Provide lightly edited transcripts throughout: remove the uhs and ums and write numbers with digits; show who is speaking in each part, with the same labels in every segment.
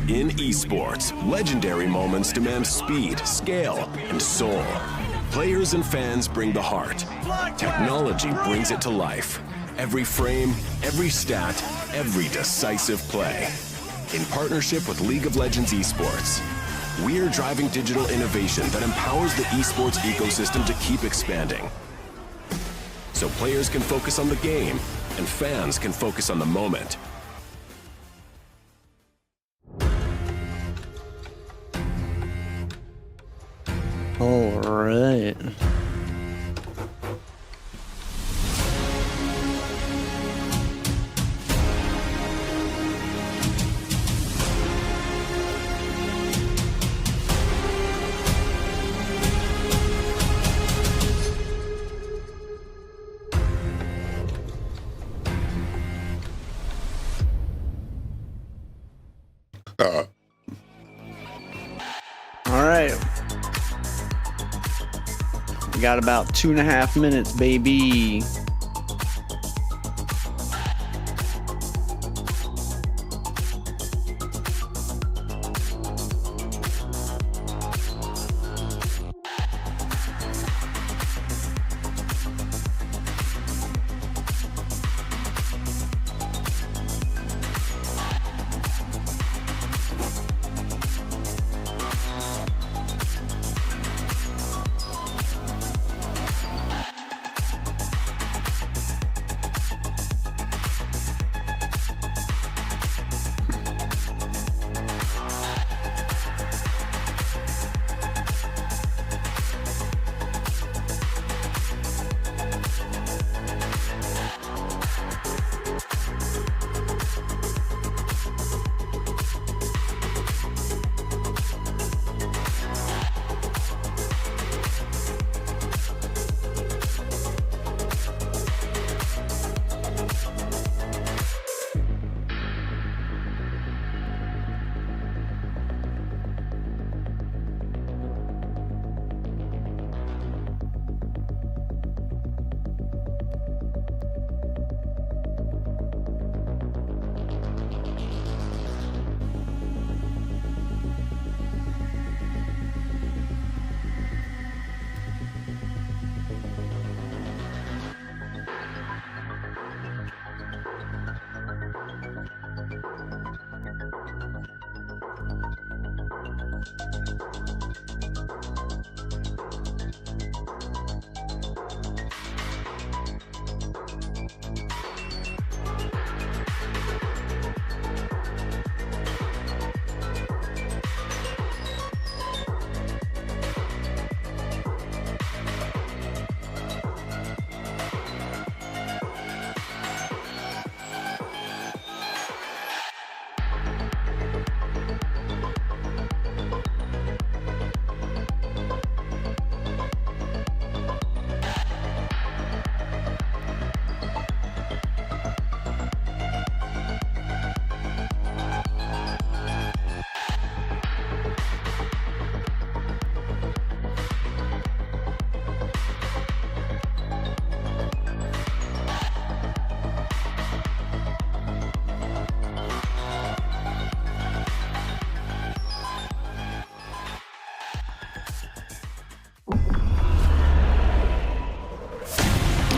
Speaker 1: In esports, legendary moments demand speed, scale, and soul. Players and fans bring the heart. Technology brings it to life. Every frame, every stat, every decisive play. In partnership with League of Legends Esports, we're driving digital innovation that empowers the esports ecosystem to keep expanding. So players can focus on the game, and fans can focus on the moment.
Speaker 2: All right. All right. We got about 2.5 minutes, baby.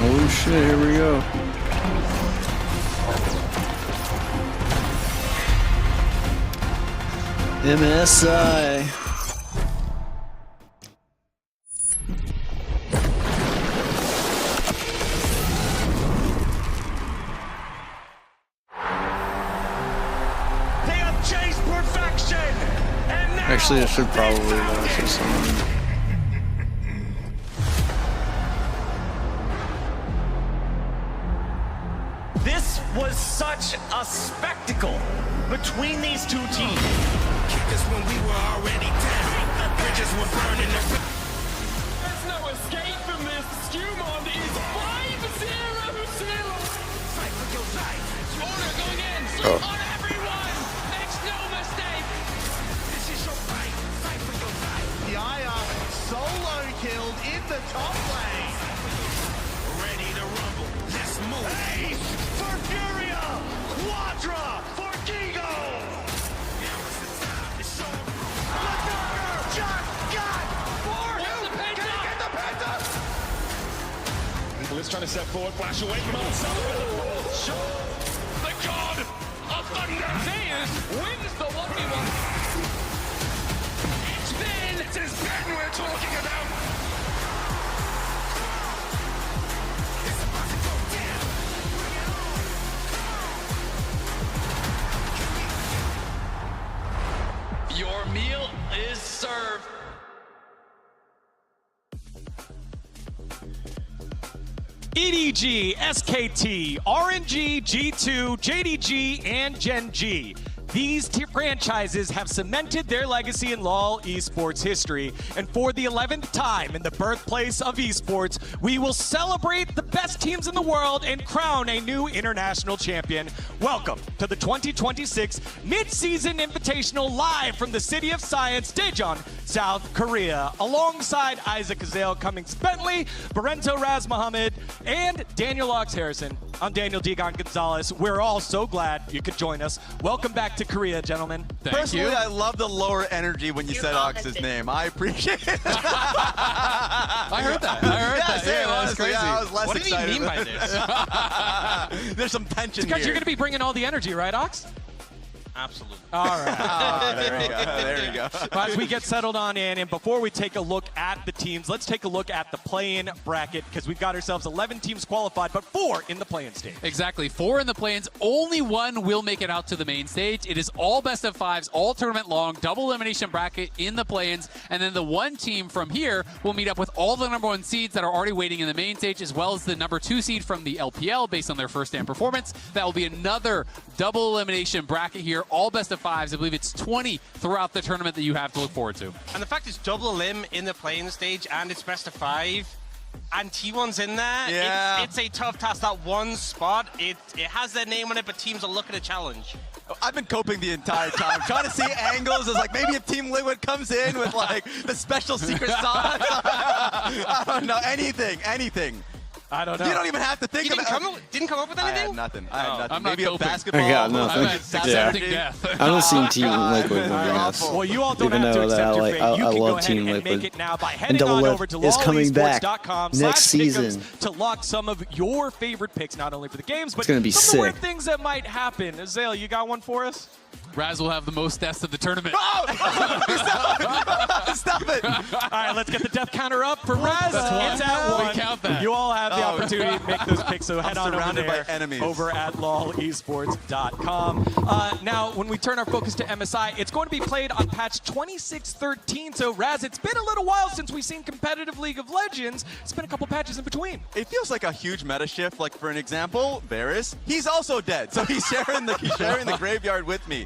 Speaker 2: Oh shit, here we go. MSI.
Speaker 3: They have chased perfection. And now
Speaker 2: Actually, I should probably watch this on.
Speaker 3: this was such a spectacle between these two teams.
Speaker 4: Kickers when we were already down. Bridges were burning.
Speaker 3: There's no escape from this. Skumon is 5-0-0.
Speaker 4: Fight for your life.
Speaker 3: Order going in. Sleep on everyone. Makes no mistake.
Speaker 4: This is your fight. Fight for your life.
Speaker 5: The IR solo killed in the top lane.
Speaker 4: Ready to rumble. Let's move.
Speaker 5: Ace for Furia. Quadra for Gigo.
Speaker 4: Now it's the
Speaker 5: Brothers trying to step forward, flash away from Marcelo. The god of thunder.
Speaker 6: Zeus wins the 1v1.
Speaker 5: It is Ben we're talking about.
Speaker 6: Your meal is served.
Speaker 3: EDG, SKT, RNG, G2, JDG, and Gen G. These franchises have cemented their legacy in LoL esports history, and for the 11th time in the birthplace of esports, we will celebrate the best teams in the world and crown a new international champion. Welcome to the 2026 Mid-Season Invitational live from the City of Science, Daejeon, South Korea, alongside Isaac Azale, Cummings Bentley, Barento Raz Mohammed, and Daniel Ox Harrison. I'm Daniel Digon Gonzalez. We're all so glad you could join us. Welcome back to Korea, gentlemen.
Speaker 7: Personally, I love the lower energy when you said Ox's name. I appreciate it.
Speaker 6: I heard that.
Speaker 7: Yeah, honestly,
Speaker 6: crazy.
Speaker 7: I was less
Speaker 3: What did he
Speaker 7: excited
Speaker 3: mean by
Speaker 7: about
Speaker 3: this?
Speaker 7: There's some tension
Speaker 3: Because
Speaker 7: here.
Speaker 3: you're going to be bringing all the energy, right, Ox?
Speaker 5: Absolutely.
Speaker 3: All right.
Speaker 7: There you go. There you go.
Speaker 3: As we get settled on in, and before we take a look at the teams, let's take a look at the play-in bracket, because we've got ourselves 11 teams qualified, but 4 in the play-in stage.
Speaker 8: Exactly. 4 in the play-ins. Only 1 will make it out to the main stage. It is all best of 5s, all tournament long, double elimination bracket in the play-ins, and then the 1 team from here will meet up with all the number 1 seeds that are already waiting in the main stage, as well as the number 2 seed from the LPL based on their first stand performance. That will be another double elimination bracket here, all best of 5s. I believe it's 20 throughout the tournament that you have to look forward to.
Speaker 9: And the fact it's double elim in the playing stage and it's best of 5 and T1's in there,
Speaker 7: Yeah.
Speaker 9: it's a tough task. That one spot, it has their name on it, but teams are looking to challenge.
Speaker 7: I've been coping the entire time, trying to see angles as like maybe if Team Liquid comes in with like the special secret sauce. I don't know, anything.
Speaker 3: I don't know.
Speaker 7: You don't even have to think
Speaker 9: You
Speaker 7: about
Speaker 9: didn't come up with
Speaker 7: I
Speaker 9: anything?
Speaker 7: had nothing. I had nothing.
Speaker 8: I'm not
Speaker 7: Maybe a
Speaker 8: coping.
Speaker 7: basketball.
Speaker 2: I got nothing.
Speaker 8: I'm at accepting
Speaker 2: Yeah.
Speaker 8: death.
Speaker 2: I don't see Team Liquid moving us.
Speaker 3: Well, you all don't
Speaker 2: Even
Speaker 3: have to
Speaker 2: though that
Speaker 3: accept your
Speaker 2: I
Speaker 3: fate.
Speaker 2: like-
Speaker 3: You
Speaker 2: I
Speaker 3: can go
Speaker 2: love
Speaker 3: ahead
Speaker 2: Team
Speaker 3: and make
Speaker 2: Liquid.
Speaker 3: it now by
Speaker 2: And
Speaker 3: heading
Speaker 2: Double
Speaker 3: on
Speaker 2: Lift
Speaker 3: over to
Speaker 2: is coming back next season.
Speaker 3: to lock some of your favorite picks, not only for the games, but
Speaker 2: It's gonna be
Speaker 3: some of the weird
Speaker 2: sick.
Speaker 3: things that might happen. Azale, you got one for us?
Speaker 8: Raz will have the most deaths of the tournament.
Speaker 7: Stop it!
Speaker 3: All right, let's get the death counter up for Raz. It's at
Speaker 8: We
Speaker 3: 1.
Speaker 8: count that.
Speaker 3: You all have the opportunity to make those picks, so head on over
Speaker 7: surrounded
Speaker 3: there
Speaker 7: by enemies.
Speaker 3: over at lolesports.com. Now, when we turn our focus to MSI, it's going to be played on patch 2613. So, Raz, it's been a little while since we've seen competitive League of Legends. It's been a couple patches in between.
Speaker 7: It feels like a huge meta shift. Like for an example, Varus, he's also dead, so he's sharing the graveyard with me.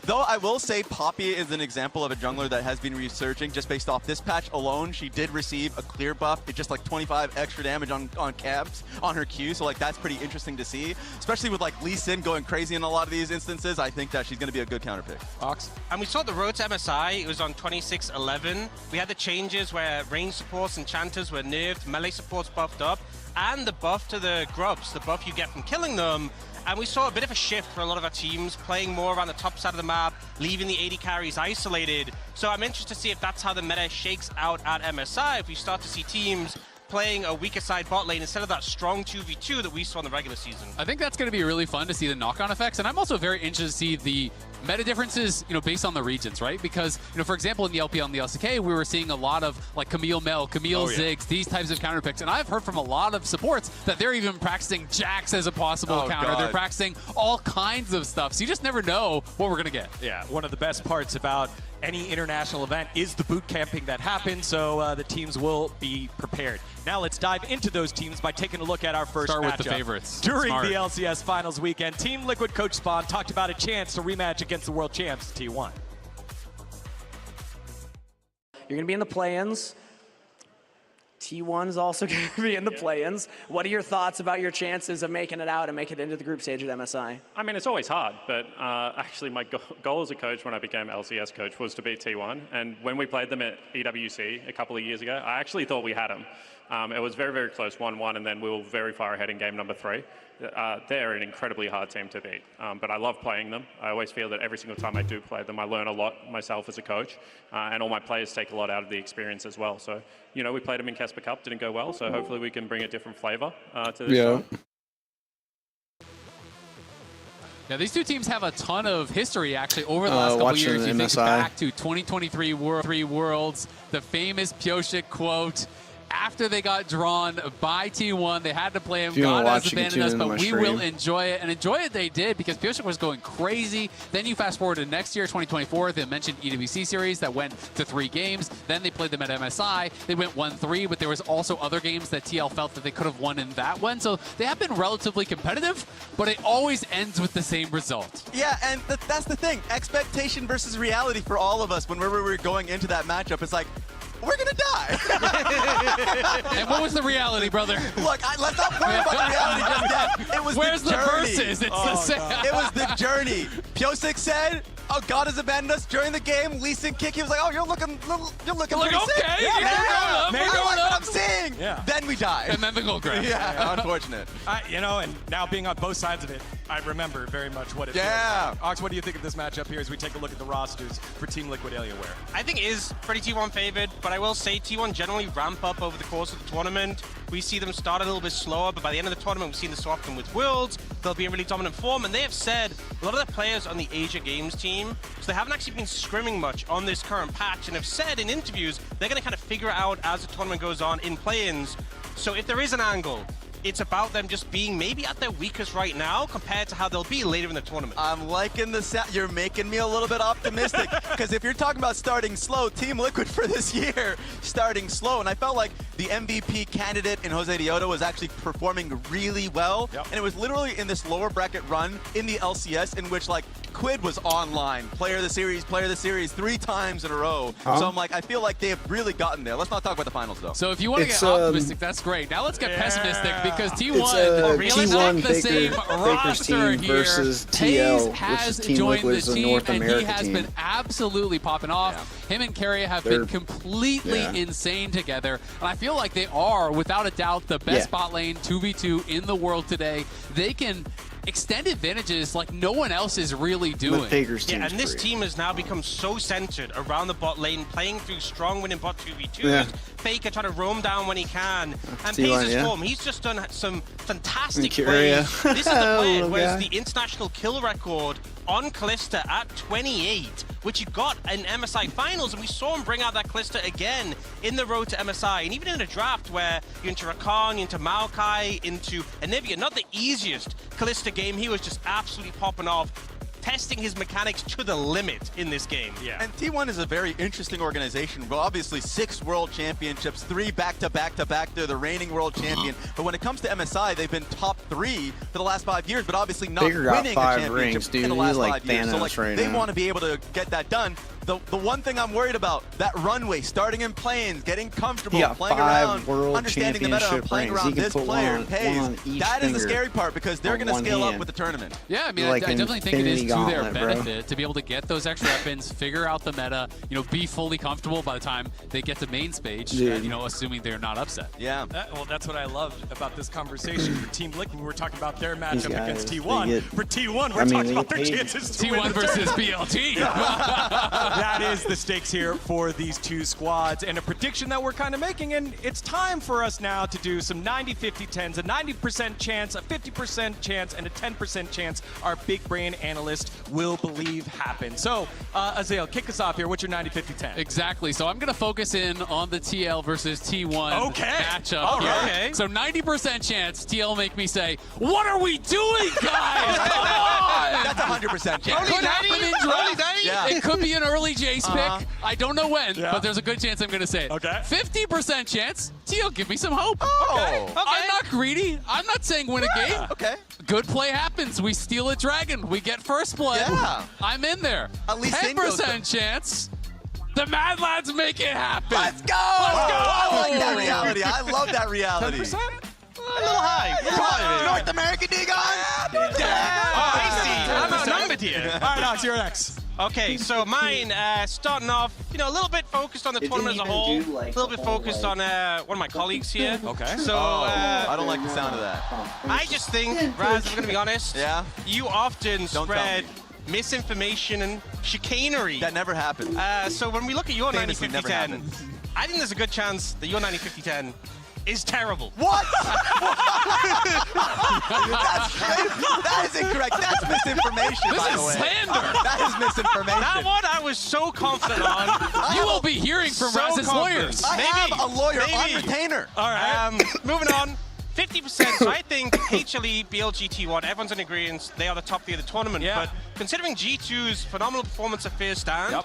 Speaker 7: Though I will say Poppy is an example of a jungler that has been resurging just based off this patch alone. She did receive a clear buff. It's just like 25 extra damage on caps on her Q, so like that's pretty interesting to see. Especially with like Lee Sin going crazy in a lot of these instances, I think that she's going to be a good counter pick.
Speaker 3: Ox?
Speaker 9: And we saw the road to MSI, it was on 2611. We had the changes where range supports and enchanters were nerfed, melee supports buffed up, and the buff to the grubs, the buff you get from killing them. And we saw a bit of a shift for a lot of our teams, playing more around the top side of the map, leaving the AD carries isolated. So I'm interested to see if that's how the meta shakes out at MSI, if we start to see teams playing a weaker side bot lane instead of that strong 2v2 that we saw in the regular season.
Speaker 8: I think that's going to be really fun to see the knock-on effects, and I'm also very interested to see the meta differences, based on the regions, right? Because, for example, in the LPL and the LCK, we were seeing a lot of like Camille Mel, Camille Ziggs, these types of counter picks, and I've heard from a lot of supports that they're even practicing Jax as a possible counter.
Speaker 7: God.
Speaker 8: They're practicing all kinds of stuff, so you just never know what we're going to get.
Speaker 3: Yeah, one of the best parts about any international event is the boot camping that happens, so the teams will be prepared. Now let's dive into those teams by taking a look at our first
Speaker 8: Start with the
Speaker 3: matchup.
Speaker 8: favorites.
Speaker 3: During
Speaker 8: Smart.
Speaker 3: the LCS Finals weekend, Team Liquid coach Spawn talked about a chance to rematch against the world champs T1.
Speaker 10: You're going to be in the play-ins. T1 is also going to be in the play-ins. What are your thoughts about your chances of making it out and making it into the group stage at MSI?
Speaker 11: I mean, it's always hard, but actually my goal as a coach when I became LCS coach was to beat T1. And when we played them at EWC a couple of years ago, I actually thought we had them. It was very, very close, 1-1, and then we were very far ahead in game number 3. They're an incredibly hard team to beat, but I love playing them. I always feel that every single time I do play them, I learn a lot myself as a coach, and all my players take a lot out of the experience as well. So, you know, we played them in Casper Cup, didn't go well, so hopefully we can bring a different flavor to this show.
Speaker 8: Yeah, these two teams have a ton of history, actually, over the last couple of years. You think back to 2023 Worlds, the famous Pyosik quote. After they got drawn by T1, they had to play him. God has abandoned us, but we will enjoy it. And enjoy it they did, because Pyosik was going crazy. Then you fast forward to next year, 2024, they mentioned EWC series that went to 3 games. Then they played them at MSI. They went 1-3, but there was also other games that TL felt that they could have won in that one. So they have been relatively competitive, but it always ends with the same result.
Speaker 7: Yeah, and that's the thing. Expectation versus reality for all of us. Whenever we're going into that matchup, it's like, we're gonna die.
Speaker 8: And what was the reality, brother?
Speaker 7: Look, let's not worry about the reality just yet. It was
Speaker 8: Where's
Speaker 7: the journey.
Speaker 8: verses? It's the same.
Speaker 7: It was the journey. Pyosik said, "Oh, God has abandoned us." During the game, Lee Sin Kick, he was like, "Oh, you're looking pretty sick."
Speaker 8: Okay,
Speaker 7: yeah,
Speaker 8: yeah.
Speaker 7: Maybe
Speaker 8: what
Speaker 7: I'm seeing.
Speaker 3: Yeah.
Speaker 7: Then we died.
Speaker 8: And then the goal grab.
Speaker 7: Yeah, unfortunate.
Speaker 3: You know, and now being on both sides of it, I remember very much what it feels like. Ox, what do you think of this matchup here as we take a look at the rosters for Team Liquid Alienware?
Speaker 9: I think it is pretty T1 favored, but I will say T1 generally ramp up over the course of the tournament. We see them start a little bit slower, but by the end of the tournament, we've seen this so often with Worlds. They'll be in really dominant form, and they have said a lot of their players on the Asia Games team, so they haven't actually been scrimming much on this current patch, and have said in interviews they're going to kind of figure it out as the tournament goes on in play-ins. So if there is an angle, it's about them just being maybe at their weakest right now compared to how they'll be later in the tournament.
Speaker 7: I'm liking the sound. You're making me a little bit optimistic, because if you're talking about starting slow, Team Liquid for this year starting slow, and I felt like the MVP candidate in Jose Diota was actually performing really well, and it was literally in this lower bracket run in the LCS in which like Quid was online, player of the series 3 times in a row. So I'm like, I feel like they have really gotten there. Let's not talk about the finals though.
Speaker 8: So if you want to get optimistic, that's great. Now let's get pessimistic, because T1 is not the same roster
Speaker 2: team
Speaker 8: here.
Speaker 2: versus TL,
Speaker 8: has
Speaker 2: Team
Speaker 8: joined
Speaker 2: Liquid
Speaker 8: the team,
Speaker 2: North
Speaker 8: and
Speaker 2: America
Speaker 8: he has
Speaker 2: team.
Speaker 8: been absolutely popping off. Him and Carrier have been completely insane together, and I feel like they are, without a doubt, the best bot lane 2v2 in the world today. They can extend advantages like no one else is really doing.
Speaker 9: Yeah, and this team has now become so centered around the bot lane, playing through strong winning bot 2v2s. Faker trying to roam down when he can, and pays his form. He's just done some fantastic plays. This is the player who has the international kill record on Kalista at 28, which he got in MSI finals, and we saw him bring out that Kalista again in the road to MSI, and even in a draft where you're into Rakan, you're into Maokai, into Anivia, not the easiest Kalista game, he was just absolutely popping off, testing his mechanics to the limit in this game.
Speaker 7: Yeah. And T1 is a very interesting organization. Well, obviously 6 world championships, 3 back-to-back-to-back. They're the reigning world champion. But when it comes to MSI, they've been top 3 for the last 5 years, but obviously not winning a championship in the last 5 years. So like, they want to be able to get that done. The one thing I'm worried about, that runway, starting in planes, getting comfortable, playing around, understanding the meta, and playing around this player, Pays. That is the scary part, because they're going to scale up with the tournament.
Speaker 8: Yeah, I mean, I definitely think it is to their benefit to be able to get those extra weapons, figure out the meta, you know, be fully comfortable by the time they get to main stage, you know, assuming they're not upset.
Speaker 7: Yeah.
Speaker 3: Well, that's what I loved about this conversation. For Team Liquid, we're talking about their matchup against T1. For T1, we're talking about their chances to win
Speaker 8: T1 versus BLT.
Speaker 3: That is the stakes here for these two squads, and a prediction that we're kind of making, and it's time for us now to do some 90-50-10s, a 90% chance, a 50% chance, and a 10% chance our big brain analyst will believe happen. So, Azael, kick us off here. What's your 90-50-10?
Speaker 8: Exactly. So I'm going to focus in on the TL versus T1 matchup.
Speaker 3: All
Speaker 8: here.
Speaker 3: right.
Speaker 8: So 90% chance TL make me say, "What are we doing, guys? Come on!"
Speaker 7: That's 100% chance.
Speaker 8: Could happen in draft.
Speaker 7: Yeah.
Speaker 8: It could be an early Jace pick. I don't know when, but there's a good chance I'm going to say it.
Speaker 3: Okay.
Speaker 8: 50% chance. TL, give me some hope.
Speaker 7: Okay.
Speaker 8: I'm not greedy. I'm not saying win a game.
Speaker 7: Okay.
Speaker 8: Good play happens. We steal a dragon. We get first blood.
Speaker 7: Yeah.
Speaker 8: I'm in there.
Speaker 7: At least
Speaker 8: 10% chance. The Mad Lads make it happen.
Speaker 7: Let's go! I like that reality. I love that reality.
Speaker 3: 10%?
Speaker 9: A little high.
Speaker 7: North American Degon?
Speaker 9: I see. I'm outnumbered here.
Speaker 3: All right, Ox, you're next.
Speaker 9: Okay, so mine, starting off you know, a little bit focused on the tournament as a whole, a little bit focused on one of my colleagues here.
Speaker 3: Okay.
Speaker 9: So
Speaker 7: I don't like the sound of that.
Speaker 9: I just think, Raz, if I'm gonna be honest,
Speaker 7: Yeah?
Speaker 9: you often
Speaker 7: Don't tell
Speaker 9: spread
Speaker 7: me.
Speaker 9: misinformation and chicanery.
Speaker 7: That never happened.
Speaker 9: So when we look at your
Speaker 7: Famously never
Speaker 9: 90-50-10,
Speaker 7: happens.
Speaker 9: I think there's a good chance that your 90-50-10 is terrible.
Speaker 7: What? That is incorrect. That's misinformation,
Speaker 8: This
Speaker 7: by
Speaker 8: is
Speaker 7: the way.
Speaker 8: slander.
Speaker 7: That is misinformation.
Speaker 9: That one I was so confident on.
Speaker 8: You will be hearing from
Speaker 9: So
Speaker 8: Raz's
Speaker 9: confident.
Speaker 8: lawyers.
Speaker 7: I have a lawyer on
Speaker 9: Maybe.
Speaker 7: retainer.
Speaker 9: All right. Moving on. 50%. So I think HLE, BLG, T1, everyone's in agreement. They are the top 3 of the tournament.
Speaker 3: Yeah.
Speaker 9: But considering G2's phenomenal performance at first stand,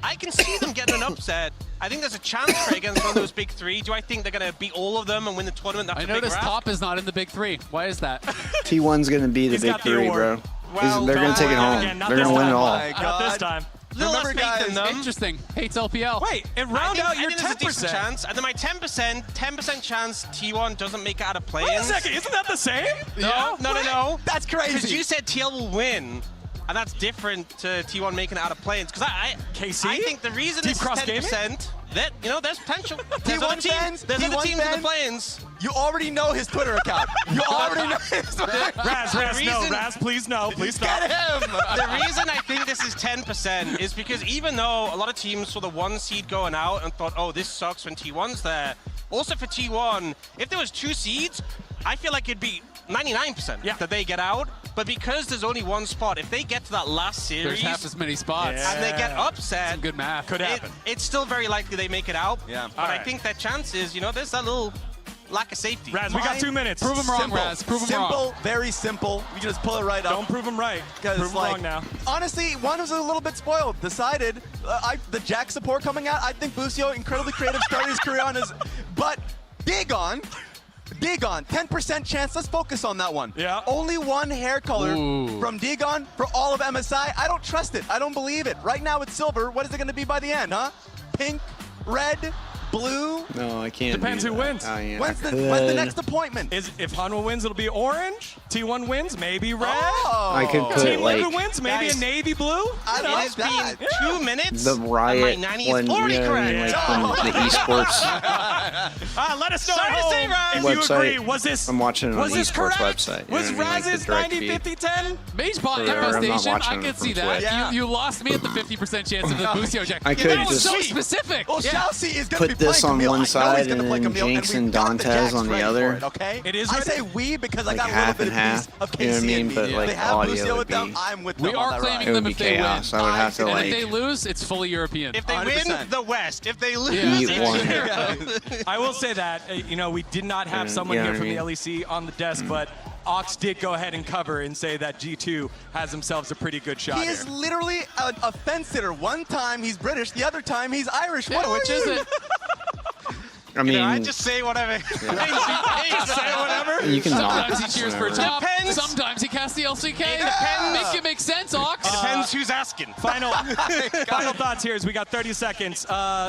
Speaker 9: I can see them getting an upset. I think there's a chance for it against one of those big 3. Do I think they're going to beat all of them and win the tournament? That's
Speaker 8: I
Speaker 9: a big
Speaker 8: noticed
Speaker 9: wrap.
Speaker 8: Top is not in the big 3. Why is that?
Speaker 2: T1's going to be the
Speaker 3: He's
Speaker 2: big
Speaker 3: got the
Speaker 2: 3,
Speaker 3: award.
Speaker 2: bro.
Speaker 9: Well,
Speaker 2: They're going to take it home.
Speaker 3: again, not
Speaker 2: They're
Speaker 3: this
Speaker 2: going to win it
Speaker 3: time.
Speaker 2: all.
Speaker 7: My
Speaker 3: Not this
Speaker 7: God.
Speaker 3: time.
Speaker 9: Little less
Speaker 7: Remember,
Speaker 9: faith in
Speaker 7: guys,
Speaker 9: them.
Speaker 8: Interesting. Hates LPL.
Speaker 3: Wait, and round out your
Speaker 9: I think there's a decent
Speaker 3: 10%.
Speaker 9: chance. And then my 10% chance T1 doesn't make it out of play-ins.
Speaker 3: Wait a second, isn't that the same?
Speaker 9: No.
Speaker 7: That's crazy.
Speaker 9: Because you said TL will win, and that's different to T1 making it out of play-ins. Because
Speaker 3: KC?
Speaker 9: I think the reason
Speaker 3: Team
Speaker 9: this is
Speaker 3: Cross
Speaker 9: 10%, that, you know, there's potential. There's other teams, there's other
Speaker 7: T1
Speaker 9: teams in the
Speaker 7: fans,
Speaker 9: play-ins.
Speaker 7: You already know his Twitter account. You already know his Twitter account.
Speaker 3: Raz, please no, please stop.
Speaker 9: Get him! The reason I think this is 10% is because even though a lot of teams saw the 1 seed going out and thought, oh, this sucks when T1's there, also for T1, if there was 2 seeds, I feel like it'd be 99% that they get out. But because there's only 1 spot, if they get to that last series,
Speaker 8: There's half as many spots.
Speaker 9: and they get upset,
Speaker 8: Some good math.
Speaker 3: Could happen.
Speaker 9: it's still very likely they make it out.
Speaker 7: Yeah.
Speaker 9: But I
Speaker 3: Alright.
Speaker 9: think that chance is, you know, there's that little lack of safety.
Speaker 3: Raz, we got 2 minutes.
Speaker 8: Prove 'em wrong,
Speaker 7: Simple.
Speaker 8: Raz. Prove 'em
Speaker 7: Simple,
Speaker 8: wrong.
Speaker 7: very simple. You can just pull it right up.
Speaker 3: Don't prove them right.
Speaker 7: Because,
Speaker 3: Prove them
Speaker 7: like,
Speaker 3: wrong now.
Speaker 7: honestly, one was a little bit spoiled. Decided, the Jack support coming out, I think Busio, incredibly creative, started his career on his, but Dagon, 10% chance, let's focus on that one.
Speaker 3: Yeah.
Speaker 7: Only 1 hair color
Speaker 8: Ooh.
Speaker 7: from Dagon for all of MSI. I don't trust it. I don't believe it. Right now it's silver. What is it going to be by the end, huh? Pink, red, blue?
Speaker 2: No, I can't.
Speaker 3: Depends
Speaker 2: do
Speaker 3: who
Speaker 2: that.
Speaker 3: wins.
Speaker 7: When's the next appointment?
Speaker 3: If Hanwha wins, it'll be orange. T1 wins, maybe red.
Speaker 7: Oh.
Speaker 2: I could put
Speaker 3: Team
Speaker 2: like
Speaker 3: Liquid wins, maybe
Speaker 9: Guys,
Speaker 3: a navy blue.
Speaker 7: I
Speaker 9: It
Speaker 7: like
Speaker 9: has
Speaker 7: that.
Speaker 9: been 2 minutes.
Speaker 2: the riot
Speaker 9: and my 90
Speaker 2: when
Speaker 9: is
Speaker 2: you
Speaker 9: already
Speaker 2: know what I mean,
Speaker 9: correct.
Speaker 2: like when the esports
Speaker 3: Let us know
Speaker 9: Sorry
Speaker 3: at
Speaker 9: to
Speaker 3: home
Speaker 9: say, Raz.
Speaker 3: if you
Speaker 2: website.
Speaker 3: agree. Was this?
Speaker 2: I'm watching it on
Speaker 3: was
Speaker 2: the
Speaker 3: this
Speaker 2: esports
Speaker 3: correct?
Speaker 2: website. You
Speaker 3: Was
Speaker 2: know what I mean, like
Speaker 3: Raz's
Speaker 2: the direct
Speaker 3: 90-50-10?
Speaker 8: Mage bot
Speaker 2: Or I'm not
Speaker 8: infestation.
Speaker 2: watching
Speaker 8: I
Speaker 2: it
Speaker 8: could
Speaker 2: from
Speaker 8: see that.
Speaker 2: Twitch.
Speaker 7: Yeah.
Speaker 8: You lost me at the 50% chance of the Busio Jack.
Speaker 2: I could
Speaker 8: that was
Speaker 2: just
Speaker 8: so specific.
Speaker 7: Well,
Speaker 8: yeah.
Speaker 7: Chelsea is going to be
Speaker 2: put this
Speaker 7: playing
Speaker 2: on
Speaker 7: Camille.
Speaker 2: one
Speaker 7: I know
Speaker 2: side
Speaker 7: he's gonna
Speaker 2: and
Speaker 7: play
Speaker 2: then
Speaker 7: Camille,
Speaker 2: Jinx
Speaker 7: we've
Speaker 2: and
Speaker 7: got the
Speaker 2: Dantes
Speaker 7: Jacks
Speaker 2: on the
Speaker 7: ready for
Speaker 2: other.
Speaker 7: it, okay?
Speaker 3: It is
Speaker 7: I
Speaker 3: ready.
Speaker 7: say we because
Speaker 2: Like
Speaker 7: I got a little
Speaker 2: half
Speaker 7: bit
Speaker 2: and
Speaker 7: of
Speaker 2: half,
Speaker 7: piece of
Speaker 2: you know what I
Speaker 7: KC
Speaker 2: mean?
Speaker 7: and me.
Speaker 2: But, like,
Speaker 7: they have
Speaker 2: audio
Speaker 7: Busio
Speaker 2: would
Speaker 7: with them.
Speaker 2: be-
Speaker 7: I'm with
Speaker 8: We
Speaker 7: them
Speaker 8: are
Speaker 7: on that
Speaker 8: claiming
Speaker 7: ride.
Speaker 2: It
Speaker 8: them
Speaker 2: would be
Speaker 8: if they win.
Speaker 2: chaos. I would have to
Speaker 7: And
Speaker 8: And
Speaker 2: like.
Speaker 8: if they lose, it's fully European.
Speaker 9: If they
Speaker 7: 100%.
Speaker 9: win, the West. If they lose,
Speaker 2: Eat
Speaker 9: it's
Speaker 2: one.
Speaker 9: Europe.
Speaker 3: I will say that, we did not have someone
Speaker 2: yeah,
Speaker 3: here
Speaker 2: I
Speaker 3: from
Speaker 2: mean-
Speaker 3: the LEC on the desk, but Ox did go ahead and cover and say that G2 has themselves a pretty good shot
Speaker 7: He
Speaker 3: here.
Speaker 7: is literally a fence sitter. One time he's British, the other time he's Irish.
Speaker 8: Yeah,
Speaker 7: What
Speaker 8: which
Speaker 7: are
Speaker 8: is
Speaker 7: you?
Speaker 8: it?
Speaker 2: I mean,
Speaker 9: I just say whatever.
Speaker 3: Just say whatever.
Speaker 2: you can
Speaker 8: Sometimes
Speaker 2: knock.
Speaker 8: he cheers for a
Speaker 2: Whatever.
Speaker 8: top.
Speaker 9: Depends.
Speaker 8: Sometimes he casts the LCK.
Speaker 9: depends.
Speaker 8: Make it make sense, Ox.
Speaker 9: Depends who's asking.
Speaker 3: Final thoughts here as we got 30 seconds.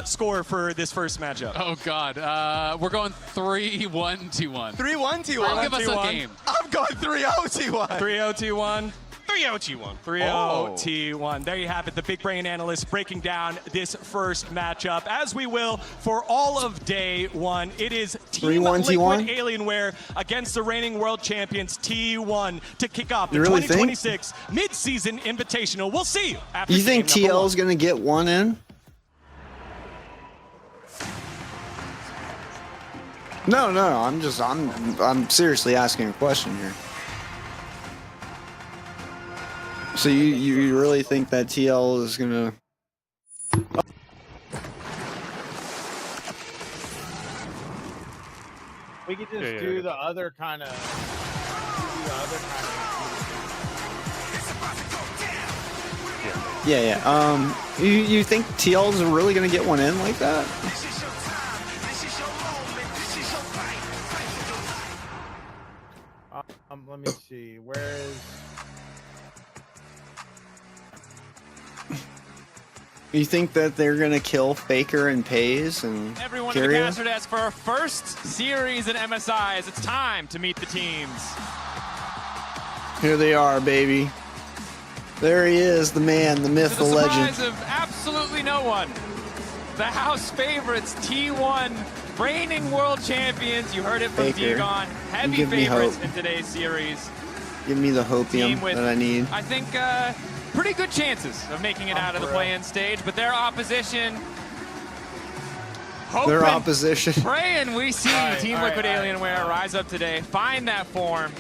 Speaker 3: Score for this first matchup.
Speaker 8: Oh, God. We're going 3-1, 2-1.
Speaker 7: 3-1 T1.
Speaker 8: I'll give us a
Speaker 3: 2-1.
Speaker 8: game.
Speaker 7: I'm going 3-0 T1.
Speaker 3: 3-0 T1.
Speaker 9: 3-0 T1.
Speaker 3: 3-0 T1. There you have it. The Big Brain Analyst breaking down this first matchup, as we will for all of day one. It is Team
Speaker 2: 3-1
Speaker 3: Liquid
Speaker 2: T1?
Speaker 3: Alienware against the reigning world champions T1 to kick off the
Speaker 2: You really think?
Speaker 3: 2026 mid-season invitational. We'll see you after
Speaker 2: You think
Speaker 3: game number
Speaker 2: TL is
Speaker 3: one.
Speaker 2: gonna get one in? No. I'm seriously asking a question here. So you really think that TL is gonna?
Speaker 12: We could just
Speaker 11: Yeah.
Speaker 12: do the other kind of.
Speaker 2: Yeah. You think TL is really gonna get one in like that?
Speaker 12: Let me see. Where is?
Speaker 2: You think that they're gonna kill Faker and Pays and
Speaker 13: Everyone in the
Speaker 2: Kyria?
Speaker 13: caster desk for our first series in MSI as it's time to meet the teams.
Speaker 2: Here they are, baby. There he is, the man, the myth,
Speaker 13: To
Speaker 2: the
Speaker 13: the
Speaker 2: legend.
Speaker 13: surprise of absolutely no one, the house favorites, T1, reigning world champions. You heard it from
Speaker 2: Baker,
Speaker 13: Degon. Heavy
Speaker 2: give me
Speaker 13: favorites
Speaker 2: hope.
Speaker 13: in today's series.
Speaker 2: Give me the hopium
Speaker 13: Team with,
Speaker 2: that I need.
Speaker 13: I think, pretty good chances of making it out of the play-in stage, but their opposition. Hoping,
Speaker 2: Their opposition.
Speaker 13: Praying we see Team Liquid Alienware rise up today, find that form,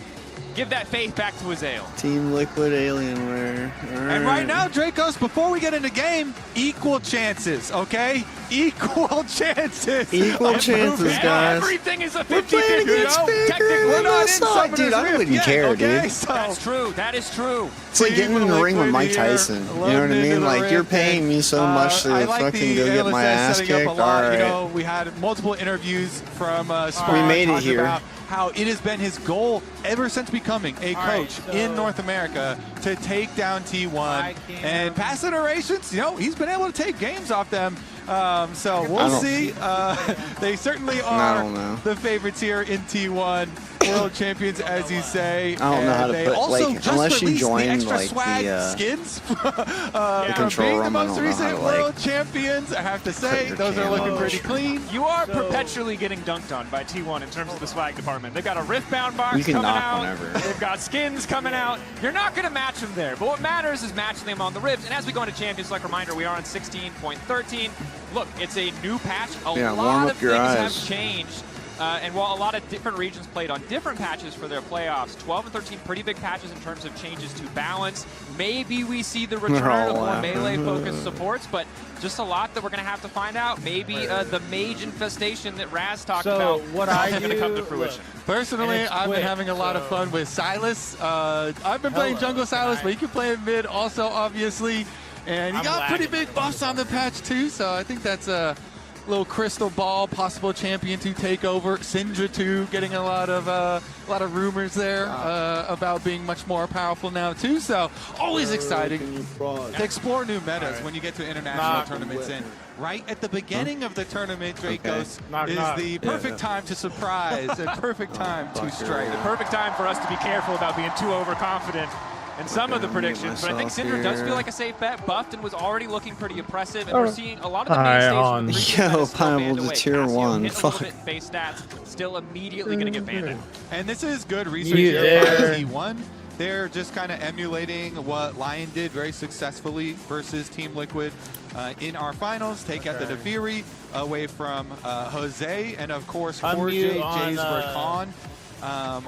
Speaker 13: give that faith back to Azael.
Speaker 2: Team Liquid Alienware.
Speaker 14: And right now, Dracos, before we get into game, equal chances, okay? Equal chances.
Speaker 2: Equal chances, guys.
Speaker 13: Everything is a 50-50.
Speaker 2: We're playing against Baker
Speaker 13: Technically
Speaker 2: and MSI. Dude, I wouldn't care, dude.
Speaker 13: That's true. That is true.
Speaker 2: It's like getting in the ring with Mike Tyson. You know what I mean? Like, you're paying me so much to fucking go get my ass kicked. All right.
Speaker 14: You know, we had multiple interviews from Spark.
Speaker 2: We made it
Speaker 14: talking
Speaker 2: here.
Speaker 14: About how it has been his goal ever since becoming a coach in North America to take down T1. And past iterations, you know, he's been able to take games off them. So we'll see. They certainly are the favorites here in T1. World champions, as you say.
Speaker 2: I don't know how to
Speaker 14: they
Speaker 2: put,
Speaker 14: also
Speaker 2: like,
Speaker 14: just
Speaker 2: unless you
Speaker 14: released
Speaker 2: join,
Speaker 14: the extra
Speaker 2: like,
Speaker 14: swag
Speaker 2: the
Speaker 14: skins
Speaker 2: the control
Speaker 14: from being the
Speaker 2: room. I
Speaker 14: most
Speaker 2: don't know how
Speaker 14: recent
Speaker 2: to,
Speaker 14: world
Speaker 2: like,
Speaker 14: champions. I have to say,
Speaker 2: your
Speaker 14: those are looking
Speaker 2: camo.
Speaker 14: pretty clean.
Speaker 13: You are perpetually getting dunked on by T1 in terms of the swag department. They've got a Riftbound box
Speaker 2: You can
Speaker 13: coming
Speaker 2: knock
Speaker 13: out.
Speaker 2: whenever.
Speaker 13: They've got skins coming out. You're not going to match them there. But what matters is matching them on the ribs. And as we go into Champions, like a reminder, we are on 16.13. Look, it's a new patch. A lot of things have changed. And while a lot of different regions played on different patches for their playoffs, 12 and 13 pretty big patches in terms of changes to balance. Maybe we see the return of more melee-focused supports, but just a lot that we're going to have to find out. Maybe the mage infestation that Raz talked about
Speaker 12: what
Speaker 13: is going to come to fruition.
Speaker 14: Personally, I've been having a lot of fun with Silas. I've been playing jungle Silas, but you can play in mid also, obviously. And he got pretty big buffs on the patch, too, so I think that's a little crystal ball, possible champion to take over. Syndra too, getting a lot of rumors there about being much more powerful now too. So always exciting to explore new metas when you get to international tournaments. And right at the beginning of the tournament, Dracos is the perfect time to surprise and perfect time to strike.
Speaker 13: The perfect time for us to be careful about being too overconfident in some of the predictions, but I think Syndra does feel like a safe bet. Buffed and was already looking pretty impressive, and we're seeing a lot of the mainstays.
Speaker 2: Yo, Pineapple to tier 1. Fuck.
Speaker 13: Base stats still immediately going to get banned.
Speaker 14: And this is good research here by T1. They're just kind of emulating what Lion did very successfully versus Team Liquid in our finals. Take out the Defiri away from Jose, and of course, 4JJ's Rakan.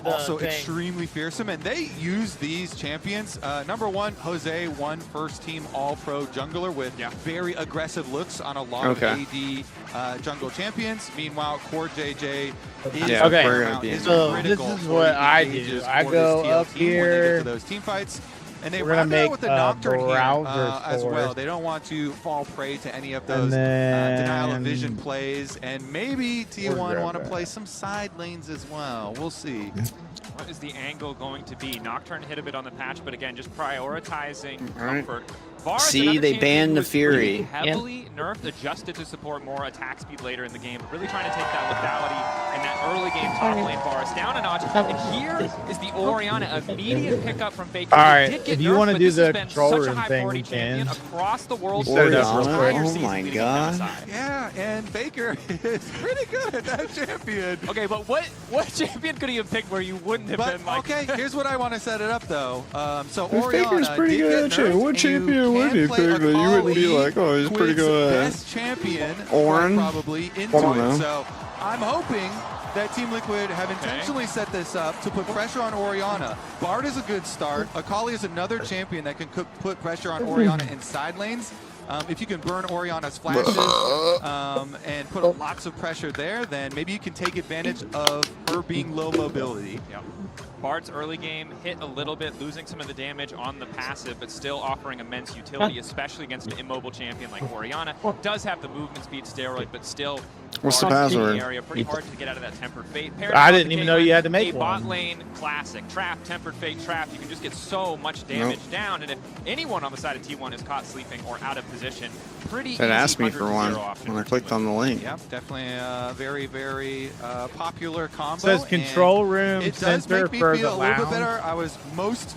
Speaker 14: Also extremely fearsome, and they use these champions. Number one, Jose won first team all-pro jungler with very aggressive looks on a lot of AD jungle champions. Meanwhile, Core JJ is
Speaker 12: so
Speaker 14: critical.
Speaker 12: This is what I do. I go up here.
Speaker 14: To those team fights. And they
Speaker 12: We're gonna
Speaker 14: wrap it out with
Speaker 12: make
Speaker 14: the Nocturne here as
Speaker 12: for
Speaker 14: well.
Speaker 12: us.
Speaker 14: They don't want to fall prey to any of those denial of vision plays. And maybe T1 want to play some side lanes as well. We'll see.
Speaker 13: What is the angle going to be? Nocturne hit a bit on the patch, but again, just prioritizing comfort. Varus,
Speaker 2: See, they banned the Fury.
Speaker 13: Heavily nerfed, adjusted to support more attack speed later in the game. Really trying to take that lethality and that early game top lane Varus down a notch. And here is the Orianna immediate pickup from Baker.
Speaker 12: All right, if you want to do the control room thing, we
Speaker 13: can. Across the world.
Speaker 2: Orianna, oh my god.
Speaker 14: Yeah, and Baker is pretty good at that champion.
Speaker 13: Okay, but what champion could he have picked where you wouldn't have been like...
Speaker 14: Okay, here's what I want to set it up though. So
Speaker 2: Baker's
Speaker 14: Orianna
Speaker 2: pretty good at champion. What champion would he pick that you wouldn't be like, oh, he's pretty good at?
Speaker 14: Best champion,
Speaker 2: Orin?
Speaker 14: probably into it. So I'm hoping that Team Liquid have intentionally set this up to put pressure on Orianna. Bard is a good start. Akali is another champion that can put pressure on Orianna in side lanes. If you can burn Orianna's flashes and put lots of pressure there, then maybe you can take advantage of her being low mobility.
Speaker 13: Yep. Bard's early game hit a little bit, losing some of the damage on the passive, but still offering immense utility, especially against an immobile champion like Orianna. Does have the movement speed steroid, but still
Speaker 2: What's the password?
Speaker 13: Area, pretty hard to get out of that Tempered Fate.
Speaker 12: I didn't even know you had to make
Speaker 13: a
Speaker 12: one.
Speaker 13: bot lane classic. Trap, Tempered Fate, Trap. You can just get so much damage down, and if anyone on the side of T1 is caught sleeping or out of position, pretty easy.
Speaker 2: It asked me for one when I clicked on the link.
Speaker 14: Yep, definitely a very, very popular combo.
Speaker 12: It says control room
Speaker 14: it does
Speaker 12: center
Speaker 14: make me
Speaker 12: for
Speaker 14: feel
Speaker 12: the
Speaker 14: a little bit
Speaker 12: lounge.
Speaker 14: better. I was most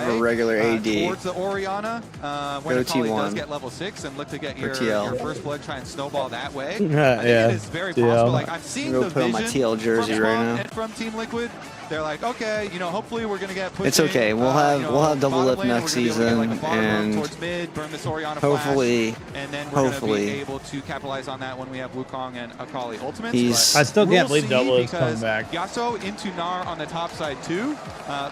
Speaker 2: have a regular AD.
Speaker 15: Towards the Orianna, when
Speaker 2: Go
Speaker 15: it probably does
Speaker 2: T1.
Speaker 15: get level 6 and look to get
Speaker 2: Or
Speaker 15: your
Speaker 2: TL.
Speaker 15: first blood, try and snowball that way. I think
Speaker 12: Yeah,
Speaker 15: it is very
Speaker 12: TL.
Speaker 15: possible. Like, I'm seeing
Speaker 2: I'm
Speaker 15: the
Speaker 2: gonna put on my
Speaker 15: vision
Speaker 2: TL jersey
Speaker 15: from
Speaker 2: right
Speaker 15: Spawn
Speaker 2: now.
Speaker 15: and from Team Liquid. they're like, okay, you know, hopefully we're gonna get pushed.
Speaker 2: It's okay. We'll have double lip
Speaker 15: lane,
Speaker 2: next season, and
Speaker 15: mid, burn this Orianna
Speaker 2: hopefully,
Speaker 15: flash, and then we're gonna be able to capitalize on that when we have Wukong and Akali ultimates.
Speaker 12: I still can't
Speaker 15: we'll
Speaker 12: believe double is coming
Speaker 15: because
Speaker 12: back.
Speaker 15: Yasuo into Gnar on the top side too,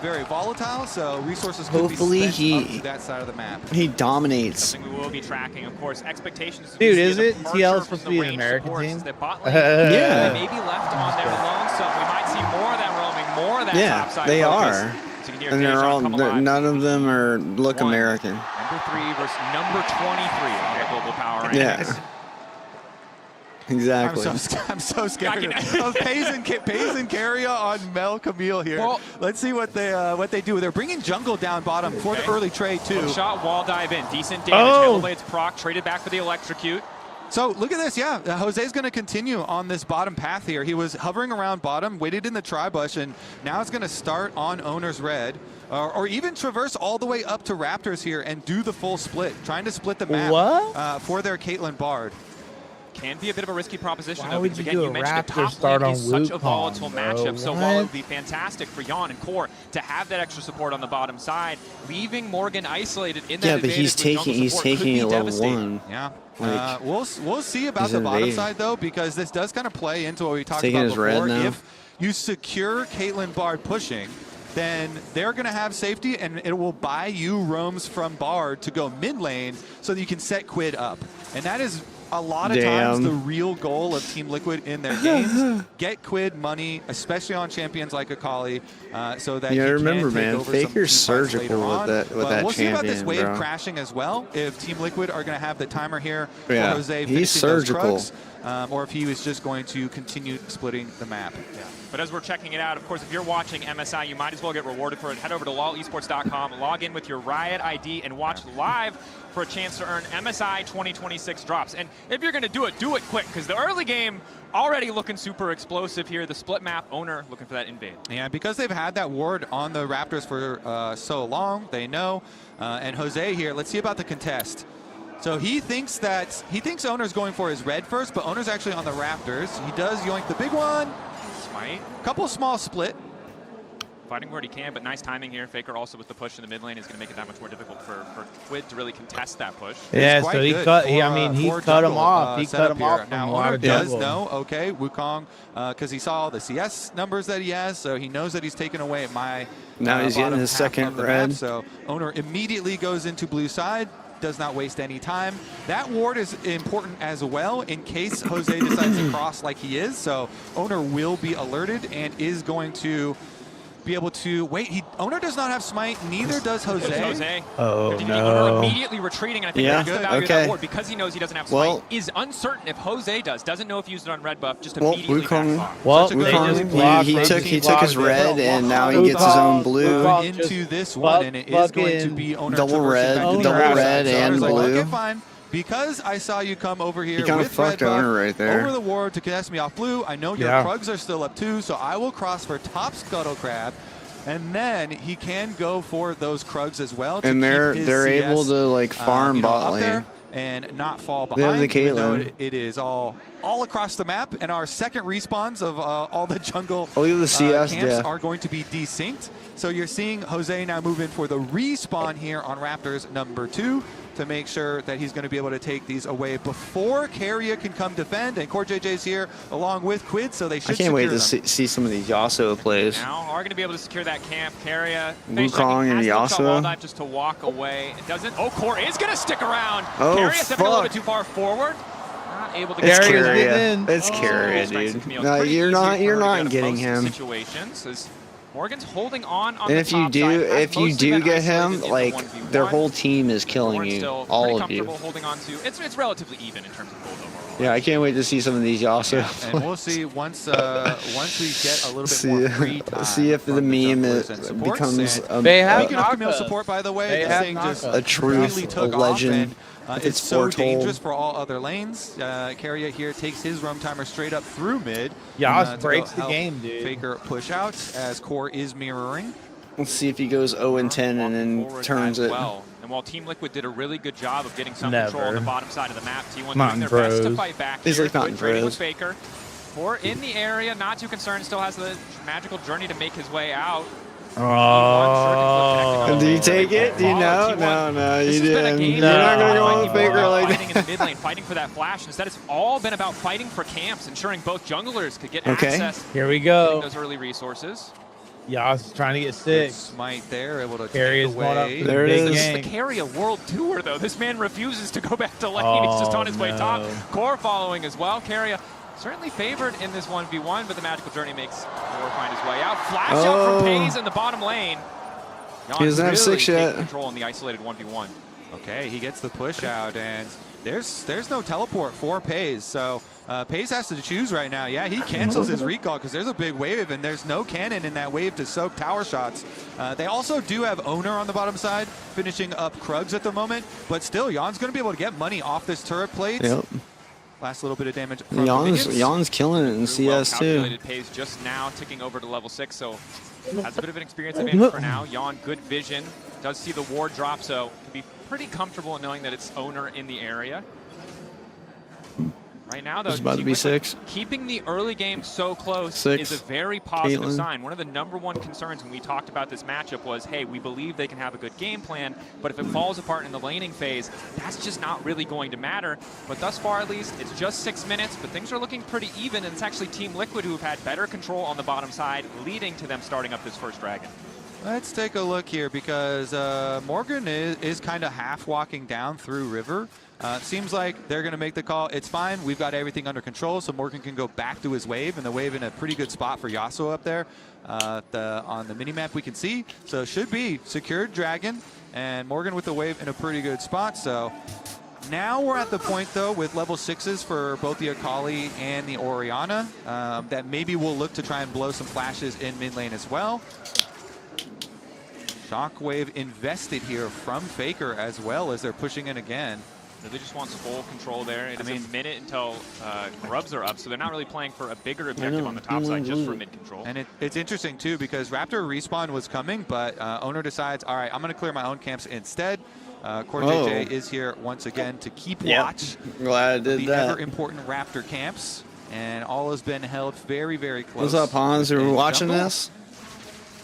Speaker 15: very volatile. So resources could
Speaker 2: hopefully
Speaker 15: be spent up to that side of the map.
Speaker 2: he dominates.
Speaker 13: Something we will be tracking, of course. Expectations.
Speaker 12: Dude, is it? TL is supposed to be an American team?
Speaker 2: Yeah.
Speaker 13: They may be left on their alone, so we might see more of that roaming, more of that
Speaker 2: Yeah,
Speaker 13: topside
Speaker 2: they
Speaker 13: focus.
Speaker 2: are.
Speaker 13: So you can hear
Speaker 2: And they're
Speaker 13: Dejan
Speaker 2: all,
Speaker 13: come alive.
Speaker 2: none of them look American.
Speaker 13: Number 3 versus number 23 in their global power rankings.
Speaker 2: Yeah. Exactly.
Speaker 15: I'm so scared of Pays and Carrier on Mel Camille here.
Speaker 13: Well,
Speaker 15: let's see what they do. They're bringing jungle down bottom for the early trade too.
Speaker 13: Shot, wall dive in, decent damage. Hellblade's proc, traded back for the electrocute.
Speaker 15: So look at this, yeah. Jose's going to continue on this bottom path here. He was hovering around bottom, waited in the tri-bush, and now it's going to start on Owner's red, or even traverse all the way up to Raptors here and do the full split, trying to split the map for their Caitlyn Bard.
Speaker 13: Can be a bit of a risky proposition,
Speaker 12: Why
Speaker 13: though,
Speaker 12: would
Speaker 13: because
Speaker 12: you
Speaker 13: again,
Speaker 12: do
Speaker 13: you
Speaker 12: a
Speaker 13: mentioned the
Speaker 12: Raptor
Speaker 13: top
Speaker 12: start
Speaker 13: lane
Speaker 12: on
Speaker 13: is such a
Speaker 12: Wukong,
Speaker 13: volatile
Speaker 12: bro?
Speaker 13: matchup, so while it
Speaker 12: What?
Speaker 13: would be fantastic for Jan and Core to have that extra support on the bottom side, leaving Morgan isolated in that
Speaker 2: Yeah, but he's taking it level 1.
Speaker 15: Yeah.
Speaker 2: Like,
Speaker 15: we'll see about the bottom side though, because this does kind of play into what we talked
Speaker 2: taking
Speaker 15: about
Speaker 2: his red
Speaker 15: before.
Speaker 2: now.
Speaker 15: If you secure Caitlyn Bard pushing, then they're going to have safety, and it will buy you roams from Bard to go mid lane so that you can set Quid up. And that is a lot of times the real goal of Team Liquid in their games. Get Quid money, especially on champions like Akali, so that you
Speaker 2: remember,
Speaker 15: can take
Speaker 2: man,
Speaker 15: over
Speaker 2: Faker's
Speaker 15: some team fights
Speaker 2: surgical
Speaker 15: later on.
Speaker 2: with that
Speaker 15: we'll see about this
Speaker 2: champion,
Speaker 15: wave
Speaker 2: bro.
Speaker 15: crashing as well. If Team Liquid are going to have the timer here for
Speaker 2: Yeah,
Speaker 15: Jose
Speaker 2: he's
Speaker 15: finishing those
Speaker 2: surgical.
Speaker 15: Krugs, or if he was just going to continue splitting the map.
Speaker 13: Yeah. But as we're checking it out, of course, if you're watching MSI, you might as well get rewarded for it. Head over to lolesports.com, log in with your Riot ID, and watch live for a chance to earn MSI 2026 drops. And if you're going to do it quick, because the early game already looking super explosive here. The split map Owner looking for that invade.
Speaker 15: Yeah, because they've had that ward on the Raptors for so long, they know. And Jose here, let's see about the contest. So he thinks Owner's going for his red first, but Owner's actually on the Raptors. He does yoink the big one.
Speaker 13: Smite.
Speaker 15: Couple small split.
Speaker 13: Fighting where he can, but nice timing here. Faker also with the push in the mid lane is going to make it that much more difficult for Quid to really contest that push.
Speaker 12: Yeah, so he cut. He cut him off. He cut him off.
Speaker 15: Now Owner does know. Okay, Wukong, because he saw the CS numbers that he has, so he knows that he's taken away my.
Speaker 2: Now he's getting his second red.
Speaker 15: Map, so Owner immediately goes into blue side. Does not waste any time. That ward is important as well in case Jose decides to cross like he is. So Owner will be alerted and is going to be able to wait. Owner does not have smite, neither does Jose.
Speaker 12: Oh,
Speaker 13: Owner
Speaker 12: no.
Speaker 13: immediately retreating, and I think that's the value of that ward, because he knows he doesn't have smite.
Speaker 2: Well,
Speaker 13: is uncertain if Jose doesn't know if he used it on red buff, just immediately
Speaker 2: he took his red, and now he gets his own blue.
Speaker 15: Into this one, and it is going to be Owner
Speaker 2: double red and blue.
Speaker 15: Okay, fine. Because I saw you come over here
Speaker 2: He kind of
Speaker 15: with red
Speaker 2: fucked
Speaker 15: buff
Speaker 2: Owner right there.
Speaker 15: over the ward to contest me off blue. I know your Krugs are still up too, so I will cross for top Scuttle Crab. And then he can go for those Krugs as well. To
Speaker 2: And they're
Speaker 15: keep his
Speaker 2: able
Speaker 15: CS,
Speaker 2: to like farm bot lane.
Speaker 15: And not fall
Speaker 2: They have
Speaker 15: behind.
Speaker 2: the
Speaker 15: even though
Speaker 2: Caitlyn.
Speaker 15: it is all across the map, and our second respawns of all the jungle
Speaker 2: Oh, look at the CS
Speaker 15: camps
Speaker 2: death.
Speaker 15: are going to be desynced. So you're seeing Jose now move in for the respawn here on Raptors number 2 to make sure that he's going to be able to take these away before Carrier can come defend. And Core JJ's here along with Quid, so they should
Speaker 2: I can't wait to
Speaker 15: secure
Speaker 2: see some of these Yasuo plays.
Speaker 13: Now are going to be able to secure that camp. Carrier.
Speaker 2: Wukong and Yasuo.
Speaker 13: Just to walk away. It doesn't. Oh, Core is going to stick around.
Speaker 2: Oh,
Speaker 13: Carrier stepping a little bit
Speaker 2: fuck.
Speaker 13: too far forward. Not able to
Speaker 2: It's
Speaker 13: get
Speaker 2: Carrier. It's Carrier, dude. No, you're not getting him.
Speaker 13: Situations as Morgan's holding on
Speaker 2: And if you do get him, like their whole team is killing you, all of you.
Speaker 13: Holding on to. It's relatively even in terms of gold overall.
Speaker 2: Yeah, I can't wait to see some of these Yasuo.
Speaker 15: And we'll see once we get a little bit more free time.
Speaker 2: See if the meme becomes
Speaker 15: Camille support, by the way.
Speaker 2: They
Speaker 15: This
Speaker 2: have
Speaker 15: thing just
Speaker 2: a truth,
Speaker 15: really
Speaker 2: a
Speaker 15: took
Speaker 2: legend.
Speaker 15: off, and
Speaker 2: It's
Speaker 15: it's so
Speaker 2: foretold.
Speaker 15: dangerous for all other lanes. Carrier here takes his roam timer straight up through mid.
Speaker 12: Yas
Speaker 15: to
Speaker 12: breaks
Speaker 15: go
Speaker 12: the
Speaker 15: help
Speaker 12: game, dude.
Speaker 15: Faker push out as Core is mirroring.
Speaker 2: Let's see if he goes 0-10 and then turns it.
Speaker 13: Well. And while Team Liquid did a really good job of getting some
Speaker 2: Never.
Speaker 13: control on the bottom side of the map, T1 doing
Speaker 2: Mountain
Speaker 13: their best to
Speaker 2: Bros.
Speaker 13: fight back.
Speaker 2: These
Speaker 13: here.
Speaker 2: like Mountain
Speaker 13: Trading with
Speaker 2: Bros.
Speaker 13: Faker. Core in the area, not too concerned, still has the magical journey to make his way out.
Speaker 2: Oh. Do you take it? Do you know? No, you didn't. You're not going to go on Faker like
Speaker 13: fighting in the mid lane, fighting for that flash. Instead, it's all been about fighting for camps, ensuring both junglers could get access.
Speaker 12: Here we go.
Speaker 13: Those early resources.
Speaker 12: Yas trying to get sick.
Speaker 15: Smite there, able to
Speaker 12: Carry is going up.
Speaker 2: There it is.
Speaker 13: This is the Carrier World Tour, though. This man refuses to go back to lane. He's just on his way top. Core following as well. Carrier certainly favored in this 1v1, but the magical journey makes Core find his way out. Flash out from Pays in the bottom lane.
Speaker 2: He doesn't have 6 yet.
Speaker 13: Control in the isolated 1v1.
Speaker 15: Okay, he gets the push out, and there's no teleport for Pays, so Pays has to choose right now. Yeah, he cancels his recall because there's a big wave, and there's no cannon in that wave to soak tower shots. They also do have Owner on the bottom side, finishing up Krugs at the moment, but still, Jan's going to be able to get money off this turret plate.
Speaker 2: Yep.
Speaker 15: Last little bit of damage.
Speaker 2: Jan's killing it in CS too.
Speaker 13: Pays just now ticking over to level 6, so has a bit of an experience advantage for now. Jan, good vision, does see the ward drop, so can be pretty comfortable in knowing that it's Owner in the area. Right now, though,
Speaker 2: it's about to be 6.
Speaker 13: Keeping the early game so close is a very positive sign. One of the #1 concerns when we talked about this matchup was, hey, we believe they can have a good game plan, but if it falls apart in the laning phase, that's just not really going to matter. But thus far, at least, it's just 6 minutes, but things are looking pretty even, and it's actually Team Liquid who have had better control on the bottom side, leading to them starting up this first dragon.
Speaker 15: Let's take a look here because Morgan is kind of half walking down through River. Seems like they're going to make the call. It's fine. We've got everything under control, so Morgan can go back to his wave, and the wave in a pretty good spot for Yasuo up there. On the minimap we can see. So should be secured dragon, and Morgan with the wave in a pretty good spot. So now we're at the point, though, with level 6s for both the Akali and the Orianna, that maybe we'll look to try and blow some flashes in mid lane as well. Shockwave invested here from Faker as well as they're pushing in again.
Speaker 13: Really just wants full control there. It is a minute until grubs are up, so they're not really playing for a bigger objective on the top side, just for mid control.
Speaker 15: And it's interesting, too, because Raptor respawn was coming, but Owner decides, all right, I'm going to clear my own camps instead. Core JJ is here once again to keep watch.
Speaker 2: Glad I did
Speaker 15: the
Speaker 2: that.
Speaker 15: ever-important Raptor camps, and all has been held very, very close.
Speaker 2: What's up, Hans? Are we watching this?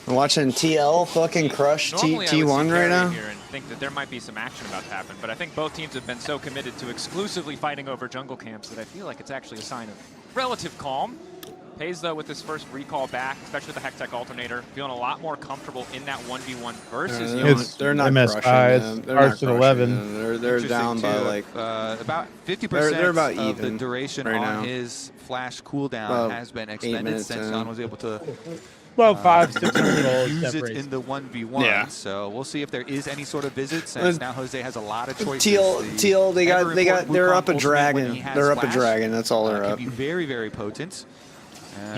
Speaker 2: We're watching TL fucking crush T1 right now.
Speaker 13: Here and think that there might be some action about to happen, but I think both teams have been so committed to exclusively fighting over jungle camps that I feel like it's actually a sign of relative calm. Pays, though, with his first recall back, especially the Hectech alternator, feeling a lot more comfortable in that 1v1 versus
Speaker 12: they're not MSI. They're not crushing 11.
Speaker 2: They're down by like
Speaker 15: about 50%
Speaker 2: they're about
Speaker 15: of
Speaker 2: even
Speaker 15: the duration
Speaker 2: right
Speaker 15: on
Speaker 2: now.
Speaker 15: his flash cooldown has been extended since John was able to
Speaker 12: well, 500-600 goals
Speaker 15: use it
Speaker 12: separate.
Speaker 15: in the 1v1.
Speaker 2: Yeah.
Speaker 15: So we'll see if there is any sort of visit, since now Jose has a lot of choices.
Speaker 2: TL, they're up a dragon. They're up a dragon. That's all they're up.
Speaker 15: Can be very, very potent.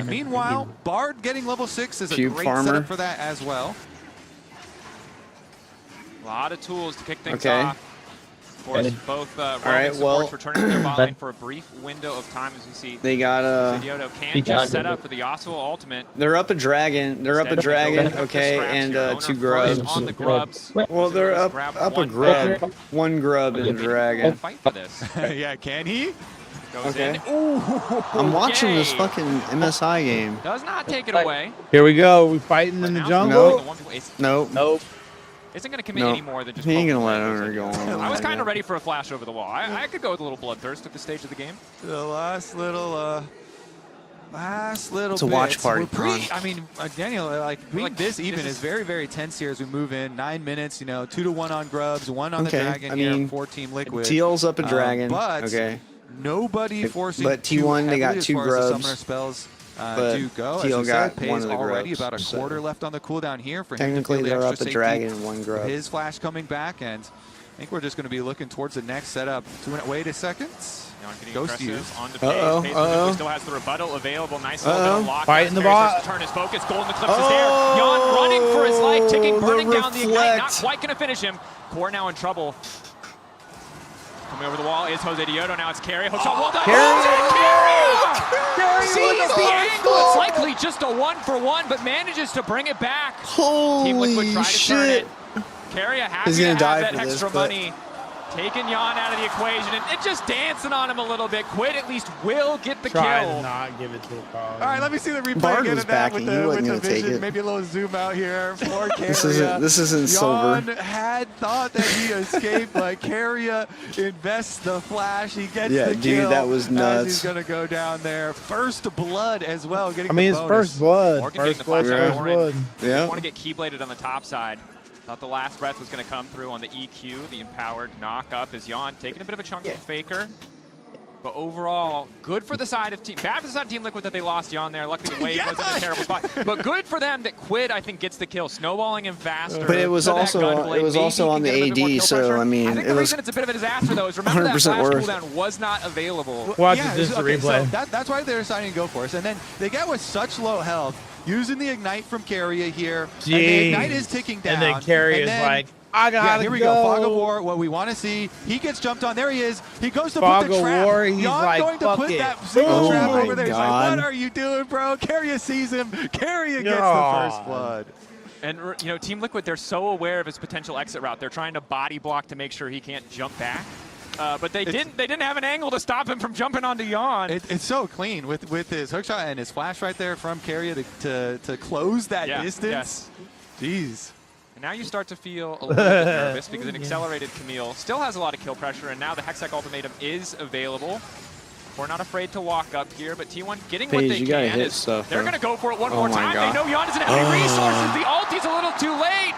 Speaker 15: Meanwhile, Bard getting level 6 is a
Speaker 2: Cube
Speaker 15: great
Speaker 2: farmer.
Speaker 15: setup for that as well.
Speaker 13: A lot of tools to kick things off. Of course, both
Speaker 2: right,
Speaker 13: supports returning to their bot lane for a brief window of time, as we see.
Speaker 2: They got
Speaker 13: Yodo can just set up for the Yasuo ultimate.
Speaker 2: They're up a dragon. They're up a dragon. Okay, and 2 grubs.
Speaker 13: On the grubs.
Speaker 2: Well, they're up a grub. 1 grub and a dragon.
Speaker 13: Fight for this.
Speaker 15: Yeah, can he?
Speaker 13: Goes in. Ooh,
Speaker 2: I'm watching this fucking MSI game.
Speaker 13: Does not take it away.
Speaker 12: Here we go. We fighting in the jungle.
Speaker 2: Nope.
Speaker 13: Isn't going to commit any more than just.
Speaker 2: He ain't gonna let Owner go on.
Speaker 13: I was kind of ready for a flash over the wall. I could go with a little bloodthirst at this stage of the game.
Speaker 15: The last little
Speaker 2: It's a watch party.
Speaker 15: I mean, Daniel, like this even is very, very tense here as we move in. 9 minutes, 2-1 on grubs, 1 on the dragon here for Team Liquid.
Speaker 2: TL's up a dragon.
Speaker 15: But nobody forcing.
Speaker 2: But T1 they got 2 grubs.
Speaker 15: Summoner spells
Speaker 2: but
Speaker 15: do go.
Speaker 2: TL got
Speaker 15: Pays
Speaker 2: 1 of the
Speaker 15: already
Speaker 2: grubs.
Speaker 15: about a quarter left on the cooldown here for him.
Speaker 2: Technically, they're up a dragon and 1 grub.
Speaker 15: His flash coming back, and I think we're just going to be looking towards the next setup. 2-minute wait a second. Ghost use.
Speaker 13: Pays still has the rebuttal available. Nice little bit of lock.
Speaker 12: Fight in the bot.
Speaker 13: Turn his focus. Golden Eclipse is there. Jan running for his life, burning down the ignite. Not quite going to finish him. Core now in trouble. Coming over the wall is Jose Yodo. Now it's Carrier. Hook shot. Well done. Carrier sees the angle. It's likely just a 1-for-1, but manages to bring it back.
Speaker 2: Holy
Speaker 13: Team Liquid try to turn
Speaker 2: shit.
Speaker 13: it. Carrier happy
Speaker 2: He's
Speaker 13: to
Speaker 2: gonna
Speaker 13: have
Speaker 2: die
Speaker 13: that
Speaker 2: for this,
Speaker 13: extra
Speaker 2: but
Speaker 13: money. taking Jan out of the equation and just dancing on him a little bit. Quid at least will get the
Speaker 12: Try
Speaker 13: kill.
Speaker 12: to not give it to the car.
Speaker 14: All right, let me see the replay
Speaker 2: Bard
Speaker 14: again
Speaker 2: was
Speaker 14: of that
Speaker 2: backing.
Speaker 14: with
Speaker 2: He
Speaker 14: the,
Speaker 2: wasn't
Speaker 14: with the
Speaker 2: gonna take
Speaker 14: vision.
Speaker 2: it.
Speaker 14: Maybe a little zoom out here for
Speaker 2: This isn't silver.
Speaker 14: Jan had thought that he escaped, but Carrier invests the flash. He gets
Speaker 2: Yeah,
Speaker 14: the
Speaker 2: dude,
Speaker 14: kill.
Speaker 2: that was nuts.
Speaker 14: As he's going to go down there. First blood as well. Getting
Speaker 12: I mean,
Speaker 14: the
Speaker 12: it's
Speaker 14: bonus.
Speaker 12: first blood.
Speaker 13: Morgan getting
Speaker 12: First
Speaker 13: the
Speaker 12: blood,
Speaker 13: flash
Speaker 12: first
Speaker 13: out.
Speaker 12: blood.
Speaker 2: Yeah.
Speaker 13: Want to get Keybladed on the top side. Thought the last breath was going to come through on the EQ, the empowered knock up as Jan taking a bit of a chunk from Faker. But overall, good for the side of Team. Bad for the side of Team Liquid that they lost Jan there. Luckily, the wave wasn't in a terrible spot. But good for them that Quid, I think, gets the kill, snowballing him faster.
Speaker 2: But it was also on the AD, so I mean,
Speaker 13: I think
Speaker 2: it
Speaker 13: the
Speaker 2: was
Speaker 13: reason it's a bit of a disaster though is remember that
Speaker 2: 100%
Speaker 13: flash
Speaker 2: worth.
Speaker 13: cooldown was not available.
Speaker 12: Watch
Speaker 14: Yeah,
Speaker 12: this
Speaker 14: okay,
Speaker 12: replay.
Speaker 14: so that's why they're deciding to go for us. And then they get with such low health, using the Ignite from Carrier here. And the Ignite is ticking down.
Speaker 12: And then Carrier is like, I gotta
Speaker 14: yeah, here we go. Fog of War, what we want to see. He gets jumped on. There he is. He goes to
Speaker 12: Fog
Speaker 14: put the
Speaker 12: of
Speaker 14: trap.
Speaker 12: War, he's
Speaker 14: Jan
Speaker 12: like,
Speaker 14: going to
Speaker 12: fuck
Speaker 14: put
Speaker 12: it.
Speaker 14: that single
Speaker 2: Oh
Speaker 14: trap
Speaker 2: my
Speaker 14: over there. He's like,
Speaker 2: God.
Speaker 14: what are you doing, bro? Carrier sees him. Carrier gets the
Speaker 12: God.
Speaker 14: first blood.
Speaker 13: And you know, Team Liquid, they're so aware of his potential exit route. They're trying to body block to make sure he can't jump back. But they didn't have an angle to stop him from jumping onto Jan.
Speaker 14: It's so clean with his hookshot and his flash right there from Carrier to close that distance. Jeez.
Speaker 13: And now you start to feel a little bit nervous because an accelerated Camille still has a lot of kill pressure, and now the Hextech ultimatum is available. We're not afraid to walk up here, but T1 getting what
Speaker 2: Paige,
Speaker 13: they
Speaker 2: you gotta
Speaker 13: can.
Speaker 2: hit stuff,
Speaker 13: They're
Speaker 2: bro.
Speaker 13: going to go for it one
Speaker 2: Oh
Speaker 13: more
Speaker 2: my
Speaker 13: time.
Speaker 2: God.
Speaker 13: They know Jan doesn't have any resources. The ulti's a little too late.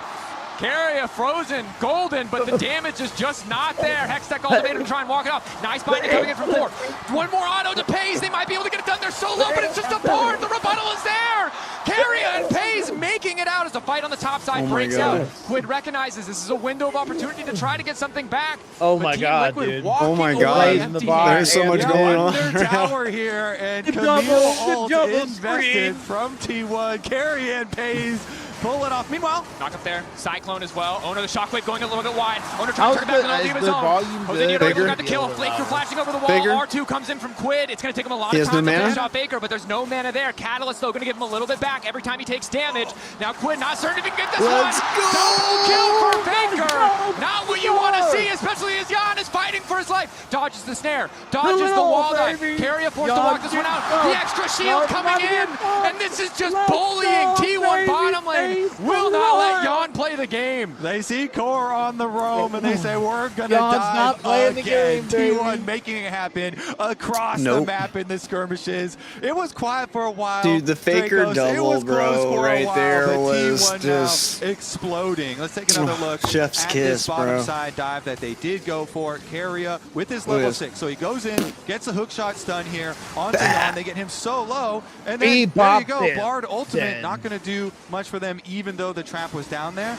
Speaker 13: Carrier frozen, golden, but the damage is just not there. Hextech ultimatum to try and walk it off. Nice binding coming in from 4. One more auto to Pays. They might be able to get it done. They're so low, but it's just a board. The rebuttal is there. Carrier and Pays making it out as the fight on the top side breaks out. Quid recognizes this is a window of opportunity to try to get something back.
Speaker 12: Oh
Speaker 13: but
Speaker 12: my
Speaker 13: Team
Speaker 12: God,
Speaker 13: Liquid
Speaker 12: dude.
Speaker 13: walking
Speaker 2: Oh my
Speaker 13: away
Speaker 2: God.
Speaker 13: empty
Speaker 2: There's so much going on.
Speaker 14: Under tower here, and
Speaker 12: Good
Speaker 14: Camille
Speaker 12: double
Speaker 14: ult invested
Speaker 12: screen.
Speaker 14: from T1. Carrier and Pays pull it off. Meanwhile,
Speaker 13: knock up there. Cyclone as well. Owner the shockwave going a little bit wide. Owner trying to turn it back
Speaker 12: How's
Speaker 13: and not leave
Speaker 12: the
Speaker 13: his own.
Speaker 12: volume
Speaker 13: Jose
Speaker 12: good?
Speaker 13: Nieto
Speaker 2: Bigger?
Speaker 13: got the kill. Faker flashing over the wall.
Speaker 2: Bigger?
Speaker 13: R2 comes in from Quid. It's going to take him a lot
Speaker 2: He
Speaker 13: of
Speaker 2: has no
Speaker 13: time to
Speaker 2: mana?
Speaker 13: finish off Faker, but there's no mana there. Catalyst, though, going to give him a little bit back every time he takes damage. Now Quid not certain if he can get this
Speaker 2: Let's
Speaker 13: one.
Speaker 2: go!
Speaker 13: Double kill for Faker. Not what you want to see, especially as Jan is fighting for his life. Dodges the snare. Dodges the wall dive. Carrier forced to walk this one out. The extra shield coming in. And this is just bullying. T1 bottom lane will not let Jan play the game.
Speaker 14: they see Core on the roam, and they say, we're going to
Speaker 12: Jan's
Speaker 14: dive
Speaker 12: not playing the
Speaker 14: again.
Speaker 12: game,
Speaker 14: T1
Speaker 12: baby.
Speaker 14: making it happen across the
Speaker 2: Nope.
Speaker 14: map in the skirmishes. It was quiet for a while.
Speaker 2: Dude, the Faker
Speaker 14: Dracos, it
Speaker 2: double,
Speaker 14: was close
Speaker 2: bro,
Speaker 14: for a
Speaker 2: right
Speaker 14: while,
Speaker 2: there
Speaker 14: but
Speaker 2: was
Speaker 14: T1
Speaker 2: just-
Speaker 14: now exploding. Let's take another look
Speaker 2: Chef's
Speaker 14: at
Speaker 2: kiss,
Speaker 14: this bottom
Speaker 2: bro.
Speaker 14: side dive that they did go for. Carrier with his
Speaker 2: Look at
Speaker 14: level
Speaker 2: this.
Speaker 14: 6. So he goes in, gets a hook shot stun here onto Jan. They get him so low. And then
Speaker 12: He
Speaker 14: there you
Speaker 12: bopped
Speaker 14: go.
Speaker 12: him.
Speaker 14: Bard ultimate
Speaker 12: Dead.
Speaker 14: not going to do much for them, even though the trap was down there.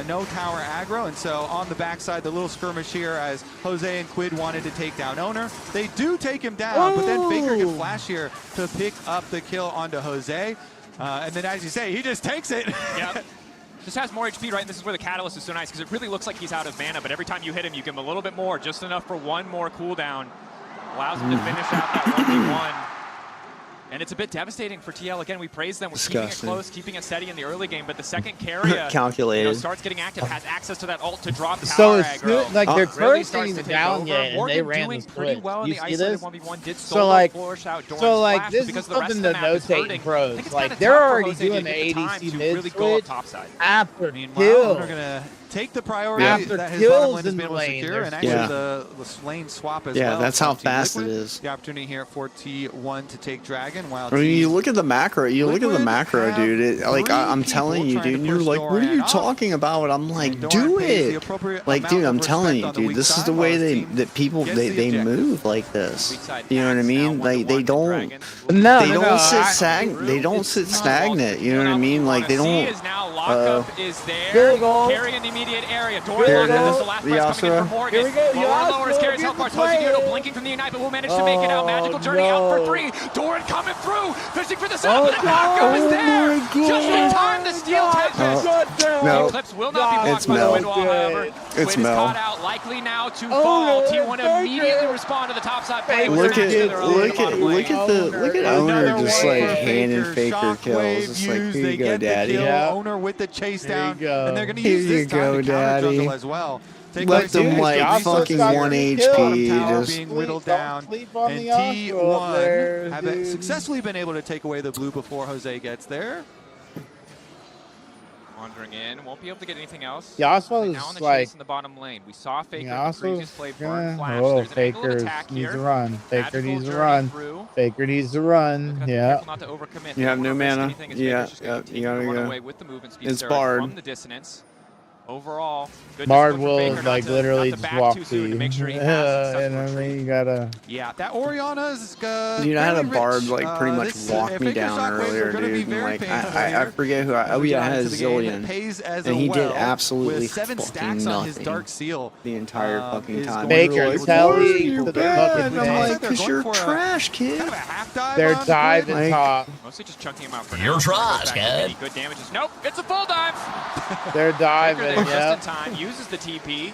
Speaker 14: No tower aggro. And so on the backside, the little skirmish here as Jose and Quid wanted to take down Owner. They do take him down, but then Faker can flash here to pick up the kill onto Jose. And then, as you say, he just takes it.
Speaker 13: Yep. Just has more HP, right? And this is where the Catalyst is so nice because it really looks like he's out of mana, but every time you hit him, you give him a little bit more, just enough for one more cooldown. Allows him to finish out that 1v1. And it's a bit devastating for TL. Again, we praise them. We're keeping it close, keeping it steady in the early game, but the second Carrier
Speaker 2: Calculated.
Speaker 13: starts getting active, has access to that ult to drop
Speaker 12: So
Speaker 13: tower
Speaker 12: it's
Speaker 13: aggro.
Speaker 12: like their
Speaker 13: really
Speaker 12: curse
Speaker 13: starts to
Speaker 12: ain't
Speaker 13: take
Speaker 12: down
Speaker 13: over.
Speaker 12: yet, and they
Speaker 13: Morgan
Speaker 12: ran
Speaker 13: doing
Speaker 12: the
Speaker 13: pretty
Speaker 12: split.
Speaker 13: well in
Speaker 12: You
Speaker 13: the
Speaker 12: see
Speaker 13: isolated
Speaker 12: this?
Speaker 13: 1v1. Did
Speaker 12: So
Speaker 13: solo
Speaker 12: like,
Speaker 13: flourish out Doran's
Speaker 12: so like
Speaker 13: flash,
Speaker 12: this
Speaker 13: but
Speaker 12: is
Speaker 13: because the rest
Speaker 12: something
Speaker 13: of
Speaker 12: to
Speaker 13: the map is
Speaker 12: notate in
Speaker 13: hurting. I
Speaker 12: pros.
Speaker 13: think it's
Speaker 12: Like
Speaker 13: kinda
Speaker 12: they're
Speaker 13: tough for
Speaker 12: already
Speaker 13: Jose to
Speaker 12: doing the
Speaker 13: get the time
Speaker 12: ADC
Speaker 13: to
Speaker 12: mid
Speaker 13: really go up
Speaker 12: switch
Speaker 13: topside.
Speaker 12: after
Speaker 14: Meanwhile,
Speaker 12: kill.
Speaker 14: Owner going to take the priority
Speaker 12: After
Speaker 14: that his bottom lane
Speaker 12: kills
Speaker 14: has
Speaker 12: in
Speaker 14: been able to
Speaker 12: lane,
Speaker 14: secure,
Speaker 12: they're
Speaker 14: and actually
Speaker 2: Yeah.
Speaker 14: the lane swap as
Speaker 2: Yeah,
Speaker 14: well.
Speaker 2: that's
Speaker 14: from
Speaker 2: how
Speaker 14: Team
Speaker 2: fast it
Speaker 14: Liquid.
Speaker 2: is.
Speaker 14: The opportunity here for T1 to take Dragon, while
Speaker 2: I mean, you
Speaker 14: Team
Speaker 2: look at the macro. You look at the
Speaker 14: Liquid
Speaker 2: macro,
Speaker 14: have
Speaker 2: dude. I'm
Speaker 14: three
Speaker 2: telling you,
Speaker 14: people trying
Speaker 2: dude.
Speaker 14: to
Speaker 2: You're
Speaker 14: push
Speaker 2: like, what are
Speaker 14: Doran
Speaker 2: you
Speaker 14: off.
Speaker 2: talking about? I'm like,
Speaker 14: Doran
Speaker 2: do
Speaker 14: pays the
Speaker 2: it.
Speaker 14: appropriate
Speaker 2: Like,
Speaker 14: amount
Speaker 2: dude,
Speaker 14: of
Speaker 2: I'm telling
Speaker 14: respect
Speaker 2: you,
Speaker 14: on the
Speaker 2: dude.
Speaker 14: weak
Speaker 2: This is
Speaker 14: side
Speaker 2: the
Speaker 14: while
Speaker 2: way
Speaker 14: his
Speaker 2: they
Speaker 14: team
Speaker 2: that people
Speaker 14: gets
Speaker 2: they
Speaker 14: the objective.
Speaker 2: move like this.
Speaker 13: Weak side
Speaker 2: You know what I
Speaker 13: backs
Speaker 2: mean?
Speaker 13: now,
Speaker 2: Like they
Speaker 13: 1-to-1
Speaker 2: don't.
Speaker 13: Dragon.
Speaker 12: No,
Speaker 2: They
Speaker 12: no,
Speaker 2: don't
Speaker 12: no,
Speaker 2: sit they don't sit stagnant. You know what I mean? Like they don't.
Speaker 13: Is now lockup is there.
Speaker 12: Here we go.
Speaker 13: Carry in the immediate area.
Speaker 2: Here
Speaker 13: Doran
Speaker 2: we
Speaker 13: locked up.
Speaker 2: go.
Speaker 13: This is the last
Speaker 2: The
Speaker 13: press coming in
Speaker 2: Yasuo.
Speaker 13: from Morgan.
Speaker 12: Here we go.
Speaker 13: Lower and lower as
Speaker 12: Yasuo,
Speaker 13: Carrier's
Speaker 12: get
Speaker 13: health bars.
Speaker 12: the
Speaker 13: Jose Nieto
Speaker 12: play.
Speaker 13: blinking from the Ignite, but will manage to make it out. Magical Journey out for 3. Doran coming through. Fishing for the setup, but the backup is there. Just in time to steal Tempest.
Speaker 2: No.
Speaker 13: Eclipse will not be blocked
Speaker 2: It's
Speaker 13: by the
Speaker 2: Mel.
Speaker 13: wind wall, however.
Speaker 2: It's
Speaker 13: Quid is
Speaker 2: Mel.
Speaker 13: caught out, likely now to fall. T1 immediately respond to the topside play. with
Speaker 2: Look
Speaker 13: their
Speaker 2: at
Speaker 13: match to their own
Speaker 2: look
Speaker 13: bottom
Speaker 2: at
Speaker 13: lane.
Speaker 2: look at Owner
Speaker 14: Another
Speaker 2: just
Speaker 14: one
Speaker 2: like
Speaker 14: for
Speaker 2: handing
Speaker 14: Faker.
Speaker 2: Faker kills.
Speaker 14: Shockwave
Speaker 2: It's like,
Speaker 14: used.
Speaker 2: here
Speaker 14: They
Speaker 2: you go,
Speaker 14: get the
Speaker 2: daddy.
Speaker 14: kill.
Speaker 12: Yeah.
Speaker 14: Owner with the chase
Speaker 12: There you
Speaker 14: down,
Speaker 12: go.
Speaker 14: and they're going to
Speaker 2: Here
Speaker 14: use
Speaker 2: you
Speaker 14: this time
Speaker 2: go,
Speaker 14: to counter
Speaker 2: daddy.
Speaker 14: jungle as well.
Speaker 2: Let them like fucking 1 HP. Just
Speaker 15: being whittled down. And T1 have successfully been able to take away the blue before Jose gets there.
Speaker 13: Wandering in, won't be able to get anything else.
Speaker 12: Yasuo's
Speaker 13: now on the
Speaker 12: like
Speaker 13: chase in the bottom lane. We saw Faker in the
Speaker 12: Yasuo's
Speaker 13: previous play burn flash.
Speaker 12: Oh,
Speaker 13: There's an angle of
Speaker 12: Faker
Speaker 13: attack
Speaker 12: needs
Speaker 13: here.
Speaker 12: to run. Faker
Speaker 13: Magical
Speaker 12: needs to
Speaker 13: journey
Speaker 12: run.
Speaker 13: through.
Speaker 12: Faker needs to run. Yeah.
Speaker 13: Not to overcommit.
Speaker 2: You have no mana. Yeah,
Speaker 13: you
Speaker 2: gotta
Speaker 13: run
Speaker 2: go.
Speaker 13: away with the movement speed
Speaker 2: It's
Speaker 13: surge
Speaker 2: Bard.
Speaker 13: from the dissonance. Overall, good
Speaker 12: Bard
Speaker 13: discipline
Speaker 12: will
Speaker 13: from Faker
Speaker 12: like
Speaker 13: not
Speaker 12: literally
Speaker 13: to
Speaker 12: just
Speaker 13: back
Speaker 12: walk
Speaker 13: too
Speaker 12: to
Speaker 13: soon
Speaker 12: you.
Speaker 13: to make sure he has
Speaker 12: And I mean, you gotta.
Speaker 15: Yeah, that Orianna's
Speaker 2: Dude, I had a
Speaker 15: fairly
Speaker 2: Bard
Speaker 15: rich.
Speaker 2: like pretty much walk me
Speaker 15: Faker
Speaker 2: down
Speaker 15: shockwaves
Speaker 2: earlier,
Speaker 15: are gonna be
Speaker 2: dude.
Speaker 15: very
Speaker 2: Like
Speaker 15: painful
Speaker 2: I
Speaker 15: here.
Speaker 2: forget who I. Oh yeah, I had Zillion,
Speaker 15: as
Speaker 2: and he did
Speaker 15: well,
Speaker 2: absolutely
Speaker 15: with 7
Speaker 2: fucking
Speaker 15: stacks on his
Speaker 2: nothing
Speaker 15: Dark Seal.
Speaker 2: the entire fucking time.
Speaker 12: Baker, Telly,
Speaker 2: you
Speaker 12: to the
Speaker 2: bad?
Speaker 12: fucking
Speaker 2: I'm like,
Speaker 12: tank.
Speaker 2: 'cause you're trash, kid.
Speaker 12: They're diving top.
Speaker 13: Mostly just chunking him out for
Speaker 16: You're
Speaker 13: now.
Speaker 16: trash, kid.
Speaker 13: Good damages. Nope, it's a full dive.
Speaker 12: They're diving.
Speaker 13: Faker there
Speaker 12: Yeah.
Speaker 13: just in time, uses the TP.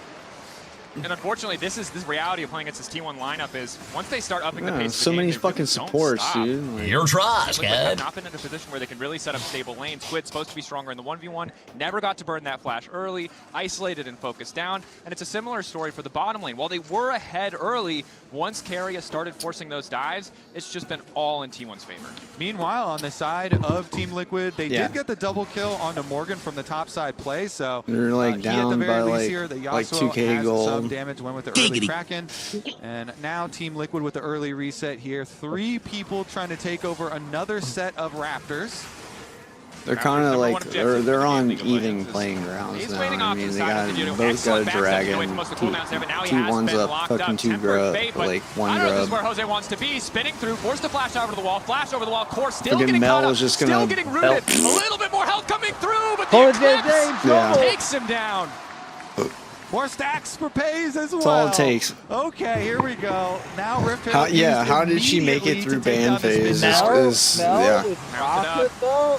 Speaker 13: And unfortunately, this reality of playing against this T1 lineup is once they start upping the pace of the
Speaker 2: So
Speaker 13: game,
Speaker 2: many
Speaker 13: they
Speaker 2: fucking
Speaker 13: really don't
Speaker 2: supports,
Speaker 13: stop.
Speaker 2: dude. Like,
Speaker 16: You're trash,
Speaker 13: Liquid have
Speaker 16: kid.
Speaker 13: not been in a position where they can really set up stable lanes. Squid's supposed to be stronger in the 1v1, never got to burn that flash early, isolated and focused down, and it's a similar story for the bottom lane. While they were ahead early, once Keria started forcing those dives, it's just been all in T1's favor.
Speaker 15: Meanwhile, on the side of Team Liquid, they did get the double kill onto Morgan from the top side play, so
Speaker 2: they're like
Speaker 15: he at the
Speaker 2: down
Speaker 15: very
Speaker 2: by
Speaker 15: least
Speaker 2: like
Speaker 15: here, the
Speaker 2: like
Speaker 15: Yasuo
Speaker 2: 2K
Speaker 15: has
Speaker 2: gold.
Speaker 15: some damage, went with the early Kraken, and now Team Liquid with the early reset here. 3 people trying to take over another set of Raptors.
Speaker 2: They're kind of like they're on even playing grounds now. I mean, they both got a dragon. T1's up fucking 2 grub, like 1
Speaker 13: This is
Speaker 2: grub.
Speaker 13: where Jose wants to be, spinning through, forced to flash over the wall, flash over the wall, core still
Speaker 2: Fucking
Speaker 13: getting
Speaker 2: Mel
Speaker 13: caught up,
Speaker 2: was just
Speaker 13: still
Speaker 2: gonna
Speaker 13: getting rooted,
Speaker 2: help.
Speaker 13: a little bit more health coming through, but the
Speaker 12: Hold it,
Speaker 13: Eclipse
Speaker 2: Yeah.
Speaker 13: takes him down.
Speaker 15: More stacks for Pays as well.
Speaker 2: That's all it takes.
Speaker 15: Okay, here we go. Now Rift
Speaker 2: How did she make it through ban phase? Yeah.
Speaker 12: Rocket though.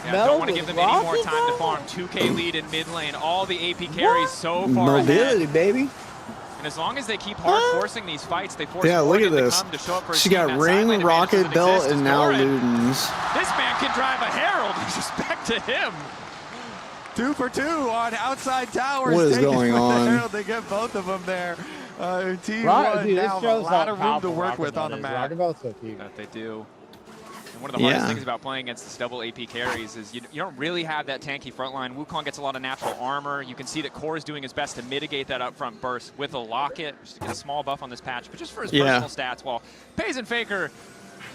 Speaker 13: Yeah, don't want to give them any more time to farm. 2K lead in mid lane. All the AP carries so far
Speaker 2: Mobility,
Speaker 13: ahead.
Speaker 2: baby.
Speaker 13: And as long as they keep hard forcing these fights, they force
Speaker 2: Yeah, look
Speaker 13: Morgan
Speaker 2: at
Speaker 13: to
Speaker 2: this.
Speaker 13: come to show up for his
Speaker 2: She
Speaker 13: team.
Speaker 2: got
Speaker 13: That
Speaker 2: ring,
Speaker 13: side lane
Speaker 2: rocket
Speaker 13: advantage
Speaker 2: belt,
Speaker 13: doesn't
Speaker 2: and
Speaker 13: exist.
Speaker 2: now
Speaker 13: Lauren,
Speaker 2: Ludens.
Speaker 13: this man can drive a Herald. Respect to him.
Speaker 15: 2 for 2 on outside towers.
Speaker 2: What is
Speaker 15: taken
Speaker 2: going
Speaker 15: with the
Speaker 2: on?
Speaker 15: Herald. They get both of them there. T1
Speaker 12: Dude,
Speaker 15: now
Speaker 12: this
Speaker 15: a
Speaker 12: shows
Speaker 15: lot
Speaker 12: how
Speaker 15: of room to
Speaker 12: powerful
Speaker 15: work
Speaker 12: Rocket
Speaker 15: with on the
Speaker 12: Belt is.
Speaker 15: map.
Speaker 12: Rocket Belt's so cute.
Speaker 13: That they do. And one of the hardest things about playing against this double AP carries is you don't really have that tanky front line. Wukong gets a lot of natural armor. You can see that Core is doing his best to mitigate that upfront burst with a locket, just to get a small buff on this patch, but just for his personal stats. While Pays and Faker,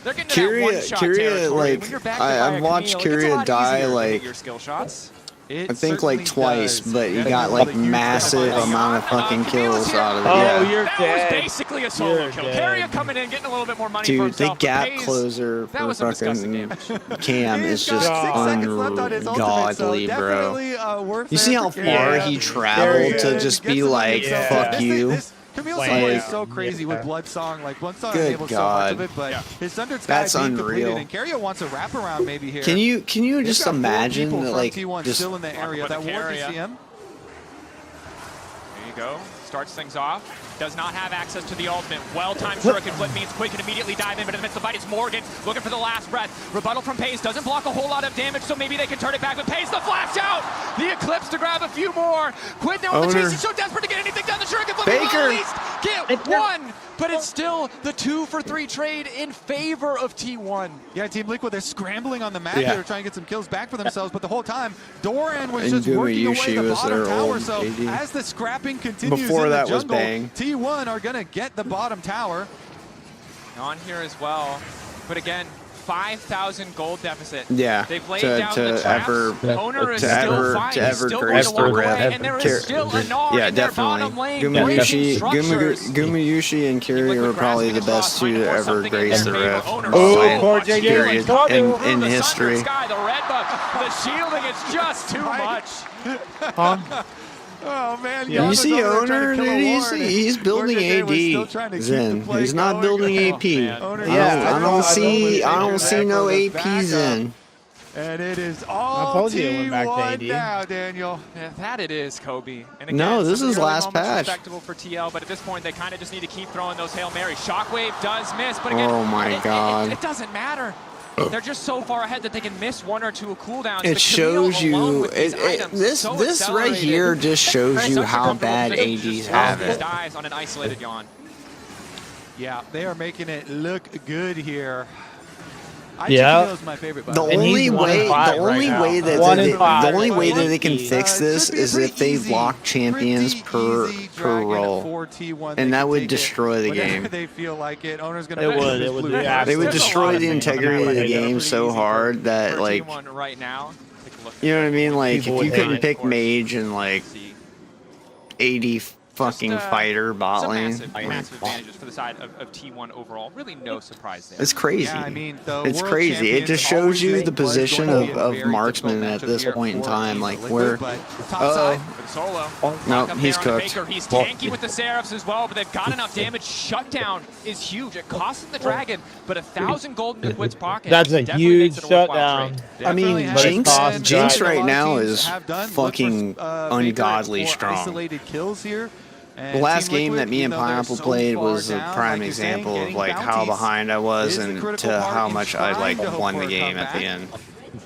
Speaker 13: they're getting to that one-shot territory.
Speaker 2: like
Speaker 13: When you're backed up by
Speaker 2: I've
Speaker 13: a
Speaker 2: watched
Speaker 13: Camille, it gets a
Speaker 2: Kyria
Speaker 13: lot
Speaker 2: die
Speaker 13: easier to
Speaker 2: like
Speaker 13: hit your skill shots.
Speaker 2: I think like twice, but he got like massive amount of fucking kills out of it.
Speaker 12: Oh,
Speaker 2: Yeah.
Speaker 12: you're
Speaker 13: That
Speaker 12: dead.
Speaker 13: was basically a solo
Speaker 12: You're
Speaker 13: kill.
Speaker 12: dead.
Speaker 13: Keria coming in, getting a little bit more money for
Speaker 2: Dude, the
Speaker 13: himself.
Speaker 2: gap
Speaker 13: Pays,
Speaker 2: closer
Speaker 13: that
Speaker 2: for
Speaker 13: was some disgusting
Speaker 2: fucking
Speaker 13: damage.
Speaker 2: Cam is
Speaker 15: He's got
Speaker 2: just
Speaker 15: 6 seconds left on his ultimate, so
Speaker 2: ungodly, bro.
Speaker 15: definitely, worth
Speaker 2: You see how
Speaker 15: there for
Speaker 2: far
Speaker 15: Keria.
Speaker 2: he traveled to just be like, fuck you?
Speaker 15: Camille's
Speaker 12: Like,
Speaker 15: support is so crazy with Bloodsong. Like, Bloodsong enables so much of it, but his Sundered Sky
Speaker 2: That's
Speaker 15: being
Speaker 2: unreal.
Speaker 15: completed, and Keria wants a wraparound maybe here.
Speaker 2: Can you
Speaker 15: He's
Speaker 2: just
Speaker 15: got 4
Speaker 2: imagine
Speaker 15: people
Speaker 2: that,
Speaker 15: from
Speaker 2: like,
Speaker 15: T1
Speaker 2: just
Speaker 15: still in the area. That war PCM.
Speaker 13: There you go. Starts things off. Does not have access to the ultimate. Well-timed shuriken flip means Quick can immediately dive in, but in the midst of the fight, it's Morgan looking for the last breath. Rebuttal from Pays doesn't block a whole lot of damage, so maybe they can turn it back, but Pays the flash out! The Eclipse to grab a few more. Quid now on the chase, he's so desperate to get anything done. The shuriken flip will at least get one, but it's still the 2-for-3 trade in favor of T1.
Speaker 15: Yeah, Team Liquid, they're scrambling on the map
Speaker 2: Yeah.
Speaker 15: here, trying to get some kills back for themselves, but the whole time, Doran was
Speaker 2: And
Speaker 15: just working away
Speaker 2: Gumayushi
Speaker 15: the
Speaker 2: was
Speaker 15: bottom
Speaker 2: their
Speaker 15: tower,
Speaker 2: old
Speaker 15: so
Speaker 2: AD.
Speaker 15: as the scrapping continues
Speaker 2: Before
Speaker 15: in the
Speaker 2: that was
Speaker 15: jungle,
Speaker 2: Bang.
Speaker 15: T1 are going to get the bottom tower.
Speaker 13: On here as well, but again, 5,000 gold deficit.
Speaker 2: Yeah,
Speaker 13: They've laid
Speaker 2: to
Speaker 13: down the traps. Owner is still fine. He's still going
Speaker 2: grace
Speaker 13: to walk
Speaker 2: the
Speaker 13: away,
Speaker 2: rep.
Speaker 13: and there is still a Gnar
Speaker 2: Yeah,
Speaker 13: in their
Speaker 2: definitely.
Speaker 13: bottom lane. breaking structures.
Speaker 2: Gumayushi and Kyria were probably the best two to ever grace the rep.
Speaker 12: Oh, poor JJ.
Speaker 2: In history.
Speaker 13: Sky, the red buff, the shielding is just too much.
Speaker 15: Oh man,
Speaker 2: You see Owner, dude, he's building AD. Zen, he's not building AP. I don't see no AP Zen.
Speaker 15: And it is
Speaker 12: I
Speaker 15: all
Speaker 12: told you it went back to
Speaker 15: T1
Speaker 12: AD.
Speaker 15: now, Daniel.
Speaker 13: Yeah, that it is, Kobe. And again,
Speaker 2: No, this
Speaker 13: some
Speaker 2: is
Speaker 13: early
Speaker 2: last
Speaker 13: moments
Speaker 2: patch.
Speaker 13: respectable for TL, but at this point, they kind of just need to keep throwing those Hail Marys. Shockwave does miss, but again,
Speaker 2: Oh my God.
Speaker 13: It doesn't matter. they're just so far ahead that they can miss 1 or 2 cooldowns.
Speaker 2: It shows you this right here just shows you how bad ADs have it.
Speaker 13: Dies on an isolated yawn.
Speaker 15: Yeah, they are making it look good here.
Speaker 12: Yeah.
Speaker 15: My favorite,
Speaker 2: the only way that they can fix this is if they lock champions per role, and that would destroy the game.
Speaker 12: It would.
Speaker 2: They would destroy the integrity of the game so hard that, like,
Speaker 13: right now,
Speaker 2: you know what I mean? Like, if you couldn't pick mage and like 80 fucking fighter bot lane.
Speaker 13: Massive advantages for the side of T1 overall. Really no surprise there.
Speaker 2: It's crazy. Yeah, I mean, it's crazy. It just shows you the position of marksman at this point in time. Like, where...
Speaker 13: Solo.
Speaker 2: No, he's cooked.
Speaker 13: He's tanky with the Seraphs as well, but they've got enough damage. Shutdown is huge. It costs them the Dragon, but 1,000 gold in Quid's pocket.
Speaker 12: That's a huge shutdown.
Speaker 2: I mean, Jinx right now is fucking ungodly strong.
Speaker 15: Isolated kills here.
Speaker 2: The last game that me and Pineapple played was a prime example of like how behind I was and to how much I like won the game at the end.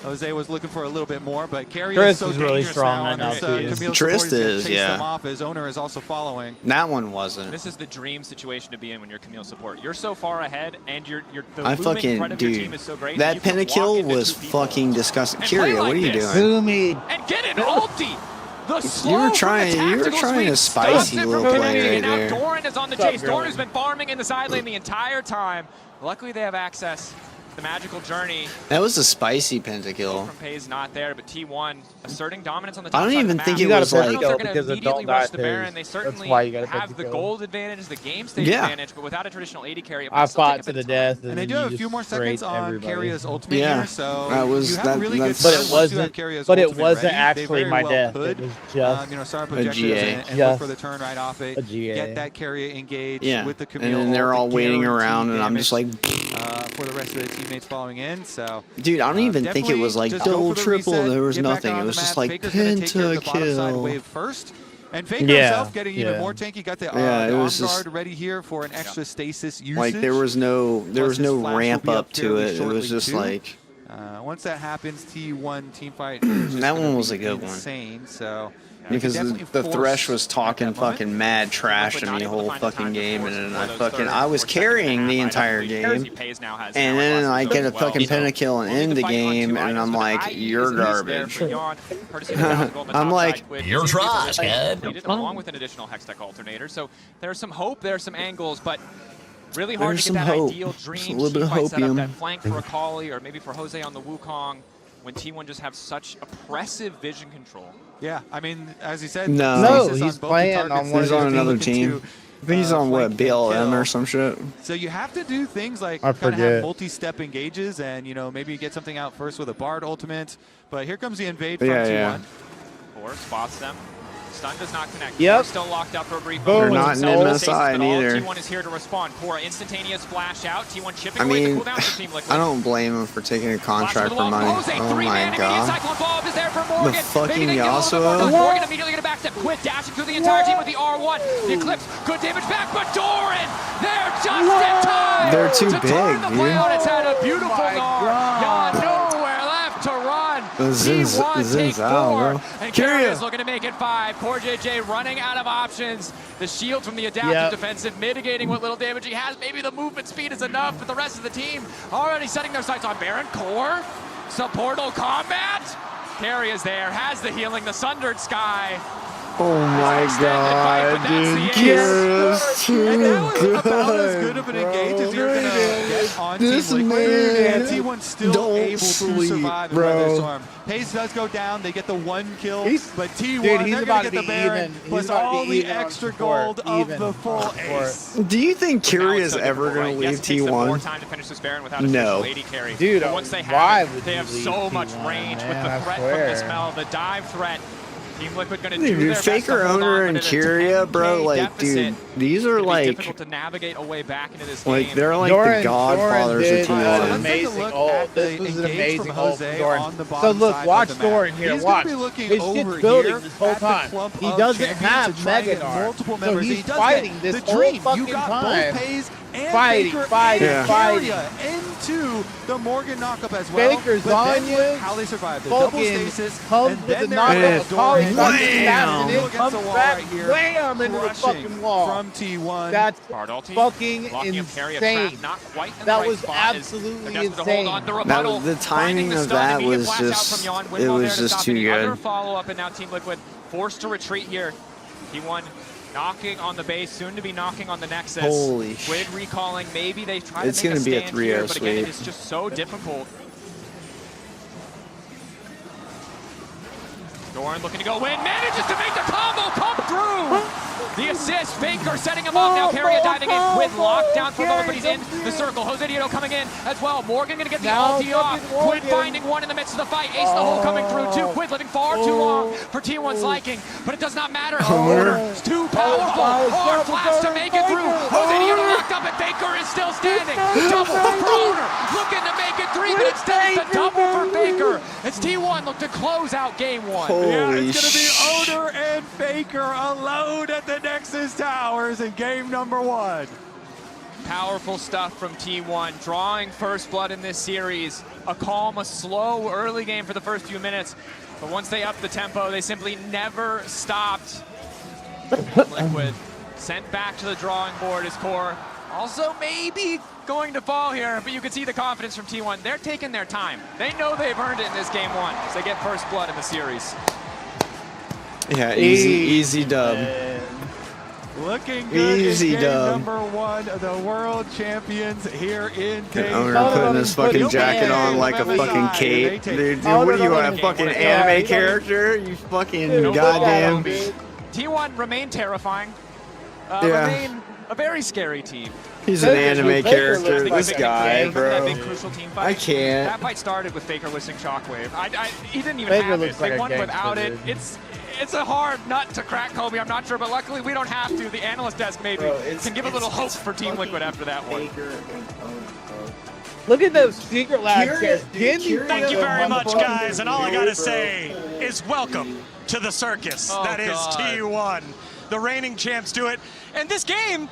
Speaker 15: Jose was looking for a little bit more, but Carry
Speaker 12: Trist
Speaker 15: is so
Speaker 12: really strong right now too.
Speaker 2: Trist is,
Speaker 15: yeah. His owner is also following.
Speaker 2: That one wasn't.
Speaker 13: This is the dream situation to be in when you're Camille support. You're so far ahead, and the
Speaker 2: I fucking
Speaker 13: front of your team is so great
Speaker 2: that pentakill was fucking disgusting. Kyria, what are you doing?
Speaker 13: And get an ulti.
Speaker 2: You were trying a spicy little play right there.
Speaker 13: Doran is on the chase. Doran has been farming in the side lane the entire time. Luckily, they have access. The magical journey.
Speaker 2: That was a spicy pentakill.
Speaker 13: From Pay's not there, but T1 asserting dominance on the top
Speaker 2: I don't even think it was like.
Speaker 13: The Baron. They certainly have the gold advantage, the game state advantage, but without a traditional AD carry.
Speaker 12: I fought to the death,
Speaker 15: and they do have a few more seconds on Carria's ultimate here, so
Speaker 2: that was
Speaker 15: really good.
Speaker 12: But it wasn't actually my death. It was just
Speaker 15: you know, start projectors and look for the turn right off it. Get that Carria engaged with the Camille.
Speaker 2: And then they're all waiting around, and I'm just like.
Speaker 15: For the rest of the teammates following in, so
Speaker 2: dude, I don't even think it was like double, triple. There was nothing. It was just like pentakill.
Speaker 15: Wave first, and Faker himself getting even more tanky. Got the guard ready here for an extra stasis usage.
Speaker 2: Like there was no ramp up to it. It was just like.
Speaker 15: Once that happens, T1 team fight.
Speaker 2: That one was a good one.
Speaker 15: Insane. So.
Speaker 2: Because the Thresh was talking fucking mad trash to me the whole fucking game, and then I was carrying the entire game, and then I get a fucking pentakill and end the game, and I'm like, you're garbage. I'm like,
Speaker 13: you're trash, kid. Along with an additional Hextech alternator, so there's some hope, there's some angles, but really hard to get that ideal dream.
Speaker 2: A little bit of hopium.
Speaker 13: That flank for Akali or maybe for Jose on the Wukong. When T1 just have such oppressive vision control.
Speaker 15: Yeah, I mean, as he said,
Speaker 2: no,
Speaker 12: he's playing on one.
Speaker 2: He's on another team. I think he's on what, BLM or some shit.
Speaker 15: So you have to do things like kind of have multi-step engages, and you know maybe get something out first with a Bard ultimate. But here comes the invade from T1.
Speaker 13: Four spots them. Stun does not connect.
Speaker 12: Yep.
Speaker 13: Still locked up for a brief
Speaker 2: They're not in MSI neither.
Speaker 13: T1 is here to respond. Cora instantaneous flash out. T1 chipping
Speaker 2: I
Speaker 13: away
Speaker 2: mean,
Speaker 13: the cooldown for Team Liquid.
Speaker 2: I don't blame him for taking a contract for money. Oh my god. The fucking Yasuo.
Speaker 13: Morgan immediately going to backstep. Quid dashing through the entire team with the R1. The Eclipse, good damage back, but Doran, they're just in time.
Speaker 2: They're too big, dude.
Speaker 13: It's had a beautiful Gnar. Nowhere left to run.
Speaker 2: Zins out, bro.
Speaker 13: And Kyria is looking to make it 5. Core JJ running out of options. The shield from the adaptive defensive mitigating what little damage he has. Maybe the movement speed is enough, but the rest of the team already setting their sights on Baron. Core, supportal combat. Kyria is there, has the healing, the Sundered Sky.
Speaker 2: Oh my god, dude, Kyria's too good.
Speaker 15: About as good of an engage as you're gonna get on Team Liquid. And T1 still able to survive the Weather Storm. Pace does go down, they get the 1 kill, but T1, they're gonna get the Baron, plus all the extra gold of the full ace.
Speaker 2: Do you think Kyria's ever gonna leave T1? No.
Speaker 12: Dude,
Speaker 13: once they have so much range with the threat from the spell, the dive threat. Team Liquid gonna do their
Speaker 2: Faker owner and Kyria, bro, like, dude, these are like
Speaker 13: difficult to navigate a way back into this
Speaker 2: like
Speaker 13: game.
Speaker 2: they're like the godfathers of T1.
Speaker 12: Amazing. Oh, this was an amazing ult from Doran. So look, watch Doran here. Watch. His shit's building this whole time. He doesn't have Mega Gnar, so he's fighting this whole fucking time. Fighting.
Speaker 15: into the Morgan knockup as well.
Speaker 12: Baker's
Speaker 15: but
Speaker 12: on
Speaker 15: then
Speaker 12: you.
Speaker 15: look how they survived. The double
Speaker 12: Fucking
Speaker 15: stasis,
Speaker 12: comes
Speaker 15: and
Speaker 12: with
Speaker 15: then
Speaker 12: the
Speaker 15: they're able
Speaker 12: knockup.
Speaker 15: to
Speaker 12: Collie
Speaker 15: door
Speaker 12: fucking
Speaker 15: and
Speaker 12: snaps it in,
Speaker 15: against
Speaker 12: comes
Speaker 15: the wall
Speaker 12: back,
Speaker 15: right here.
Speaker 12: wham, into the
Speaker 15: Crushing
Speaker 12: fucking wall.
Speaker 15: from T1.
Speaker 12: That's
Speaker 13: Bardal team
Speaker 12: fucking
Speaker 13: locking up carry, a
Speaker 12: insane.
Speaker 13: trap, not quite in the
Speaker 12: That
Speaker 13: right
Speaker 12: was
Speaker 13: spot,
Speaker 12: absolutely
Speaker 13: they're desperate to
Speaker 12: insane.
Speaker 13: hold on. The rebuttal,
Speaker 2: the
Speaker 13: finding
Speaker 2: timing
Speaker 13: the
Speaker 2: of
Speaker 13: stun,
Speaker 2: that
Speaker 13: immediate
Speaker 2: was
Speaker 13: flash out
Speaker 2: just,
Speaker 13: from Yon.
Speaker 2: it
Speaker 13: Windmill
Speaker 2: was
Speaker 13: there to
Speaker 2: just
Speaker 13: stop
Speaker 2: too
Speaker 13: any
Speaker 2: good.
Speaker 13: other follow-up, and now Team Liquid forced to retreat here. T1 knocking on the base, soon to be knocking on the Nexus.
Speaker 2: Holy
Speaker 13: Squid recalling, maybe they try
Speaker 2: It's
Speaker 13: to make
Speaker 2: gonna be a
Speaker 13: stand
Speaker 2: 3-0
Speaker 13: here, but again,
Speaker 2: sweep.
Speaker 13: it is just so difficult. Doran looking to go in, manages to make the combo come through! The assist, Faker setting him up, now Carrier diving in, Quid locked down for a moment, but he's in the circle. Jose Dieto coming in as well. Morgan gonna get the ulti off. Quid finding one in the midst of the fight. Ace the hole coming through too. Quid living far too long for T1's liking, but it does not matter. It's too powerful. Hard flash to make it through. Jose Dieto locked up and Faker is still standing. Double for Owner, looking to make it 3, but instead it's a double for Faker. It's T1 look to close out game 1.
Speaker 15: Yeah, it's going to be Owner and Faker alone at the Nexus Towers in game number 1.
Speaker 13: Powerful stuff from T1, drawing first blood in this series. A calm, a slow early game for the first few minutes, but once they upped the tempo, they simply never stopped. Liquid sent back to the drawing board as Core. Also maybe going to fall here, but you can see the confidence from T1. They're taking their time. They know they've earned it in this game 1, so they get first blood in the series.
Speaker 2: Yeah, easy dub.
Speaker 15: Looking good
Speaker 2: Easy
Speaker 15: in game
Speaker 2: dub.
Speaker 15: number 1 of the world champions here in
Speaker 2: And Owner putting his fucking jacket on like a fucking cape. Dude, what are you, a fucking anime character? You fucking goddamn.
Speaker 13: T1 remain terrifying.
Speaker 2: Yeah.
Speaker 13: Remain a very scary team.
Speaker 2: He's an anime character, this guy,
Speaker 13: That
Speaker 2: bro.
Speaker 13: big crucial team fight.
Speaker 2: I can't.
Speaker 13: That fight started with Faker listing Shockwave. He didn't even
Speaker 12: Faker
Speaker 13: have it.
Speaker 12: looks like
Speaker 13: They
Speaker 12: a
Speaker 13: won without it.
Speaker 12: gangster,
Speaker 13: It's a hard nut to crack, Kobe. I'm not sure, but luckily we don't have to. The analyst desk maybe can give a little hope for Team Liquid after that one.
Speaker 12: Look at those secret lab chairs.
Speaker 3: Thank you very much, guys. And all I gotta say is welcome to the circus. That is T1. The reigning champs do it. And this game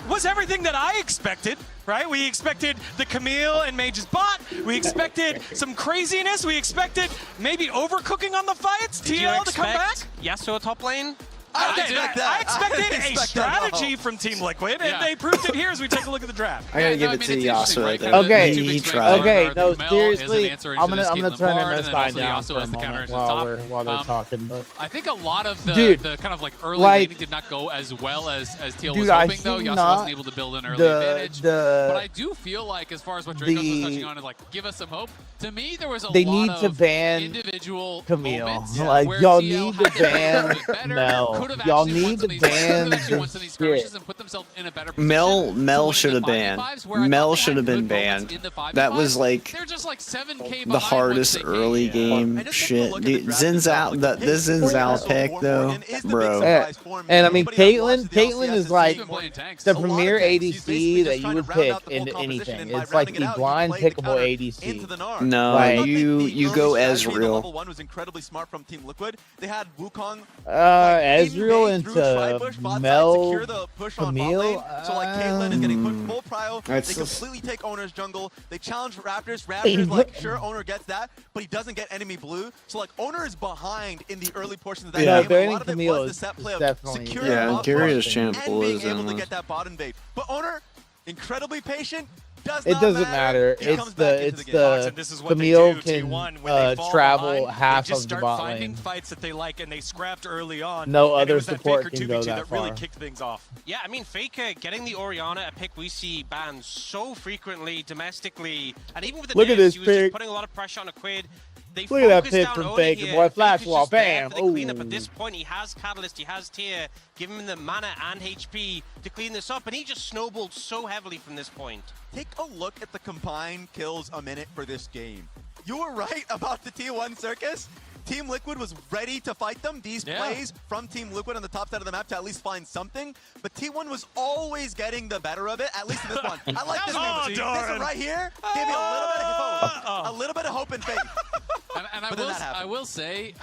Speaker 3: was everything that I expected, right? We expected the Camille and Mage's bot. We expected some craziness. We expected maybe overcooking on the fights. TL to come back.
Speaker 9: Yasuo top lane?
Speaker 3: I expected a strategy from Team Liquid, and they proved it here as we take a look at the draft.
Speaker 2: I gotta give it to Yasuo though.
Speaker 12: Okay,
Speaker 2: He tried.
Speaker 12: okay, no,
Speaker 8: Mel
Speaker 12: seriously,
Speaker 8: is an answer
Speaker 12: I'm
Speaker 8: into
Speaker 12: gonna
Speaker 8: this
Speaker 12: turn
Speaker 8: Caitlyn Bard,
Speaker 12: this
Speaker 8: and
Speaker 12: guy
Speaker 8: then
Speaker 12: down
Speaker 8: also
Speaker 12: for a
Speaker 8: as the counter
Speaker 12: moment
Speaker 8: to the top.
Speaker 12: while they're talking. But
Speaker 8: I think a lot of the,
Speaker 12: Dude,
Speaker 8: the kind of like early
Speaker 12: like,
Speaker 8: laning did not go as well as TL
Speaker 12: dude,
Speaker 8: was
Speaker 12: I
Speaker 8: hoping, though.
Speaker 12: see
Speaker 8: Yasuo
Speaker 12: not
Speaker 8: wasn't able to build an early advantage. But I do feel like, as far as what Dracos was touching on, is like, give us some hope. To me, there was a
Speaker 12: they
Speaker 8: lot
Speaker 12: need to
Speaker 8: of
Speaker 12: ban
Speaker 8: individual
Speaker 12: Camille.
Speaker 8: moments
Speaker 12: Like,
Speaker 8: where
Speaker 12: y'all
Speaker 8: TL
Speaker 12: need to
Speaker 8: had
Speaker 12: ban
Speaker 8: been a bit better,
Speaker 12: Mel.
Speaker 8: could have
Speaker 12: Y'all
Speaker 8: actually won
Speaker 12: need
Speaker 8: some
Speaker 12: to
Speaker 8: of these-
Speaker 12: ban
Speaker 8: could have actually won some of these
Speaker 12: this
Speaker 8: skirmishes
Speaker 12: shit.
Speaker 8: and put themselves in a better position.
Speaker 2: Mel should have banned. Mel should have been banned. That was like the hardest early game shit. Dude, Zin's out. This Zin's out pick though, bro.
Speaker 12: And I mean, Caitlyn is like the premier ADC that you would pick into anything. It's like the blind pickable ADC.
Speaker 2: No,
Speaker 12: Like,
Speaker 2: you go Ezreal.
Speaker 7: Level 1 was incredibly smart from Team Liquid. They had Wukong
Speaker 12: Ezreal into Mel,
Speaker 7: Camille. So like Caitlyn is getting put full prio. They
Speaker 2: That's
Speaker 7: completely take Owner's jungle. They challenge Raptors. Raptors like sure Owner gets that, but he doesn't get enemy blue. So like Owner is behind in the early portions of that
Speaker 2: Yeah.
Speaker 7: game.
Speaker 12: No,
Speaker 7: A lot of it
Speaker 12: Camille
Speaker 7: was the
Speaker 12: is
Speaker 7: set play of
Speaker 12: definitely-
Speaker 7: securing
Speaker 2: Yeah,
Speaker 7: off
Speaker 2: Curious
Speaker 7: rush
Speaker 2: Champ
Speaker 7: and
Speaker 2: was
Speaker 7: being able to
Speaker 2: endless.
Speaker 7: get that bot invade. But Owner, incredibly patient.
Speaker 12: It doesn't matter. It's the
Speaker 3: This is what
Speaker 12: Camille
Speaker 3: they do,
Speaker 12: can
Speaker 3: T1, when they fall
Speaker 12: travel
Speaker 3: behind,
Speaker 12: half
Speaker 3: they just
Speaker 12: of the
Speaker 3: start
Speaker 12: bot
Speaker 3: finding
Speaker 12: lane.
Speaker 3: fights that they like, and they scrapped early on.
Speaker 12: No
Speaker 3: and
Speaker 12: other
Speaker 3: it was that
Speaker 12: support
Speaker 3: Faker
Speaker 12: can
Speaker 3: 2v2
Speaker 12: go that
Speaker 3: really
Speaker 12: far.
Speaker 3: kicked things off.
Speaker 9: Yeah, I mean, Faker getting the Orianna, a pick we see banned so frequently domestically, and even with the
Speaker 12: Look at
Speaker 9: nerfs,
Speaker 12: this
Speaker 9: he was just
Speaker 12: pick.
Speaker 9: putting a lot of pressure on a Quid. They
Speaker 12: Look at that
Speaker 9: focused
Speaker 12: pick
Speaker 9: down
Speaker 12: from
Speaker 9: Oda
Speaker 12: Faker,
Speaker 9: here.
Speaker 12: boy. Flash
Speaker 9: Faker's
Speaker 12: wall,
Speaker 9: just there
Speaker 12: bam.
Speaker 9: for the cleanup. At this
Speaker 12: Ooh.
Speaker 9: point, he has Catalyst, he has Tier, giving him the mana and HP to clean this up, and he just snowballed so heavily from this point.
Speaker 7: Take a look at the combined kills a minute for this game. You were right about the T1 circus. Team Liquid was ready to fight them. These plays from Team Liquid on the top side of the map to at least find something. But T1 was always getting the better of it, at least in this one. I like this one. This one right here gave me a little bit of hope. A little bit of hope and faith.
Speaker 8: And I will say,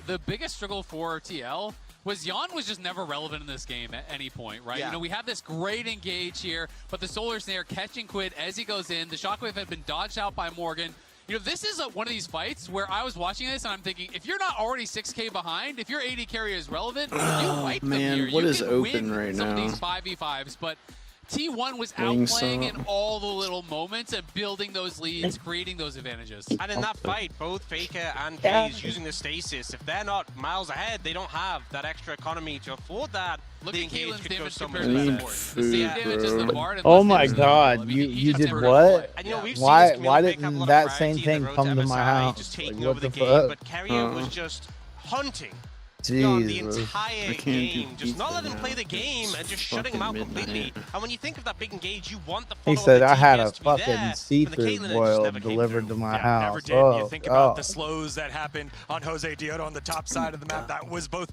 Speaker 8: the biggest struggle for TL was Jan was just never relevant in this game at any point, right? You know, we have this great engage here, but the Solar Snare catching Quid as he goes in. The Shockwave had been dodged out by Morgan. You know, this is one of these fights where I was watching this and I'm thinking, if you're not already 6K behind, if your AD carry is relevant, you wipe them here.
Speaker 2: What
Speaker 8: you
Speaker 2: is
Speaker 8: can
Speaker 2: open
Speaker 8: win
Speaker 2: right
Speaker 8: some
Speaker 2: now?
Speaker 8: of these 5v5s, but T1 was outplaying in all the little moments and building those leads, creating those advantages.
Speaker 9: And in that fight, both Faker and FaZe using the stasis. If they're not miles ahead, they don't have that extra economy to afford that.
Speaker 8: Look
Speaker 9: the
Speaker 8: at
Speaker 9: engage
Speaker 8: Keelan's
Speaker 9: could go
Speaker 8: damage
Speaker 9: so
Speaker 8: compared
Speaker 9: much
Speaker 8: to
Speaker 9: better.
Speaker 8: the same damage as the Bard.
Speaker 12: Oh my God! You did what?
Speaker 9: And, you know, we've
Speaker 12: Why
Speaker 9: seen this
Speaker 12: didn't that same thing come to my house?
Speaker 9: just taking
Speaker 12: Like,
Speaker 9: over the
Speaker 12: what the
Speaker 9: game,
Speaker 12: fuck?
Speaker 9: but Carrier was just hunting.
Speaker 12: Jeez,
Speaker 9: The entire game, just not letting him play the game and just shutting him out completely. And when you think of that big engage, you want the
Speaker 12: He
Speaker 9: follow
Speaker 12: said
Speaker 9: of the
Speaker 12: I had a
Speaker 9: TPS to be there,
Speaker 12: fucking
Speaker 9: and the
Speaker 12: see-through
Speaker 9: Caitlyn just
Speaker 12: boil
Speaker 9: never came
Speaker 12: delivered to my
Speaker 3: Never
Speaker 12: house.
Speaker 3: did. You think about the slows that happened on Jose Dioto on the top side of the map. That was both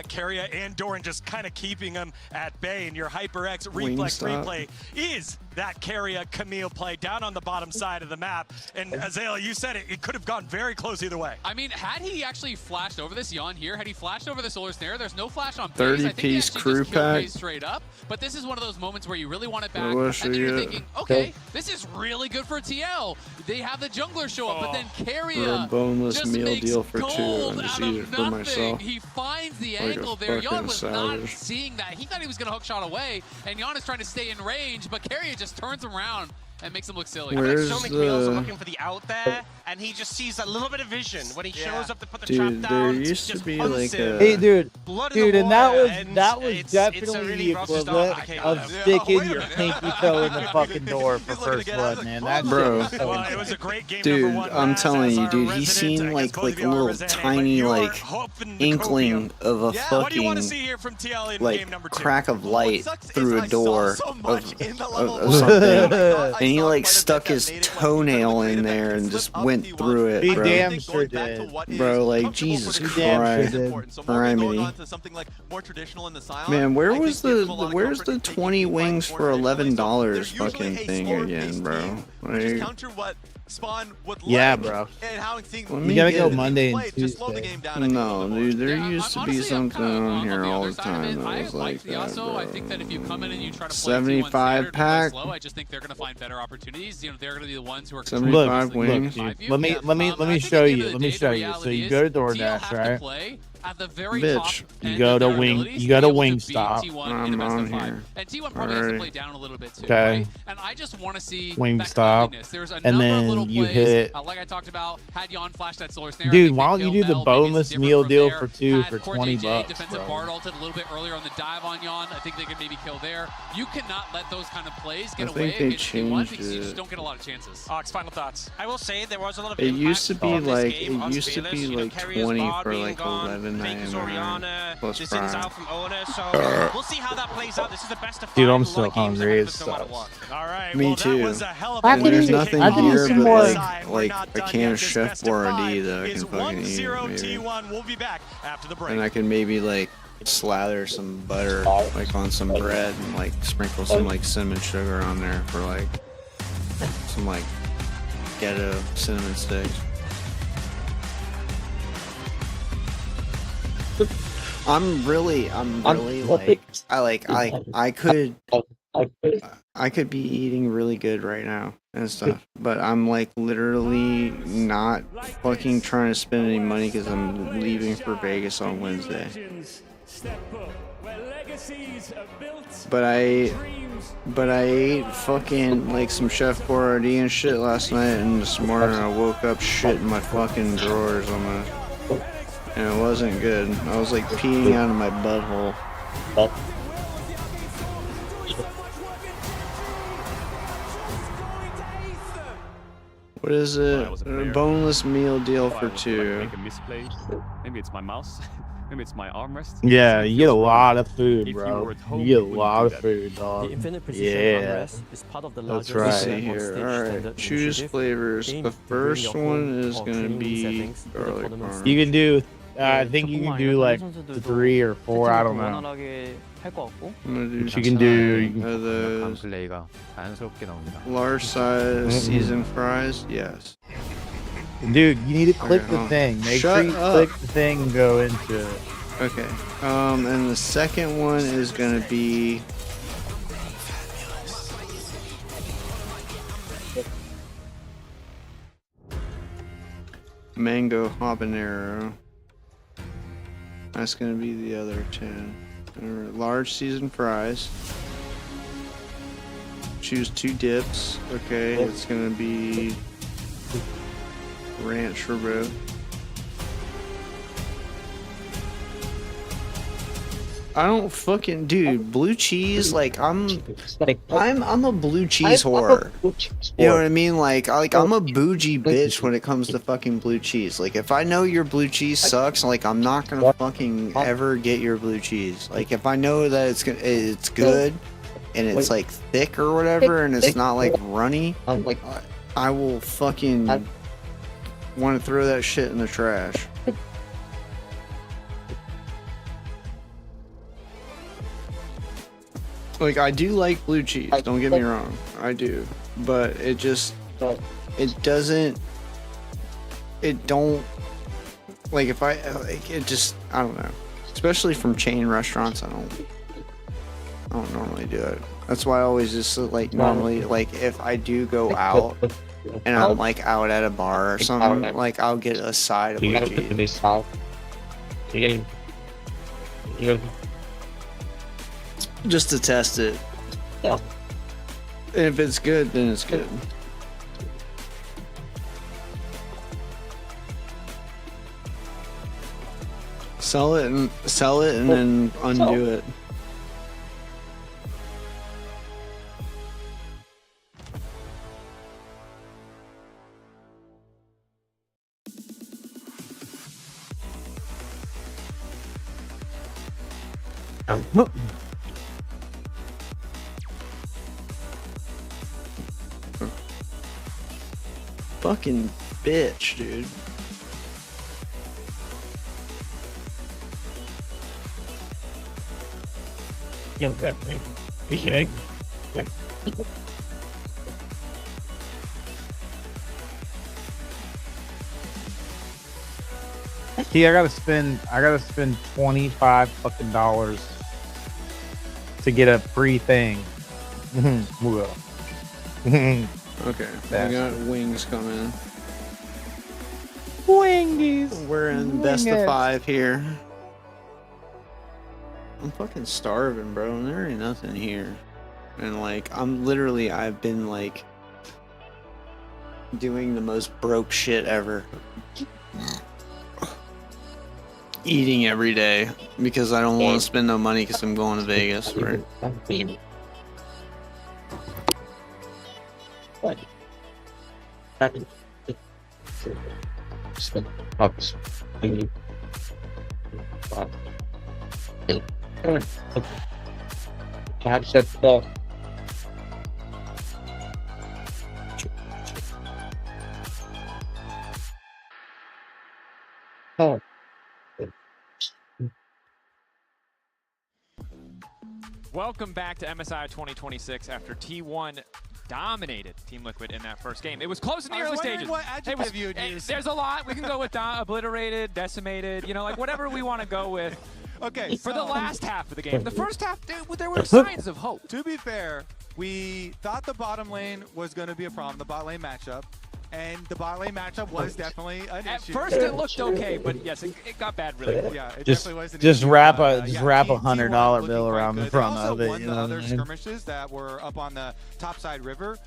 Speaker 3: Carrier and Doran just kind of keeping him at bay. And your HyperX reflex replay is that Carrier Camille play down on the bottom side of the map. And Azale, you said it could have gone very close either way.
Speaker 8: I mean, had he actually flashed over this Jan here, had he flashed over the Solar Snare, there's no flash on
Speaker 2: 30-piece crew pack.
Speaker 8: Straight up, but this is one of those moments where you really want it back,
Speaker 2: and
Speaker 8: then you're thinking, okay, this is really good for TL. They have the jungler show up, but then Carrier
Speaker 2: a boneless
Speaker 8: just
Speaker 2: meal
Speaker 8: makes
Speaker 2: deal for 2
Speaker 8: gold
Speaker 2: and just
Speaker 8: out
Speaker 2: eat it
Speaker 8: of
Speaker 2: for
Speaker 8: nothing.
Speaker 2: myself.
Speaker 8: He finds the
Speaker 2: Like
Speaker 8: angle
Speaker 2: a
Speaker 8: there. Jan
Speaker 2: fucking
Speaker 8: was not
Speaker 2: savage.
Speaker 8: seeing that. He thought he was going to hook shot away, and Jan is trying to stay in range, but Carrier just turns him around and makes him look silly.
Speaker 2: Where's
Speaker 9: so many Camille's are looking for the out there, and he just sees a little bit of vision when he shows up to put the trap
Speaker 2: Dude,
Speaker 9: down.
Speaker 2: there used to be like a...
Speaker 12: Hey, dude, and that was
Speaker 9: it's
Speaker 12: definitely
Speaker 9: really
Speaker 12: the
Speaker 9: rough start for
Speaker 12: equivalent
Speaker 9: the
Speaker 12: of sticking your pinky toe in the fucking door for first blood, man. That
Speaker 2: Bro,
Speaker 12: shit was so
Speaker 3: Well, it was a great game.
Speaker 2: dude, I'm telling you, dude, he's seen like a little tiny like inkling of a fucking like crack of light through a door of something, and he like stuck his toenail in there and just went through it,
Speaker 12: He
Speaker 2: bro.
Speaker 12: damn sure did.
Speaker 2: Bro, like Jesus
Speaker 12: damn sure
Speaker 2: Christ,
Speaker 12: did.
Speaker 2: man, where's the 20 wings for $11 fucking thing again, bro? Like,
Speaker 12: Yeah, bro. You gotta go Monday and Tuesday.
Speaker 2: no, dude, there used to be something on here all the time that
Speaker 8: I
Speaker 2: was like that,
Speaker 8: Yasuo. I
Speaker 2: bro.
Speaker 8: think that if you come in and you try to play
Speaker 2: 75
Speaker 8: T1 standard,
Speaker 2: pack.
Speaker 8: slow, I just think they're going to find better opportunities. You know, they're going to be the ones who are
Speaker 2: 75 wings.
Speaker 12: Dude, let me show you. Let me show you. So you go to DoorDash, right?
Speaker 8: At the very
Speaker 2: Bitch.
Speaker 8: top
Speaker 12: You
Speaker 8: end
Speaker 12: go
Speaker 8: of
Speaker 12: to
Speaker 8: their
Speaker 12: Wing.
Speaker 8: abilities
Speaker 12: You
Speaker 8: to
Speaker 12: go
Speaker 8: be
Speaker 12: to
Speaker 8: able beat
Speaker 12: Wingstop.
Speaker 8: T1 in the best of 5.
Speaker 2: here.
Speaker 8: And T1 probably has to play down a little bit too,
Speaker 12: Okay.
Speaker 8: right? And I just want to see
Speaker 12: Wingstop.
Speaker 8: that cleanliness. There's a
Speaker 12: And
Speaker 8: number
Speaker 12: then
Speaker 8: of little
Speaker 12: you
Speaker 8: plays,
Speaker 12: hit-
Speaker 8: like I talked about, had Jan flash that Solar Snare.
Speaker 12: Dude,
Speaker 8: I
Speaker 12: why
Speaker 8: think
Speaker 12: don't
Speaker 8: they
Speaker 12: you do
Speaker 8: kill
Speaker 12: the
Speaker 8: Mel. Maybe it's
Speaker 12: boneless
Speaker 8: different
Speaker 12: meal
Speaker 8: from
Speaker 12: deal
Speaker 8: there.
Speaker 12: for 2
Speaker 8: Had
Speaker 12: for
Speaker 8: Core
Speaker 12: 20
Speaker 8: JJ
Speaker 12: bucks,
Speaker 8: defensive
Speaker 12: bro?
Speaker 8: Bard ulted a little bit earlier on the dive on Jan. I think they can maybe kill there. You cannot let those kind of plays get
Speaker 2: I
Speaker 8: away
Speaker 2: think they
Speaker 8: against T1 because you
Speaker 2: changed
Speaker 8: just
Speaker 2: it.
Speaker 8: don't get a lot of chances.
Speaker 3: Ox, final thoughts.
Speaker 9: I will say there was a lot of
Speaker 2: It
Speaker 9: impact
Speaker 2: used to be
Speaker 9: on this
Speaker 2: like
Speaker 9: game on Fearless. You know, Carrier's
Speaker 2: 20
Speaker 9: Bard
Speaker 2: for
Speaker 9: being
Speaker 2: like
Speaker 9: gone,
Speaker 2: 11.99
Speaker 9: Faker's Orianna,
Speaker 2: plus
Speaker 9: this is
Speaker 2: Prime.
Speaker 9: out from owner, so we'll see how that plays out. This is the best of 5.
Speaker 12: Dude, I'm
Speaker 9: A lot
Speaker 12: still
Speaker 9: of games
Speaker 12: hungry
Speaker 9: ahead of
Speaker 12: as
Speaker 9: us no matter
Speaker 12: sucks.
Speaker 9: what.
Speaker 3: All right,
Speaker 2: Me
Speaker 3: well,
Speaker 2: too.
Speaker 3: that was a hell of
Speaker 12: I
Speaker 3: a
Speaker 12: could
Speaker 2: There's
Speaker 12: eat-
Speaker 2: nothing
Speaker 12: I could eat
Speaker 2: here
Speaker 12: some
Speaker 2: but
Speaker 12: more.
Speaker 2: like a can of Chef Boyardee that I can fucking eat, maybe.
Speaker 3: T1. We'll be back after the break.
Speaker 2: And I can maybe like slather some butter like on some bread and like sprinkle some like cinnamon sugar on there for like some like ghetto cinnamon sticks. I'm really like I could be eating really good right now and stuff, but I'm like literally not fucking trying to spend any money because I'm leaving for Vegas on Wednesday. But I ate fucking like some Chef Boyardee and shit last night, and this morning I woke up shit in my fucking drawers on my, and it wasn't good. I was like peeing out of my butthole. What is it? A boneless meal deal for 2.
Speaker 16: Make a misplay. Maybe it's my mouse. Maybe it's my armrest.
Speaker 12: Yeah, you get a lot of food,
Speaker 16: If you
Speaker 12: bro.
Speaker 16: were at home,
Speaker 12: You
Speaker 16: you
Speaker 12: get a
Speaker 16: wouldn't
Speaker 12: lot
Speaker 16: do
Speaker 12: of
Speaker 16: that.
Speaker 12: food, dog.
Speaker 17: The infinite precision
Speaker 12: Yeah.
Speaker 17: armrest is part of the
Speaker 12: That's
Speaker 17: larger
Speaker 12: right.
Speaker 2: Let's see
Speaker 17: stage
Speaker 2: here. Alright,
Speaker 17: standard
Speaker 2: choose
Speaker 17: initiative
Speaker 2: flavors.
Speaker 17: aimed
Speaker 2: The
Speaker 17: to bring
Speaker 2: first
Speaker 17: your
Speaker 2: one
Speaker 17: home
Speaker 2: is
Speaker 17: or
Speaker 2: gonna
Speaker 17: cleaning
Speaker 2: be
Speaker 17: settings to the
Speaker 2: garlic
Speaker 17: performance
Speaker 2: parm.
Speaker 12: You can do, I think you can do like 3 or 4, I don't know.
Speaker 17: 원활하게 할 것 같고.
Speaker 2: I'm gonna do
Speaker 12: But you can do,
Speaker 2: 10 of those.
Speaker 16: 플레이가 자연스럽게 나옵니다.
Speaker 2: Large size seasoned fries, yes.
Speaker 12: dude, you need to click
Speaker 2: Okay,
Speaker 12: the
Speaker 2: hold on.
Speaker 12: thing. Make
Speaker 2: Shut
Speaker 12: sure you
Speaker 2: up.
Speaker 12: click the thing and go into it.
Speaker 2: Okay. And the second one is gonna be mango habanero. That's gonna be the other 10. Large seasoned fries. Choose 2 dips. Okay, it's gonna be ranch for both. I don't fucking dude, blue cheese, like I'm a blue cheese whore. You know what I mean? Like I'm a bougie bitch when it comes to fucking blue cheese. Like if I know your blue cheese sucks, like I'm not gonna fucking ever get your blue cheese. Like if I know that it's good and it's like thick or whatever and it's not like runny, I will fucking want to throw that shit in the trash. Like, I do like blue cheese, don't get me wrong, I do, but it don't, like, if I don't know, especially from chain restaurants, I don't normally do it. That's why I always just, like, normally, like, if I do go out, and I'm, like, out at a bar or something, like, I'll get a side of blue cheese. Just to test it. Yeah. And if it's good, then it's good. Sell it and then undo it. Fucking bitch, dude.
Speaker 12: See, I gotta spend $25 fucking to get a free thing.
Speaker 2: Okay, we got wings coming.
Speaker 12: Wingies.
Speaker 2: We're in best of 5 here. I'm fucking starving, bro, and there ain't nothing here. And like, I've been like doing the most broke shit ever. Eating every day because I don't want to spend no money because I'm going to Vegas, right?
Speaker 13: Welcome back to MSI 2026 after T1 dominated Team Liquid in that first game. It was close in the early stages.
Speaker 15: What adjective you would use.
Speaker 13: There's a lot. We can go with obliterated, decimated, you know, like whatever we want to go with.
Speaker 15: Okay,
Speaker 13: for the last half of the game. The first half, there were signs of hope.
Speaker 15: To be fair, we thought the bottom lane was going to be a problem, the bot lane matchup. And the bot lane matchup was definitely an issue.
Speaker 13: At first it looked okay, but yes, it got bad really quick.
Speaker 15: Yeah, it
Speaker 12: Just
Speaker 15: definitely was an
Speaker 12: just
Speaker 15: issue.
Speaker 12: wrap
Speaker 15: Yeah,
Speaker 12: $100 bill around the front of it.
Speaker 15: Won
Speaker 12: You
Speaker 15: the
Speaker 12: know
Speaker 15: other
Speaker 12: what I mean?
Speaker 15: skirmishes that were up on the topside river.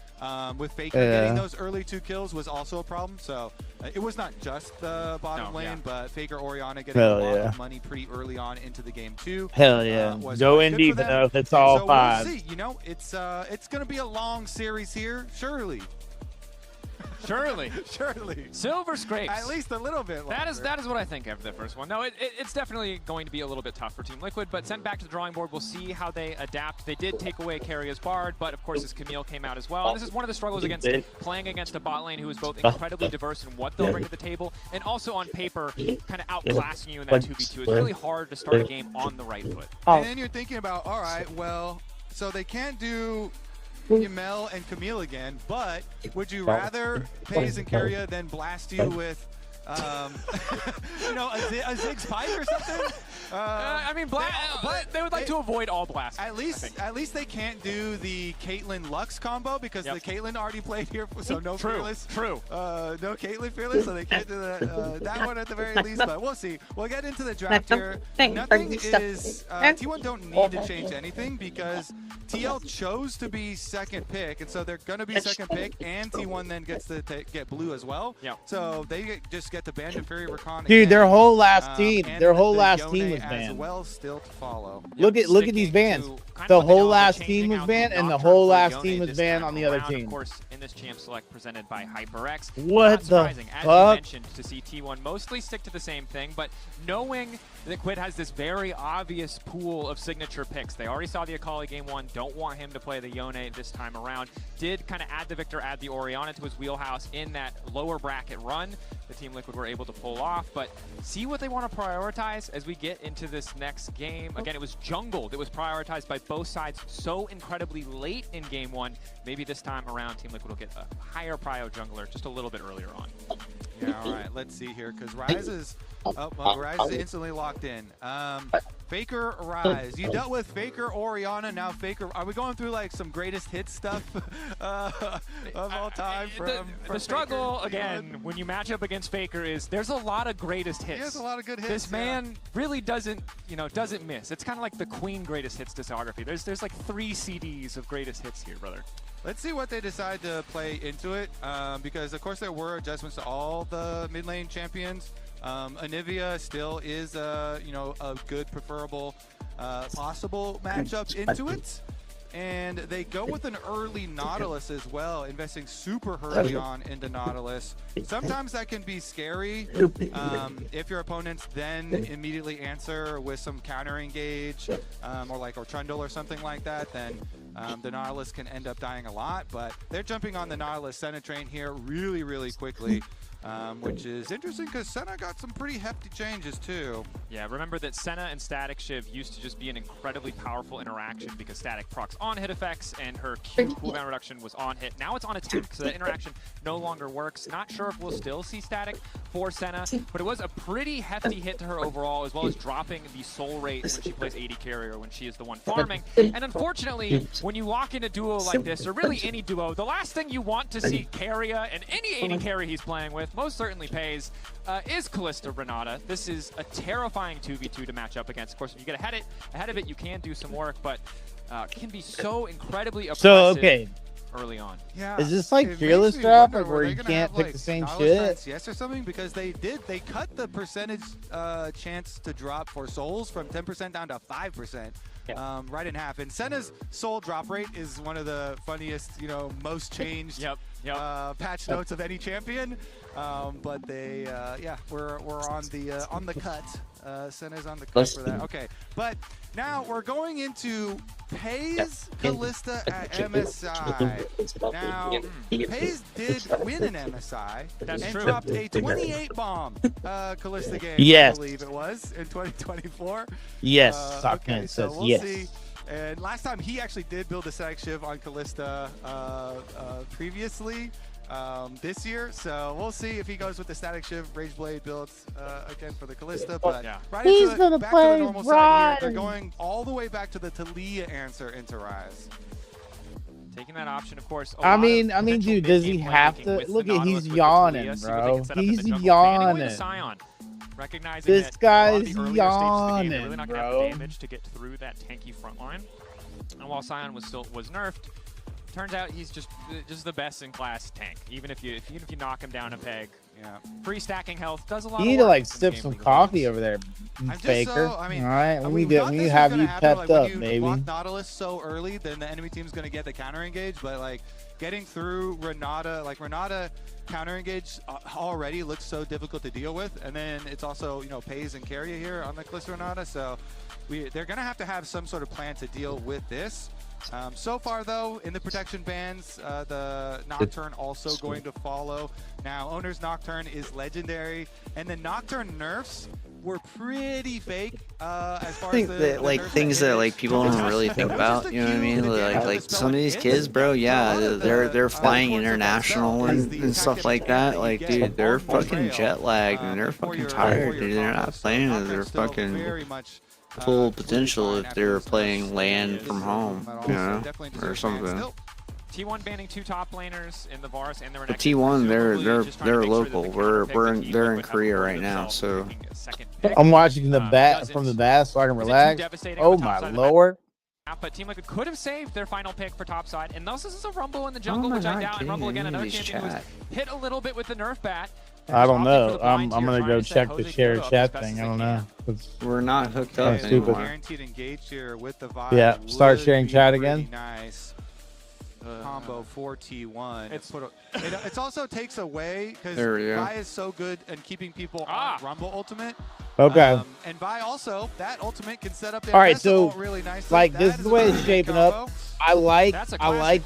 Speaker 15: With Faker getting those early 2 kills was also a problem. So it was not just the bottom lane, but Faker Orianna getting a lot of money pretty early on into the game too.
Speaker 12: Hell yeah. Go in deep enough. It's all
Speaker 15: so
Speaker 12: 5.
Speaker 15: We'll see. You know, it's going to be a long series here, surely.
Speaker 13: Surely.
Speaker 15: Surely.
Speaker 13: Silver scrapes.
Speaker 15: At least a little bit longer.
Speaker 13: That is what I think after the first one. No, it's definitely going to be a little bit tough for Team Liquid, but sent back to the drawing board. We'll see how they adapt. They did take away Carrier's Bard, but of course his Camille came out as well. And this is one of the struggles against playing against a bot lane who is both incredibly diverse in what they'll bring to the table, and also on paper kind of outclassing you in that 2v2. It's really hard to start a game on the right foot.
Speaker 15: And then you're thinking about, all right, well, so they can't do Yamel and Camille again, but would you rather FaZe and Keria than blast you with You know, a Ziggs Pike or something.
Speaker 13: I mean, but they would like to avoid all blast.
Speaker 15: At least they can't do the Caitlyn Lux combo because the Caitlyn already played here, so no Fearless.
Speaker 13: True.
Speaker 15: No Caitlyn Fearless, so they can't do that one at the very least. But we'll see. We'll get into the draft here. Nothing is T1 don't need to change anything because TL chose to be second pick, and so they're going to be second pick, and T1 then gets to get blue as well.
Speaker 13: Yeah.
Speaker 15: So they just get the Band of Fury Rakan.
Speaker 12: Dude, their whole last team, their whole last team was banned.
Speaker 15: As well, still to follow.
Speaker 12: Look at these bans. The whole last team was banned, and the whole last team was banned on the other team.
Speaker 13: Of course, in this champ select presented by HyperX.
Speaker 12: What the fuck?
Speaker 13: As you mentioned, to see T1 mostly stick to the same thing, but knowing that Quid has this very obvious pool of signature picks. They already saw the Akali game 1, don't want him to play the Yone this time around. Did kind of add the Victor, add the Orianna to his wheelhouse in that lower bracket run. The Team Liquid were able to pull off, but see what they want to prioritize as we get into this next game. Again, it was jungle that was prioritized by both sides so incredibly late in game 1. Maybe this time around, Team Liquid will get a higher prio jungler just a little bit earlier on.
Speaker 15: Yeah, all right, let's see here, because Ryze is instantly locked in. Faker Ryze. You dealt with Faker Orianna, now Faker. Are we going through like some greatest hits stuff of all time?
Speaker 13: The struggle, again, when you match up against Faker is there's a lot of greatest hits.
Speaker 15: He has a lot of good hits.
Speaker 13: This man really doesn't miss. It's kind of like the Queen greatest hits discography. There's like 3 CDs of greatest hits here, brother.
Speaker 15: Let's see what they decide to play into it, because of course there were adjustments to all the mid lane champions. Anivia still is a good preferable possible matchup into it, and they go with an early Nautilus as well, investing super early on into Nautilus. Sometimes that can be scary if your opponents then immediately answer with some counter engage or Trundle or something like that. Then the Nautilus can end up dying a lot, but they're jumping on the Nautilus Senna train here really quickly. Which is interesting because Senna got some pretty hefty changes too.
Speaker 13: Yeah, remember that Senna and Static Shiv used to just be an incredibly powerful interaction because Static procs on hit effects and her Q cooldown reduction was on hit. Now it's on attack, so that interaction no longer works. Not sure if we'll still see Static for Senna, but it was a pretty hefty hit to her overall, as well as dropping the soul rate when she plays AD carrier when she is the one farming. And unfortunately, when you walk in a duo like this, or really any duo, the last thing you want to see Carrier and any AD carry he's playing with most certainly pays is Kalista Renata. This is a terrifying 2v2 to match up against. Of course, if you get ahead of it, you can do some work, but can be so incredibly oppressive early on.
Speaker 12: Yeah. Is this like Fearless Drop, like where you can't pick the same shit?
Speaker 15: Yes, or something, because they cut the percentage chance to drop for souls from 10% down to 5%. Right in half. And Senna's soul drop rate is one of the funniest, most changed patch notes of any champion. But they, we're on the cut. Senna's on the cut for that. Okay, but now we're going into Pays Kalista at MSI. Now, Pays did win an MSI and dropped a 28 bomb Kalista game, I believe it was, in 2024.
Speaker 12: Yes,
Speaker 15: okay, so we'll see. And last time he actually did build a Static Shiv on Kalista previously. This year, so we'll see if he goes with the Static Shiv Rage Blade builds again for the Kalista, but right
Speaker 12: He's
Speaker 15: into
Speaker 12: gonna
Speaker 15: back
Speaker 12: play
Speaker 15: to the normal side here. They're going all the way back to the Talia answer into Ryze.
Speaker 13: Taking that option, of course.
Speaker 12: I mean, dude, does he have to? Look at, he's yawning, bro. He's yawning.
Speaker 13: Recognizing
Speaker 12: this guy's
Speaker 13: yawning,
Speaker 12: bro.
Speaker 13: Really not gonna have damage to get through that tanky front line. And while Sion was nerfed, turns out he's just the best in class tank. Even if you knock him down a peg, free stacking health does a lot.
Speaker 12: You need to like sip some coffee over there, Faker. All right, we have you pepped up, baby.
Speaker 15: Block Nautilus so early, then the enemy team's gonna get the counter engage. But like getting through Renata counter engage already looks so difficult to deal with, and then it's also Pays and Carrier here on the Kalista Renata. So they're gonna have to have some sort of plan to deal with this. So far, though, in the protection bans, the Nocturne also going to follow. Now, Owner's Nocturne is legendary, and the Nocturne nerfs were pretty fake as far
Speaker 2: I think
Speaker 15: as
Speaker 2: that like things that like people don't really think about, you know what I mean? Like some of these kids, bro, yeah, they're flying international and stuff like that. Like, dude, they're fucking jet lagged and they're fucking tired, dude. They're not playing at their fucking full potential if they're playing land from home, you know, or something.
Speaker 13: T1 banning 2 top laners in the Vars, and they're
Speaker 2: But T1, they're local. They're in Korea right now, so.
Speaker 12: I'm watching the bat from the bat so I can relax. Oh my lord.
Speaker 13: But Team Liquid could have saved their final pick for topside, and this is a Rumble in the jungle, which I doubt. And Rumble again, another champion who was hit a little bit with the nerf bat.
Speaker 12: I don't know. I'm gonna go check the share chat thing. I don't know.
Speaker 2: We're not hooked up anymore.
Speaker 15: Guaranteed engage here with the vibe.
Speaker 12: Yeah, start sharing chat again.
Speaker 15: Nice. Combo for T1. It also takes away because Vi is so good at keeping people on Rumble ultimate.
Speaker 12: Okay.
Speaker 15: And Vi also, that ultimate can set up the
Speaker 12: all right, so
Speaker 15: really nicely.
Speaker 12: like this is the way it's shaping up. I like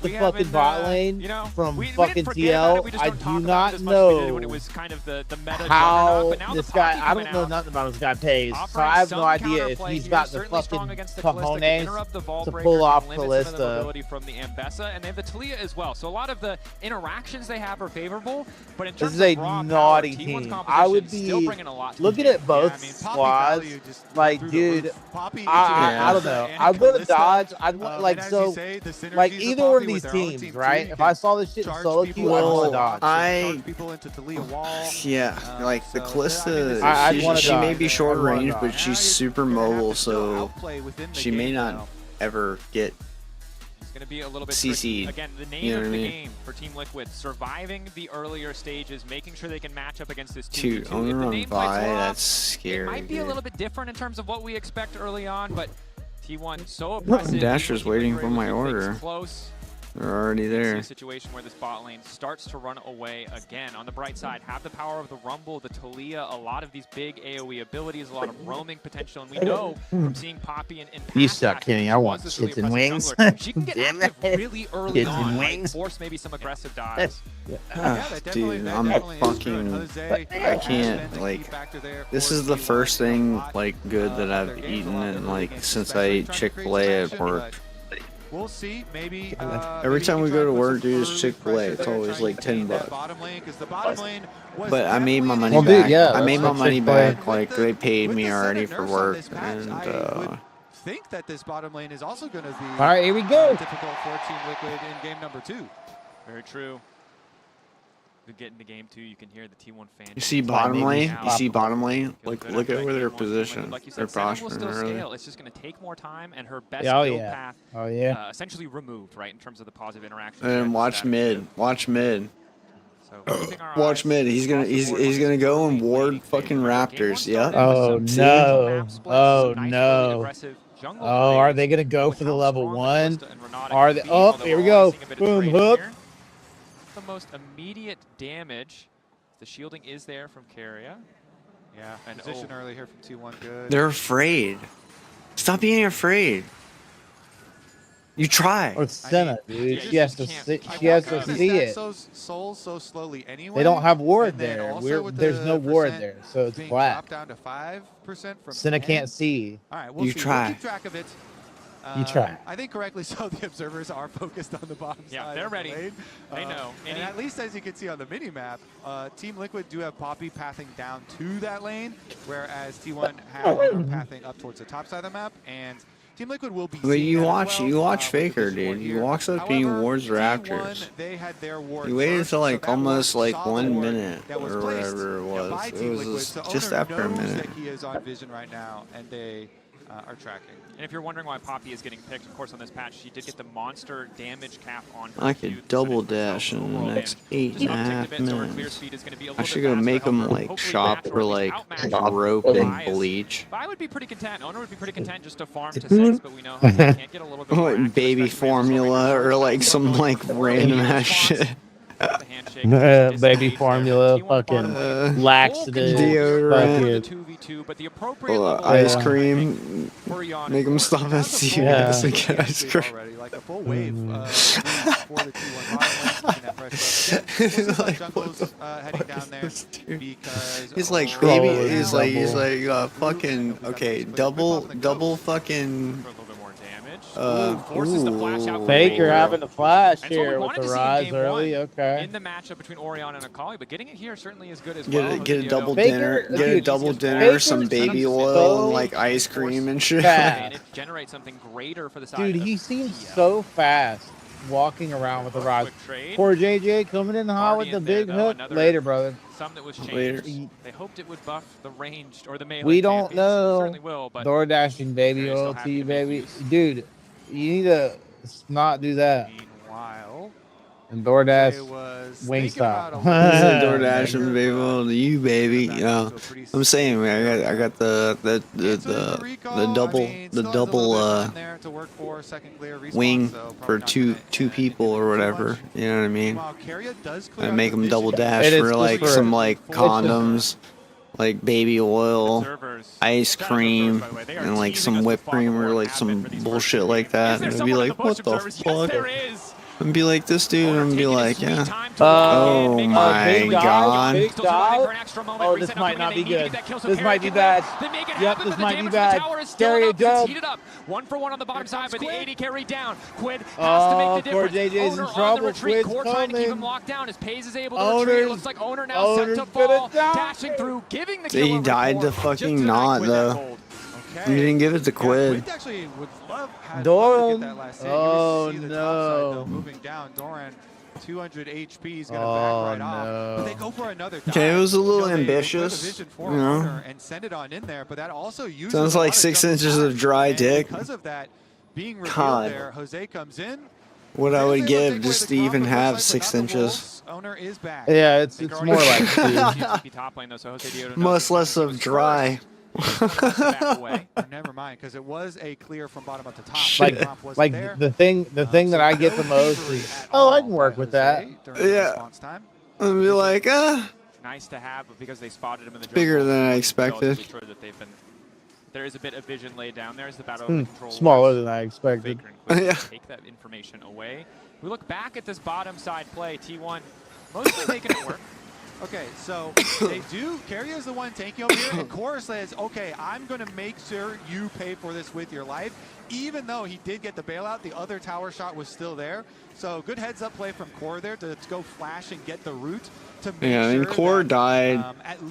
Speaker 12: the fucking bot lane from fucking TL. I do not know how this guy. I don't know nothing about this guy pays, so I have no idea if he's got the fucking cojones to pull off Callista.
Speaker 13: From the Ambessa, and they have the Talia as well. So a lot of the interactions they have are favorable, but in terms
Speaker 12: This is a
Speaker 13: of
Speaker 12: naughty team. I would be looking at both squads. Like, dude, I don't know. I'm gonna dodge. I'd like so. Like either one of these teams, right? If I saw this shit in solo queue, I'd want to dodge.
Speaker 2: Yeah, like the Callista, she may be short range, but she's super mobile, so she may not ever get
Speaker 13: going to be a little bit
Speaker 2: CC'd.
Speaker 13: Again, the name of the game for Team Liquid, surviving the earlier stages, making sure they can match up against this 2v2.
Speaker 2: Dude, owner on Vi, that's scary.
Speaker 13: It might be
Speaker 2: dude.
Speaker 13: a little bit different in terms of what we expect early on, but T1 so oppressive.
Speaker 2: Dasher's waiting for my order.
Speaker 13: Close.
Speaker 2: They're already there.
Speaker 13: A situation where this bot lane starts to run away again. On the bright side, have the power of the Rumble, the Talia, a lot of these big AoE abilities, a lot of roaming potential, and we know from seeing Poppy and
Speaker 12: You suck, Kenny. I want shits and wings.
Speaker 13: She can get active really early on, like, force maybe some aggressive dives.
Speaker 2: Dude, I'm fucking, I can't, like, this is the first thing, like, good that I've eaten in, like, since I ate Chick-fil-A at work.
Speaker 15: We'll see. Maybe
Speaker 2: every time we go to work, dude, it's Chick-fil-A. It's always like $10. But I made my money back.
Speaker 12: Dude, yeah,
Speaker 2: I made my money back. Like they paid me already for work, and
Speaker 15: think that this bottom lane is also going to be
Speaker 12: all right. Here we go.
Speaker 15: Difficult for Team Liquid in game number 2.
Speaker 13: Very true. We get into game 2, you can hear the T1 fans.
Speaker 2: You see bottom lane? You see bottom lane? Like, look at where they're positioned.
Speaker 13: Like you
Speaker 2: they're
Speaker 13: said, will still
Speaker 2: posturing
Speaker 13: scale. It's just going to take more time, and her best
Speaker 12: build
Speaker 13: path essentially removed, right, in terms of the positive interactions.
Speaker 2: And watch mid. Watch mid.
Speaker 13: So
Speaker 2: watch mid. He's gonna go and ward fucking Raptors. Yeah.
Speaker 12: Oh no. Oh no. Oh, are they gonna go for the level 1? Are they? Oh, here we go. Boom, hook.
Speaker 13: The most immediate damage. The shielding is there from Carrier.
Speaker 15: Yeah, and position early here from T1. Good.
Speaker 2: They're afraid. Stop being afraid. You try.
Speaker 12: Or Senna, dude. She has to see. She has to see it.
Speaker 15: Souls so slowly anyway.
Speaker 12: They don't have ward there. There's no ward there, so it's flat.
Speaker 15: Down to 5% from
Speaker 12: Senna can't see.
Speaker 15: All right, we'll see.
Speaker 2: Try.
Speaker 15: We'll keep track of it.
Speaker 12: You try.
Speaker 15: I think correctly so. The observers are focused on the bottom side.
Speaker 13: Yeah, they're ready. They know.
Speaker 15: And at least as you can see on the mini map, Team Liquid do have Poppy pathing down to that lane, whereas T1 have pathing up towards the top side of the map. And Team Liquid will be.
Speaker 2: But you watch Faker, dude. He walks up and he wards Raptors. He waited until like almost like 1 minute or whatever it was. It was just after a minute.
Speaker 15: He is on vision right now, and they are tracking.
Speaker 13: And if you're wondering why Poppy is getting picked, of course, on this patch, she did get the monster damage cap on her.
Speaker 2: I could double dash in the next 8.5 minutes. I should go make them like shop for like rope and bleach.
Speaker 13: I would be pretty content. Owner would be pretty content just to farm to 6, but we know he can't get a little bit more
Speaker 2: baby formula or like some like random ass shit.
Speaker 13: The handshake
Speaker 12: Baby formula, fucking laxative,
Speaker 2: fucking ice cream. Make them stop at CVS and get ice cream.
Speaker 15: Like a full wave for the heading down there because
Speaker 2: he's like baby. He's like fucking okay. Double fucking.
Speaker 12: Faker having a flash here with the rise early. Okay.
Speaker 13: In the matchup between Orion and Akali, but getting it here certainly is good as
Speaker 2: well. Get a double dinner. Get a double dinner.
Speaker 12: Baker,
Speaker 2: some baby oil and like ice cream and shit.
Speaker 13: Generate something greater for the side.
Speaker 12: Dude, he seems so fast walking around with the rise. Poor JJ coming in hot with the big hook. Later, brother.
Speaker 13: Some that was changed.
Speaker 12: Later.
Speaker 13: They hoped it would buff the ranged or the melee.
Speaker 12: We don't know.
Speaker 13: Certainly will, but
Speaker 12: Door dashing baby oil to you, baby. Dude, you need to not do that.
Speaker 13: Meanwhile,
Speaker 12: and DoorDash Wingstop.
Speaker 2: DoorDash and baby oil to you, baby. You know, I'm saying, man, I got the double wing for two people or whatever. You know what I mean? I make them double dash for like some like condoms, like baby oil, ice cream, and like some whipped cream or like some bullshit like that. And it'd be like, what the fuck? And be like this dude and be like, yeah. Oh my god.
Speaker 12: Oh, this might not be good. This might be bad. Yep, this might be bad. Stereo dub.
Speaker 13: One for one on the bottom side, but the 80 carry down. Quid has to make the difference.
Speaker 12: JJ's in trouble. Quid's
Speaker 13: trying to keep him locked down as Pays is able to retreat. It looks like Owner now set to fall, dashing through, giving the kill.
Speaker 2: He died to fucking not though. You didn't give it to Quid.
Speaker 12: Doran. Oh no.
Speaker 15: Moving down, Doran. 200 HP is gonna back right off. But they go for another dive.
Speaker 2: Okay, it was a little ambitious. You know.
Speaker 15: And send it on in there, but that also uses
Speaker 2: sounds like 6 inches of dry dick.
Speaker 15: Because of that being revealed there, Jose comes in.
Speaker 2: What I would give just to even have 6 inches.
Speaker 15: Owner is back.
Speaker 12: Yeah, it's more like
Speaker 2: much less of dry.
Speaker 15: Never mind, because it was a clear from bottom up to top.
Speaker 12: Like the thing that I get the most is, oh, I can work with that.
Speaker 2: Yeah. I'd be like,
Speaker 13: nice to have, but because they spotted him in the
Speaker 2: bigger than I expected.
Speaker 13: There is a bit of vision laid down there as the battle of the control.
Speaker 12: Smaller than I expected.
Speaker 2: Yeah.
Speaker 13: Take that information away. We look back at this bottom side play. T1 mostly making it work.
Speaker 15: Okay, so they do. Carry is the one taking over here, and Core says, okay, I'm going to make sure you pay for this with your life. Even though he did get the bailout, the other tower shot was still there. So good heads-up play from Core there to go flash and get the root. To make
Speaker 2: yeah, and Core died,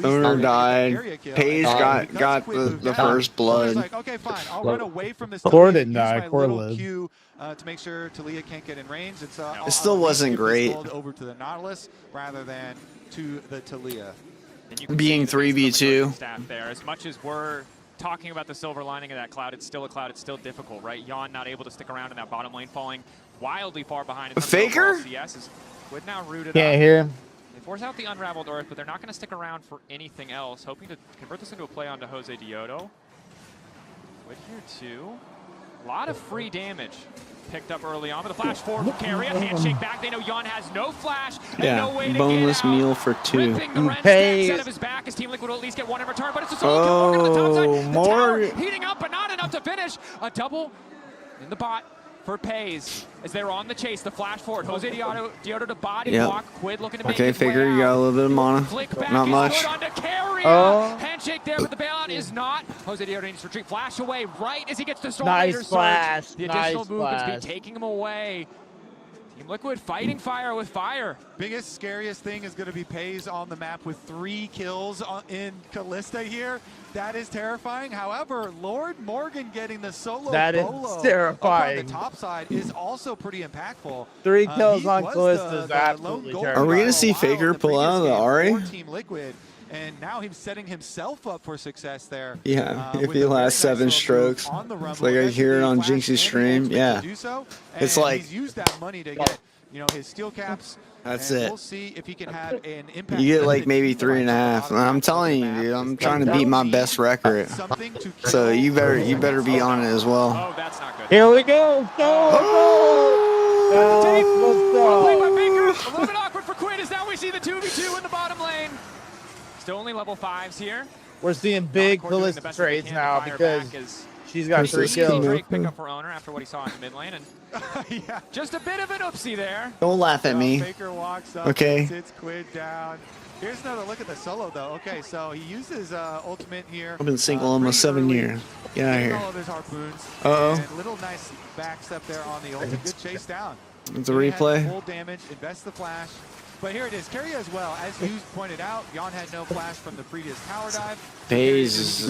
Speaker 2: Owner died, Pays got the first blood.
Speaker 15: Like, okay, fine, I'll run away from this.
Speaker 12: Core didn't die, Core lived.
Speaker 15: To make sure Talia can't get in range. And so
Speaker 2: it still wasn't great.
Speaker 15: Over to the Nautilus rather than to the Talia.
Speaker 2: Being 3v2.
Speaker 13: There. As much as we're talking about the silver lining of that cloud, it's still a cloud. It's still difficult, right? Yon not able to stick around in that bottom lane, falling wildly far behind.
Speaker 2: Faker?
Speaker 13: CS is would now rooted
Speaker 12: Can't
Speaker 13: up.
Speaker 12: hear him.
Speaker 13: They force out the unraveled earth, but they're not going to stick around for anything else. Hoping to convert this into a play onto Jose Diodo. Wood here too. A lot of free damage picked up early on, but the flash forward will carry a handshake back. They know Yon has no flash and no way to
Speaker 2: boneless
Speaker 13: get out.
Speaker 2: meal for 2.
Speaker 13: Pays. Out of his back, his Team Liquid will at least get one in return, but it's a solo kill. Morgan on the top side. The tower heating up, but not enough to finish. A double in the bot for Pays as they're on the chase. The flash forward. Jose Diodo to body block. Quid looking to make
Speaker 2: okay, Faker, you got a little bit of mana. Not much.
Speaker 13: Handshake there, but the bailout is not. Jose Diodo needs to retreat. Flash away right as he gets the Storm
Speaker 12: Nice
Speaker 13: Raider
Speaker 12: flash.
Speaker 13: surge. The additional movements be taking him away. Team Liquid fighting fire with fire.
Speaker 15: Biggest, scariest thing is going to be Pays on the map with 3 kills in Callista here. That is terrifying. However, Lord Morgan getting the solo
Speaker 12: that is terrifying.
Speaker 15: On the top side is also pretty impactful.
Speaker 12: 3 kills on Callista is absolutely terrifying.
Speaker 2: Are we going to see Faker pull out of the Ari?
Speaker 15: Team Liquid, and now he's setting himself up for success there.
Speaker 2: Yeah, if he lasts 7 strokes. It's like I hear it on Jinx's stream. Yeah. It's like
Speaker 15: he's used that money to get, his steel caps.
Speaker 2: That's it.
Speaker 15: We'll see if he can have an impact.
Speaker 2: You get like maybe 3.5. I'm telling you, dude, I'm trying to beat my best record. So you better be on it as well.
Speaker 13: Oh, that's not good.
Speaker 12: Here we go. Go!
Speaker 13: Play by Baker. A little bit awkward for Quinn. point is now we see the 2v2 in the bottom lane. Still only level 5s here.
Speaker 12: We're seeing big Kalista trades now because she's got 3 kills.
Speaker 13: Great pickup for Owner after what he saw in the mid lane, and
Speaker 15: yeah.
Speaker 13: just a bit of an oopsie there.
Speaker 2: Don't laugh at me.
Speaker 15: Faker walks up,
Speaker 2: okay.
Speaker 15: Sits Quid down. Here's another look at the solo though. Okay, so he uses ultimate here.
Speaker 2: I've been single almost 7 years. Get out of here.
Speaker 15: All of his harpoons.
Speaker 2: Uh-oh.
Speaker 15: Little nice backstep there on the ult. Good chase down.
Speaker 2: It's a replay.
Speaker 15: Full damage. Invest the flash. But here it is. Carry as well. As you pointed out, Jan had no flash from the previous tower dive.
Speaker 2: Pays.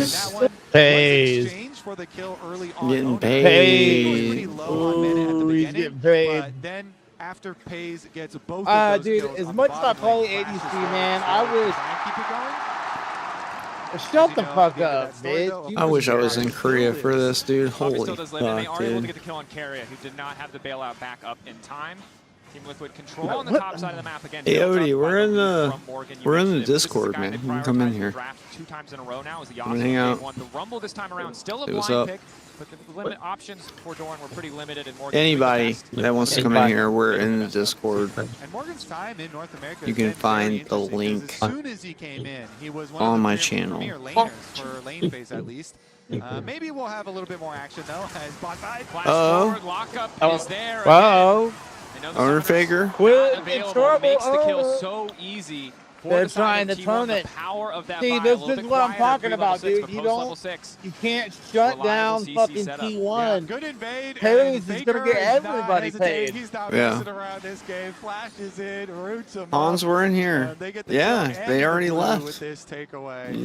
Speaker 15: For the kill early on.
Speaker 2: Getting paid.
Speaker 15: Ooh, he's getting paid. But then after Pays gets both of those
Speaker 12: dude,
Speaker 15: kills
Speaker 12: as
Speaker 15: on
Speaker 12: much
Speaker 15: the
Speaker 12: as I
Speaker 15: bottom
Speaker 12: play
Speaker 15: lane,
Speaker 12: ADC,
Speaker 15: Flash is
Speaker 12: man,
Speaker 15: there.
Speaker 12: I wish.
Speaker 15: Keep it going.
Speaker 12: Shut the fuck up, bitch.
Speaker 2: I wish I was in Korea for this, dude. Holy
Speaker 13: still does live, and they
Speaker 2: fuck,
Speaker 13: are able to
Speaker 2: dude.
Speaker 13: get the kill on Carrier, who did not have the bailout back up in time. Team Liquid control on the top side of the map again.
Speaker 2: Hey Odie, we're in the Discord, man. You can come in here.
Speaker 13: 2 times in a row now as the
Speaker 2: Come and hang out.
Speaker 13: won the Rumble this time around. Still a
Speaker 2: Hey, what's
Speaker 13: blind
Speaker 2: up?
Speaker 13: pick, but the limit options for Doran were pretty limited. And Morgan
Speaker 2: Anybody that wants to come in here, we're in the Discord.
Speaker 15: And Morgan's time in North America
Speaker 2: You can find the link
Speaker 15: as soon as he came in, he was one
Speaker 2: on
Speaker 15: of
Speaker 2: my
Speaker 15: the
Speaker 2: channel.
Speaker 15: premier laners for lane phase at least. Maybe we'll have a little bit more action though as bot side.
Speaker 2: Uh-oh.
Speaker 13: Lockup is there.
Speaker 12: Whoa.
Speaker 2: Owner Faker.
Speaker 12: Quit in trouble.
Speaker 13: Makes the kill so easy.
Speaker 12: They're trying to turn it. See, this is what I'm talking about, dude. You can't shut down fucking T1.
Speaker 15: Good invade.
Speaker 12: Hayes is gonna get everybody paid.
Speaker 15: He's not
Speaker 2: Yeah.
Speaker 15: messing around this game. Flashes in, roots him
Speaker 2: Hans were in here. Yeah, they already left.
Speaker 15: With this takeaway.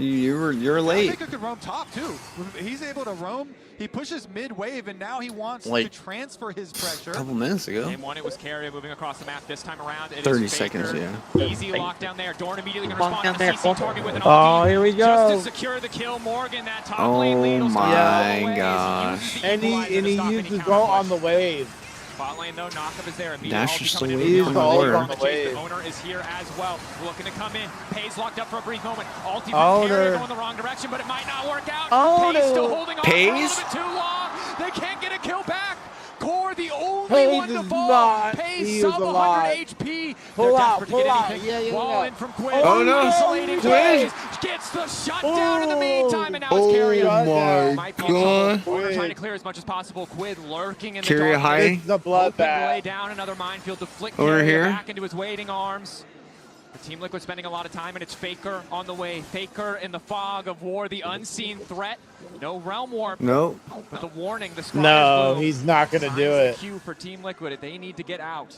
Speaker 2: You're late.
Speaker 15: Faker could roam top too. He's able to roam. He pushes mid wave, and now he wants
Speaker 2: Like,
Speaker 15: to transfer his pressure.
Speaker 2: A couple minutes ago.
Speaker 13: Game 1, it was Carrier moving across the map. This time around, it
Speaker 2: 30
Speaker 13: is
Speaker 2: seconds,
Speaker 13: Faker.
Speaker 2: yeah.
Speaker 13: Easy lockdown there. Dorn immediately going to respond on the CC target with an
Speaker 12: Oh,
Speaker 13: ulti.
Speaker 12: here we go.
Speaker 13: Just to secure the kill, Morgan, that top lane lead.
Speaker 2: Oh my gosh.
Speaker 12: And he uses go on the wave.
Speaker 13: Bot lane though, knockup is there.
Speaker 2: Dash is still
Speaker 12: He's
Speaker 2: waiting on the
Speaker 12: always
Speaker 2: water.
Speaker 12: on the wave.
Speaker 13: The owner is here as well, looking to come in. Pays locked up for a brief moment. Ulti from
Speaker 12: Owner.
Speaker 13: Carrier going the wrong direction, but it might not work out.
Speaker 12: Owner.
Speaker 13: Pays still holding on for a
Speaker 2: Pays?
Speaker 13: little bit too long. They can't get a kill back. Core, the only
Speaker 12: Pays
Speaker 13: one to
Speaker 12: is
Speaker 13: fall.
Speaker 12: not.
Speaker 13: Pays
Speaker 12: He
Speaker 13: sub
Speaker 12: is
Speaker 13: 100
Speaker 12: alive.
Speaker 13: HP.
Speaker 12: Pull
Speaker 13: They're
Speaker 12: out,
Speaker 13: desperate to
Speaker 12: pull
Speaker 13: get
Speaker 12: out.
Speaker 13: anything.
Speaker 12: Yeah.
Speaker 13: Wall in from Quinn.
Speaker 2: Oh, no.
Speaker 13: Isolating
Speaker 2: Quinn.
Speaker 13: Pays. Gets the shutdown in the meantime, and now it's
Speaker 2: Oh
Speaker 13: Carrier.
Speaker 2: my
Speaker 13: Might be
Speaker 2: god.
Speaker 13: Owner trying to clear as much as possible. Quid lurking in the
Speaker 2: Carrier
Speaker 13: dark.
Speaker 2: high.
Speaker 12: It's the
Speaker 13: Hoping to lay
Speaker 12: bloodbath.
Speaker 13: down another minefield to flick
Speaker 2: Over
Speaker 13: Carrier
Speaker 2: here.
Speaker 13: back into his waiting arms. The Team Liquid spending a lot of time, and it's Faker on the way. Faker in the fog of war, the unseen threat. No realm warp.
Speaker 2: Nope.
Speaker 13: But the warning, the scryer's
Speaker 12: No,
Speaker 13: bloom.
Speaker 12: he's not gonna
Speaker 13: Signs
Speaker 12: do
Speaker 13: the
Speaker 12: it.
Speaker 13: cue for Team Liquid. They need to get out.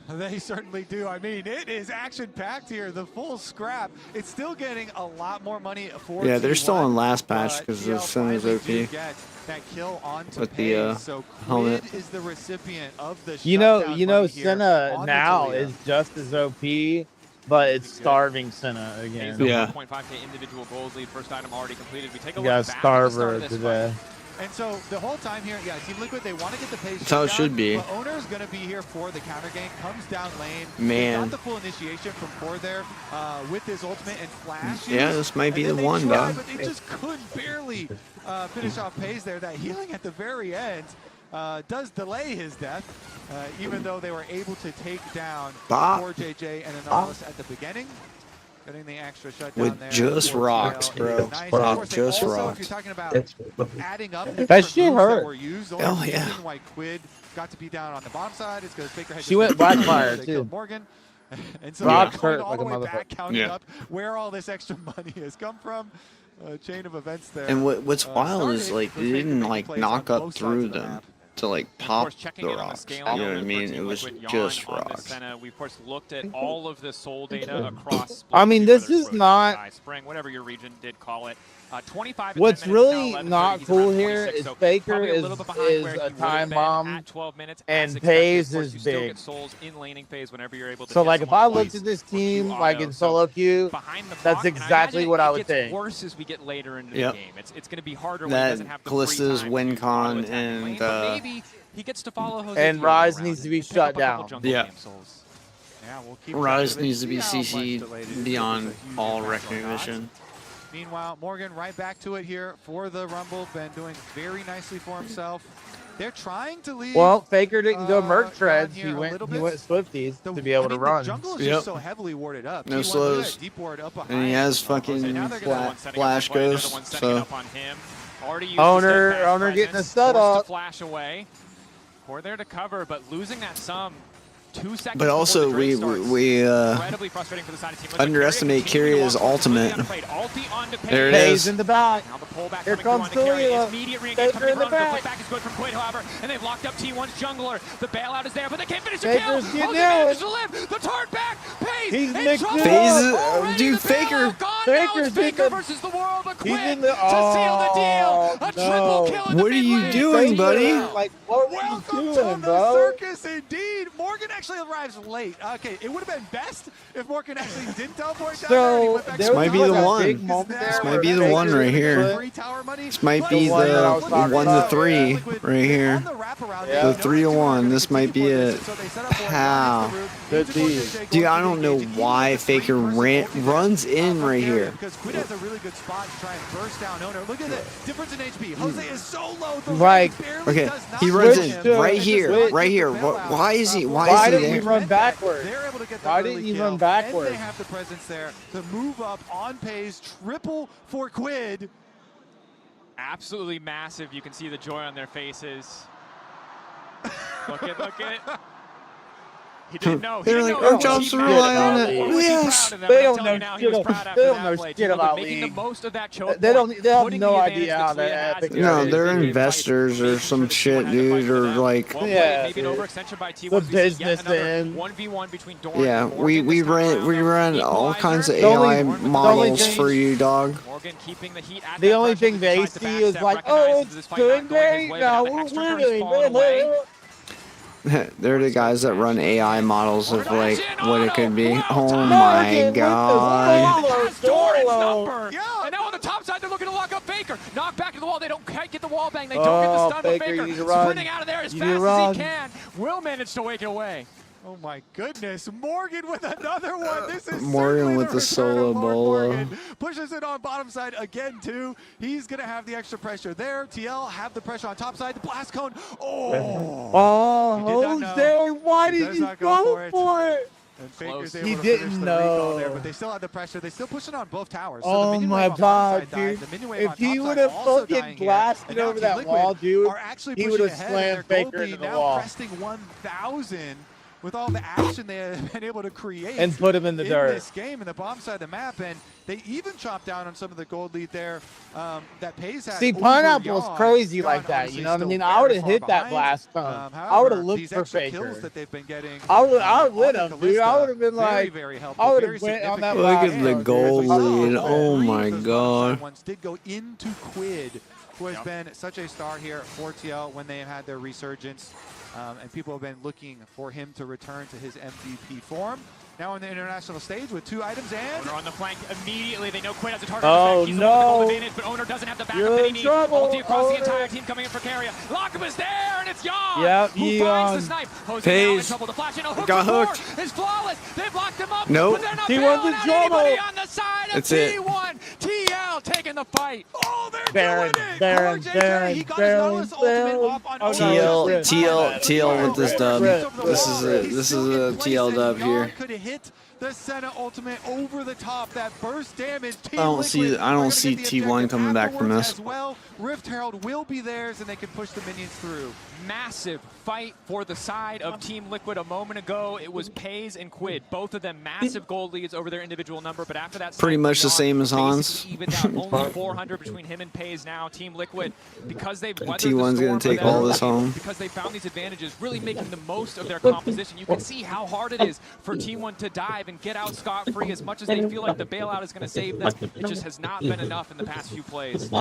Speaker 15: They certainly do. I mean, it is action-packed here. The full scrap. It's still getting a lot more money for
Speaker 2: Yeah, they're still
Speaker 15: T1,
Speaker 2: on last patch
Speaker 15: but
Speaker 2: because the
Speaker 15: TL
Speaker 2: Sin is
Speaker 15: finally
Speaker 2: OP.
Speaker 15: do get that kill onto
Speaker 2: With the,
Speaker 15: Pays. So
Speaker 2: helmet.
Speaker 15: Quid is the recipient of the
Speaker 12: You know,
Speaker 15: shutdown money here
Speaker 12: Senna
Speaker 15: on the
Speaker 12: now
Speaker 15: Talia.
Speaker 12: is just as OP, but it's starving Senna again.
Speaker 2: Yeah.
Speaker 13: 1.5k individual goals lead. First item already completed. We take a
Speaker 12: We
Speaker 13: look
Speaker 12: got
Speaker 13: back at the start
Speaker 12: Starver
Speaker 13: of this
Speaker 12: today.
Speaker 15: And so the whole time here, yeah, Team Liquid, they want to get the Pays
Speaker 2: That's how it
Speaker 15: shutdown,
Speaker 2: should be.
Speaker 15: But Owner's going to be here for the counter gank. Comes down lane.
Speaker 2: Man.
Speaker 15: Got the full initiation from Core there with his ultimate and flash.
Speaker 2: Yeah, this might be
Speaker 15: And
Speaker 2: the
Speaker 15: then they
Speaker 2: one,
Speaker 15: tried,
Speaker 2: dog.
Speaker 15: But they just couldn't barely finish off Pays there. That healing at the very end does delay his death, even though they were able to take down
Speaker 2: Bop.
Speaker 15: Core JJ and Anomalous at the beginning. Getting the extra shutdown
Speaker 2: With
Speaker 15: there.
Speaker 2: just rocks, bro.
Speaker 15: Nice.
Speaker 2: Bop,
Speaker 15: Of course, they
Speaker 2: just
Speaker 15: also,
Speaker 2: rocks.
Speaker 15: If you're talking about adding up the
Speaker 12: That
Speaker 15: different
Speaker 12: shit
Speaker 15: moves that
Speaker 12: hurt.
Speaker 15: were used,
Speaker 2: Hell
Speaker 15: only
Speaker 2: yeah.
Speaker 15: reason why Quid got to be down on the bottom side is because Faker had
Speaker 12: She went Blackfire,
Speaker 15: they
Speaker 12: too.
Speaker 15: killed Morgan. And so
Speaker 12: Rocks
Speaker 15: going
Speaker 12: hurt
Speaker 15: all
Speaker 12: like
Speaker 15: the
Speaker 12: a
Speaker 15: way
Speaker 12: motherfucker.
Speaker 15: back, counting
Speaker 2: Yeah.
Speaker 15: up where all this extra money has come from. A chain of events there.
Speaker 2: And what's wild is
Speaker 15: started
Speaker 2: like
Speaker 15: with
Speaker 2: they
Speaker 15: Faker
Speaker 2: didn't
Speaker 15: making
Speaker 2: like
Speaker 15: plays
Speaker 2: knock
Speaker 15: on
Speaker 2: up
Speaker 15: both
Speaker 2: through
Speaker 15: sides of the
Speaker 2: them
Speaker 15: map.
Speaker 2: to like
Speaker 13: Of
Speaker 2: pop
Speaker 13: course, checking
Speaker 2: the
Speaker 13: in on the
Speaker 2: rocks.
Speaker 13: scaling
Speaker 2: You know what I
Speaker 13: element
Speaker 2: mean?
Speaker 13: for
Speaker 2: It
Speaker 13: Team
Speaker 2: was
Speaker 13: Liquid,
Speaker 2: just
Speaker 13: Jan on this
Speaker 2: rocks.
Speaker 13: Senna. We of course looked at all of the soul data across.
Speaker 12: I mean,
Speaker 13: whether
Speaker 12: this
Speaker 13: it's
Speaker 12: is
Speaker 13: Road,
Speaker 12: not-
Speaker 13: Sky, Spring, whatever your region did call it. 25 and
Speaker 12: What's
Speaker 13: 10 minutes,
Speaker 12: really
Speaker 13: now 11:30,
Speaker 12: not
Speaker 13: he's
Speaker 12: cool
Speaker 13: around
Speaker 12: here
Speaker 13: 26,
Speaker 12: is
Speaker 13: so
Speaker 12: Faker
Speaker 13: probably a
Speaker 12: is
Speaker 13: little bit behind where he
Speaker 12: a
Speaker 13: would've
Speaker 12: time
Speaker 13: been
Speaker 12: bomb,
Speaker 13: at 12 minutes,
Speaker 12: and
Speaker 13: as expected.
Speaker 12: Pays
Speaker 13: Of course,
Speaker 12: is
Speaker 13: you still
Speaker 12: big.
Speaker 13: get souls in laning phase whenever you're able to
Speaker 12: So
Speaker 13: hit
Speaker 12: like if
Speaker 13: someone
Speaker 12: I looked
Speaker 13: twice
Speaker 12: at this
Speaker 13: for
Speaker 12: team
Speaker 13: true
Speaker 12: like
Speaker 13: auto.
Speaker 12: in solo queue,
Speaker 13: Behind the
Speaker 12: that's
Speaker 13: block, and I
Speaker 12: exactly
Speaker 13: imagine
Speaker 12: what I
Speaker 13: it
Speaker 12: would
Speaker 13: gets
Speaker 12: think.
Speaker 13: worse as we get later into
Speaker 2: Yep.
Speaker 13: the game. It's going to be harder when he doesn't
Speaker 2: That
Speaker 13: have the free
Speaker 2: Callista's
Speaker 13: time
Speaker 2: win
Speaker 13: to
Speaker 2: con
Speaker 13: auto-attack lane,
Speaker 2: and
Speaker 13: but maybe he gets to follow Jose
Speaker 12: And
Speaker 13: Diego
Speaker 12: Rise
Speaker 13: around
Speaker 12: needs to
Speaker 13: and
Speaker 12: be
Speaker 13: pick
Speaker 12: shut
Speaker 13: up a couple
Speaker 12: down.
Speaker 13: jungle
Speaker 2: Yeah.
Speaker 13: game souls.
Speaker 15: Yeah, we'll keep
Speaker 2: Rise
Speaker 15: track of it.
Speaker 2: needs to be
Speaker 15: See how much
Speaker 2: CC'd
Speaker 15: delayed it is.
Speaker 2: beyond
Speaker 15: It's a huge
Speaker 2: all
Speaker 15: impact on
Speaker 2: recognition.
Speaker 15: Rise. Meanwhile, Morgan right back to it here for the Rumble. Been doing very nicely for himself. They're trying to leave.
Speaker 12: Well, Faker didn't go Merc Treads. He
Speaker 15: here a
Speaker 12: went
Speaker 15: little bit.
Speaker 12: Swifties to be able to run.
Speaker 15: The jungle is just so heavily warded up.
Speaker 2: No
Speaker 15: T1
Speaker 2: slows.
Speaker 15: deep ward up
Speaker 2: And
Speaker 15: behind.
Speaker 2: he has fucking flash ghost. So
Speaker 12: Owner getting a stud off.
Speaker 13: Flash away. Core there to cover, but losing that sum. 2 seconds.
Speaker 2: But also we underestimate Kyria's ultimate. There it
Speaker 12: Pays
Speaker 2: is.
Speaker 12: in the back. Here comes Kalia. Faker in the back.
Speaker 13: Back is good from Quid, however, and they've locked up T1's jungler. The bailout is there, but they can't finish the
Speaker 12: Faker's
Speaker 13: kill.
Speaker 12: getting out.
Speaker 13: To live. The turn back. Pays.
Speaker 12: He's
Speaker 13: in
Speaker 12: mixed
Speaker 13: trouble.
Speaker 2: FaZe, dude, Faker.
Speaker 13: Faker's Faker versus the world, but Quid
Speaker 12: in the,
Speaker 13: to seal the deal. A triple kill in the
Speaker 2: What are you
Speaker 13: mid-lane.
Speaker 2: doing, buddy?
Speaker 12: Like, what were you
Speaker 15: Welcome
Speaker 12: doing,
Speaker 15: to the
Speaker 12: bro?
Speaker 15: circus, indeed. Morgan actually arrives late. Okay, it would have been best if Morgan actually didn't teleport down there. And he went back
Speaker 2: This
Speaker 15: to
Speaker 2: might be the one. This might be the one right here. This might be the 1 to 3 right here. The 3 to 1. This might be it. Pow. Dude, I don't know why Faker runs in right here.
Speaker 15: Because Quid has a really good spot to try and burst down Owner. Look at the difference in HP. Jose is so low. The
Speaker 12: Like,
Speaker 2: okay, he runs in right here, right here. Why is he? Why is he
Speaker 12: didn't he
Speaker 2: there?
Speaker 12: run backwards?
Speaker 15: They're able to get the
Speaker 12: Why
Speaker 15: early
Speaker 12: didn't you
Speaker 15: kill,
Speaker 12: run backwards?
Speaker 15: And they have the presence there to move up on pace. Triple for Quid.
Speaker 13: Absolutely massive. You can see the joy on their faces. Look at. He didn't know.
Speaker 2: They're like, our jobs to rely on it. Yes.
Speaker 12: They don't know shit about League. They have no idea how to epic.
Speaker 2: No, they're investors or some shit, dude, or like.
Speaker 12: Yeah, the business end.
Speaker 13: 1v1 between
Speaker 2: Yeah, we run all kinds of AI models for you, dog.
Speaker 12: The only thing they see is like, oh, it's doing great. Now we're winning.
Speaker 2: They're the guys that run AI models of like what it could be. Oh my god.
Speaker 13: And now on the top side, they're looking to lock up Faker. Knock back to the wall. They don't quite get the wall bang. They don't get the stun, but Faker sprinting out of there as fast as he can. Will manage to wake it away.
Speaker 15: Oh my goodness, Morgan with another one. This is
Speaker 2: Morgan with the solo bolo.
Speaker 15: Pushes it on bottom side again too. He's gonna have the extra pressure there. TL have the pressure on top side. The blast cone.
Speaker 12: Oh, Jose, why did you go for it?
Speaker 15: And Faker's able
Speaker 12: He
Speaker 15: to finish
Speaker 12: didn't
Speaker 15: the recall
Speaker 12: know.
Speaker 15: there, but they still have the pressure. They still pushing on both towers.
Speaker 12: Oh my god, dude. If he would have fucking blasted over that wall, dude, he would have slammed Faker into the wall.
Speaker 15: Cresting 1,000 with all the action they have been able to create
Speaker 12: and put him in the dirt.
Speaker 15: This game in the bottom side of the map, and they even chopped down on some of the gold lead there. That Pays had.
Speaker 12: See, Pineapple's crazy like that. You know what I mean? I would have hit that blast cone. I would have looked for Faker.
Speaker 15: That they've been getting,
Speaker 12: I would lit him, dude. I would have been like, I would have went on that blast.
Speaker 2: Look at the gold lead. Oh my god.
Speaker 15: Ones did go into Quid, who has been such a star here for TL when they have had their resurgence. And people have been looking for him to return to his MVP form. Now on the international stage with 2 items and...
Speaker 13: Owner on the flank immediately. They know Quid has a target.
Speaker 12: Oh,
Speaker 13: He's
Speaker 12: no.
Speaker 13: Advantage, but Owner doesn't have the backup
Speaker 12: You're
Speaker 13: that he
Speaker 12: in
Speaker 13: needs.
Speaker 12: trouble.
Speaker 13: Ulti across the entire team coming in for Carrier. Lockup is there, and it's Yon.
Speaker 12: Yep,
Speaker 13: who finds the snipe. Jose now in trouble. The flash in. A hook
Speaker 2: got hooked.
Speaker 13: Is flawless. They've locked him up.
Speaker 2: Nope.
Speaker 13: But they're not
Speaker 12: T1's in trouble.
Speaker 13: on the side of
Speaker 2: That's it.
Speaker 13: T1. TL taking the fight.
Speaker 15: Oh, they're
Speaker 12: Baron,
Speaker 15: doing it!
Speaker 12: Baron,
Speaker 15: He got his Nautilus ultimate off on
Speaker 2: TL with this dub. This is a TL dub here.
Speaker 15: Could have hit the Senna ultimate over the top. That burst damage.
Speaker 2: I don't see T1 coming back from this.
Speaker 15: As well, Rift Herald will be theirs, and they can push the minions through.
Speaker 13: Massive fight for the side of Team Liquid a moment ago. It was Pays and Quid, both of them massive gold leads over their individual number, but after that,
Speaker 2: pretty much the same as Hans.
Speaker 13: Evened out only 400 between him and Pays now. Team Liquid, because they've
Speaker 2: T1's gonna take all this home.
Speaker 13: Because they found these advantages, really making the most of their composition. You can see how hard it is for T1 to dive and get out scot-free. As much as they feel like the bailout is going to save them, it just has not been enough in the past few plays.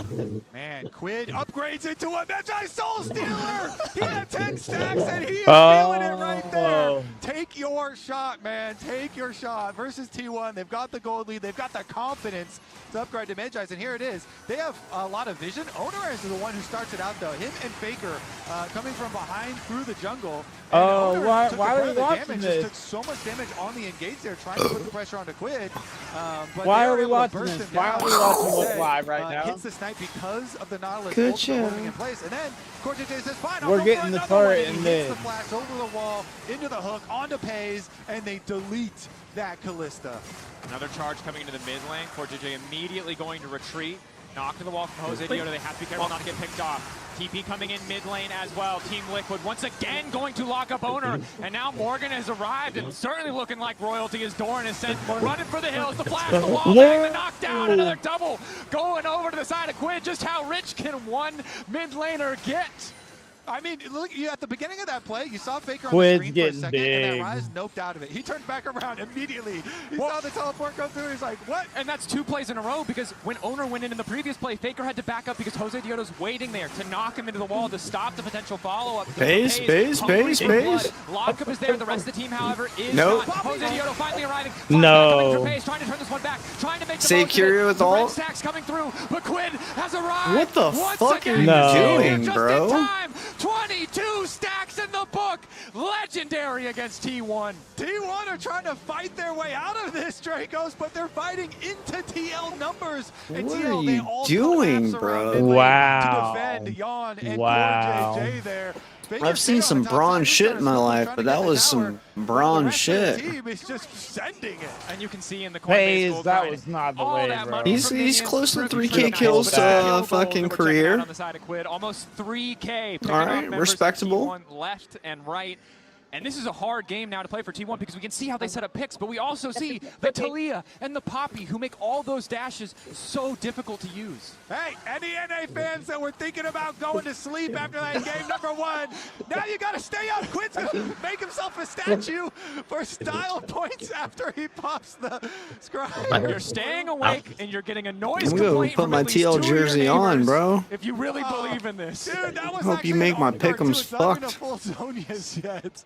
Speaker 15: Man, Quid upgrades into a MSI Soul Stealer. He had 10 stacks and he is feeling it right there. Take your shot, man. Take your shot. Versus T1, they've got the gold lead. They've got the confidence to upgrade to Magi, and here it is. They have a lot of vision. Owner is the one who starts it out, though. Him and Faker coming from behind through the jungle.
Speaker 12: Oh, why
Speaker 15: took
Speaker 12: are
Speaker 15: the
Speaker 12: we watching
Speaker 15: damage,
Speaker 12: this?
Speaker 15: Just took so much damage on the engage there, trying to put the pressure onto Quid. But
Speaker 12: Why
Speaker 15: they
Speaker 12: are
Speaker 15: were
Speaker 12: we
Speaker 15: able to
Speaker 12: watching
Speaker 15: burst
Speaker 12: this?
Speaker 15: him
Speaker 12: Why
Speaker 15: down.
Speaker 12: are we watching
Speaker 15: Like
Speaker 12: this
Speaker 15: I said,
Speaker 12: live right now?
Speaker 15: Hits the snipe because of the Nautilus
Speaker 2: Good
Speaker 15: ultimate
Speaker 2: job.
Speaker 15: holding in place. And then Cortez says, fine,
Speaker 12: We're
Speaker 15: I'll
Speaker 12: getting
Speaker 15: go
Speaker 12: the
Speaker 15: for
Speaker 12: turret
Speaker 15: another one.
Speaker 12: in
Speaker 15: He
Speaker 12: mid.
Speaker 15: hits the flash over the wall, into the hook, onto Pays, and they delete that Callista.
Speaker 13: Another charge coming into the mid lane. ForJJ immediately going to retreat. Knock to the wall from Jose Dioto. They have to be careful not to get picked off. TP coming in mid lane as well. Team Liquid once again going to lock up Owner. And now Morgan has arrived and certainly looking like royalty as Doran is sent running for the hills. The flash, the wall bang, the knockdown, another double going over to the side of Quid. Just how rich can one mid laner get?
Speaker 15: I mean, look, at the beginning of that play, you saw Faker on
Speaker 12: Quid's
Speaker 15: the screen for a
Speaker 12: getting
Speaker 15: second, and
Speaker 12: big.
Speaker 15: then Rise noped out of it. He turned back around immediately. He saw the teleport go through, he's like, what?
Speaker 13: And that's 2 plays in a row because when Owner went in the previous play, Faker had to back up because Jose Dioto's waiting there to knock him into the wall to stop the potential follow-up.
Speaker 2: Pays.
Speaker 13: Lockup is there. The rest of the team, however, is
Speaker 2: Nope.
Speaker 13: not. Jose Dioto finally arriving.
Speaker 12: No.
Speaker 13: Pays, trying to turn this one back. Trying to make the
Speaker 2: Save
Speaker 13: most
Speaker 2: Curio
Speaker 13: of it.
Speaker 2: with
Speaker 13: The red
Speaker 2: ult.
Speaker 13: stacks coming through, but Quid has arrived.
Speaker 2: What the
Speaker 13: Once
Speaker 2: fuck are
Speaker 13: again,
Speaker 2: you
Speaker 12: No.
Speaker 2: doing,
Speaker 13: just
Speaker 2: bro?
Speaker 13: in time. 22 stacks in the book. Legendary against T1.
Speaker 15: T1 are trying to fight their way out of this, Dracos, but they're fighting into TL numbers. And
Speaker 2: What
Speaker 15: TL,
Speaker 2: are
Speaker 15: they
Speaker 2: you
Speaker 15: all
Speaker 2: doing,
Speaker 15: collapse
Speaker 2: bro?
Speaker 15: around mid lane
Speaker 12: Wow.
Speaker 15: to defend Yon and
Speaker 12: Wow.
Speaker 15: Core JJ there.
Speaker 2: I've seen some bronze shit in my life, but that was some bronze shit.
Speaker 15: The team is just sending it.
Speaker 13: And you can see in the
Speaker 12: Pays,
Speaker 13: Coinbase
Speaker 12: that
Speaker 13: gold
Speaker 12: was not the
Speaker 13: all
Speaker 12: way,
Speaker 13: that
Speaker 12: bro.
Speaker 13: money
Speaker 2: He's
Speaker 13: from
Speaker 2: he's
Speaker 13: minions,
Speaker 2: close to
Speaker 13: driven
Speaker 2: 3K
Speaker 13: through
Speaker 2: kills
Speaker 13: that
Speaker 2: to
Speaker 13: kill goal
Speaker 2: fucking
Speaker 13: that we're checking out
Speaker 2: career.
Speaker 13: on the side of Quid. Almost 3K. picking
Speaker 2: All
Speaker 13: off
Speaker 2: right,
Speaker 13: members of
Speaker 2: respectable.
Speaker 13: T1 left and right. And this is a hard game now to play for T1 because we can see how they set up picks, but we also see the Talia and the Poppy who make all those dashes so difficult to use.
Speaker 15: Hey, any NA fans that were thinking about going to sleep after that game #1, now you got to stay up. Quid's going to make himself a statue for style points after he pops the scribe.
Speaker 13: You're staying awake and you're getting a noise
Speaker 2: I'm gonna
Speaker 13: complaint
Speaker 2: put
Speaker 13: from
Speaker 2: my
Speaker 13: at least 2
Speaker 2: TL
Speaker 13: of your
Speaker 2: jersey on,
Speaker 13: neighbors
Speaker 2: bro.
Speaker 13: If you really believe in this.
Speaker 15: Dude, that was
Speaker 2: Hope you
Speaker 15: actually
Speaker 2: make
Speaker 15: an
Speaker 2: my
Speaker 15: arm guard, too.
Speaker 2: pick'ems
Speaker 15: It's not even a
Speaker 2: fucked.
Speaker 15: full Zonia's yet.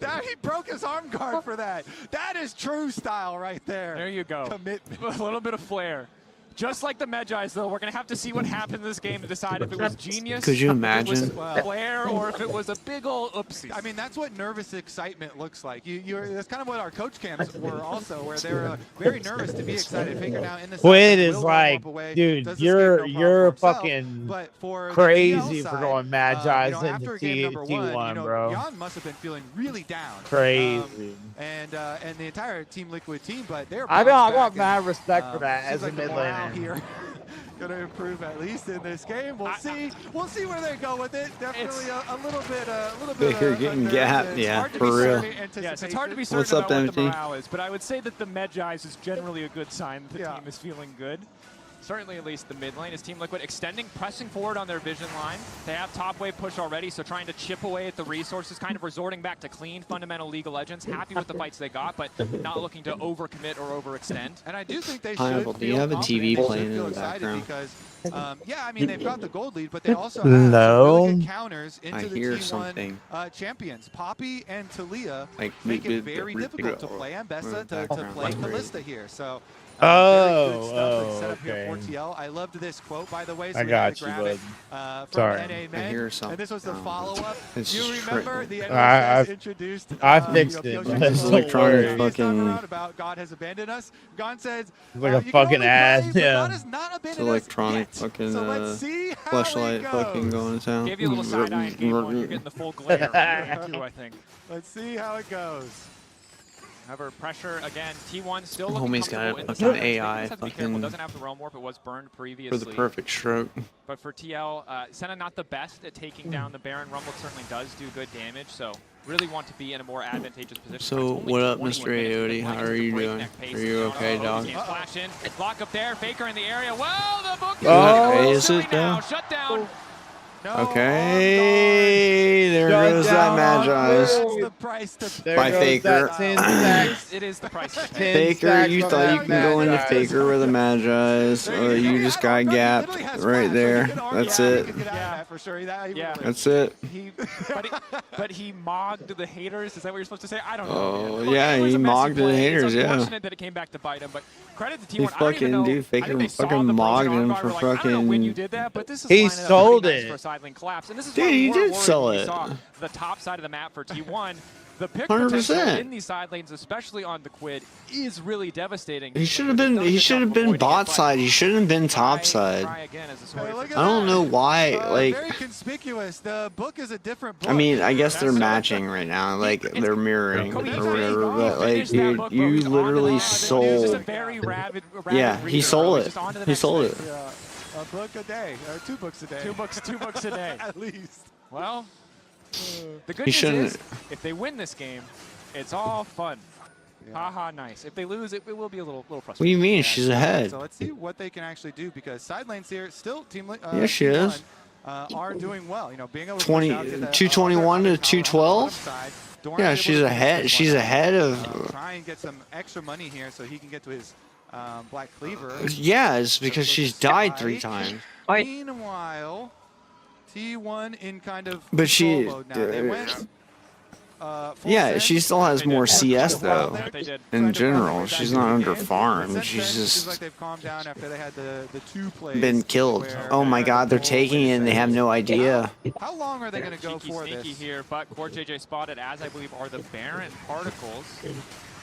Speaker 15: That he broke his arm guard for that. That is true style right there.
Speaker 13: There you go.
Speaker 15: Commitment.
Speaker 13: A little bit of flair. Just like the Medjais, though, we're going to have to see what happened in this game to decide if it was genius,
Speaker 2: Could you
Speaker 13: if it was
Speaker 2: imagine?
Speaker 13: flair, or if it was a big ol' oopsie.
Speaker 15: I mean, that's what nervous excitement looks like. That's kind of what our coach camps were also, where they were very nervous to be excited. Faker now in the
Speaker 12: Quid
Speaker 15: side,
Speaker 12: is
Speaker 15: will
Speaker 12: like,
Speaker 15: roll up away,
Speaker 12: dude,
Speaker 15: does the
Speaker 12: you're
Speaker 15: escape, no problem for himself.
Speaker 12: fucking
Speaker 15: But for the
Speaker 12: crazy
Speaker 15: TL
Speaker 12: for
Speaker 15: side,
Speaker 12: going Magi's
Speaker 15: you know,
Speaker 12: into
Speaker 15: after game number
Speaker 12: T1,
Speaker 15: one,
Speaker 12: bro.
Speaker 15: Jan must have been feeling really down.
Speaker 12: Crazy.
Speaker 15: And the entire Team Liquid team, but they're
Speaker 12: I
Speaker 15: bounced
Speaker 12: got
Speaker 15: back
Speaker 12: mad respect for that
Speaker 15: seems
Speaker 12: as a
Speaker 15: like the
Speaker 12: mid
Speaker 15: morale
Speaker 12: laner.
Speaker 15: here going to improve at least in this game. We'll see. We'll see where they go with it. Definitely a little bit.
Speaker 2: Baker getting gapped, yeah, for real.
Speaker 13: Yes, it's hard to be certain
Speaker 2: What's up,
Speaker 13: about what the
Speaker 2: MT?
Speaker 13: morale is, but I would say that the Medjais is generally a good sign that the team is feeling good. Certainly at least the mid lane is Team Liquid extending, pressing forward on their vision line. They have top wave push already, so trying to chip away at the resources, kind of resorting back to clean fundamental League of Legends. Happy with the fights they got, but not looking to overcommit or overextend.
Speaker 15: And I do think they
Speaker 2: Pineapple,
Speaker 15: should
Speaker 2: do you
Speaker 15: feel
Speaker 2: have a TV
Speaker 15: confident. They
Speaker 2: playing
Speaker 15: should
Speaker 2: in
Speaker 15: feel
Speaker 2: the
Speaker 15: excited
Speaker 2: background?
Speaker 15: because, yeah, I mean, they've got the gold lead, but they also have
Speaker 12: No.
Speaker 15: some really good counters into
Speaker 2: I
Speaker 15: the
Speaker 2: hear
Speaker 15: T1
Speaker 2: something.
Speaker 15: champions. Poppy and Talia
Speaker 2: Like,
Speaker 15: make it very difficult to play Ambessa, to play
Speaker 2: background.
Speaker 15: Callista here. So,
Speaker 12: Oh,
Speaker 15: very good stuff that's set up
Speaker 12: okay.
Speaker 15: here for TL. I loved this quote, by the way. So
Speaker 12: I
Speaker 15: we
Speaker 12: got
Speaker 15: had to
Speaker 12: you,
Speaker 15: grab it,
Speaker 12: bud.
Speaker 15: from
Speaker 12: Sorry.
Speaker 15: NA
Speaker 2: I
Speaker 15: Men.
Speaker 2: hear something.
Speaker 15: And this was the follow-up.
Speaker 2: It's
Speaker 15: You
Speaker 2: just
Speaker 15: remember the
Speaker 12: I
Speaker 15: NA introduced
Speaker 12: I fixed it,
Speaker 15: Peel
Speaker 12: but
Speaker 15: Jackson
Speaker 12: it's
Speaker 15: Roll
Speaker 2: electronic
Speaker 15: previous time
Speaker 2: fucking-
Speaker 15: around about God has abandoned us. Gon says,
Speaker 12: It's like a
Speaker 15: you can
Speaker 12: fucking
Speaker 15: only
Speaker 12: ad,
Speaker 15: play, but
Speaker 12: yeah.
Speaker 15: God has not
Speaker 2: It's
Speaker 15: abandoned us
Speaker 2: electronic
Speaker 15: yet.
Speaker 2: fucking
Speaker 15: So let's see how
Speaker 2: flashlight
Speaker 15: it
Speaker 2: fucking
Speaker 15: goes.
Speaker 2: going to town.
Speaker 13: Gave you a little side eye in game one. You're getting the full glare too, I think.
Speaker 15: Let's see how it goes.
Speaker 13: However, pressure again. T1 still
Speaker 2: The
Speaker 13: looking
Speaker 2: homie's got
Speaker 13: comfortable
Speaker 2: a
Speaker 13: in the
Speaker 2: fucking
Speaker 13: side.
Speaker 2: AI
Speaker 13: Has to be careful.
Speaker 2: fucking
Speaker 13: Doesn't have the realm warp. It was burned
Speaker 2: for
Speaker 13: previously.
Speaker 2: the perfect stroke.
Speaker 13: But for TL, Senna not the best at taking down the Baron. Rumble certainly does do good damage, so really want to be in a more advantageous position.
Speaker 2: So, what up, Mr. Aote? How are you doing? Are you okay, dog?
Speaker 13: Flash in, lock up there, Faker in the area. Well, the book
Speaker 2: Is it
Speaker 13: now.
Speaker 2: though?
Speaker 13: Shut down.
Speaker 2: Okay, there goes that Magi's.
Speaker 14: price to
Speaker 12: There goes
Speaker 2: Faker.
Speaker 12: that 10 stacks.
Speaker 13: It is the price.
Speaker 12: 10
Speaker 2: Faker, you
Speaker 12: stacks
Speaker 2: thought
Speaker 12: on
Speaker 2: you
Speaker 12: that
Speaker 2: can go into
Speaker 12: Magi.
Speaker 2: Faker with a Magi's, or you just got gapped right there. That's it.
Speaker 14: for sure.
Speaker 13: Yeah.
Speaker 2: That's it.
Speaker 13: But he mogged the haters. Is that what you're supposed to say? I don't know.
Speaker 2: Oh,
Speaker 13: Look,
Speaker 2: yeah,
Speaker 13: it was
Speaker 2: he
Speaker 13: a messy
Speaker 2: mogged the
Speaker 13: play.
Speaker 2: haters,
Speaker 13: It's
Speaker 2: yeah.
Speaker 13: unfortunate that it came back to bite him, but credit to
Speaker 2: He
Speaker 13: T1. I don't even know.
Speaker 2: fucking, dude,
Speaker 13: I think
Speaker 2: Faker
Speaker 13: they saw
Speaker 2: fucking
Speaker 13: the
Speaker 2: mogged
Speaker 13: breakdown
Speaker 2: him
Speaker 13: bar,
Speaker 2: for
Speaker 13: like, I don't know when you
Speaker 2: fucking.
Speaker 13: did that, but this is
Speaker 12: He
Speaker 13: lining up
Speaker 12: sold
Speaker 13: pretty nice
Speaker 12: it.
Speaker 13: for a side lane collapse. And this is
Speaker 2: Dude,
Speaker 13: why
Speaker 2: he
Speaker 13: we were
Speaker 2: did
Speaker 13: worried
Speaker 2: sell
Speaker 13: when we
Speaker 2: it.
Speaker 13: saw the top side of the map for T1. The pick
Speaker 2: 100%.
Speaker 13: potential in these side lanes, especially on the Quid, is really devastating.
Speaker 2: He should have been. He should have been bot side. He shouldn't have been top side.
Speaker 13: Try again as a story for
Speaker 2: I don't know why. Like,
Speaker 14: very conspicuous. The book is a different book.
Speaker 2: I mean, I guess they're matching right now. Like, they're mirroring or whatever. But like, dude, you literally sold. Yeah, he sold it. He sold it.
Speaker 14: A book a day, or 2 books a day.
Speaker 13: 2 books a day.
Speaker 14: At least.
Speaker 13: Well, the good
Speaker 2: He
Speaker 13: news
Speaker 2: shouldn't.
Speaker 13: is, if they win this game, it's all fun. Haha, nice. If they lose, it will be a little frustrating.
Speaker 2: What do you mean? She's ahead.
Speaker 14: So let's see what they can actually do, because side lanes here still
Speaker 2: Yeah, she is.
Speaker 14: Are doing well. You know, being able to
Speaker 2: 221 to 212. Yeah, she's ahead. She's ahead of.
Speaker 14: Try and get some extra money here so he can get to his Black Cleaver.
Speaker 2: Yeah, it's because she's died 3 times.
Speaker 14: Meanwhile, T1 in kind of
Speaker 2: But she.
Speaker 14: control mode now. They went,
Speaker 2: Yeah, she still has more CS though. In general, she's not under farm. She's just
Speaker 14: they've calmed down after they had the 2 plays.
Speaker 2: been killed. Oh my God, they're taking it and they have no idea.
Speaker 14: How long are they going to go for
Speaker 13: sneaky
Speaker 14: this?
Speaker 13: here, but Core JJ spotted, as I believe are the Baron Particles.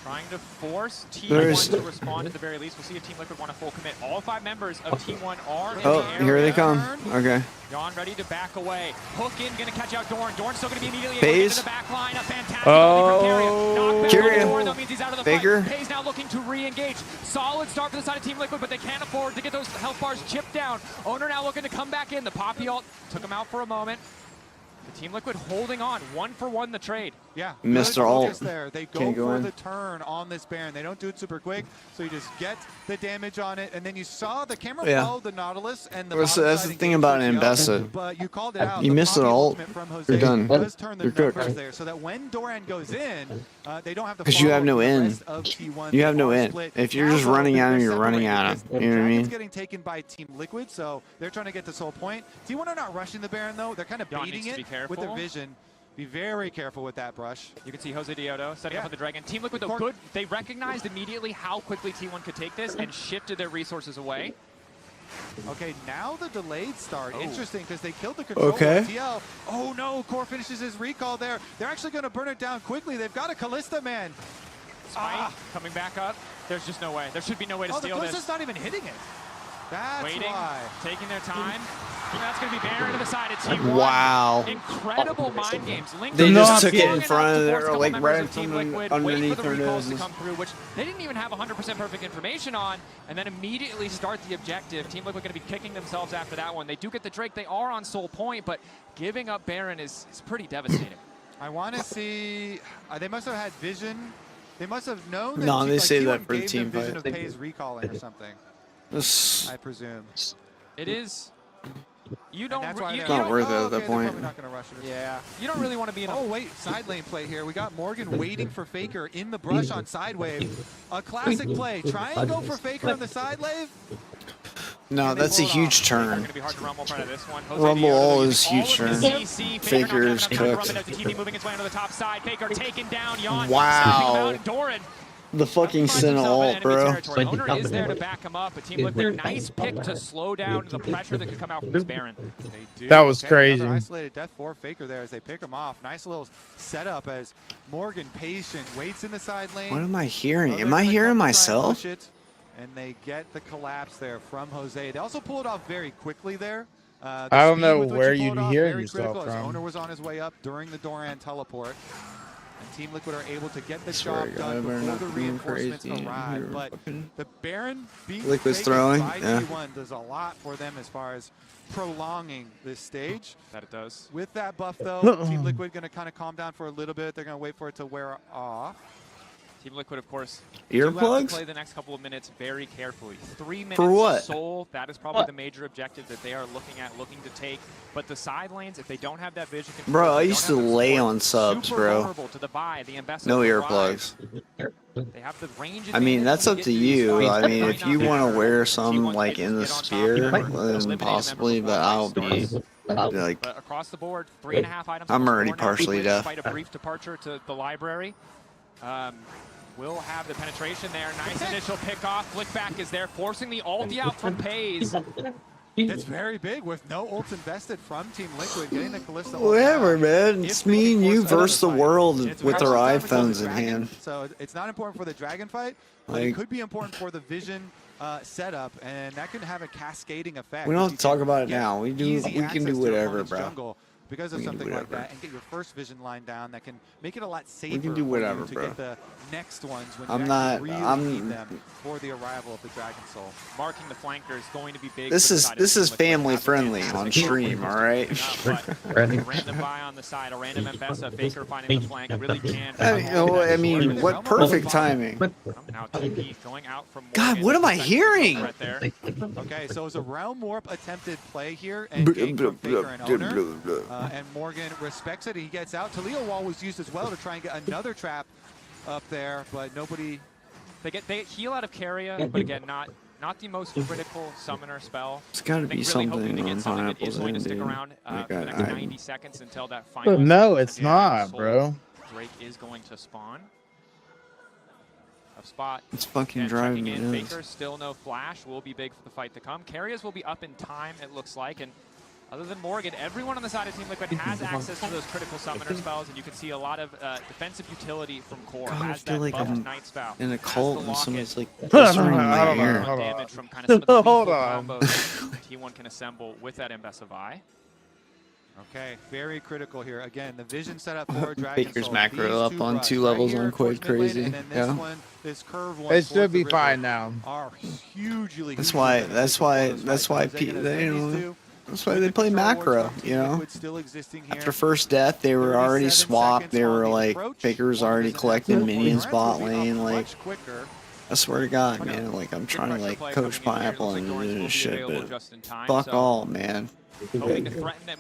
Speaker 13: Trying to force T1 to respond at the very least. We'll see if Team Liquid want a full commit. All 5 members of T1 are in the
Speaker 2: Oh,
Speaker 13: area.
Speaker 2: here they come. Okay.
Speaker 13: Jan ready to back away. Hook in, gonna catch out Dorn. Dorn's still gonna be immediately able to
Speaker 2: Phase.
Speaker 13: get to the back line. A fantastic knockback
Speaker 2: Kyria.
Speaker 13: on Dorn, that means he's out of the
Speaker 2: Faker.
Speaker 13: fight. Hayes now looking to re-engage. Solid start for the side of Team Liquid, but they can't afford to get those health bars chipped down. Owner now looking to come back in. The Poppy ult took him out for a moment. The Team Liquid holding on, 1-for-1 the trade.
Speaker 14: Yeah,
Speaker 2: Mr.
Speaker 14: good
Speaker 2: Alt.
Speaker 14: focus there. They go
Speaker 2: Can't go
Speaker 14: for
Speaker 2: in.
Speaker 14: the turn on this Baron. They don't do it super quick, so you just get the damage on it, and then you saw the camera
Speaker 2: Yeah.
Speaker 14: follow the Nautilus and the.
Speaker 2: That's
Speaker 14: bottom
Speaker 2: the
Speaker 14: side
Speaker 2: thing
Speaker 14: engage
Speaker 2: about
Speaker 14: with
Speaker 2: Ambessa.
Speaker 14: But you called it out.
Speaker 2: You
Speaker 14: The
Speaker 2: missed an
Speaker 14: Poppy
Speaker 2: ult.
Speaker 14: ultimate from Jose
Speaker 2: You're done.
Speaker 14: does turn the
Speaker 2: You're
Speaker 14: numbers
Speaker 2: cooked.
Speaker 14: there, so that when Doran goes in, they don't have to.
Speaker 2: Because you have no
Speaker 14: follow the
Speaker 2: in.
Speaker 14: rest of T1.
Speaker 2: You have
Speaker 14: They
Speaker 2: no
Speaker 14: are
Speaker 2: in.
Speaker 14: split.
Speaker 2: If you're
Speaker 14: Now,
Speaker 2: just
Speaker 14: though,
Speaker 2: running at
Speaker 14: they're
Speaker 2: him, you're running at him.
Speaker 14: separated
Speaker 2: You know what I
Speaker 14: because
Speaker 2: mean?
Speaker 14: Dragon's getting taken by Team Liquid, so they're trying to get this whole point. T1 are not rushing the Baron though. They're kind of
Speaker 13: Jan
Speaker 14: baiting
Speaker 13: needs to
Speaker 14: it
Speaker 13: be
Speaker 14: with their
Speaker 13: careful.
Speaker 14: vision. Be very careful with that brush.
Speaker 13: You can see Jose Diodo setting up on the Dragon. Team Liquid, though, good. They recognized immediately how quickly T1 could take this and shifted their resources away.
Speaker 14: Okay, now the delayed start. Interesting, because they killed the controller.
Speaker 2: Okay.
Speaker 14: TL. Oh no, Core finishes his recall there. They're actually going to burn it down quickly. They've got a Callista, man.
Speaker 13: Smite coming back up. There's just no way. There should be no way to
Speaker 14: The
Speaker 13: steal this.
Speaker 14: Callista's not even hitting it. That's
Speaker 13: Waiting,
Speaker 14: why.
Speaker 13: taking their time. That's going to be Baron to the side of T1.
Speaker 2: Wow.
Speaker 13: Incredible mind games. Link
Speaker 2: They just
Speaker 13: was
Speaker 2: took it in
Speaker 13: long
Speaker 2: front of
Speaker 13: enough to
Speaker 2: their,
Speaker 13: force a couple
Speaker 2: like,
Speaker 13: members
Speaker 2: right
Speaker 13: of Team
Speaker 2: from
Speaker 13: Liquid,
Speaker 2: underneath
Speaker 13: wait for the
Speaker 2: their
Speaker 13: recalls to
Speaker 2: noses.
Speaker 13: come through, which they didn't even have 100% perfect information on, and then immediately start the objective. Team Liquid going to be kicking themselves after that one. They do get the Drake. They are on Soul Point, but giving up Baron is pretty devastating.
Speaker 14: I want to see. They must have had vision. They must have known that.
Speaker 2: No, they say
Speaker 14: T1
Speaker 2: that for the
Speaker 14: gave
Speaker 2: team
Speaker 14: them vision
Speaker 2: fight.
Speaker 14: of Pays recalling or something. I presume.
Speaker 13: It is. You don't.
Speaker 14: That's why
Speaker 13: You
Speaker 14: they're
Speaker 2: not worth it at that
Speaker 14: they're
Speaker 2: point.
Speaker 14: probably not going to rush it.
Speaker 13: Yeah. You don't really want to be in a.
Speaker 14: Oh wait, side lane play here. We got Morgan waiting for Faker in the brush on side wave. A classic play. Try and go for Faker on the side wave.
Speaker 2: No, that's a huge turn.
Speaker 13: Going to be hard to rumble in front of this one. Jose
Speaker 2: Rumble
Speaker 13: Diodo
Speaker 2: all
Speaker 13: using
Speaker 2: is
Speaker 13: all
Speaker 2: huge
Speaker 13: of
Speaker 2: turn.
Speaker 13: the CC.
Speaker 2: Faker is
Speaker 13: not having enough time to
Speaker 2: cooked.
Speaker 13: run it as the TV moving its way onto the top side. Faker taken down. Jan
Speaker 2: Wow.
Speaker 13: stepping out, and Doran
Speaker 2: The fucking
Speaker 13: finds
Speaker 2: Senna
Speaker 13: himself in
Speaker 2: ult,
Speaker 13: enemy
Speaker 2: bro.
Speaker 13: territory. Owner is there to back him up, but Team Liquid, nice pick to slow down the pressure that could come out from this Baron.
Speaker 14: They do.
Speaker 12: That was
Speaker 14: Okay,
Speaker 12: crazy.
Speaker 14: another isolated death for Faker there as they pick him off. Nice little setup as Morgan patient waits in the side lane.
Speaker 2: What am I hearing?
Speaker 14: Others
Speaker 2: Am I
Speaker 14: gonna
Speaker 2: hearing
Speaker 14: come try and
Speaker 2: myself?
Speaker 14: push it, and they get the collapse there from Jose. They also pull it off very quickly there. The
Speaker 12: I don't
Speaker 14: speed
Speaker 12: know
Speaker 14: with which
Speaker 12: where
Speaker 14: you
Speaker 12: you'd
Speaker 14: pull it off,
Speaker 12: hear
Speaker 14: very
Speaker 12: yourself
Speaker 14: critical, as
Speaker 12: from.
Speaker 14: Owner was on his way up during the Doran teleport. And Team Liquid are able to get the
Speaker 2: Swear
Speaker 14: job
Speaker 2: to God, I
Speaker 14: done
Speaker 2: better
Speaker 14: before
Speaker 2: not
Speaker 14: the
Speaker 2: be doing
Speaker 14: reinforcements
Speaker 2: crazy.
Speaker 14: arrive.
Speaker 2: You're
Speaker 14: But
Speaker 2: fucking-
Speaker 14: the Baron beat
Speaker 2: Liquid's
Speaker 14: Faker
Speaker 2: throwing,
Speaker 14: by
Speaker 2: yeah.
Speaker 14: T1 does a lot for them as far as prolonging this stage.
Speaker 13: That it does.
Speaker 14: With that buff, though, Team Liquid going to kind of calm down for a little bit. They're going to wait for it to wear off.
Speaker 13: Team Liquid, of course,
Speaker 2: Earplugs?
Speaker 13: do have to play the next couple of minutes very carefully. 3 minutes
Speaker 2: For what?
Speaker 13: Soul, that is probably the major objective that they are looking to take. But the side lanes, if they don't have that vision control,
Speaker 2: Bro, I used to lay on subs, bro.
Speaker 13: to the buy, the
Speaker 2: No earplugs.
Speaker 13: They have the range.
Speaker 2: I mean, that's up to you. I mean, if you want to wear some like in the sphere, then possibly, but I'll be like,
Speaker 13: but across the board, 3.5 items.
Speaker 2: I'm already partially deaf.
Speaker 13: Despite a brief departure to the library. Will have the penetration there. Nice initial pickoff. Flick back is there, forcing the ulti out from Pays.
Speaker 15: It's very big with no ults invested from Team Liquid, getting the Kalista ult
Speaker 2: whatever,
Speaker 15: down.
Speaker 2: man. It's me and you versus the world with our iPhones in hand.
Speaker 15: So it's not important for the dragon fight, but
Speaker 2: Like,
Speaker 15: it could be important for the vision setup, and that could have a cascading effect.
Speaker 2: we don't have
Speaker 15: If
Speaker 2: to
Speaker 15: you
Speaker 2: talk about it
Speaker 15: get
Speaker 2: now. We
Speaker 15: easy
Speaker 2: can
Speaker 15: access
Speaker 2: do
Speaker 15: to
Speaker 2: whatever,
Speaker 15: opponent's
Speaker 2: bro.
Speaker 15: jungle because of
Speaker 2: We can do
Speaker 15: something like
Speaker 2: whatever.
Speaker 15: that, and get your first vision line down, that can make it a lot safer
Speaker 2: We can do
Speaker 15: for
Speaker 2: whatever,
Speaker 15: you to
Speaker 2: bro.
Speaker 15: get the next ones when
Speaker 2: I'm
Speaker 15: you
Speaker 2: not-
Speaker 15: actually really
Speaker 2: I'm-
Speaker 15: need them for the arrival of the Dragon Soul.
Speaker 13: Marking the flanker is going to be big.
Speaker 2: This is family friendly on stream, all right?
Speaker 13: Random buy on the side, a random Mbessa, Faker finding the flank, really can.
Speaker 2: I mean, what perfect timing.
Speaker 13: Now TP going out from
Speaker 2: God, what am I hearing?
Speaker 13: right there.
Speaker 15: Okay, so it was a realm warp attempted play here, and gank from Faker and Owner. And Morgan respects it. He gets out. Taliyah wall was used as well to try and get another trap up there, but nobody.
Speaker 13: They heal out of Carrier, but again, not the most critical summoner spell.
Speaker 2: It's got to be something on Pineapple's
Speaker 13: going to
Speaker 2: end,
Speaker 13: stick
Speaker 2: dude.
Speaker 13: around
Speaker 2: Like,
Speaker 13: for the next 90 seconds until that
Speaker 12: But
Speaker 13: final.
Speaker 12: no, it's not, bro.
Speaker 13: Drake is going to spawn. Up spot.
Speaker 2: It's fuking
Speaker 13: Again,
Speaker 2: driving
Speaker 13: checking
Speaker 2: me
Speaker 13: in.
Speaker 2: nuts.
Speaker 13: Faker still no flash. Will be big for the fight to come. Carriers will be up in time, it looks like. And other than Morgan, everyone on the side of Team Liquid has access to those critical summoner spells, and you can see a lot of defensive utility from Core.
Speaker 2: God, I
Speaker 13: Has
Speaker 2: feel
Speaker 13: that
Speaker 2: like
Speaker 13: buffed
Speaker 2: I'm
Speaker 13: Night Spout.
Speaker 2: in a
Speaker 13: Has
Speaker 2: cult
Speaker 13: the
Speaker 2: and
Speaker 13: locket.
Speaker 2: someone's like
Speaker 12: I don't
Speaker 2: whispering in
Speaker 12: know,
Speaker 2: my
Speaker 12: hold
Speaker 2: ear.
Speaker 12: on, hold on.
Speaker 13: Damage from kind of some of the
Speaker 12: Hold
Speaker 13: lethal
Speaker 12: on.
Speaker 13: combos T1 can assemble with that Mbessa.
Speaker 15: Okay, very critical here. Again, the vision set up for Dragon
Speaker 2: Baker's
Speaker 15: Soul.
Speaker 2: macro
Speaker 15: These
Speaker 2: up
Speaker 15: two
Speaker 2: on
Speaker 15: brush
Speaker 2: 2
Speaker 15: right
Speaker 2: levels
Speaker 15: here
Speaker 2: on Quid
Speaker 15: towards mid lane,
Speaker 2: crazy.
Speaker 15: and then this
Speaker 2: Yeah.
Speaker 15: one, this curve one
Speaker 12: It
Speaker 15: towards
Speaker 12: should be
Speaker 15: the
Speaker 12: fine
Speaker 15: river
Speaker 12: now.
Speaker 15: Are hugely.
Speaker 2: That's
Speaker 15: hugely
Speaker 2: why.
Speaker 15: beneficial
Speaker 2: That's
Speaker 15: for
Speaker 2: why.
Speaker 15: those
Speaker 2: That's
Speaker 15: fights.
Speaker 2: why.
Speaker 15: Jose gonna
Speaker 2: They,
Speaker 15: defend these
Speaker 2: you know.
Speaker 15: two.
Speaker 2: That's why they play macro. You know.
Speaker 15: Still existing here.
Speaker 2: After first death, they were already
Speaker 15: 37
Speaker 2: swapped.
Speaker 15: seconds
Speaker 2: They
Speaker 15: on
Speaker 2: were
Speaker 15: the
Speaker 2: like
Speaker 15: approach.
Speaker 2: Baker's
Speaker 15: One
Speaker 2: already
Speaker 15: is an
Speaker 2: collecting
Speaker 15: active,
Speaker 2: minions
Speaker 15: one
Speaker 2: bot
Speaker 15: will be up
Speaker 2: lane. Like,
Speaker 15: much quicker.
Speaker 2: I swear to God, man. Like, I'm trying to like coach Pineapple and do this shit, but fuck all, man.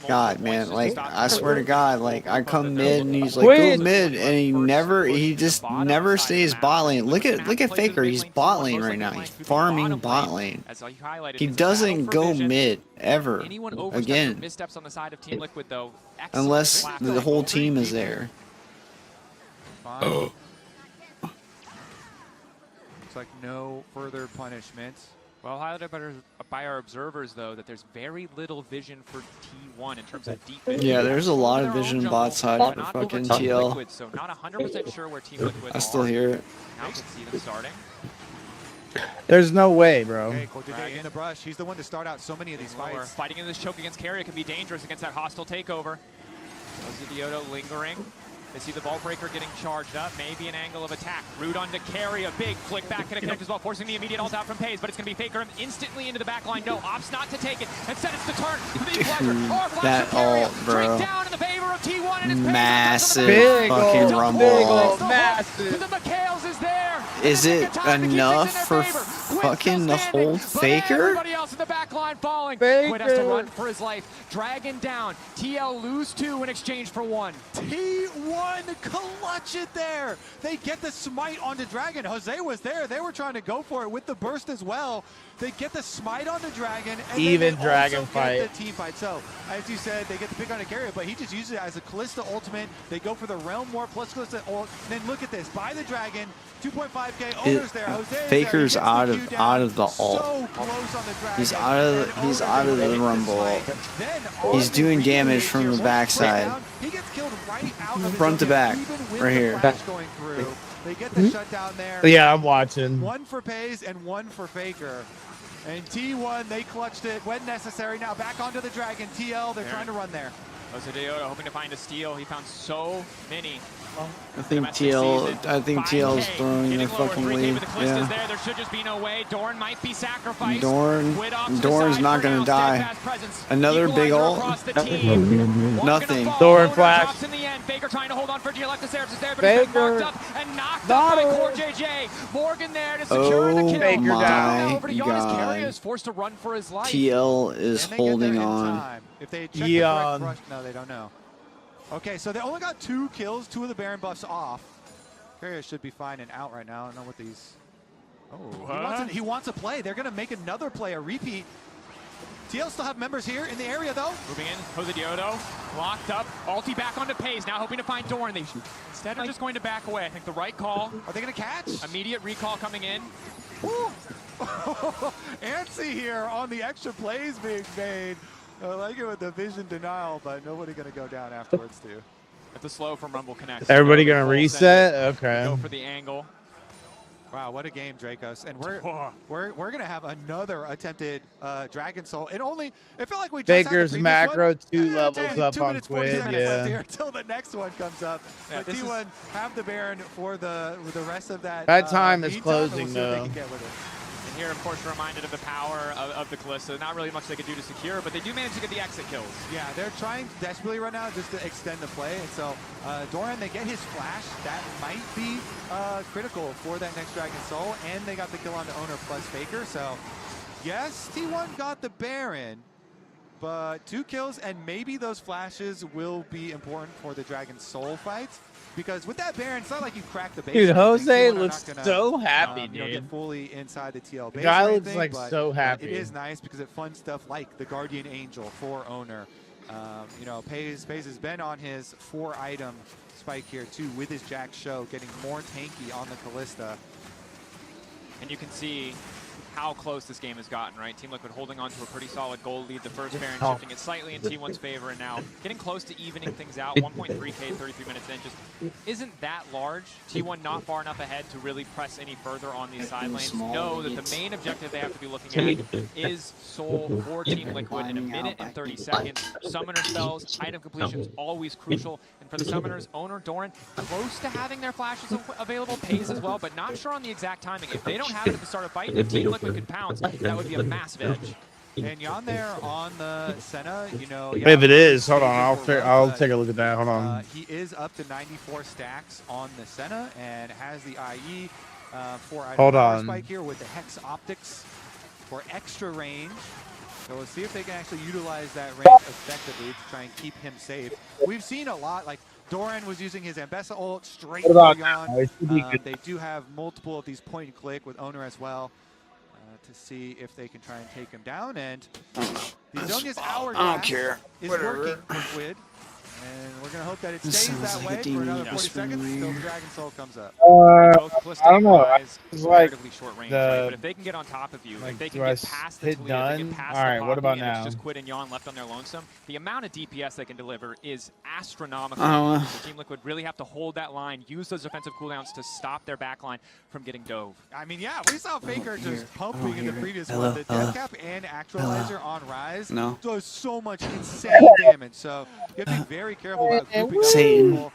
Speaker 2: God, man, like, I swear to God, like, I come mid and he's like, go mid, and he just never stays bot lane. Look at Faker, he's bot lane right now. He's farming bot lane. He doesn't go mid ever again,
Speaker 13: Missteps on the side of Team Liquid, though.
Speaker 2: unless the whole team is there.
Speaker 15: Looks like no further punishment.
Speaker 13: Well, highlighted by our observers, though, that there's very little vision for T1 in terms of deep vision.
Speaker 2: Yeah, there's a lot of vision bot side for fucking TL.
Speaker 13: Liquid, so not 100% sure where Team Liquid
Speaker 2: I still hear it.
Speaker 13: Now we can see them starting.
Speaker 12: There's no way, bro.
Speaker 15: Okay, Cortez in the brush. He's the one to start out so many of these fights.
Speaker 13: Fighting in this choke against Carrier can be dangerous against that hostile takeover. Ozidioto lingering. They see the ball breaker getting charged up. Maybe an angle of attack. Root onto Carry. A big flick back and a connect as well, forcing the immediate ult out from Pays. But it's going to be Faker instantly into the back line. No, opts not to take it. Instead, it's the turn.
Speaker 2: That ult, bro.
Speaker 13: Down in the favor of T1 and it's
Speaker 2: Massive
Speaker 12: Big
Speaker 2: fucking
Speaker 12: ult,
Speaker 2: rumble.
Speaker 12: big ult, massive.
Speaker 13: The McHale's is there.
Speaker 2: Is it enough for fucking the whole Faker?
Speaker 13: Everybody else in the back line falling. Quid has to run for his life. Dragon down. TL lose 2 in exchange for 1.
Speaker 15: T1 clutch it there. They get the smite onto Dragon. Jose was there. They were trying to go for it with the burst as well. They get the smite on the Dragon. And
Speaker 12: even
Speaker 15: then
Speaker 12: Dragon
Speaker 15: also
Speaker 12: fight.
Speaker 15: get the team fight. So, as you said, they get the pick on a carrier, but he just uses it as a Kalista ultimate. They go for the Realm Warp plus Kalista ult. And then look at this. By the Dragon, 2.5k owners there. Jose is
Speaker 2: Faker's
Speaker 15: there.
Speaker 2: out of the ult.
Speaker 15: So close on the Dragon.
Speaker 2: He's out of the rumble ult. He's doing damage from the backside.
Speaker 15: He gets killed right out of
Speaker 2: Front to back, right here.
Speaker 15: going through. They get the shutdown there.
Speaker 12: Yeah, I'm watching.
Speaker 15: 1 for Pays and 1 for Faker. And T1, they clutched it when necessary. Now back onto the Dragon. TL, they're trying to run there.
Speaker 13: Ozidioto hoping to find a steal. He found so many
Speaker 2: I think TL's throwing their fucking lead. Yeah.
Speaker 13: There should just be no way. Dorn might be sacrificed.
Speaker 2: Dorn's not gonna die. Another big ult. Nothing.
Speaker 12: Dorn flash.
Speaker 13: Faker trying to hold on for Giolactasaurus is there, but he's been marked up and knocked up by Core JJ. Morgan there to secure the kill.
Speaker 2: Oh my
Speaker 13: over to Giannis.
Speaker 2: God.
Speaker 13: Carrier is forced to run for his life.
Speaker 2: TL is holding on.
Speaker 15: If they check the correct rush, no, they don't know. Okay, so they only got 2 kills, 2 of the Baron buffs off. Carrier should be fine and out right now. I don't know what these... Oh, he wants a play. They're going to make another play, a repeat. TL still have members here in the area, though.
Speaker 13: Moving in, Jose Diodo, locked up. Ulti back onto Pays, now hoping to find Dorn. They instead are just going to back away. I think the right call.
Speaker 15: Are they going to catch?
Speaker 13: Immediate recall coming in.
Speaker 15: Antsy here on the extra plays being made. I like it with the vision denial, but nobody going to go down afterwards, too.
Speaker 13: At the slow from Rumble Connect.
Speaker 12: Everybody going to reset? Okay.
Speaker 13: Go for the angle.
Speaker 15: Wow, what a game, Dracos. And we're going to have another attempted Dragon Soul. It felt like we just
Speaker 12: Faker's macro 2 levels up on Squid,
Speaker 15: here until the next one comes up. But T1 have the Baron for the rest of that.
Speaker 12: That time is closing, though.
Speaker 13: And here, of course, reminded of the power of the Kalista. Not really much they could do to secure, but they do manage to get the exit kills.
Speaker 15: Yeah, they're trying desperately right now just to extend the play. And so Doran, they get his flash. That might be critical for that next Dragon Soul. And they got the kill onto Owner plus Faker. So, yes, T1 got the Baron. But 2 kills, and maybe those flashes will be important for the Dragon Soul fights. Because with that Baron, it's not like you crack the base.
Speaker 12: Dude, Jose looks so happy, dude.
Speaker 15: Get fully inside the TL base.
Speaker 12: The guy looks like so happy.
Speaker 15: It is nice because it funds stuff like the Guardian Angel for Owner. Pays has been on his 4-item spike here too with his Jack Show, getting more tanky on the Kalista.
Speaker 13: And you can see how close this game has gotten, right? Team Liquid holding on to a pretty solid gold lead. The first Baron shifting it slightly in T1's favor, and now getting close to evening things out. 1.3K, 33 minutes in, just isn't that large. T1 not far enough ahead to really press any further on these side lanes. Know that the main objective they have to be looking at is Soul for Team Liquid in 1 minute and 30 seconds. Summoner spells, item completions, always crucial. And for the Summoners, Owner, Doran, close to having their flashes available, Pays as well, but not sure on the exact timing. If they don't have it at the start of fight, if Team Liquid could pounce, that would be a massive edge.
Speaker 15: And Jan there on the Senna,
Speaker 12: if it is, hold on, I'll take a look at that. Hold on.
Speaker 15: He is up to 94 stacks on the Senna and has the IE 4-item spike here with the Hex Optics for extra range. So we'll see if they can actually utilize that range effectively to try and keep him safe. We've seen a lot, like Doran was using his Ambessa ult straight to Jan. They do have multiple of these point and click with Owner as well. To see if they can try and take him down, and the Zonia's hourglass is working Liquid, and we're gonna hope that it stays that way for another 40 seconds until the Dragon Soul comes up.
Speaker 12: I don't know. It's like
Speaker 13: short range, right? But if they can get on top of you, if they can get past the Toledo, they get past the
Speaker 12: what about
Speaker 13: and
Speaker 12: now?
Speaker 13: It's just Quid and Yon left on their lonesome. The amount of DPS they can deliver is astronomical. Team Liquid really have to hold that line, use those defensive cooldowns to stop their backline from getting dove.
Speaker 15: I mean, yeah, we saw Faker just pumping in the previous one. The Death Cap and Actualizer on Rise does so much insane damage. So you have to be very careful about grouping up people.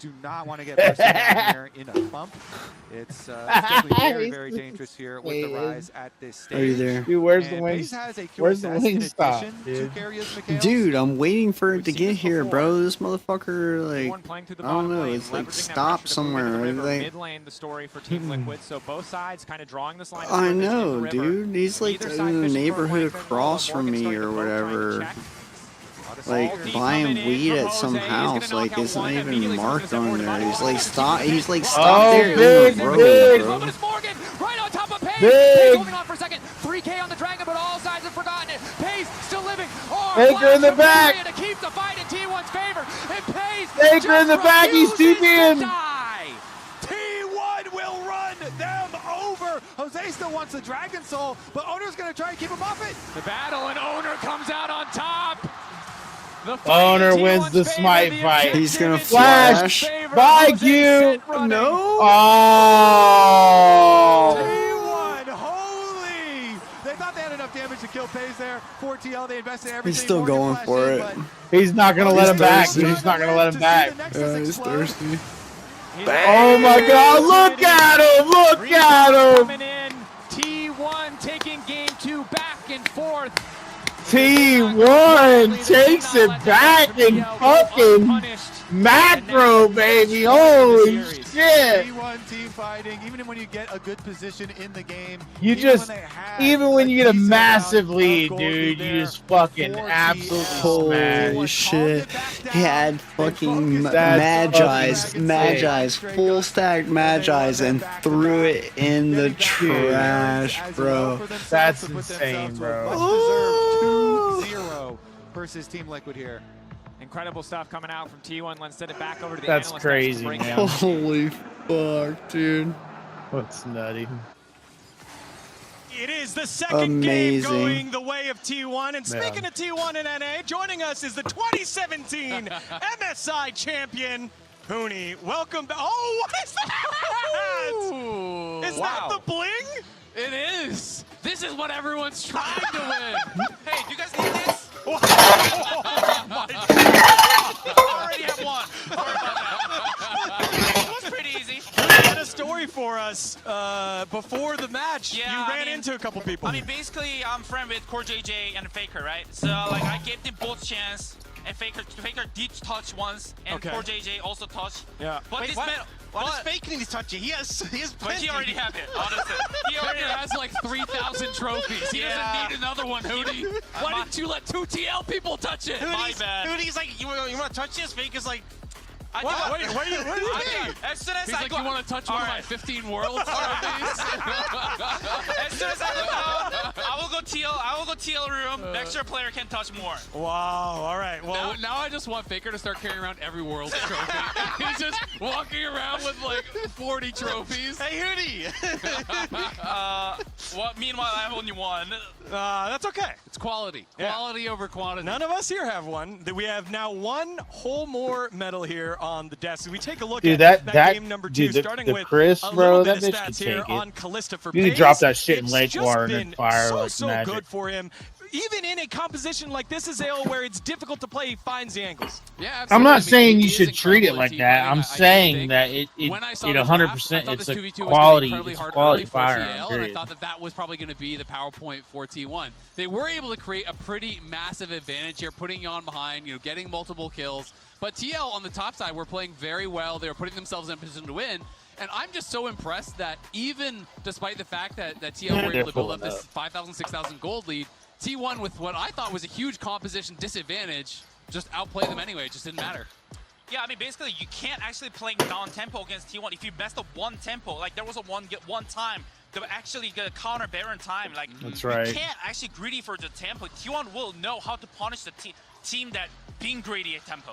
Speaker 15: Do not want to get busted down here in a bump. It's definitely very, very dangerous here with the Rise at this stage.
Speaker 2: Are you there?
Speaker 12: Dude, where's the wing? Where's the wing stop,
Speaker 2: dude? I'm waiting for it to get here, bro. This motherfucker, like, I don't know. It's like stopped somewhere.
Speaker 13: Mid lane, the story for Team Liquid. So both sides kind of drawing this line.
Speaker 2: I know, dude. He's like in the neighborhood across from me or whatever. Like buying weed at some house, like it's not even marked on there. He's like stopped there in the road, bro.
Speaker 13: Morgan right on top of Pays. Pays holding on for a second. 3K on the Dragon, but all sides have forgotten it. Pays still living.
Speaker 12: Faker in the back.
Speaker 13: To keep the fight in T1's favor. And Pays
Speaker 12: Faker in the back. He's TPing.
Speaker 15: T1 will run them over. Jose still wants the Dragon Soul, but Owner's going to try and keep him off it.
Speaker 13: The battle, and Owner comes out on top.
Speaker 12: Owner wins the smite fight.
Speaker 2: He's gonna flash.
Speaker 12: Bye, Q.
Speaker 2: No.
Speaker 12: Oh.
Speaker 15: T1, holy! They thought they had enough damage to skill pays there for TL. They invested everything.
Speaker 2: He's still going for it.
Speaker 12: He's not going to let him back. He's not going to let him back.
Speaker 2: Yeah, he's thirsty.
Speaker 12: Oh my God, look at him! Look at him!
Speaker 13: Coming in, T1 taking game 2 back and forth.
Speaker 12: T1 takes it back and fucking macro, baby. Holy shit.
Speaker 15: T1 team fighting, even when you get a good position in the game.
Speaker 12: You just, even when you get a massive lead, dude, you just fucking absolutely
Speaker 2: Holy shit. He had fucking Magi's, full stack Magi's, and threw it in the trash, bro.
Speaker 12: That's insane, bro.
Speaker 15: 2-0 versus Team Liquid here.
Speaker 13: Incredible stuff coming out from T1. Let's send it back over to the
Speaker 12: That's
Speaker 13: analyst
Speaker 12: crazy, man.
Speaker 2: Holy fuck, dude.
Speaker 12: What's nutty?
Speaker 3: It is the second game going the way of T1. And speaking of T1 and NA, joining us is the 2017 MSI champion, Hooney. Welcome back. Oh, what is that? Is that the bling?
Speaker 8: It is. This is what everyone's trying to win.
Speaker 5: Hey, do you guys need this?
Speaker 3: Oh my God.
Speaker 5: I already have one. It was pretty easy.
Speaker 3: You had a story for us before the match.
Speaker 5: Yeah,
Speaker 3: you ran into a couple people.
Speaker 5: I mean, basically, I'm friend with Core JJ and Faker, right? So, like, I gave them both chance. And Faker did touch once, and Core JJ also touched.
Speaker 3: Yeah.
Speaker 5: But
Speaker 9: Wait,
Speaker 5: this
Speaker 9: what?
Speaker 5: man,
Speaker 9: Why does Faker need to touch it? He has
Speaker 5: but he already have it, honestly. He already
Speaker 8: Faker has like 3,000 trophies. He doesn't need another one, Hootie. Why didn't you let 2 TL people touch it?
Speaker 5: My bad.
Speaker 9: Hootie's like, you want to touch this? Faker's like,
Speaker 3: What do you mean?
Speaker 5: As soon as
Speaker 8: He's
Speaker 5: I
Speaker 8: like,
Speaker 5: go,
Speaker 8: you want to touch one of my 15 worlds trophies?
Speaker 5: as soon as I look out, I will go TL room. Next year player can touch more.
Speaker 3: Wow. All right. Well,
Speaker 8: now I just want Faker to start carrying around every world trophy. He's just walking around with like 40 trophies.
Speaker 9: hey, Hootie.
Speaker 5: Meanwhile, I have only one.
Speaker 3: that's okay.
Speaker 8: It's quality. Quality over quantity.
Speaker 3: None of us here have one. We have now one whole more medal here on the desk. We take a look
Speaker 12: Dude,
Speaker 3: at
Speaker 12: that
Speaker 3: game number 2,
Speaker 12: dude,
Speaker 3: starting
Speaker 12: the
Speaker 3: with
Speaker 12: Chris,
Speaker 3: a
Speaker 12: bro,
Speaker 3: little
Speaker 12: that
Speaker 3: bit of
Speaker 12: bitch
Speaker 3: stats
Speaker 12: can
Speaker 3: here
Speaker 12: take it.
Speaker 3: on Callista for
Speaker 12: You can
Speaker 3: Pace.
Speaker 12: drop that shit in
Speaker 3: It's
Speaker 12: lake
Speaker 3: just
Speaker 12: water and
Speaker 3: been
Speaker 12: then fire like
Speaker 3: so
Speaker 12: magic.
Speaker 3: good for him. Even in a composition like this is Ale, where it's difficult to play, he finds the angles.
Speaker 8: Yeah,
Speaker 12: I'm not
Speaker 8: absolutely.
Speaker 12: saying
Speaker 8: He
Speaker 12: you
Speaker 8: is
Speaker 12: should treat it
Speaker 8: incredible
Speaker 12: like
Speaker 8: at
Speaker 12: that.
Speaker 8: team
Speaker 12: I'm
Speaker 8: fighting.
Speaker 12: saying that it
Speaker 8: When I saw the
Speaker 12: 100%,
Speaker 8: draft, I thought
Speaker 12: it's
Speaker 8: this
Speaker 12: a
Speaker 8: 2v2 was
Speaker 12: quality,
Speaker 8: gonna be
Speaker 12: it's
Speaker 8: hard
Speaker 12: quality
Speaker 8: early for
Speaker 12: firearm,
Speaker 8: TL, and I
Speaker 12: period.
Speaker 8: thought that was probably going to be the PowerPoint for T1. They were able to create a pretty massive advantage here, putting Yon behind, getting multiple kills. But TL on the top side were playing very well. They were putting themselves in a position to win. And I'm just so impressed that even despite the fact that TL were able to build up this 5,000, 6,000 gold lead, T1 with what I thought was a huge composition disadvantage just outplayed them anyway. It just didn't matter.
Speaker 5: Yeah, I mean, basically, you can't actually play non-tempo against T1. If you messed up one tempo, like there was a one time, they were actually gonna counter Baron time. Like,
Speaker 12: That's right.
Speaker 5: You can't actually greedy for the tempo. T1 will know how to punish the team that being greedy at tempo.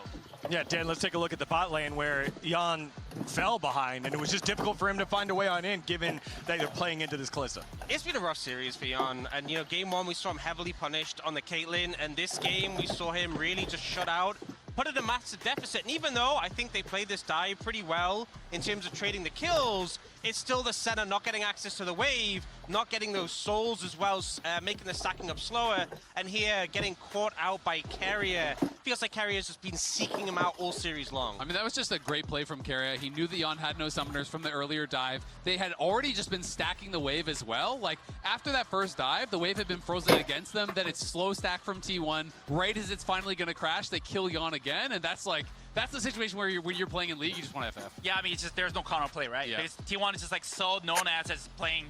Speaker 3: Yeah, Dan, let's take a look at the bot lane where Jan fell behind, and it was just difficult for him to find a way on in, given that they're playing into this Callista.
Speaker 9: It's been a rough series for Jan, and game 1 we saw him heavily punished on the Caitlyn, and this game we saw him really just shut out, put it in a massive deficit. And even though I think they played this dive pretty well in terms of trading the kills, it's still the center not getting access to the wave, not getting those souls as well, making the stacking up slower, and here getting caught out by Carrier. Feels like Carrier's just been seeking him out all series long.
Speaker 8: I mean, that was just a great play from Carrier. He knew that Yon had no summoners from the earlier dive. They had already just been stacking the wave as well. Like, after that first dive, the wave had been frozen against them, then it's slow stack from T1. Right as it's finally going to crash, they kill Yon again, and that's like, that's the situation where when you're playing in League, you just want FF.
Speaker 5: Yeah, I mean, it's just there's no counter play, right?
Speaker 8: Yeah.
Speaker 5: Because T1 is just like so known as playing,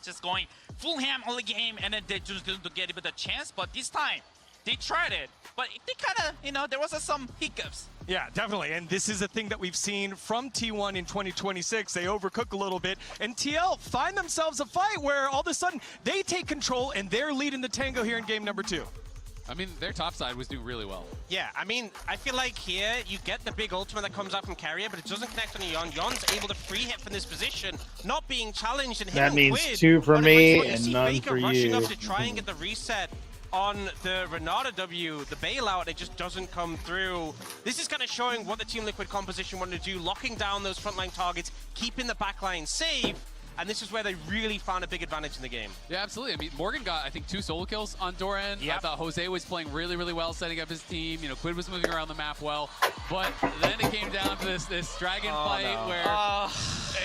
Speaker 5: just going full ham all the game, and then they just don't get a bit of chance. But this time, they tried it, but they kind of, there was some hiccups.
Speaker 3: Yeah, definitely. And this is a thing that we've seen from T1 in 2026. They overcook a little bit, and TL find themselves a fight where all of a sudden they take control and they're leading the tango here in game number 2.
Speaker 8: I mean, their top side was doing really well.
Speaker 9: Yeah, I mean, I feel like here you get the big ultimate that comes out from Carrier, but it doesn't connect on Yon. Yon's able to free hit from this position, not being challenged and
Speaker 12: That
Speaker 9: hitting
Speaker 12: means
Speaker 9: Quid.
Speaker 12: 2 for
Speaker 9: But
Speaker 12: me
Speaker 9: you
Speaker 12: and
Speaker 9: see
Speaker 12: none
Speaker 9: Faker
Speaker 12: for
Speaker 9: rushing
Speaker 12: you.
Speaker 9: up to try and get the reset on the Renata W, the bailout, and it just doesn't come through. This is kind of showing what the Team Liquid composition wanted to do, locking down those frontline targets, keeping the backline safe. and this is where they really found a big advantage in the game.
Speaker 8: Yeah, absolutely. I mean, Morgan got, I think, 2 solo kills on Doran. I thought Jose was playing really, really well, setting up his team. You know, Quid was moving around the map well. But then it came down to this dragon fight where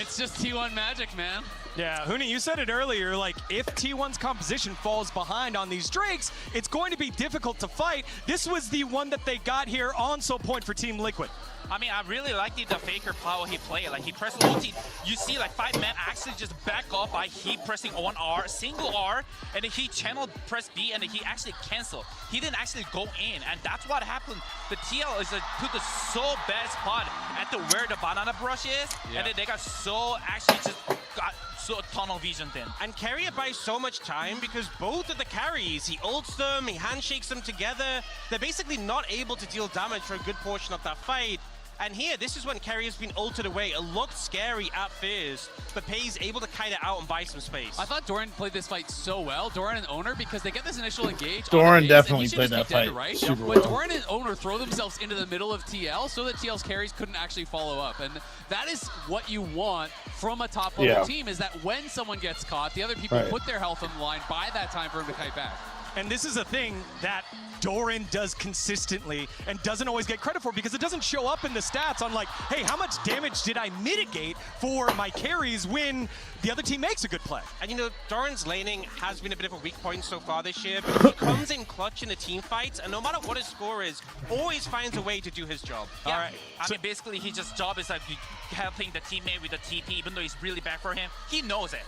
Speaker 8: it's just T1 magic, man.
Speaker 3: Yeah, Huni, you said it earlier, like, if T1's composition falls behind on these Drakes, it's going to be difficult to fight. This was the one that they got here on Soul Point for Team Liquid.
Speaker 5: I mean, I really liked the Faker power he played. Like, he pressed ulti. You see, like, 5 men actually just back off by he pressing on R, single R, and then he channeled press B, and then he actually canceled. He didn't actually go in, and that's what happened. The TL is put the so bad spot at the where the banana brush is, and then they got so actually just got so tunnel vision then.
Speaker 9: And Carrier buys so much time because both of the carries, he ults them, he handshakes them together. They're basically not able to deal damage for a good portion of that fight. And here, this is when Carrier's been ulted away. It looked scary at first, but Pei's able to kite it out and buy some space.
Speaker 8: I thought Doran played this fight so well, Doran and Owner, because they get this initial engage.
Speaker 12: Doran definitely played that fight super well.
Speaker 8: But Doran and Owner throw themselves into the middle of TL so that TL's carries couldn't actually follow up. And that is what you want from a top-level team, is that when someone gets caught, the other people put their health on the line, buy that time for him to kite back.
Speaker 3: And this is a thing that Doran does consistently and doesn't always get credit for, because it doesn't show up in the stats on like, hey, how much damage did I mitigate for my carries when the other team makes a good play?
Speaker 9: And you know, Doran's laning has been a bit of a weak point so far this year, but he comes in clutch in the team fights, and no matter what his score is, always finds a way to do his job.
Speaker 5: Yeah. All right. I mean, basically, his job is like helping the teammate with the TP, even though it's really bad for him. He knows it.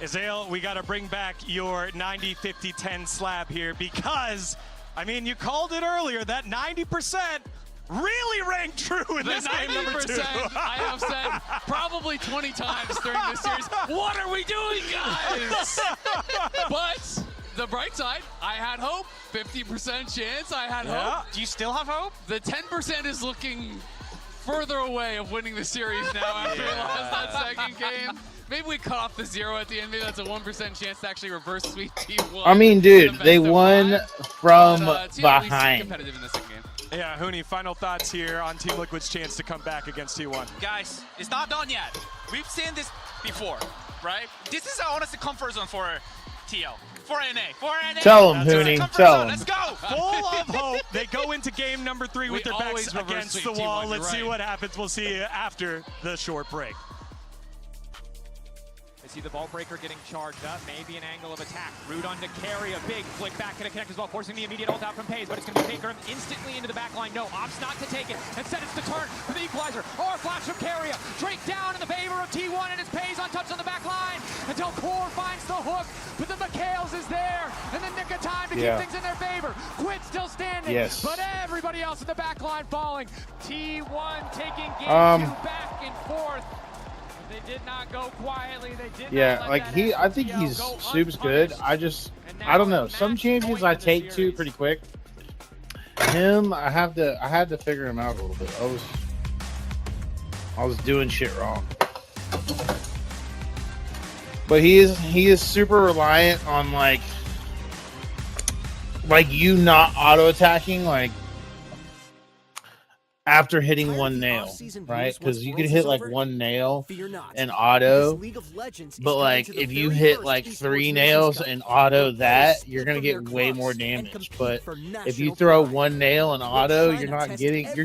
Speaker 3: Azael, we got to bring back your 90-50-10 slab here, because, I mean, you called it earlier, that 90% really rang true in this game number 2.
Speaker 8: I have said probably 20 times during this series, what are we doing, guys? But the bright side, I had hope. 50% chance, I had hope.
Speaker 9: Do you still have hope?
Speaker 8: The 10% is looking further away of winning the series now after we lost that second game. Maybe we cut off the 0 at the end. Maybe that's a 1% chance to actually reverse sweep T1.
Speaker 12: I mean, dude, they won from behind.
Speaker 8: Competitive in the second game.
Speaker 3: Yeah, Huni, final thoughts here on Team Liquid's chance to come back against T1.
Speaker 5: Guys, it's not done yet. We've seen this before, right? This is honestly comfort zone for TL. For NA.
Speaker 12: Tell them, Huni. Tell them.
Speaker 5: Let's go.
Speaker 3: Full of hope. They go into game number 3 with their backs against the wall. Let's see what happens. We'll see you after the short break.
Speaker 13: See the ball breaker getting charged up, maybe an angle of attack. Root onto Carry, a big flick back to connect as well, forcing the immediate ult out from Pays, but it's going to take him instantly into the back line. No, opts not to take it. Instead, it's the turn for the equalizer. Or flash from Carry. Drake down in the favor of T1, and it's Pays untouched on the back line until Core finds the hook, but then McHale's is there, and the nick of time to keep things in their favor. Quid still standing, but everybody else in the back line falling. T1 taking game 2 back and forth. They did not go quietly. They did not
Speaker 12: like I think he's super good. I don't know. Some champions I take to pretty quick. Him, I had to figure him out a little bit. I was doing shit wrong. But he is super reliant on like you not auto attacking like after hitting one nail, right? Because you can hit like one nail and auto, but like if you hit like 3 nails and auto that, you're gonna get way more damage. But if you throw one nail and auto, you're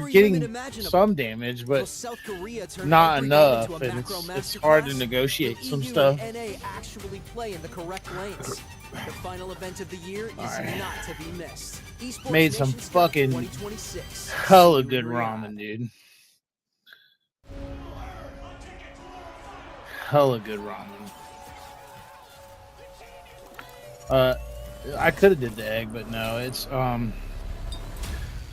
Speaker 12: getting some damage, but not enough, and it's hard to negotiate some stuff.
Speaker 18: The final event of the year is not to be missed.
Speaker 12: Made some fucking hella good ramen, dude. Hella good ramen. I could have did the egg, but no, it's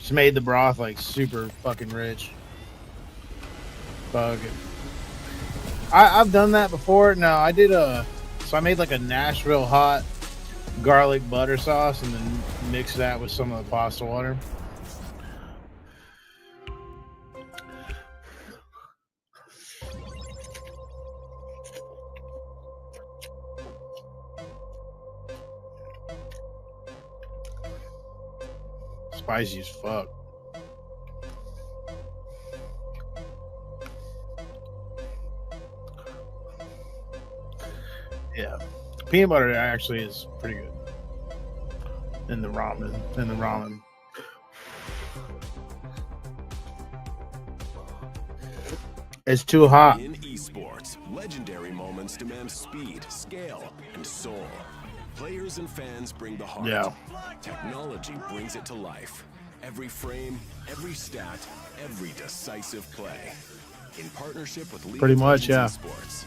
Speaker 12: just made the broth like super fucking rich. Bug. I've done that before. No, I did so I made like a Nashville hot garlic butter sauce and then mix that with some of the pasta water. Spicy as fuck. Yeah, peanut butter actually is pretty good in the ramen. It's too hot.
Speaker 1: In esports, legendary moments demand speed, scale, and soul. Players and fans bring the heart.
Speaker 12: Yeah.
Speaker 1: Technology brings it to life. Every frame, every stat, every decisive play. In partnership with League
Speaker 12: Pretty
Speaker 1: of
Speaker 12: much,
Speaker 1: Legends
Speaker 12: yeah.
Speaker 1: Esports,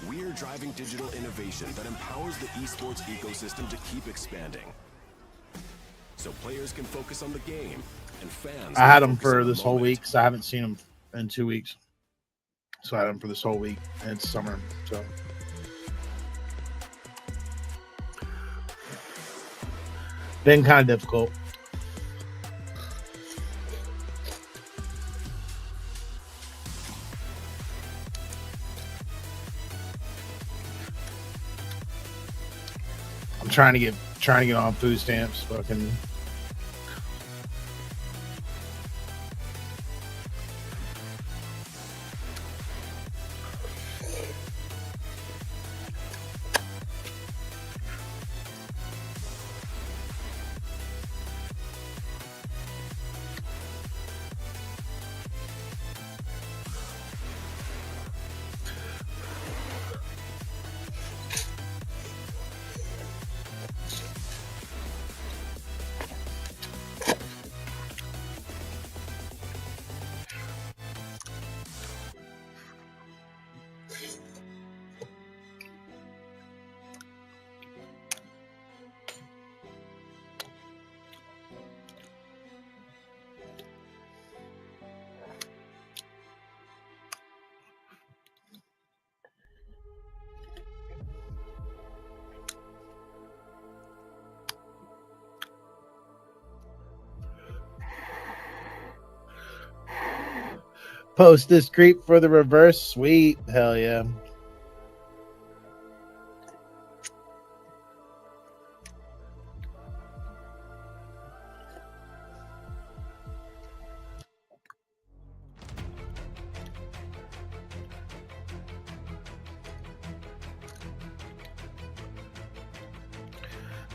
Speaker 1: we're driving digital innovation that empowers the esports ecosystem to keep expanding. So players can focus on the game, and fans.
Speaker 12: I had
Speaker 1: can
Speaker 12: them
Speaker 1: focus on
Speaker 12: for
Speaker 1: the
Speaker 12: this whole
Speaker 1: moment.
Speaker 12: week because I haven't seen them in 2 weeks. So I had them for this whole week, and it's summer, so. Been kind of difficult. I'm trying to get on food stamps, fucking. Post this creep for the reverse sweep. Hell yeah.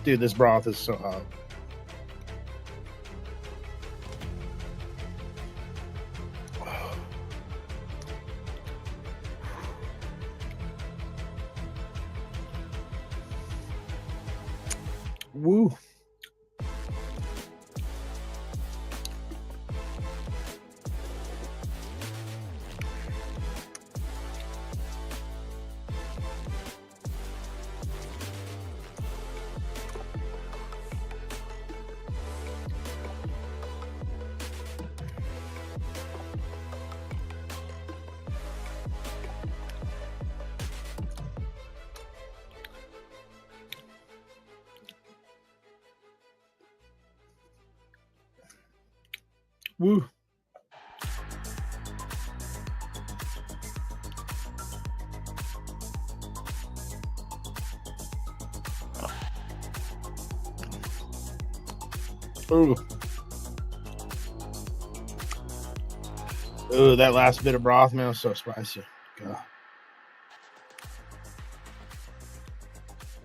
Speaker 12: Dude, this broth is so hot. Woo. Woo. Ooh. Ooh, that last bit of broth, man, was so spicy. God.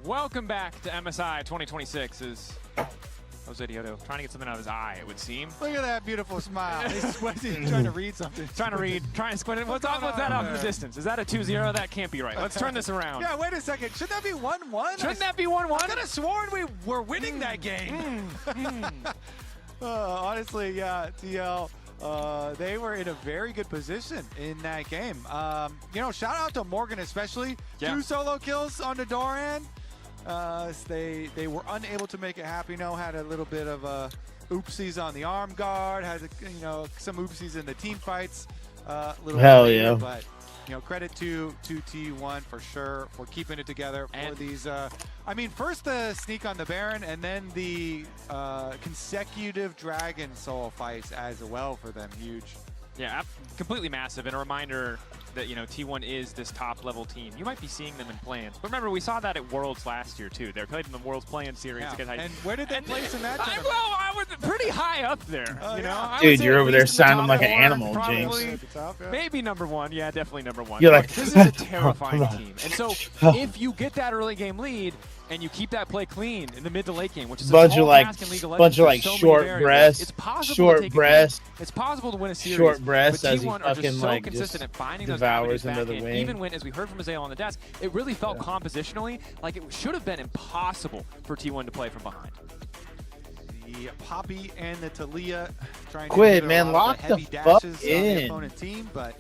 Speaker 13: Welcome back to MSI 2026's Jose Dioto trying to get something out of his eye, it would seem.
Speaker 15: Look at that beautiful smile. He's trying to read something.
Speaker 13: Trying to squint it. What's that off in the distance? Is that a 2-0? That can't be right. Let's turn this around.
Speaker 15: Yeah, wait a second. Shouldn't that be 1-1?
Speaker 13: Shouldn't that be 1-1?
Speaker 15: I could have sworn we were winning that game. Honestly, yeah, TL. They were in a very good position in that game. You know, shout out to Morgan especially. Yeah. 2 solo kills on the Doran. They were unable to make it happen. You know, had a little bit of oopsies on the arm guard. Had some oopsies in the team fights.
Speaker 12: Hell later, yeah!
Speaker 15: But credit to T1 for sure for keeping it together for these. I mean, first the sneak on the Baron, and then the consecutive Dragon Soul fights as well for them. Huge.
Speaker 13: Yeah, completely massive. And a reminder, that, you know, T1 is this top-level team. You might be seeing them in play-ins. But remember, we saw that at Worlds last year, too. They played in the Worlds play-in series.
Speaker 15: Yeah. And where did they place in that tournament?
Speaker 13: Well, I was pretty high up there. You know?
Speaker 12: Dude, you're over there sounding like an animal, James.
Speaker 13: Maybe #1. Yeah, definitely #1.
Speaker 12: You're like,
Speaker 13: this is a terrifying team. And so if you get that early game lead and you keep that play clean in the mid to late game, which is a tall task in League of Legends,
Speaker 12: bunch of short breasts,
Speaker 13: it's possible
Speaker 12: short
Speaker 13: to take
Speaker 12: breasts,
Speaker 13: it's possible to win a series.
Speaker 12: short breasts
Speaker 13: but
Speaker 12: as he
Speaker 13: T1 are just
Speaker 12: fucking
Speaker 13: so
Speaker 12: like
Speaker 13: consistent
Speaker 12: just
Speaker 13: at finding
Speaker 12: devours
Speaker 13: those
Speaker 12: into the wing.
Speaker 13: even when, as we heard from Azale on the desk, it really felt compositionally like it should have been impossible for T1 to play from behind.
Speaker 15: The Poppy and the Talia trying
Speaker 12: Quit,
Speaker 15: to
Speaker 12: man, lock the
Speaker 15: heavy
Speaker 12: fuck
Speaker 15: dashes on
Speaker 12: in.
Speaker 15: the opponent team, but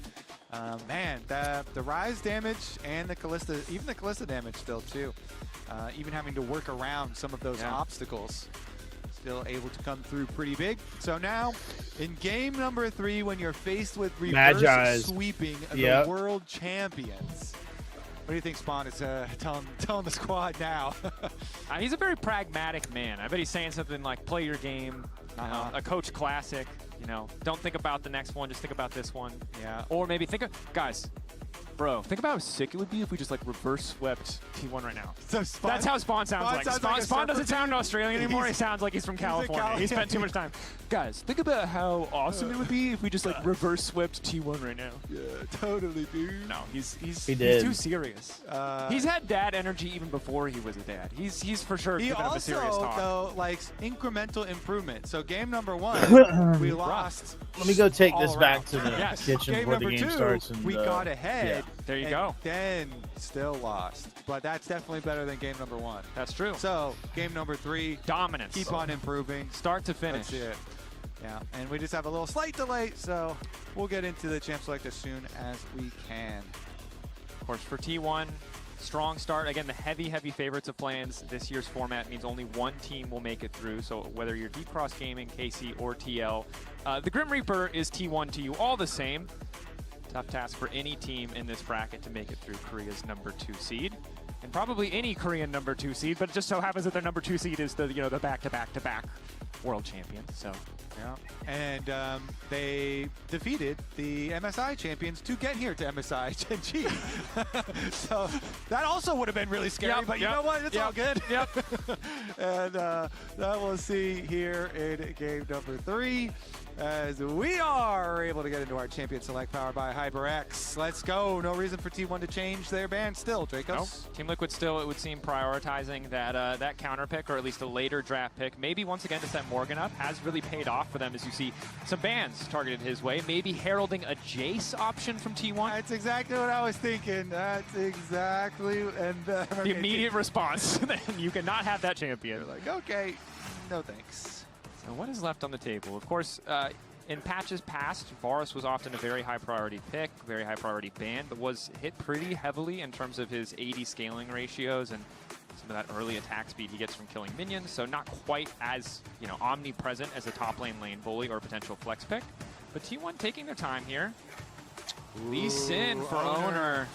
Speaker 15: man, the Rise damage and the Callista, even the Callista damage still too, even having to work around some of those obstacles, still able to come through pretty big. So now, in game #3, when you're faced with reverse sweeping the world champions, what do you think Spawn is telling the squad now?
Speaker 13: He's a very pragmatic man. I bet he's saying something like, play your game, a coach classic, you know, don't think about the next one, just think about this one.
Speaker 15: Yeah.
Speaker 13: Or maybe think of, guys, bro, think about how sick it would be if we just like reverse swept T1 right now.
Speaker 15: So
Speaker 13: that's how Spawn sounds like. Spawn doesn't sound Australian anymore. He sounds like he's from California. He spent too much time. Guys, think about how awesome it would be if we just like reverse swept T1 right now.
Speaker 15: Yeah, totally, dude.
Speaker 13: No, he's
Speaker 12: did.
Speaker 13: too serious. He's had dad energy even before he was a dad. He's for sure given him a serious talk.
Speaker 15: He also, though, likes incremental improvement. So game #1, we lost.
Speaker 12: Let me go take this back to the kitchen
Speaker 15: Game
Speaker 12: before the game
Speaker 15: #2,
Speaker 12: starts. And,
Speaker 15: we got ahead.
Speaker 13: There you go.
Speaker 15: Then still lost. But that's definitely better than game #1.
Speaker 13: That's true.
Speaker 15: So game #3,
Speaker 13: dominance.
Speaker 15: Keep on improving.
Speaker 13: Start to finish.
Speaker 15: That's it. Yeah, and we just have a little slight delay, so we'll get into the Champ Select as soon as we can.
Speaker 13: Of course, for T1, strong start. Again, the heavy favorites of play-ins. This year's format means only one team will make it through. So whether you're Deep Cross Gaming, KC, or TL, the Grim Reaper is T1 to you all the same. Tough task for any team in this bracket to make it through Korea's #2 seed. And probably any Korean #2 seed, but it just so happens that their #2 seed is the the back-to-back world champion. So
Speaker 15: yeah, and they defeated the MSI champions to get here to MSI GenG. So that also would have been really scary, but you know what? It's all good. And that we'll see here in game #3 as we are able to get into our Champion Select powered by HyperX. Let's go. No reason for T1 to change their ban still, Dracos.
Speaker 13: Nope. Team Liquid still, it would seem, prioritizing that counter pick, or at least a later draft pick. Maybe once again to set Morgan up has really paid off for them, as you see some bans targeted his way. Maybe heralding a Jace option from T1.
Speaker 15: That's exactly what I was thinking. That's exactly, and
Speaker 13: the immediate response. You cannot have that champion.
Speaker 15: You're like, okay, no thanks.
Speaker 13: So what is left on the table? Of course, in patches past, Varus was often a very high priority pick, very high priority ban, but was hit pretty heavily in terms of his AD scaling ratios and some of that early attack speed he gets from killing minions. So not quite as, you know, omnipresent as a top lane bully or potential flex pick. But T1 taking their time here. Lee Sin for Owner.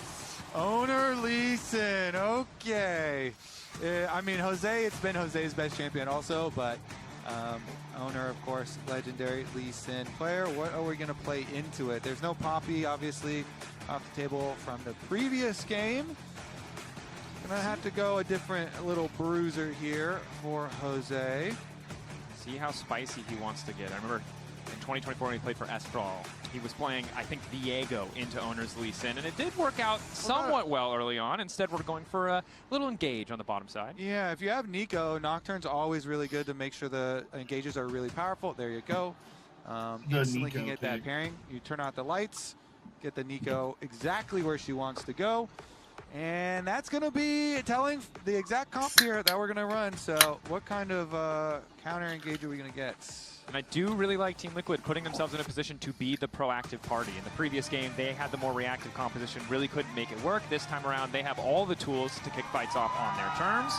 Speaker 15: Owner Lee Sin, okay. I mean, Jose, it's been Jose's best champion also, but Owner, of course, legendary Lee Sin player. What are we going to play into it? There's no Poppy, obviously, off the table from the previous game. Gonna have to go a different little bruiser here for Jose.
Speaker 13: See how spicy he wants to get. I remember in 2024 when he played for Estral, he was playing, I think, Viego into Owner's Lee Sin, and it did work out somewhat well early on. Instead, we're going for a little engage on the bottom side.
Speaker 15: Yeah, if you have Nico, Nocturne's always really good to make sure the engages are really powerful. There you go. Instantly can get that pairing. You turn out the lights, get the Nico exactly where she wants to go. And that's going to be telling the exact comp here that we're going to run. So what kind of counter engage are we going to get?
Speaker 13: And I do really like Team Liquid putting themselves in a position to be the proactive party. In the previous game, they had the more reactive composition, really couldn't make it work. This time around, they have all the tools to kick fights off on their terms.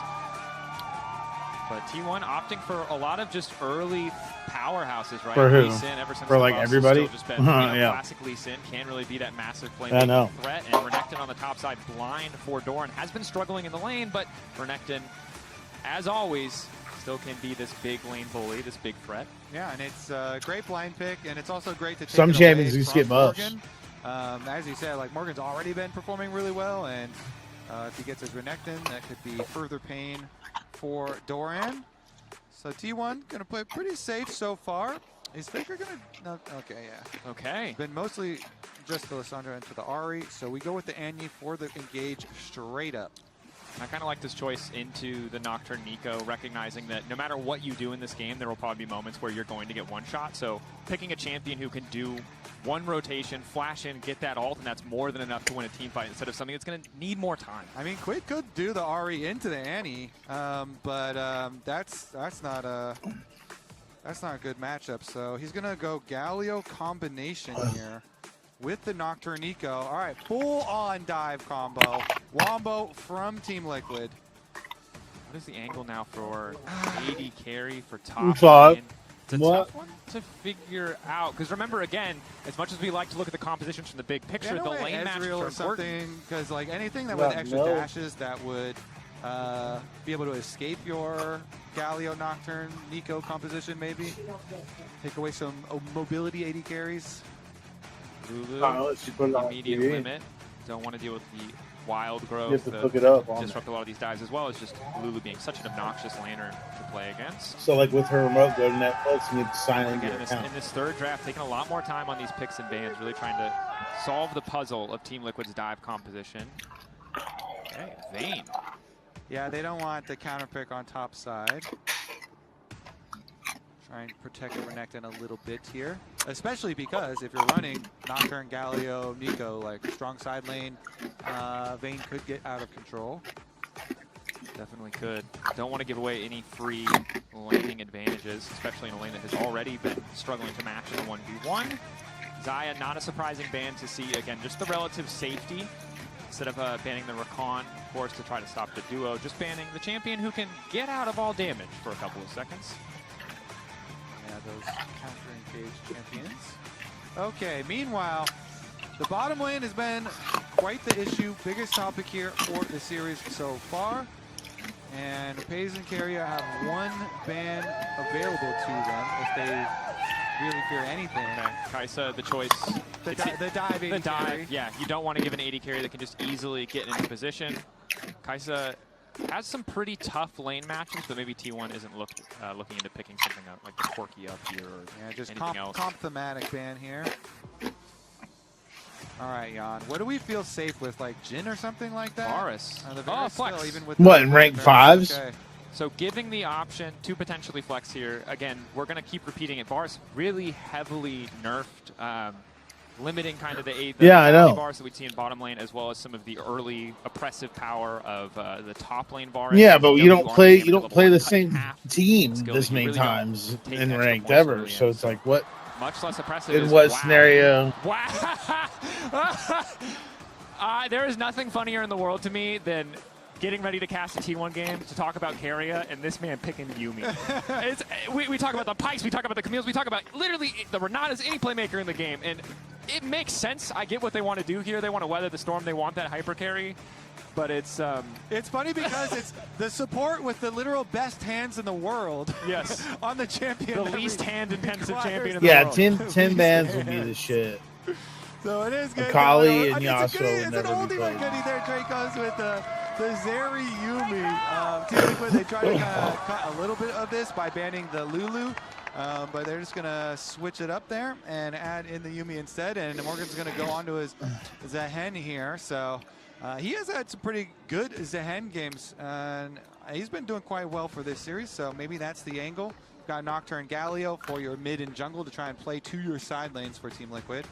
Speaker 13: But T1 opting for a lot of just early powerhouses, right?
Speaker 12: For who?
Speaker 13: Lee Sin, ever since
Speaker 12: for like everybody?
Speaker 13: Just been, classic Lee Sin, can't really be that massive flame threat. And Renekton on the top side, blind for Doran, has been struggling in the lane, but Renekton, as always, still can be this big lane bully, this big threat.
Speaker 15: Yeah, and it's a great blind pick, and it's also great to take
Speaker 12: some
Speaker 15: it
Speaker 12: champions
Speaker 15: away
Speaker 12: do skip
Speaker 15: from
Speaker 12: buffs.
Speaker 15: Morgan. As you said, like Morgan's already been performing really well, and if he gets his Renekton, that could be further pain for Doran. So T1 gonna play pretty safe so far. Is Faker gonna? No, okay, yeah.
Speaker 13: Okay.
Speaker 15: Been mostly just the Lissandra into the Ahri, so we go with the Annie for the engage straight up.
Speaker 13: I kind of like this choice into the Nocturne Nico, recognizing that no matter what you do in this game, there will probably be moments where you're going to get one shot. So picking a champion who can do one rotation, flash in, get that ult, and that's more than enough to win a team fight instead of something that's going to need more time.
Speaker 15: I mean, Quid could do the Ahri into the Annie, but that's not a good matchup. So he's gonna go Galio combination here with the Nocturne Nico. All right, full on dive combo. Wombo from Team Liquid.
Speaker 13: What is the angle now for AD carry for top lane? It's a tough one to figure out, because remember, again, as much as we like to look at the compositions from the big picture, the lane matches are important.
Speaker 15: Because like anything that with extra dashes that would be able to escape your Galio Nocturne Nico composition, maybe take away some mobility AD carries.
Speaker 13: Lulu, immediate limit. Don't want to deal with the wild growth.
Speaker 12: You have to pick it up on
Speaker 13: disrupt a lot of these dives, as well as just Lulu being such an obnoxious laner to play against.
Speaker 12: So like with her remote, go to Netflix and you have to sign in.
Speaker 13: In this third draft, taking a lot more time on these picks and bans, really trying to solve the puzzle of Team Liquid's dive composition. Okay, Vayne.
Speaker 15: Yeah, they don't want the counter pick on top side. Trying to protect the Renekton a little bit here, especially because if you're running Nocturne, Galio, Nico, like strong side lane, Vayne could get out of control.
Speaker 13: Definitely could. Don't want to give away any free laning advantages, especially in a lane that has already been struggling to match in a 1v1. Xayah, not a surprising ban to see. Again, just the relative safety. Instead of banning the Rakan, of course, to try to stop the duo, just banning the champion who can get out of all damage for a couple of seconds.
Speaker 15: Yeah, those counter-engaged champions. Okay, meanwhile, the bottom lane has been quite the issue. Biggest topic here for the series so far. And FaZe and Keria have one ban available to them if they really fear anything.
Speaker 13: Okay. Kaisa, the choice.
Speaker 15: The dive AD carry.
Speaker 13: Yeah, you don't want to give an AD carry that can just easily get into position. Kaisa has some pretty tough lane matches, but maybe T1 isn't looking into picking something up like the Corki up here or
Speaker 15: just
Speaker 13: anything else.
Speaker 15: Comp thematic ban here. All right, Jan. What do we feel safe with, like Jhin or something like that?
Speaker 13: Varus.
Speaker 15: Flex.
Speaker 13: Still,
Speaker 15: even with
Speaker 12: what, in rank 5s?
Speaker 15: Okay.
Speaker 13: So giving the option to potentially flex here, again, we're going to keep repeating it. Varus really heavily nerfed, limiting kind of the
Speaker 12: I know.
Speaker 13: Varus that we'd see in bottom lane, as well as some of the early oppressive power of the top lane Varus.
Speaker 12: Yeah, but you don't play the same team this many times in ranked ever. So it's like what?
Speaker 13: Much less oppressive.
Speaker 12: In what scenario?
Speaker 13: Wow. There is nothing funnier in the world to me than getting ready to cast a T1 game to talk about Keria and this man picking Yuumi. We talk about the Pikes, we talk about the Camille's, we talk about literally the Renatas, any playmaker in the game, and it makes sense. I get what they want to do here. They want to weather the storm. They want that hyper carry, but it's
Speaker 15: funny because it's the support with the literal best hands in the world.
Speaker 13: Yes,
Speaker 15: on the champion.
Speaker 13: The least hand-intensive champion in the world.
Speaker 12: Yeah, 10 bans would be the shit.
Speaker 15: So it is good.
Speaker 12: Akali and Yasuo
Speaker 15: it's an oldie but goodie there. Drake goes with the Zeri Yuumi. Team Liquid, they try to cut a little bit of this by banning the Lulu. But they're just going to switch it up there and add in the Yuumi instead. And Morgan's going to go on to his Zehen here. So he has had some pretty good Zehen games. And he's been doing quite well for this series. So maybe that's the angle. Got Nocturne Galio for your mid and jungle to try and play to your side lanes for Team Liquid.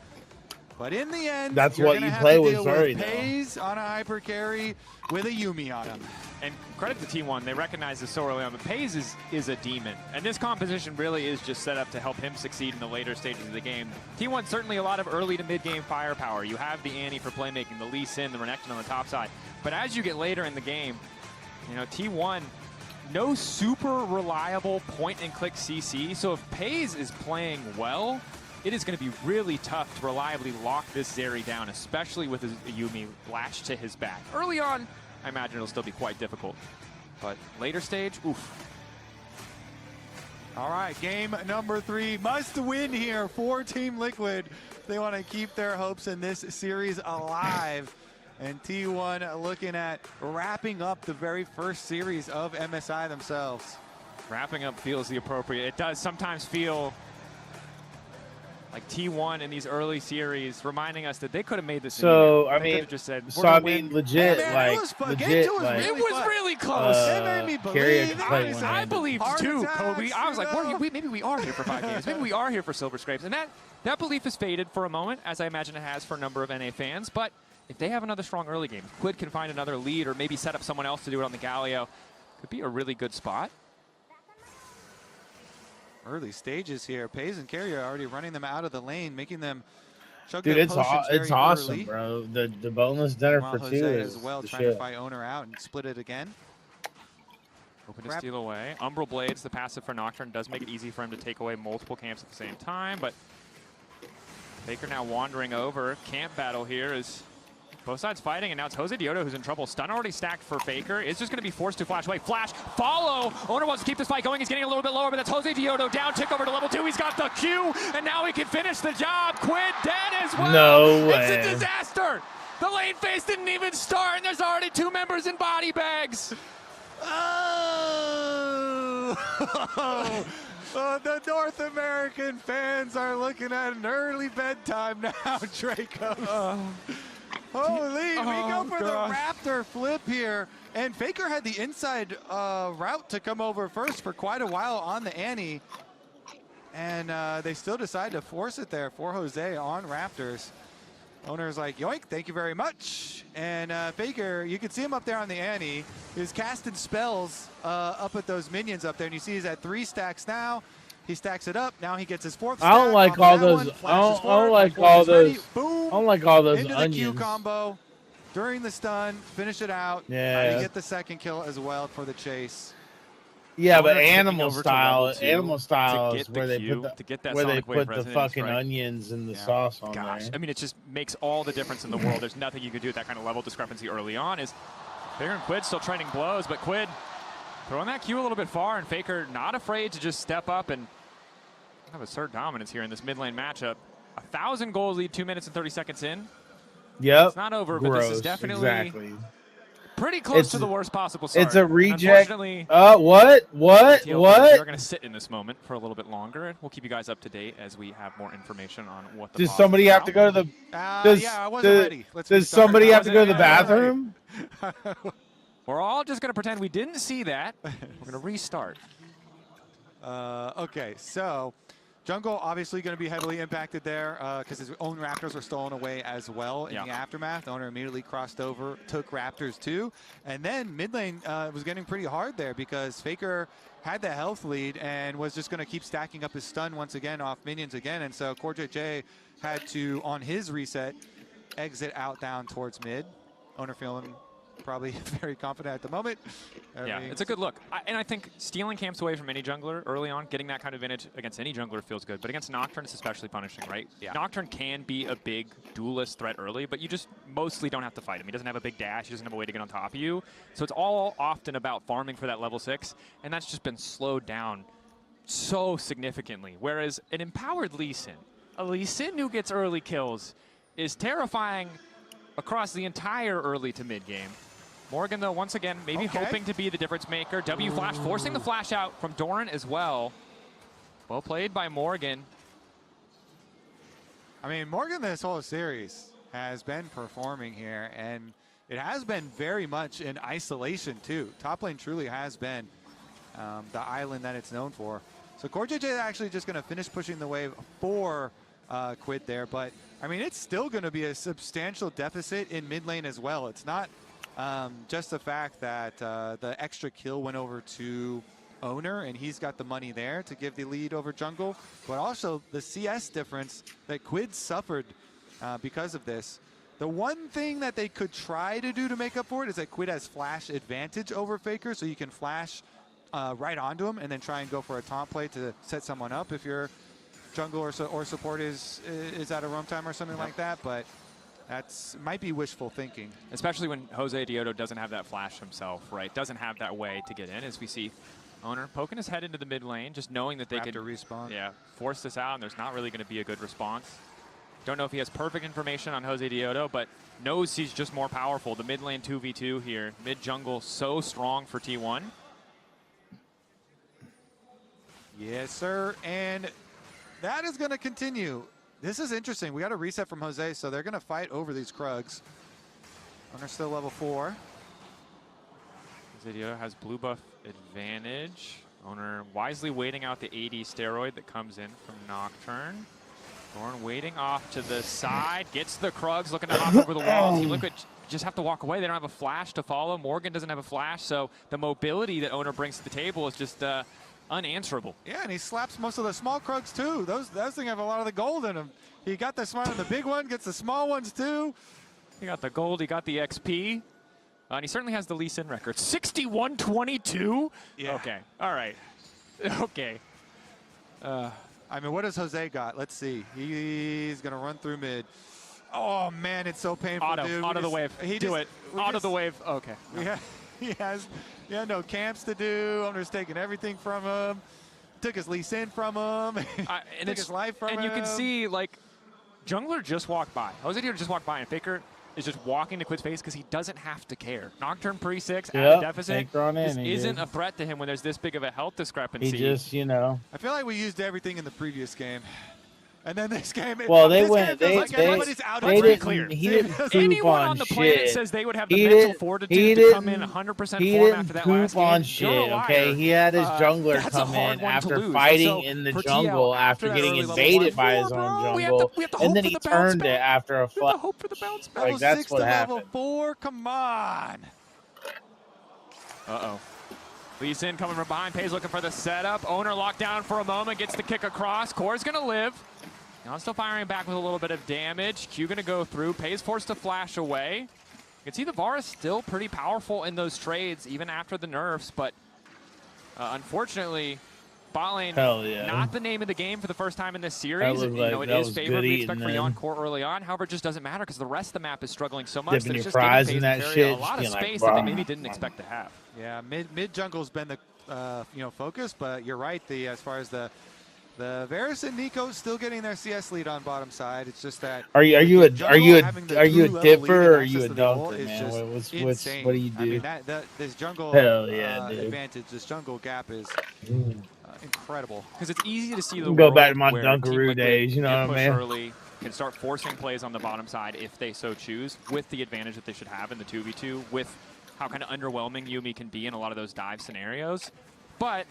Speaker 15: But in the end,
Speaker 12: that's what you play with Zeri, though.
Speaker 15: FaZe on a hyper carry with a Yuumi on him.
Speaker 13: And credit to T1, they recognize this so early on, but FaZe is a demon. And this composition really is just set up to help him succeed in the later stages of the game. T1 certainly a lot of early to mid-game firepower. You have the Annie for playmaking, the Lee Sin, the Renekton on the top side. But as you get later in the game, you know, T1, no super reliable point-and-click CC. So if FaZe is playing well, it is going to be really tough to reliably lock this Zeri down, especially with his Yuumi lashed to his back. Early on, I imagine it'll still be quite difficult. But later stage, oof.
Speaker 15: All right, game number 3. Must win here for Team Liquid. They want to keep their hopes in this series alive. And T1 looking at wrapping up the very first series of MSI themselves.
Speaker 13: Wrapping up feels the appropriate. It does sometimes feel like T1 in these early series, reminding us that they could have made this.
Speaker 12: So
Speaker 13: I mean, just said,
Speaker 12: legit,
Speaker 13: man,
Speaker 12: legit,
Speaker 13: it was really close.
Speaker 15: It made me believe.
Speaker 13: I believed too, Kobe. I was like, maybe we are here for 5 games. Maybe we are here for Silver Scrapes, and that belief has faded for a moment, as I imagine it has for a number of NA fans. But if they have another strong early game, Quid can find another lead, or maybe set up someone else to do it on the Galio. Could be a really good spot.
Speaker 15: Early stages here. Pays and Carrier already running them out of the lane, making them chug
Speaker 12: Dude,
Speaker 15: their
Speaker 12: it's
Speaker 15: potions
Speaker 12: awesome,
Speaker 15: early.
Speaker 12: bro. The boneless dinner
Speaker 15: While
Speaker 12: for
Speaker 15: Jose
Speaker 12: 2
Speaker 15: as
Speaker 12: is
Speaker 15: well,
Speaker 12: the
Speaker 15: trying
Speaker 12: shit.
Speaker 15: to fight Owner out and split it again.
Speaker 13: Hoping to steal away. Umbral Blades, the passive for Nocturne, does make it easy for him to take away multiple camps at the same time, but Faker now wandering over. Camp battle here is both sides fighting, and now it's Jose Diodo who's in trouble. Stun already stacked for Faker. Is just going to be forced to flash away. Flash, follow. Owner wants to keep this fight going. He's getting a little bit lower, but that's Jose Diodo down. Tick over to level 2. He's got the Q, and now he can finish the job. Quid dead as well.
Speaker 12: No way.
Speaker 13: It's a disaster. The lane phase didn't even start, and there's already 2 members in body bags.
Speaker 15: Oh! The North American fans are looking at an early bedtime now, Draco. Holy, we go for the Raptor flip here. And Faker had the inside route to come over first for quite a while on the Annie. And they still decide to force it there for Jose on Raptors. Owner's like, yoink, thank you very much. And Faker, you can see him up there on the Annie. He's casting spells up at those minions up there. And you see he's at 3 stacks now. He stacks it up. Now he gets his 4th stack.
Speaker 12: I don't like all those. I don't like all those.
Speaker 15: Boom.
Speaker 12: I don't like all those
Speaker 15: into
Speaker 12: onions.
Speaker 15: the Q combo during the stun. Finish it out.
Speaker 12: Yeah.
Speaker 15: You get the 2nd kill as well for the chase.
Speaker 12: Yeah, but animal style is where they put the fucking
Speaker 13: right?
Speaker 12: onions and the sauce on
Speaker 13: Gosh,
Speaker 12: there.
Speaker 13: I mean, it just makes all the difference in the world. There's nothing you can do with that kind of level discrepancy early on. Is Faker and Quid still trading blows, but Quid throwing that Q a little bit far, and Faker not afraid to just step up and have assert dominance here in this mid lane matchup. 1,000 goals lead, 2 minutes and 30 seconds in.
Speaker 12: Yep.
Speaker 13: It's not over, but this is definitely pretty close to the worst possible start.
Speaker 12: It's a reject.
Speaker 13: Unfortunately,
Speaker 12: what?
Speaker 13: We're going to sit in this moment for a little bit longer. We'll keep you guys up to date as we have more information on what the
Speaker 12: Does somebody have to go to the?
Speaker 15: Yeah, I wasn't ready.
Speaker 12: Does somebody have to go to the bathroom?
Speaker 13: We're all just going to pretend we didn't see that. We're going to restart.
Speaker 15: Okay, so Jungle obviously going to be heavily impacted there because his own Raptors were stolen away as well in the aftermath. The Owner immediately crossed over, took Raptors too. And then mid lane was getting pretty hard there because Faker had the health lead and was just going to keep stacking up his stun once again off minions again. And so CoreJJ had to, on his reset, exit out down towards mid. Owner feeling probably very confident at the moment.
Speaker 13: Yeah, it's a good look. And I think stealing camps away from any jungler early on, getting that kind of advantage against any jungler feels good. But against Nocturne, it's especially punishing, right? Yeah. Nocturne can be a big duelist threat early, but you just mostly don't have to fight him. He doesn't have a big dash. He doesn't have a way to get on top of you. So it's all often about farming for that level 6, and that's just been slowed down so significantly. Whereas an empowered Lee Sin, a Lee Sin who gets early kills, is terrifying across the entire early to mid game. Morgan, though, once again, maybe hoping to be the difference maker. W flash, forcing the flash out from Doran as well. Well played by Morgan.
Speaker 15: I mean, Morgan this whole series has been performing here, and it has been very much in isolation, too. Top lane truly has been the island that it's known for. So CoreJJ is actually just going to finish pushing the wave for Quid there, but, I mean, it's still going to be a substantial deficit in mid lane as well. It's not just the fact that the extra kill went over to Owner, and he's got the money there to give the lead over jungle, but also the CS difference that Quid suffered because of this. The one thing that they could try to do to make up for it is that Quid has flash advantage over Faker, so you can flash right onto him and then try and go for a taunt play to set someone up if your jungle or support is out of roam time or something like that, but that's might be wishful thinking.
Speaker 13: Especially when Jose Diodo doesn't have that flash himself, right? Doesn't have that way to get in, as we see Owner poking his head into the mid lane, just knowing that they could
Speaker 15: respawn.
Speaker 13: Yeah, force this out, and there's not really going to be a good response. Don't know if he has perfect information on Jose Diodo, but knows he's just more powerful. The mid lane 2v2 here. Mid jungle so strong for T1.
Speaker 15: Yes, sir. And that is going to continue. This is interesting. We got a reset from Jose, so they're going to fight over these Krugs. Owner still level 4.
Speaker 13: Jose Diodo has blue buff advantage. Owner wisely waiting out the AD steroid that comes in from Nocturne. Thorn waiting off to the side, gets the Krugs looking to hop over the wall. Team Liquid just have to walk away. They don't have a flash to follow. Morgan doesn't have a flash, so the mobility that Owner brings to the table is just unanswerable.
Speaker 15: Yeah, and he slaps most of the small Krugs too. Those things have a lot of the gold in them. He got the smart on the big one, gets the small ones too.
Speaker 13: He got the gold, he got the XP. And he certainly has the Lee Sin record. 61-22?
Speaker 15: Yeah.
Speaker 13: Okay, all right. Okay.
Speaker 15: I mean, what does Jose got? Let's see. He's going to run through mid. Oh, man, it's so painful, dude.
Speaker 13: Auto the wave. Do it. Auto the wave. Okay.
Speaker 15: He has no camps to do. Owner's taking everything from him. Took his Lee Sin from him.
Speaker 13: And
Speaker 15: took his life from him.
Speaker 13: And you can see, like, Jungler just walked by. Jose Diodo just walked by, and Faker is just walking to Quid's face because he doesn't have to care. Nocturne pre-6 at a deficit. This isn't a threat to him when there's this big of a health discrepancy.
Speaker 12: He just, you know.
Speaker 15: I feel like we used everything in the previous game. And then this game,
Speaker 12: well, they went.
Speaker 15: Everybody's out of
Speaker 12: it. He didn't poop
Speaker 13: Anyone
Speaker 12: on
Speaker 13: on the
Speaker 12: shit.
Speaker 13: planet says they would have the mental fortitude to come in 100% form after that last game.
Speaker 12: On shit, okay? He had his jungler come in after fighting in the jungle, after getting invaded by his own jungle, and then he turned it after a fight. Like, that's what happened.
Speaker 15: Level 4, come on.
Speaker 13: Uh-oh. Lee Sin coming from behind. Pays looking for the setup. Owner locked down for a moment. Gets the kick across. Core's going to live. Now still firing back with a little bit of damage. Q going to go through. Pays forced to flash away. You can see the Varus still pretty powerful in those trades, even after the nerfs. But unfortunately, bot lane, not the name of the game for the first time in this series. You know, it is favored. We expect for Yon Core early on. However, it just doesn't matter because the rest of the map is struggling so much that it's just giving FaZe and Terry a lot of space that they maybe didn't expect to have.
Speaker 15: Yeah, mid jungle's been the focus, but you're right. As far as the Varus and Nico still getting their CS lead on bottom side. It's just that
Speaker 12: are you a dipper or are you a dunker, man? What do you do?
Speaker 15: I mean, this jungle advantage, this jungle gap is incredible.
Speaker 13: Because it's easy to see the
Speaker 12: go back to my Dunkaroo days, you know what I mean?
Speaker 13: Early can start forcing plays on the bottom side if they so choose, with the advantage that they should have in the 2v2, with how kind of underwhelming Yuumi can be in a lot of those dive scenarios. But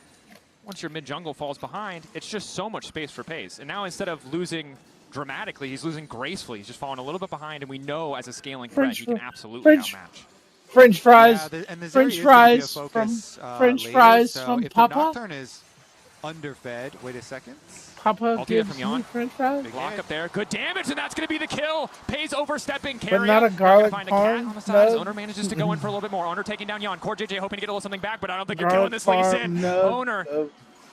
Speaker 13: once your mid-jungle falls behind, it's just so much space for pace. And now instead of losing dramatically, he's losing gracefully. He's just falling a little bit behind, and we know as a scaling threat, he can absolutely outmatch.
Speaker 12: French fries. French fries from Papa.
Speaker 15: Nocturne is underfed. Wait a second.
Speaker 12: Papa gives
Speaker 13: from Yon.
Speaker 12: French fries.
Speaker 13: Big lock up there. Good damage, and that's going to be the kill. Pays overstepping carry.
Speaker 12: But not a garlic parm.
Speaker 13: On the sides. Owner manages to go in for a little bit more. Owner taking down Yon. Core JJ hoping to get a little something back, but I don't think you're killing this Lee Sin. Owner.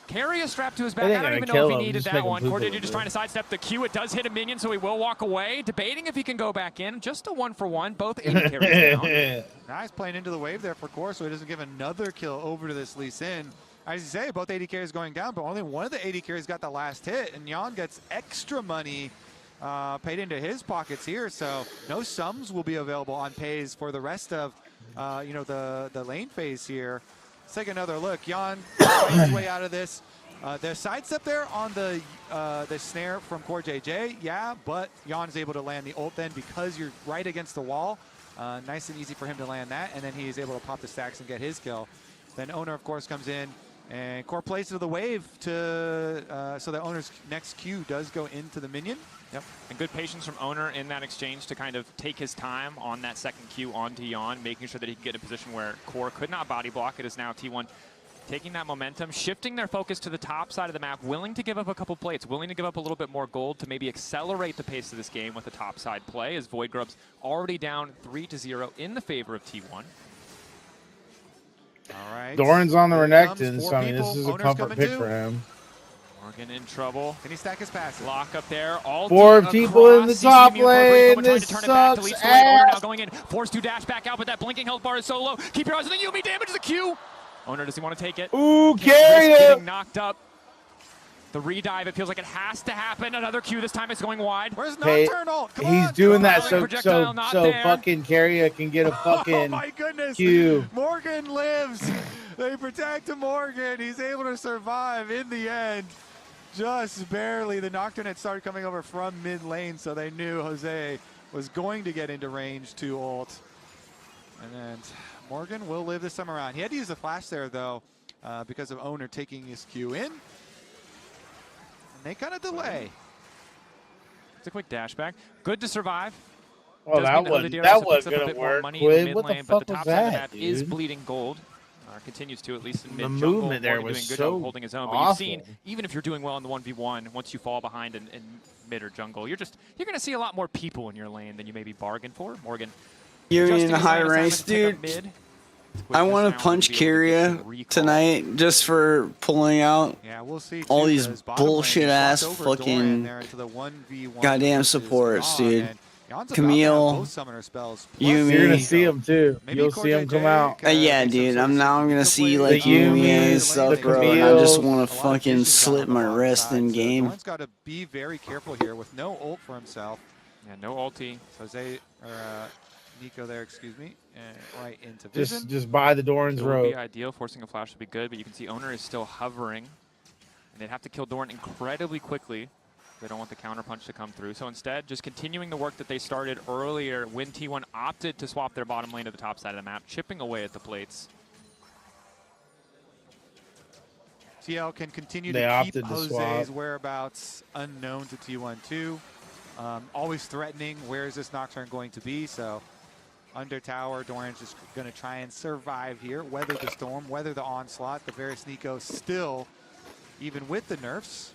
Speaker 13: Carry a strap to his back. I don't even know if he needed that one. Core JJ just trying to sidestep the Q. It does hit a minion, so he will walk away. Debating if he can go back in. Just a 1-for-1. Both 80 carries down.
Speaker 15: Nice playing into the wave there for Core, so he doesn't give another kill over to this Lee Sin. As you say, both 80 carries going down, but only one of the 80 carries got the last hit, and Yon gets extra money paid into his pockets here, so no sums will be available on pays for the rest of the lane phase here. Let's take another look. Yon fights his way out of this. The sidestep there on the snare from Core JJ, yeah, but Yon is able to land the ult then because you're right against the wall. Nice and easy for him to land that, and then he is able to pop the stacks and get his kill. Then Owner, of course, comes in, and Core plays to the wave to so that Owner's next Q does go into the minion.
Speaker 13: Yep, and good patience from Owner in that exchange to kind of take his time on that second Q onto Yon, making sure that he can get in a position where Core could not body block. It is now T1 taking that momentum, shifting their focus to the top side of the map, willing to give up a couple plates, willing to give up a little bit more gold to maybe accelerate the pace of this game with a top side play, as Void Grub's already down 3-0 in the favor of T1.
Speaker 15: All right.
Speaker 12: Doran's on the Renekton, so I mean, this is a comfort pick for him.
Speaker 13: Morgan in trouble.
Speaker 15: Can he stack his passes?
Speaker 13: Lock up there. All
Speaker 12: 4 people in the top lane. This sucks ass.
Speaker 13: Now going in. Forced to dash back out, but that blinking health bar is so low. Keep your eyes on the Yuumi. Damage the Q. Owner, does he want to take it?
Speaker 12: Ooh, carry it.
Speaker 13: Getting knocked up. The redive, it feels like it has to happen. Another Q, this time it's going wide.
Speaker 14: Where's
Speaker 12: Hey,
Speaker 14: Nocturnal? Come
Speaker 12: he's
Speaker 14: on,
Speaker 12: doing
Speaker 14: come
Speaker 12: that
Speaker 14: on.
Speaker 12: so
Speaker 13: Projectile not there.
Speaker 12: fucking Carrier can get a fucking
Speaker 14: Oh my goodness.
Speaker 12: Q.
Speaker 14: Morgan lives. They protect Morgan. He's able to survive in the end. Just barely. The Nocturne had started coming over from mid lane, so they knew Jose was going to get into range to ult. And then Morgan will live this time around. He had to use the flash there, though, because of Owner taking his Q in. And they kind of delay.
Speaker 13: It's a quick dash back. Good to survive.
Speaker 12: Oh, that wasn't gonna work. Quid, what the fuck was that, dude?
Speaker 13: Is bleeding gold. Continues to, at least in mid
Speaker 12: The
Speaker 13: jungle.
Speaker 12: movement there
Speaker 13: Morgan
Speaker 12: was
Speaker 13: doing good
Speaker 12: so
Speaker 13: job holding his own.
Speaker 12: awful.
Speaker 13: But you've seen, even if you're doing well in the 1v1, once you fall behind in mid or jungle, you're going to see a lot more people in your lane than you maybe bargained for. Morgan.
Speaker 2: You're in the high ranks, dude. I want to punch Kyria tonight just for pulling out all these bullshit ass fucking goddamn supports, dude. Camille, Yumi.
Speaker 12: You're gonna see him too. You'll see him come out.
Speaker 2: Yeah, dude. I'm gonna see like Yumi and stuff, bro. And I just want to fucking slit my wrist in game.
Speaker 14: Doran's got to be very careful here with no ult for himself.
Speaker 13: Yeah, no ulti.
Speaker 14: Jose or Nico there, excuse me, right into vision.
Speaker 12: Just buy the Doran's
Speaker 13: It would
Speaker 12: rope.
Speaker 13: be ideal. Forcing a flash would be good, but you can see Owner is still hovering, and they'd have to kill Doran incredibly quickly. They don't want the counter punch to come through. So instead, just continuing the work that they started earlier when T1 opted to swap their bottom lane to the top side of the map, chipping away at the plates.
Speaker 14: TL can continue to keep Jose's whereabouts unknown to T1 too. Always threatening, where is this Nocturne going to be? So under tower, Doran's just going to try and survive here, weather the storm, weather the onslaught. The Varus Nico still, even with the nerfs,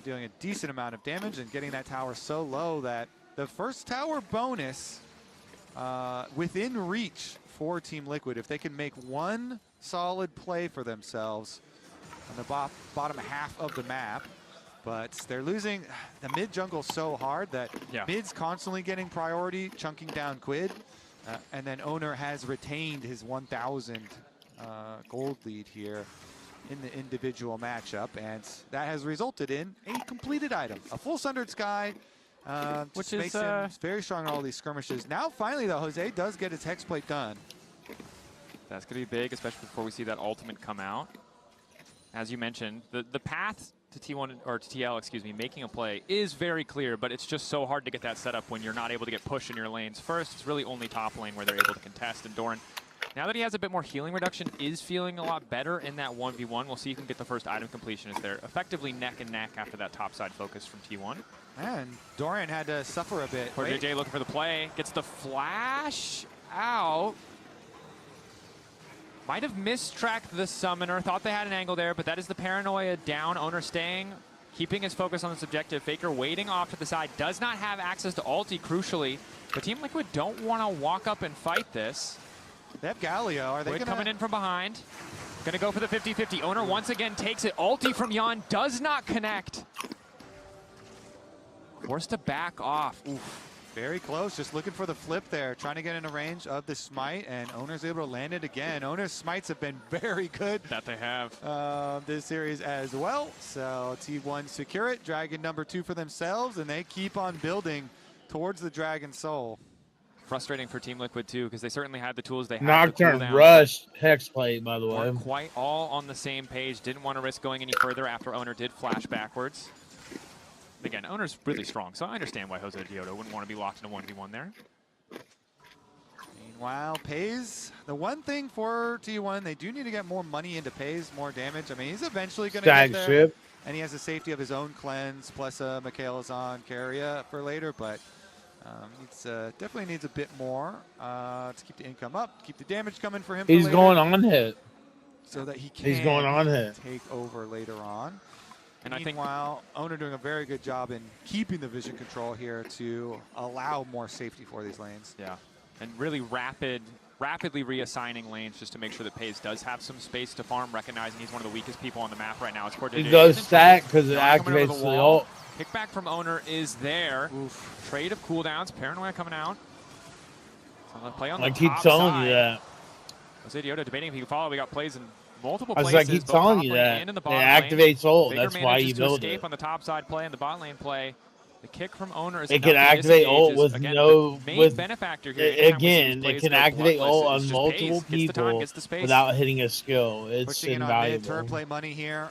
Speaker 14: dealing a decent amount of damage and getting that tower so low that the first tower bonus within reach for Team Liquid, if they can make one solid play for themselves on the bottom half of the map. But they're losing the mid jungle so hard that mid's constantly getting priority, chunking down Quid. And then Owner has retained his 1,000 gold lead here in the individual matchup, and that has resulted in a completed item, a full Sundered Sky, which makes him very strong in all these skirmishes. Now, finally, though, Jose does get his Hexplate done.
Speaker 13: That's going to be big, especially before we see that ultimate come out. As you mentioned, the path to T1 or to TL, excuse me, making a play is very clear, but it's just so hard to get that set up when you're not able to get pushed in your lanes first. It's really only top lane where they're able to contest, and Doran, now that he has a bit more healing reduction, is feeling a lot better in that 1v1. We'll see if he can get the first item completion as they're effectively neck and neck after that topside focus from T1.
Speaker 14: And Doran had to suffer a bit.
Speaker 13: Poor JJ looking for the play. Gets the flash out. Might have mistracked the summoner. Thought they had an angle there, but that is the paranoia down. Owner staying, keeping his focus on this objective. Faker waiting off to the side. Does not have access to ulti, crucially. But Team Liquid don't want to walk up and fight this.
Speaker 14: They have Galio. Are they
Speaker 13: Quid coming in from behind. Gonna go for the 50-50. Owner once again takes it. Ulti from Yan does not connect. Forced to back off. Oof.
Speaker 14: Very close, just looking for the flip there, trying to get into range of the smite, and Owner's able to land it again. Owner's smites have been very good.
Speaker 13: That they have.
Speaker 14: This series as well. So T1 secure it, Dragon number 2 for themselves, and they keep on building towards the Dragon Soul.
Speaker 13: Frustrating for Team Liquid too, because they certainly had the tools they had.
Speaker 12: Nocturne rush Hexplate, by the way.
Speaker 13: Weren't quite all on the same page. Didn't want to risk going any further after Owner did flash backwards. Again, Owner's really strong, so I understand why Jose Diodo wouldn't want to be locked in a 1v1 there.
Speaker 14: Meanwhile, Pays, the one thing for T1, they do need to get more money into Pays, more damage. I mean, he's eventually going to get there.
Speaker 12: Ship.
Speaker 14: And he has the safety of his own cleanse, plus Michaela's on Carrier for later, but definitely needs a bit more to keep the income up, keep the damage coming for him.
Speaker 12: He's going on hit.
Speaker 14: So that he can
Speaker 12: He's going on hit.
Speaker 14: Take over later on.
Speaker 13: And
Speaker 14: meanwhile, Owner doing a very good job in keeping the vision control here to allow more safety for these lanes.
Speaker 13: Yeah, and really rapidly reassigning lanes just to make sure that Pays does have some space to farm, recognizing he's one of the weakest people on the map right now. It's
Speaker 12: He does stack because it activates the ult.
Speaker 13: Kickback from Owner is there. Oof. Trade of cooldowns. Paranoia coming out. So play on
Speaker 12: I
Speaker 13: the
Speaker 12: keep
Speaker 13: top
Speaker 12: telling
Speaker 13: side.
Speaker 12: you that.
Speaker 13: Jose Diodo debating if he can follow. We got plays in multiple
Speaker 12: I was
Speaker 13: places,
Speaker 12: like, keep
Speaker 13: both
Speaker 12: telling
Speaker 13: top
Speaker 12: you
Speaker 13: lane
Speaker 12: that.
Speaker 13: and in the
Speaker 12: It
Speaker 13: bottom lane.
Speaker 12: activates ult.
Speaker 13: Faker
Speaker 12: That's why
Speaker 13: manages
Speaker 12: you
Speaker 13: to
Speaker 12: build
Speaker 13: escape
Speaker 12: it.
Speaker 13: on the top side play and the bot lane play. The kick from Owner is
Speaker 12: It
Speaker 13: enough
Speaker 12: can
Speaker 13: to
Speaker 12: activate
Speaker 13: disengage
Speaker 12: ult
Speaker 13: is,
Speaker 12: with
Speaker 13: again,
Speaker 12: no,
Speaker 13: the main
Speaker 12: with,
Speaker 13: benefactor here. Anytime we see these
Speaker 12: again, it
Speaker 13: plays
Speaker 12: can
Speaker 13: go
Speaker 12: activate
Speaker 13: bloodless,
Speaker 12: ult
Speaker 13: it's
Speaker 12: on
Speaker 13: just
Speaker 12: multiple
Speaker 13: pays, gets the time,
Speaker 12: people
Speaker 13: gets the space.
Speaker 12: without hitting a skill. It's
Speaker 14: Pushing in on mid,
Speaker 12: invaluable.
Speaker 14: turret play money here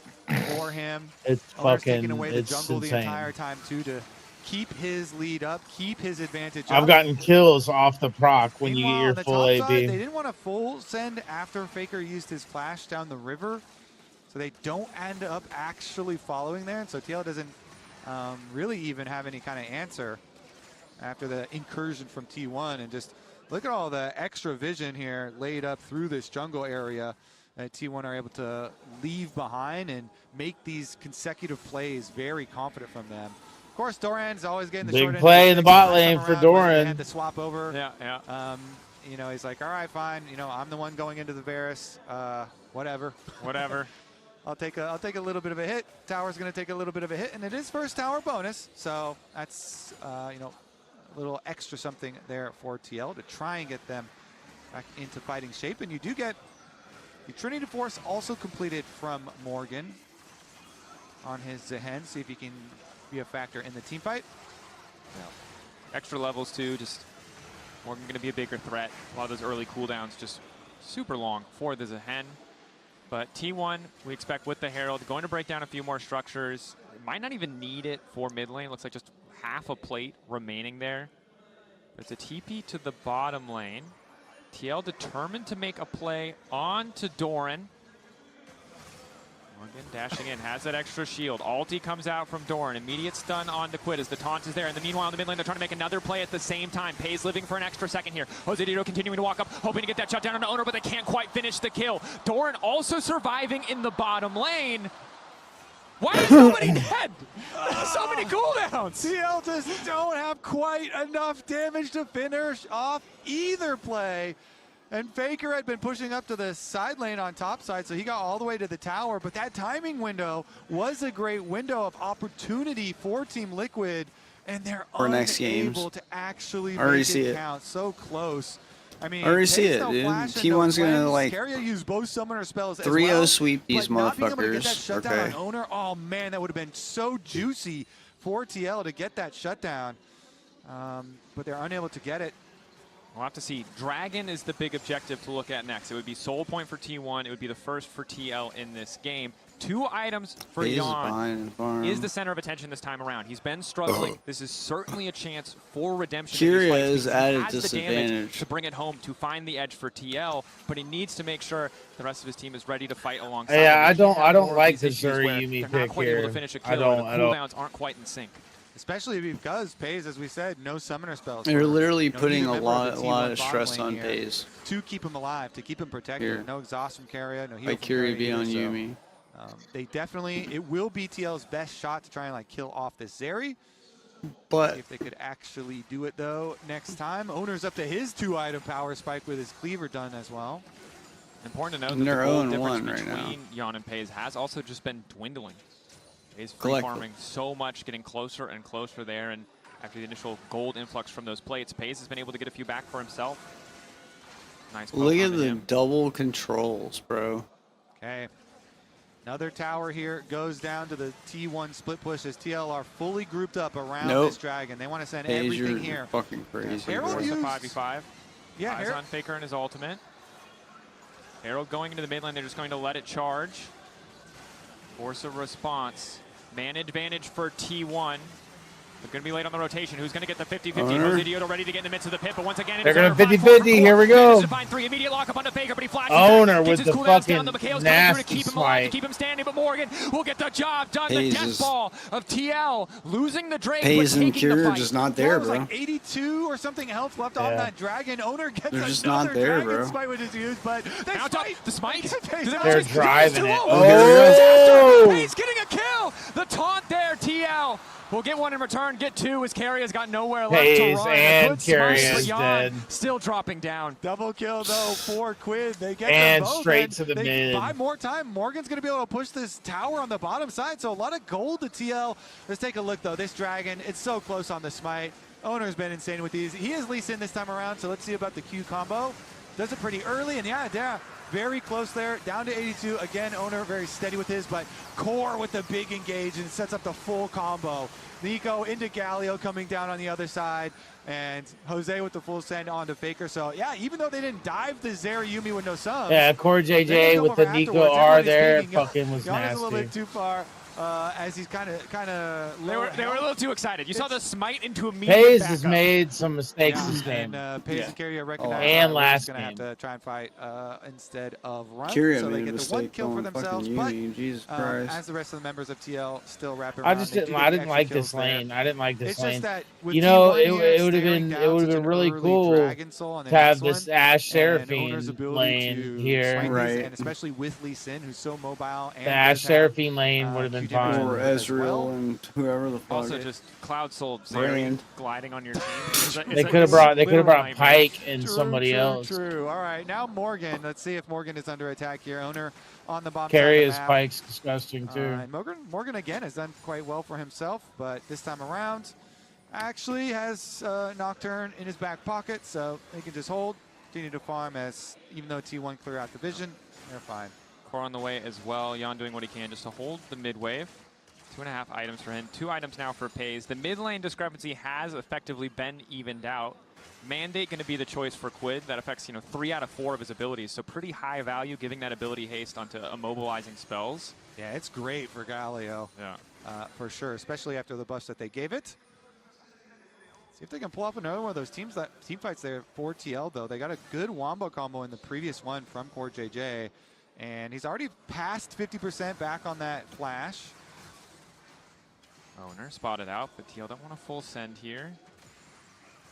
Speaker 14: for him.
Speaker 12: It's
Speaker 14: Owner's taking
Speaker 12: fucking,
Speaker 14: away the
Speaker 12: it's
Speaker 14: jungle
Speaker 12: insane.
Speaker 14: the entire time too to keep his lead up, keep his advantage
Speaker 12: I've
Speaker 14: up.
Speaker 12: gotten kills off the proc when you get
Speaker 14: Meanwhile,
Speaker 12: your
Speaker 14: on the
Speaker 12: full
Speaker 14: top
Speaker 12: AP.
Speaker 14: side, they didn't want to full send after Faker used his flash down the river, so they don't end up actually following there, and so TL doesn't really even have any kind of answer after the incursion from T1. And just look at all the extra vision here laid up through this jungle area that T1 are able to leave behind and make these consecutive plays very confident from them. Of course, Doran's always getting the
Speaker 12: Big
Speaker 14: short end.
Speaker 12: play in the bot lane for
Speaker 14: They
Speaker 12: Doran.
Speaker 14: had to swap over.
Speaker 13: Yeah.
Speaker 14: You know, he's like, all right, fine. You know, I'm the one going into the Varus. Whatever. I'll take a little bit of a hit. Tower's going to take a little bit of a hit, and it is first tower bonus. So that's you know, a little extra something there for TL to try and get them back into fighting shape. And you do get the Trinity Force also completed from Morgan on his Zehen. See if he can be a factor in the team fight.
Speaker 13: Extra levels too, just Morgan going to be a bigger threat. A lot of those early cooldowns just super long for the Zehen. But T1, we expect with the Herald, going to break down a few more structures. Might not even need it for mid lane. Looks like just half a plate remaining there. There's a TP to the bottom lane. TL determined to make a play on to Doran. Morgan dashing in, has that extra shield. Ulti comes out from Doran. Immediate stun on to Quid as the taunt is there. And meanwhile, in the mid lane, they're trying to make another play at the same time. Pays living for an extra second here. Josedito continuing to walk up, hoping to get that shutdown on the Owner, but they can't quite finish the kill. Doran also surviving in the bottom lane. Why is nobody dead? So many cooldowns.
Speaker 14: TL just don't have quite enough damage to finish off either play. And Faker had been pushing up to the side lane on top side, so he got all the way to the tower. But that timing window was a great window of opportunity for Team Liquid, and they're unable to actually make it count. So close. I mean,
Speaker 2: already see it, dude. T1's gonna like
Speaker 14: use both summoner spells
Speaker 2: 3-0 sweep these
Speaker 14: motherfuckers. Not being able to get that shutdown on
Speaker 2: Okay.
Speaker 14: Owner, oh man, that would have been so juicy for TL to get that shutdown. But they're unable to get it.
Speaker 13: We'll have to see. Dragon is the big objective to look at next. It would be soul point for T1. It would be the first for TL in this game. 2 items for Jan is the center of attention this time around. He's been struggling. This is certainly a chance for redemption.
Speaker 2: Kyria is at a
Speaker 13: he has the
Speaker 2: disadvantage
Speaker 13: damage to bring it home, to find the edge for TL, but he needs to make sure the rest of his team is ready to fight alongside him.
Speaker 12: Yeah, I don't like the Zuri Yumi pick
Speaker 13: not quite
Speaker 12: here.
Speaker 13: able to finish a kill,
Speaker 12: I don't.
Speaker 13: the cooldowns aren't quite in sync.
Speaker 14: Especially because Pays, as we said, no summoner spells.
Speaker 2: They're literally putting a lot of stress on Pays.
Speaker 14: To keep him alive, to keep him protected.
Speaker 2: Here.
Speaker 14: No exhaust from Kyria, no heal
Speaker 2: Like
Speaker 14: from
Speaker 2: Kyria
Speaker 14: Kyria
Speaker 2: be on
Speaker 14: so,
Speaker 2: Yumi.
Speaker 14: They definitely, it will be TL's best shot to try and like kill off this Zeri.
Speaker 2: But
Speaker 14: see if they could actually do it though next time. Owner's up to his 2-item power spike with his cleaver done as well.
Speaker 13: Important to note that the gold difference between Jan and Pays has also just been dwindling. Pays free farming so much, getting closer and closer there, and after the initial gold influx from those plates, Pays has been able to get a few back for himself. Nice.
Speaker 2: Look at the double controls, bro.
Speaker 14: Okay. Another tower here goes down to the T1 split push as TL are fully grouped up around this dragon. They want to send everything here.
Speaker 2: Fucking crazy.
Speaker 13: Herald used a 5v5.
Speaker 14: Yeah,
Speaker 13: Eyes on Faker and his ultimate. Herald going into the mid lane. They're just going to let it charge. Force a response. Man advantage for T1. They're going to be late on the rotation. Who's going to get the 50-50? Josedito ready to get in the midst of the pit, but once again,
Speaker 12: they're going to 50-50. Here we go.
Speaker 13: Immediate lock up onto Faker, but he flashes.
Speaker 12: Owner with the fucking nasty smite.
Speaker 13: To keep him standing, but Morgan will get the job done. The death ball of TL losing the Drake.
Speaker 2: Pays and Cure just not there, bro.
Speaker 14: Like 82 or something health left on that dragon. Owner gets
Speaker 2: they're just
Speaker 14: another
Speaker 2: not there,
Speaker 14: dragon
Speaker 2: bro.
Speaker 14: smite with his use, but
Speaker 13: the smite.
Speaker 12: They're driving it.
Speaker 13: Oh! He's getting a kill. The taunt there, TL. We'll get one in return, get 2 as Kyria's got nowhere left to run.
Speaker 12: And Kyria's dead.
Speaker 13: Still dropping down.
Speaker 14: Double kill though for Quid. They get
Speaker 12: and
Speaker 14: them both,
Speaker 12: straight to the mid.
Speaker 14: Buy more time. Morgan's going to be able to push this tower on the bottom side, so a lot of gold to TL. Let's take a look though. This dragon, it's so close on the smite. Owner's been insane with these. He is Lee Sin this time around, so let's see about the Q combo. Does it pretty early, and yeah,
Speaker 15: very close there, down to 82. Again, Owner very steady with his, but Core with the big engage and sets up the full combo. Nico into Galio coming down on the other side, and Jose with the full send onto Faker. So yeah, even though they didn't dive the Zerayumi with no subs.
Speaker 12: Yeah, Core JJ with the Nico R there fucking was
Speaker 15: Yon is a little
Speaker 12: nasty.
Speaker 15: bit too far. As he's kind of
Speaker 13: they were a little too excited. You saw the smite into a
Speaker 12: Pays has made some mistakes this game.
Speaker 15: And Pays and Kyria recognize
Speaker 12: and last
Speaker 15: going to have
Speaker 12: game.
Speaker 15: to try and fight instead of run.
Speaker 2: Kyria
Speaker 15: So they
Speaker 2: made a
Speaker 15: get the
Speaker 2: mistake
Speaker 15: one kill for
Speaker 2: going
Speaker 15: themselves.
Speaker 2: fucking
Speaker 15: But
Speaker 2: Uni, Jesus Christ.
Speaker 15: as the rest of the members of TL still wrap around,
Speaker 12: I just
Speaker 15: they
Speaker 12: didn't.
Speaker 15: do
Speaker 12: I
Speaker 15: get
Speaker 12: didn't
Speaker 15: extra
Speaker 12: like
Speaker 15: kills
Speaker 12: this
Speaker 15: there.
Speaker 12: lane. I didn't like this
Speaker 15: It's
Speaker 12: lane.
Speaker 15: just that with
Speaker 12: You know,
Speaker 15: T1 here
Speaker 12: it would have
Speaker 15: staring
Speaker 12: been
Speaker 15: down
Speaker 12: it would have
Speaker 15: such
Speaker 12: been
Speaker 15: an
Speaker 12: really
Speaker 15: early
Speaker 12: cool
Speaker 15: Dragon Soul on the
Speaker 12: to have
Speaker 15: next
Speaker 12: this
Speaker 15: one,
Speaker 12: Ashe
Speaker 15: and Owner's
Speaker 12: Seraphine
Speaker 15: ability
Speaker 12: lane
Speaker 15: to
Speaker 12: here.
Speaker 15: smite these, and especially with Lee Sin, who's so mobile. And
Speaker 12: The Ashe
Speaker 15: does have,
Speaker 12: Seraphine lane would have been fine.
Speaker 2: Or Ezreal and whoever the fuck.
Speaker 13: Also, just Cloud Soul
Speaker 2: Brand.
Speaker 13: gliding on your team.
Speaker 12: They could have brought Pike and somebody else.
Speaker 15: True. All right, now Morgan. Let's see if Morgan is under attack here. Owner on the bomb.
Speaker 12: Carry
Speaker 15: side of
Speaker 12: his
Speaker 15: the map.
Speaker 12: Pike's disgusting too.
Speaker 15: And Morgan again has done quite well for himself, but this time around, actually has Nocturne in his back pocket, so they can just hold, continue to farm. As even though T1 clear out the vision, they're fine.
Speaker 13: Core on the way as well. Yon doing what he can just to hold the mid wave. 2.5 items for him. 2 items now for Pays. The mid lane discrepancy has effectively been evened out. Mandate going to be the choice for Quid. That affects 3 out of 4 of his abilities. So pretty high value, giving that ability haste onto immobilizing spells.
Speaker 15: Yeah, it's great for Galio.
Speaker 13: Yeah.
Speaker 15: For sure, especially after the buffs that they gave it. See if they can pull off another one of those team fights there for TL, though. They got a good Wombo combo in the previous one from Core JJ. And he's already passed 50% back on that flash.
Speaker 13: Owner spotted out, but TL don't want a full send here.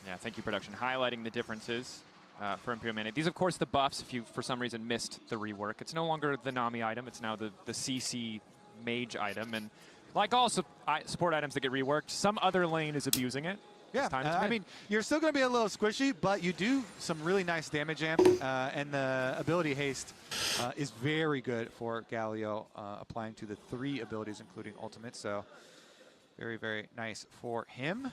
Speaker 13: Yeah, thank you, production. Highlighting the differences for Imperial Mandate. These, of course, the buffs, if you, for some reason, missed the rework. It's no longer the Nami item. It's now the CC Mage item. And like all support items that get reworked, some other lane is abusing it.
Speaker 15: Yeah, I mean, you're still going to be a little squishy, but you do some really nice damage amp, and the ability haste is very good for Galio, applying to the 3 abilities, including ultimate. So very, very nice for him.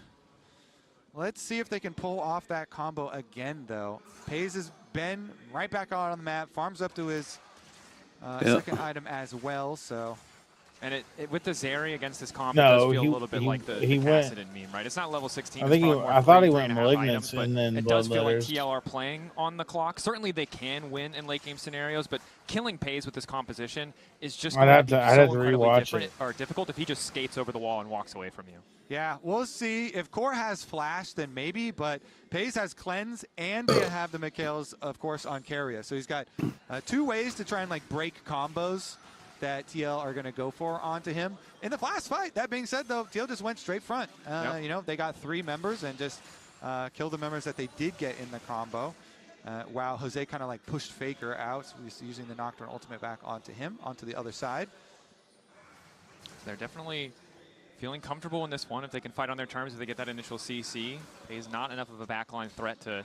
Speaker 15: Let's see if they can pull off that combo again, though. Pays has been right back out on the map, farms up to his second item as well, so...
Speaker 13: And it with the Zeri against this comp,
Speaker 12: No,
Speaker 13: it does feel
Speaker 12: he-
Speaker 13: a little bit
Speaker 12: he-
Speaker 13: like the
Speaker 12: he went-
Speaker 13: Kassadin meme, right? It's not level 16.
Speaker 12: I
Speaker 13: it's
Speaker 12: think
Speaker 13: probably more
Speaker 12: I thought he
Speaker 13: 3,
Speaker 12: went
Speaker 13: 3.5
Speaker 12: Malignance
Speaker 13: items,
Speaker 12: and then
Speaker 13: it does feel like
Speaker 12: Bloodletters.
Speaker 13: TL are playing on the clock. Certainly they can win in late game scenarios, but killing Pays with this composition is just
Speaker 12: I'd
Speaker 13: going
Speaker 12: have
Speaker 13: to be
Speaker 12: to- I'd
Speaker 13: so
Speaker 12: have to
Speaker 13: incredibly
Speaker 12: rewatch
Speaker 13: different
Speaker 12: it.
Speaker 13: or difficult if he just skates over the wall and walks away from you.
Speaker 15: Yeah, we'll see. If Core has Flash, then maybe, but Pays has Cleanse, and they have the Mikhails, of course, on Carrier. So he's got 2 ways to try and break combos that TL are going to go for onto him. In the last fight, that being said, though, TL just went straight front. They got 3 members and just killed the members that they did get in the combo. While Jose kind of pushed Faker out, so he's using the Nocturne ultimate back onto him, onto the other side.
Speaker 13: They're definitely feeling comfortable in this one if they can fight on their terms, if they get that initial CC. Pays not enough of a backline threat to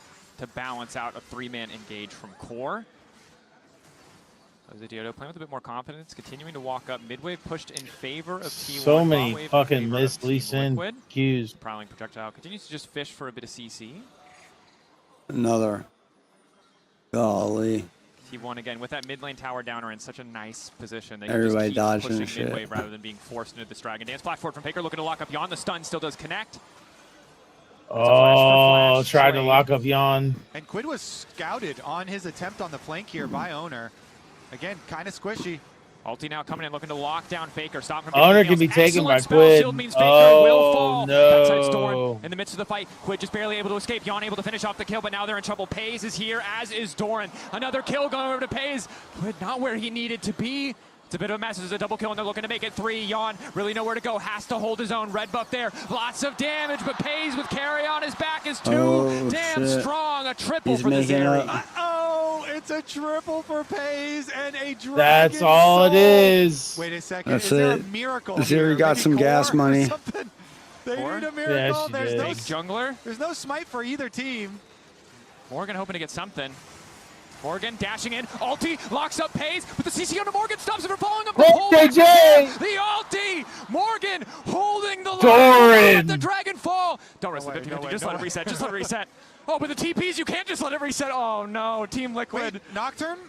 Speaker 13: balance out a 3-man engage from Core. Jose Diodo playing with a bit more confidence, continuing to walk up. Midwave pushed in favor of T1.
Speaker 12: So many
Speaker 13: Botwave in
Speaker 12: fucking
Speaker 13: favor of
Speaker 12: missed
Speaker 13: Team
Speaker 12: Lee Sin
Speaker 13: Liquid.
Speaker 12: cues.
Speaker 13: Prowling projectile continues to just fish for a bit of CC.
Speaker 2: Another. Golly.
Speaker 13: T1 again with that mid lane tower downer in such a nice position. They
Speaker 2: Everybody
Speaker 13: just keep
Speaker 2: dodging
Speaker 13: pushing
Speaker 2: and shit.
Speaker 13: midwave rather than being forced into this Dragon Dance. Flash forward from Faker looking to lock up Yon. The stun still does connect.
Speaker 12: Oh, tried to lock up Yon.
Speaker 15: And Quid was scouted on his attempt on the flank here by Owner. Again, kind of squishy.
Speaker 13: Ulti now coming in, looking to lock down Faker. Stop from
Speaker 12: Owner
Speaker 13: getting
Speaker 12: can be
Speaker 13: nails.
Speaker 12: taken by
Speaker 13: Excellent spell
Speaker 12: Quid.
Speaker 13: shield means Faker will fall.
Speaker 12: No.
Speaker 13: Backside Doran in the midst of the fight. Quid just barely able to escape. Yon able to finish off the kill, but now they're in trouble. Pays is here, as is Doran. Another kill going over to Pays. Quid not where he needed to be. It's a bit of a mess. It's a double kill, and they're looking to make it 3. Yon really nowhere to go. Has to hold his own. Red buff there. Lots of damage, but Pays with carry on his back is too damn strong. A triple for the Zeri.
Speaker 15: Uh-oh, it's a triple for Pays and a Dragon
Speaker 12: That's all it is.
Speaker 15: Wait a second.
Speaker 2: That's
Speaker 15: is there a
Speaker 2: it.
Speaker 15: miracle
Speaker 2: Zeri
Speaker 15: here?
Speaker 2: got
Speaker 15: Maybe
Speaker 2: some gas
Speaker 15: Core or
Speaker 2: money.
Speaker 15: something? They
Speaker 13: Core?
Speaker 15: need a
Speaker 12: Yeah,
Speaker 15: miracle.
Speaker 12: she
Speaker 15: There's
Speaker 12: did.
Speaker 15: no
Speaker 13: Big jungler.
Speaker 15: There's no smite for either team.
Speaker 13: Morgan hoping to get something. Morgan dashing in. Ulti locks up Pays with the CC onto Morgan. Stops him from falling up the pole.
Speaker 12: JJ!
Speaker 13: The ulti! Morgan holding the line.
Speaker 12: Doran!
Speaker 13: Let the dragon fall. Don't risk
Speaker 15: No
Speaker 13: the
Speaker 15: way,
Speaker 13: 50-50.
Speaker 15: no way,
Speaker 13: Just
Speaker 15: no
Speaker 13: let it
Speaker 15: way.
Speaker 13: reset. Just let it reset. Oh, but the TPs, you can't just let it reset. Oh, no. Team Liquid.
Speaker 15: Wait, Nocturne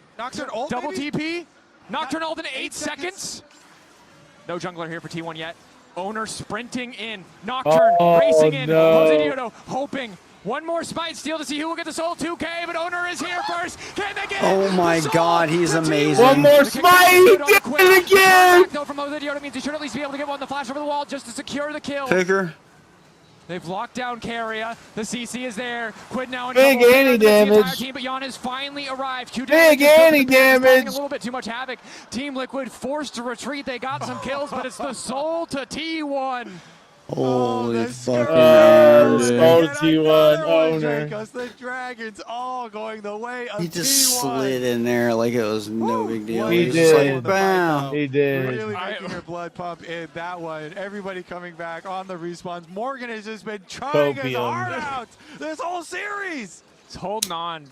Speaker 15: ult,
Speaker 13: Double
Speaker 15: maybe?
Speaker 13: TP. Nocturne ult in 8 seconds. No jungler here for T1 yet. Owner sprinting in. Nocturne racing in. Jose Diodo hoping. One more smite steal to see who will get the soul. 2K, but Owner is here first. Can they get it?
Speaker 2: Oh my God, he's amazing.
Speaker 12: One more smite. He did it again.
Speaker 13: Though from Jose Diodo means he should at least be able to get one. The flash over the wall just to secure the kill.
Speaker 2: Picker.
Speaker 13: They've locked down Carrier. The CC is there. Quid now in
Speaker 12: big
Speaker 13: trouble.
Speaker 12: anti damage.
Speaker 13: Team, but Yan has finally arrived.
Speaker 12: Big anti damage.
Speaker 13: A little bit too much havoc. Team Liquid forced to retreat. They got some kills, but it's the soul to T1.
Speaker 2: Holy fucking
Speaker 12: T1 Owner.
Speaker 15: Because the Dragons all going the way of
Speaker 2: He just
Speaker 15: T1.
Speaker 2: slid in there like it was no big deal.
Speaker 12: He
Speaker 2: He
Speaker 12: did.
Speaker 2: just like, bam.
Speaker 12: He did.
Speaker 15: Really making your blood pump in that one. Everybody coming back on the respawns. Morgan has just been trying his heart out this whole series.
Speaker 13: He's holding on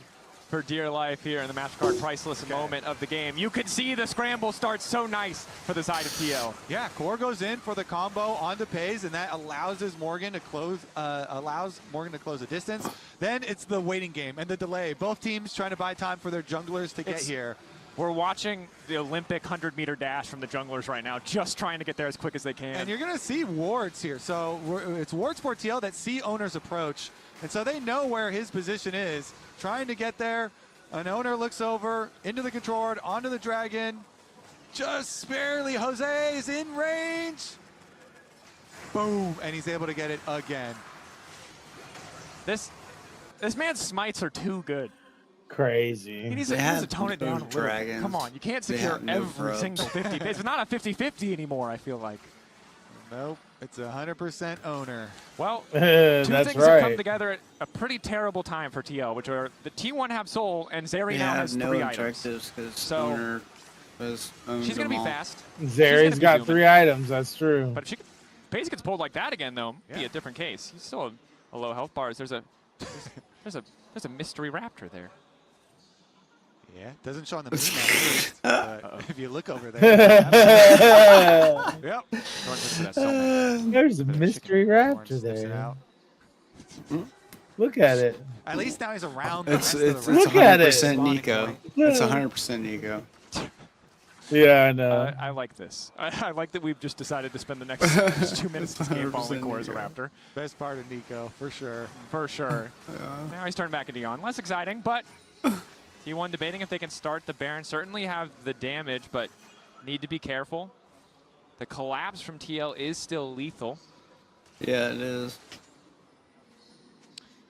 Speaker 13: for dear life here in the MasterCard priceless moment of the game. You can see the scramble starts so nice for the side of TL.
Speaker 15: Yeah, Core goes in for the combo onto Pays, and that allows Morgan to close the distance. Then it's the waiting game and the delay. Both teams trying to buy time for their junglers to get here.
Speaker 13: We're watching the Olympic 100-meter dash from the junglers right now, just trying to get there as quick as they can.
Speaker 15: And you're going to see wards here. So it's wards for TL that see Owner's approach, and so they know where his position is. Trying to get there. An Owner looks over into the control ward, onto the dragon. Just barely. Jose is in range. Boom. And he's able to get it again.
Speaker 13: This man's smites are too good.
Speaker 12: Crazy.
Speaker 13: He needs to tone it down a little. Come on, you can't secure every single 50. It's not a 50-50 anymore, I feel like.
Speaker 15: Nope. It's 100% Owner.
Speaker 13: Well, two
Speaker 12: that's
Speaker 13: things have come together at a pretty terrible time for TL, which are the T1 have Soul and Zeri now has
Speaker 2: no
Speaker 13: 3
Speaker 2: objectives
Speaker 13: items.
Speaker 2: So Owner was
Speaker 13: she's going to be fast.
Speaker 12: Zeri's got 3 items, that's true.
Speaker 13: But if Pays gets pulled like that again, though, it'd be a different case. He's still a low health bars. There's a mystery raptor there.
Speaker 15: Yeah, doesn't show on the moon map, but if you look over there. Yep.
Speaker 12: There's a mystery raptor there. Look at it.
Speaker 15: At least now he's around.
Speaker 2: It's
Speaker 12: Look at it.
Speaker 2: 100% Nico. It's 100% Nico.
Speaker 12: Yeah, I know.
Speaker 13: I like this. I like that we've just decided to spend the next 2 minutes this game following Core as a Raptor.
Speaker 15: Best part of Nico, for sure.
Speaker 13: For sure. Now he's turned back into Yon. Less exciting, but T1 debating if they can start the Baron. Certainly have the damage, but need to be careful. The collapse from TL is still lethal.
Speaker 2: Yeah, it is.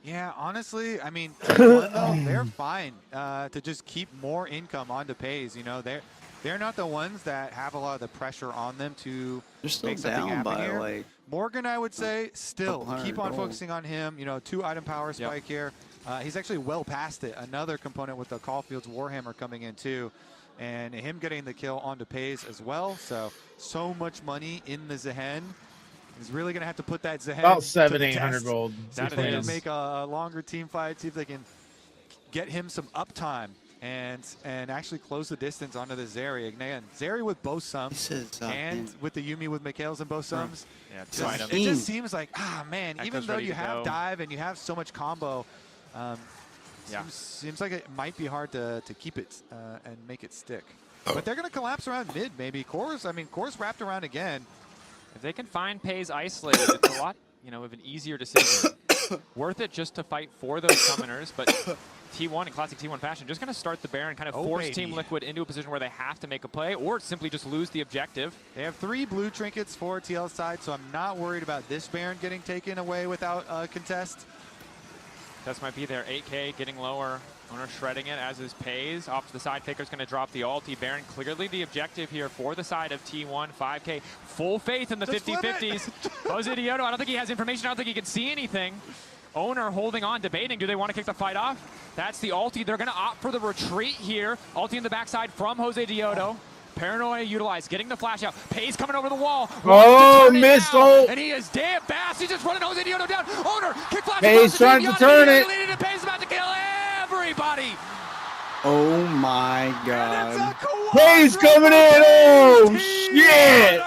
Speaker 15: Yeah, honestly, I mean, T1, though, they're fine to just keep more income onto Pays. You know, they're not the ones that have a lot of the pressure on them to
Speaker 2: They're still
Speaker 15: make something
Speaker 2: down
Speaker 15: happen
Speaker 2: by
Speaker 15: here.
Speaker 2: like
Speaker 15: Morgan, I would say, still keep on
Speaker 2: gold.
Speaker 15: focusing on him. You know, 2 item power spike here. He's actually well past it. Another component with the Caulfield's Warhammer coming in too. And him getting the kill onto Pays as well. So much money in the Zehen. He's really going to have to put that Zehen
Speaker 12: about
Speaker 15: to the
Speaker 12: 700-800 gold.
Speaker 15: See if they can make a longer team fight. See if they can get him some uptime and actually close the distance onto the Zeri. Again, Zeri with both sums and with the Yumi with Mikhails and both sums.
Speaker 13: Yeah,
Speaker 15: it just seems like, man, even though you have dive and you have so much combo, seems like it might be hard to keep it and make it stick. But they're going to collapse around mid, maybe. Core's wrapped around again.
Speaker 13: If they can find Pays isolated, it's a lot, of an easier decision. Worth it just to fight for those summoners, but T1 in classic T1 fashion, just going to start the Baron, kind of force Team Liquid into a position where they have to make a play, or simply just lose the objective.
Speaker 15: They have 3 blue trinkets for TL side, so I'm not worried about this Baron getting taken away without a contest.
Speaker 13: This might be their 8K getting lower. Owner shredding it, as is Pays. Off to the side, Faker's going to drop the ulti. Baron clearly the objective here for the side of T1. 5K, full faith in the 50-50s. Jose Diodo, I don't think he has information. I don't think he can see anything. Owner holding on, debating. Do they want to kick the fight off? That's the ulti. They're going to opt for the retreat here. Ulti in the backside from Jose Diodo. Paranoia utilized, getting the flash out. Pays coming over the wall.
Speaker 12: Oh, missed ult.
Speaker 13: And he is damn fast. He's just running Jose Diodo down. Owner, kick flash.
Speaker 12: Pays trying to turn it.
Speaker 13: Pays about to kill everybody.
Speaker 2: Oh my God.
Speaker 12: Pays coming in. Oh shit.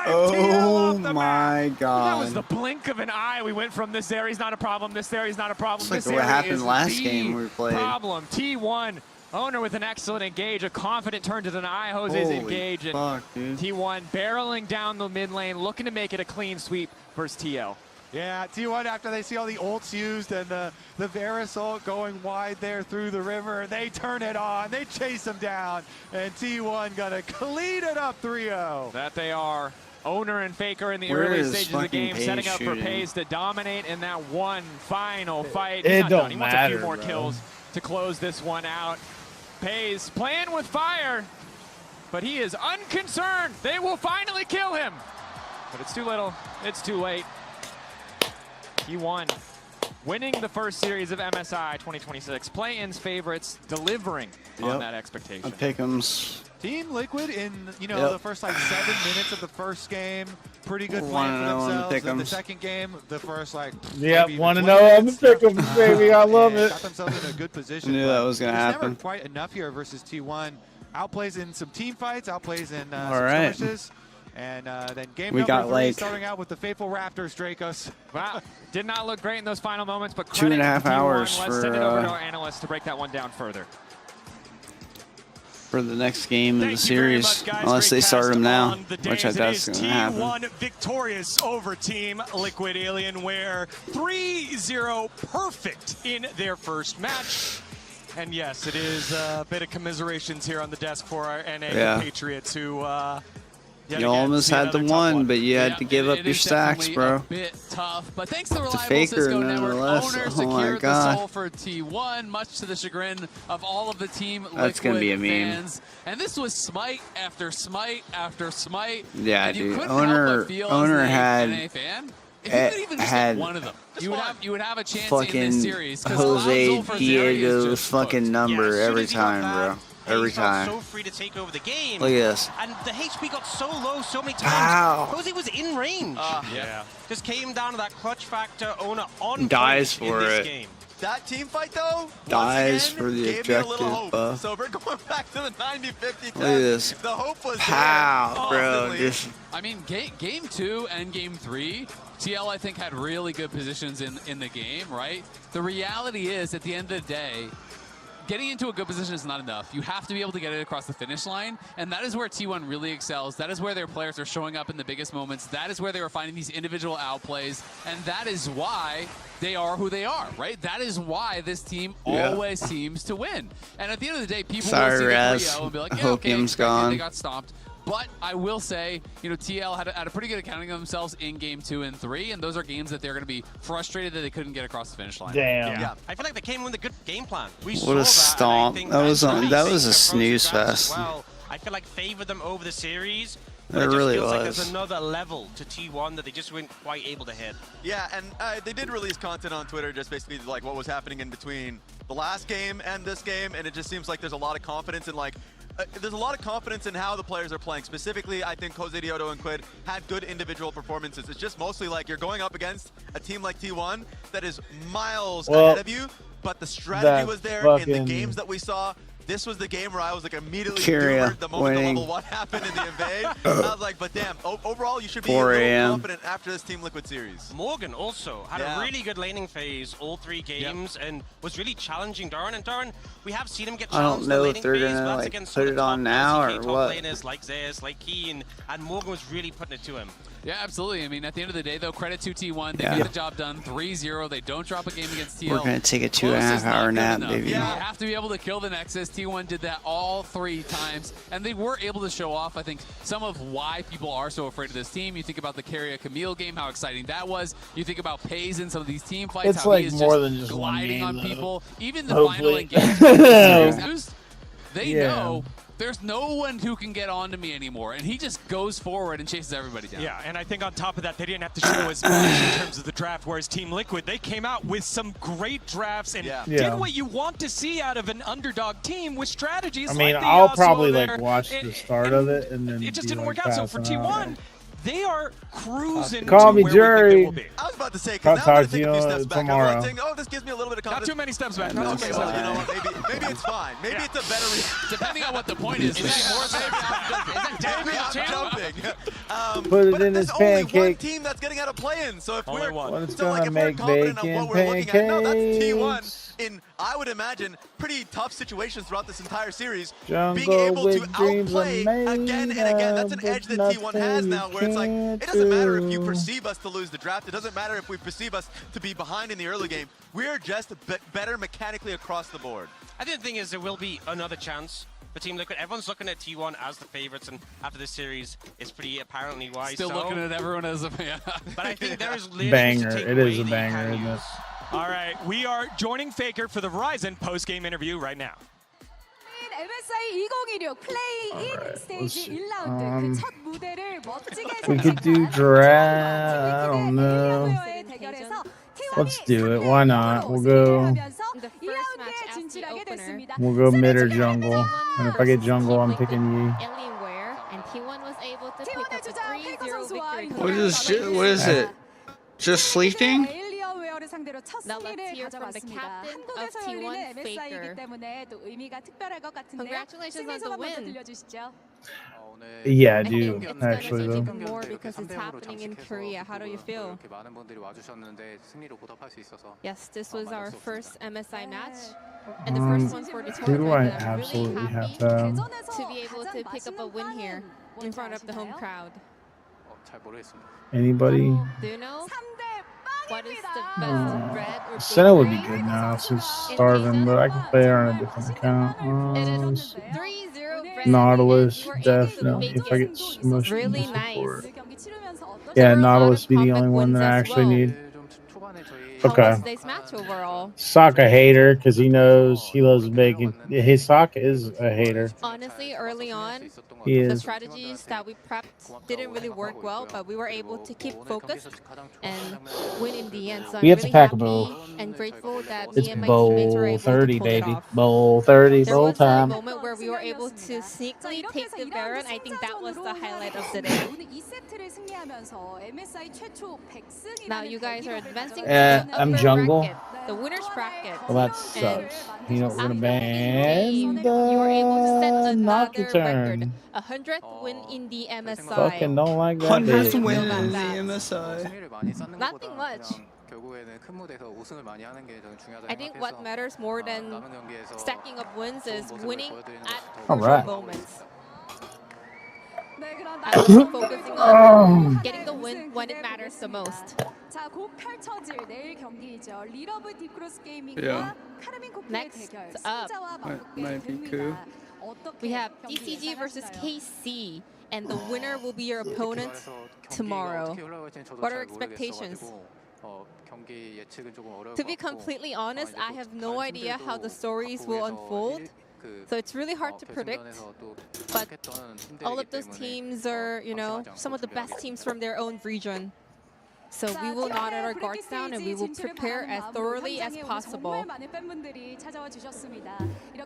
Speaker 2: Oh Oh my God.
Speaker 13: That was the blink of an eye. We went from this area's not a problem, this area's not a problem.
Speaker 2: It's
Speaker 13: This
Speaker 2: like what
Speaker 13: area
Speaker 2: happened
Speaker 13: is
Speaker 2: last
Speaker 13: the
Speaker 2: game we played.
Speaker 13: problem. T1 owner with an excellent engage, a confident turn to deny. Jose's
Speaker 2: Holy
Speaker 13: engage. And
Speaker 2: fuck, dude.
Speaker 13: T1 barreling down the mid lane, looking to make it a clean sweep versus TL.
Speaker 15: Yeah, T1, after they see all the ults used and the Varus ult going wide there through the river, they turn it on, they chase them down, and T1 gonna clean it up 3-0.
Speaker 13: That they are. Owner and Faker in the
Speaker 2: Where
Speaker 13: early
Speaker 2: is
Speaker 13: stages of the game,
Speaker 2: fucking
Speaker 13: setting
Speaker 2: Paige
Speaker 13: up for
Speaker 2: shooting?
Speaker 13: Paige to dominate in that one final fight.
Speaker 12: It
Speaker 13: He's not
Speaker 12: don't
Speaker 13: done. He wants a
Speaker 12: matter,
Speaker 13: few more
Speaker 12: bro.
Speaker 13: kills to close this one out. Paige playing with fire, but he is unconcerned. They will finally kill him. But it's too little. It's too late. He won. Winning the first series of MSI 2026. Play-ins favorites, delivering on that expectation.
Speaker 2: Pick'ems.
Speaker 15: Team Liquid in, the first like 7 minutes of the first game, pretty good plan for themselves. In the second game, the first
Speaker 12: Yep, want to know on the pick'ems, baby. I love it.
Speaker 15: Got themselves in a good position.
Speaker 2: Knew that was gonna
Speaker 15: there's
Speaker 2: happen.
Speaker 15: Never quite enough here versus T1. Outplays in some team fights, outplays in some
Speaker 2: right.
Speaker 15: skirmishes. And then game
Speaker 2: We
Speaker 15: number
Speaker 2: got
Speaker 15: 3
Speaker 2: like
Speaker 15: starting out with the faithful Raptors, Dracos.
Speaker 13: Wow, did not look great in those final moments, but
Speaker 2: 2.5 hours
Speaker 13: Let's
Speaker 2: for
Speaker 13: send it over to our analysts to break that one down further.
Speaker 2: For the next game of the
Speaker 3: Thank you very
Speaker 2: series,
Speaker 3: much, guys.
Speaker 2: unless
Speaker 3: Great
Speaker 2: they start
Speaker 3: cast
Speaker 2: them now,
Speaker 3: on the
Speaker 2: which I
Speaker 3: days.
Speaker 2: doubt
Speaker 3: It
Speaker 2: is
Speaker 3: is
Speaker 2: going to happen.
Speaker 3: T1 victorious over Team Liquid Alienware. 3-0 perfect in their first match. And yes, it is a bit of commiserations here on the desk for our NA Patriots who
Speaker 2: you almost had the one, but you had to give up your stacks, bro.
Speaker 8: A bit tough, but thanks to Reliable
Speaker 2: Faker,
Speaker 8: Cisco Network,
Speaker 2: nonetheless.
Speaker 8: owner
Speaker 2: Oh my
Speaker 8: secured the
Speaker 2: God.
Speaker 8: soul for T1, much to the chagrin of all of the Team
Speaker 2: That's gonna be a
Speaker 8: Liquid
Speaker 2: meme.
Speaker 8: fans. And this was smite after smite after smite.
Speaker 2: Yeah,
Speaker 8: and you
Speaker 2: dude.
Speaker 8: couldn't help but feel as
Speaker 2: Owner
Speaker 8: an
Speaker 2: had
Speaker 8: NA fan, if you could even just
Speaker 2: had
Speaker 8: get one of them, you would have a chance in
Speaker 2: fucking
Speaker 8: this series. 'cause
Speaker 2: Jose
Speaker 8: Lonzo for Zeri is
Speaker 2: Diego's
Speaker 8: just
Speaker 2: fucking number every time, bro. Every time.
Speaker 9: So free to take over the game.
Speaker 2: Look at this.
Speaker 9: And the HP got so low so many times.
Speaker 2: Wow.
Speaker 9: Jose was in range. Just came down to that clutch factor. Owner on
Speaker 2: Dies
Speaker 9: point
Speaker 2: for
Speaker 9: in this
Speaker 2: it.
Speaker 9: game.
Speaker 7: That team fight, though,
Speaker 2: Dies
Speaker 7: once again,
Speaker 2: for the
Speaker 7: gave me a little
Speaker 2: objective
Speaker 7: hope.
Speaker 2: buff.
Speaker 7: So we're going back to the 90-50
Speaker 2: Look at this.
Speaker 7: The hope was
Speaker 2: Pow,
Speaker 7: there.
Speaker 2: bro.
Speaker 7: Constantly.
Speaker 2: Just
Speaker 8: I mean, game 2 and game 3, TL, I think, had really good positions in the game, right? The reality is, at the end of the day, getting into a good position is not enough. You have to be able to get it across the finish line, and that is where T1 really excels. That is where their players are showing up in the biggest moments. That is where they are finding these individual outplays, and that is why they are who they are, right? That is why this team always seems to win. And at the end of the day, people will see the 3-0 and be like, yeah, okay,
Speaker 2: Hopium's gone.
Speaker 8: they got stomped. But I will say, TL had a pretty good accounting of themselves in game 2 and 3, and those are games that they're going to be frustrated that they couldn't get across the finish line.
Speaker 12: Damn.
Speaker 9: Yeah, I feel like they came in with a good game plan. We
Speaker 2: what a
Speaker 9: saw
Speaker 2: stomp.
Speaker 9: that,
Speaker 2: That was
Speaker 9: really
Speaker 2: that was a
Speaker 9: approach
Speaker 2: snooze
Speaker 9: the draft as
Speaker 2: fest.
Speaker 9: well. I feel like favored them over the series.
Speaker 2: It
Speaker 9: But just
Speaker 2: really
Speaker 9: feels like
Speaker 2: was.
Speaker 9: there's another level to T1 that they just weren't quite able to hit.
Speaker 7: Yeah, and they did release content on Twitter just basically like what was happening in between the last game and this game, and it just seems like there's a lot of confidence in there's a lot of confidence in how the players are playing. Specifically, I think Jose Diodo and Quid had good individual performances. It's just mostly like you're going up against a team like T1 that is miles ahead of you, but the strategy was there in the games that we saw. This was the game where I was like immediately doomed the moment the level 1 happened in the invade. I was like, but damn, overall you should be a little confident after this Team Liquid series.
Speaker 9: Morgan also had a really good laning phase all 3 games and was really challenging Darren. And Darren, we have seen him get challenged
Speaker 2: I don't know
Speaker 9: in the
Speaker 2: if
Speaker 9: laning
Speaker 2: they're
Speaker 9: phase,
Speaker 2: gonna
Speaker 9: but that's
Speaker 2: like
Speaker 9: against
Speaker 2: put
Speaker 9: some of
Speaker 2: it
Speaker 9: the
Speaker 2: on now
Speaker 9: top
Speaker 2: or
Speaker 9: top
Speaker 2: what.
Speaker 9: laners like Zeus, like Keen, and Morgan was really putting it to him.
Speaker 8: Yeah, absolutely. I mean, at the end of the day, though, credit to T1. They get the job done 3-0. They don't drop a game against TL.
Speaker 2: We're going to take a 2.5 hour nap, baby.
Speaker 8: You have to be able to kill the Nexus. T1 did that all 3 times, and they were able to show off, I think, some of why people are so afraid of this team. You think about the Carrier Camille game, how exciting that was. You think about Pays in some of these team fights,
Speaker 12: It's
Speaker 8: how
Speaker 12: like
Speaker 8: he is
Speaker 12: more
Speaker 8: just
Speaker 12: than just
Speaker 8: gliding
Speaker 12: one
Speaker 8: on
Speaker 12: game,
Speaker 8: people. Even the
Speaker 12: Hopefully.
Speaker 8: final engagement. They know there's no one who can get on to me anymore, and he just goes forward and chases everybody down.
Speaker 3: Yeah, and I think on top of that, they didn't have to show as much in terms of the draft, whereas Team Liquid, they came out with some great drafts and did what you want to see out of an underdog team with strategies.
Speaker 12: I mean,
Speaker 3: like the
Speaker 12: I'll
Speaker 3: Yasuo
Speaker 12: probably
Speaker 3: there.
Speaker 12: like watch the start of it and then
Speaker 3: it just
Speaker 12: be,
Speaker 3: didn't
Speaker 12: like,
Speaker 3: work out. So for
Speaker 12: passing out.
Speaker 3: T1, they are cruising
Speaker 12: Call
Speaker 3: to
Speaker 12: me
Speaker 3: where
Speaker 12: Jerry.
Speaker 3: we think they will be.
Speaker 7: I was about to say,
Speaker 12: I'll
Speaker 7: because now I'm
Speaker 12: talk
Speaker 7: going
Speaker 12: to
Speaker 7: to take a few
Speaker 12: you
Speaker 7: steps back. I'm
Speaker 12: tomorrow.
Speaker 7: like, oh, this gives me a little bit of confidence.
Speaker 3: Not too many steps back. Not too many
Speaker 7: Well,
Speaker 3: steps
Speaker 7: you know
Speaker 3: back.
Speaker 7: what, maybe it's fine. Maybe it's a better
Speaker 8: Depending on what the point is.
Speaker 7: Maybe I'm jumping.
Speaker 12: put it
Speaker 7: but
Speaker 12: in
Speaker 7: there's
Speaker 12: his
Speaker 7: only one
Speaker 12: pancake.
Speaker 7: team that's getting out of play-in. So if
Speaker 3: Only
Speaker 7: we're
Speaker 3: one.
Speaker 12: It's
Speaker 7: so like
Speaker 12: gonna
Speaker 7: if we're
Speaker 12: make
Speaker 7: confident of
Speaker 12: bacon
Speaker 7: what we're looking at, no, that's T1
Speaker 12: pancakes.
Speaker 7: in, I would imagine, pretty tough situations throughout this entire series. Being
Speaker 12: Jungle
Speaker 7: able to
Speaker 12: with dreams are
Speaker 7: outplay
Speaker 12: made
Speaker 7: again and again. That's an
Speaker 12: of,
Speaker 7: edge that
Speaker 12: but
Speaker 7: T1 has
Speaker 12: nothing
Speaker 7: now, where it's like,
Speaker 12: you
Speaker 7: it doesn't matter if you
Speaker 12: can't do.
Speaker 7: perceive us to lose the draft. It doesn't matter if we perceive us to be behind in the early game. We're just better mechanically across the board.
Speaker 9: I think the thing is there will be another chance for Team Liquid. Everyone's looking at T1 as the favorites, and after this series, it's pretty apparently why.
Speaker 8: Still looking at everyone as a fan.
Speaker 9: But I think there is lineage
Speaker 12: Banger.
Speaker 9: to take
Speaker 12: It
Speaker 9: away
Speaker 12: is a
Speaker 9: that you
Speaker 12: banger,
Speaker 9: can
Speaker 12: isn't it?
Speaker 9: use.
Speaker 3: All right, we are joining Faker for the Verizon post-game interview right now.
Speaker 19: MSI 2016 플레이-인 스테이지 1라운드 그 첫 무대를 멋지게
Speaker 12: We could do draft. I don't know.
Speaker 19: 대결에서
Speaker 12: Let's do it. Why not? We'll go. We'll go mid or jungle. And if I get jungle, I'm picking Yi.
Speaker 19: Alienware, and T1 was able to pick up a 3-0 victory.
Speaker 2: What is it? Just sleeping?
Speaker 19: 에일리언웨어를 상대로 첫 승리를 가져갔습니다. 한국에서 열리는 MSI이기 때문에 또 의미가 특별할 것 같은데요. 승리 소감 먼저 들려주시죠.
Speaker 12: Yeah, I do, actually, though.
Speaker 19: More because it's happening in Korea. How do you feel? Yes, this was our first MSI match. And the first one for the
Speaker 12: Who do
Speaker 19: tournament.
Speaker 12: I
Speaker 19: I'm
Speaker 12: absolutely
Speaker 19: really
Speaker 12: have
Speaker 19: happy
Speaker 12: to?
Speaker 19: to be able to pick up a win here in front of the home crowd.
Speaker 12: Anybody?
Speaker 19: Do you know what is the best red or
Speaker 12: Senna would be good now since starving, but I can play her on a different account. Let's see.
Speaker 19: 3-0
Speaker 12: Nautilus, definitely. If I get smushed
Speaker 19: really
Speaker 12: into
Speaker 19: nice.
Speaker 12: support. Yeah, Nautilus be the only one that I actually need. Okay.
Speaker 19: Today's match overall.
Speaker 12: Sokka hater because he knows he loves bacon. His Sokka is a hater.
Speaker 19: Honestly, early on,
Speaker 12: He
Speaker 19: the
Speaker 12: is.
Speaker 19: strategies that we prepped didn't really work well, but we were able to keep focused and win in the end. So
Speaker 12: We
Speaker 19: I'm
Speaker 12: have to
Speaker 19: really
Speaker 12: pack a
Speaker 19: happy
Speaker 12: bowl.
Speaker 19: and grateful that
Speaker 12: It's
Speaker 19: me and my teammates were
Speaker 12: bowl
Speaker 19: able
Speaker 12: 30,
Speaker 19: to pull it
Speaker 12: baby.
Speaker 19: off.
Speaker 12: Bowl 30,
Speaker 19: There
Speaker 12: bowl
Speaker 19: was a
Speaker 12: time.
Speaker 19: moment where we were able to sneakily take the Baron. I think that was the highlight of the day. Now you guys are advancing to the
Speaker 12: I'm
Speaker 19: upper
Speaker 12: jungle.
Speaker 19: bracket, the winner's bracket.
Speaker 12: Well, that sucks. You know what we're gonna
Speaker 19: You
Speaker 12: ban?
Speaker 19: were able to set
Speaker 12: Knock
Speaker 19: another
Speaker 12: your
Speaker 19: record.
Speaker 12: turn.
Speaker 19: 100th win in the MSI.
Speaker 12: Fucking don't like that.
Speaker 2: 100th
Speaker 12: bitch.
Speaker 2: win in the MSI.
Speaker 19: Nothing much. I think what matters more than stacking up wins is winning at
Speaker 12: All
Speaker 19: crucial
Speaker 12: right.
Speaker 19: moments. I'm also focusing on getting the win when it matters the most. 자, 곧 펼쳐질 내일 경기이죠. 리러브 딥크로스 게이밍과
Speaker 2: Yeah.
Speaker 19: 카르민 코프의 대결. 승자와 맞붙게 됩니다. We have DCG versus KC, and the winner will be your opponent tomorrow. What are expectations? To be completely honest, I have no idea how the stories will unfold. So it's really hard to predict, but all of those teams are, you know, some of the best teams from their own region. So we will not let our guards down and we will prepare as thoroughly as possible.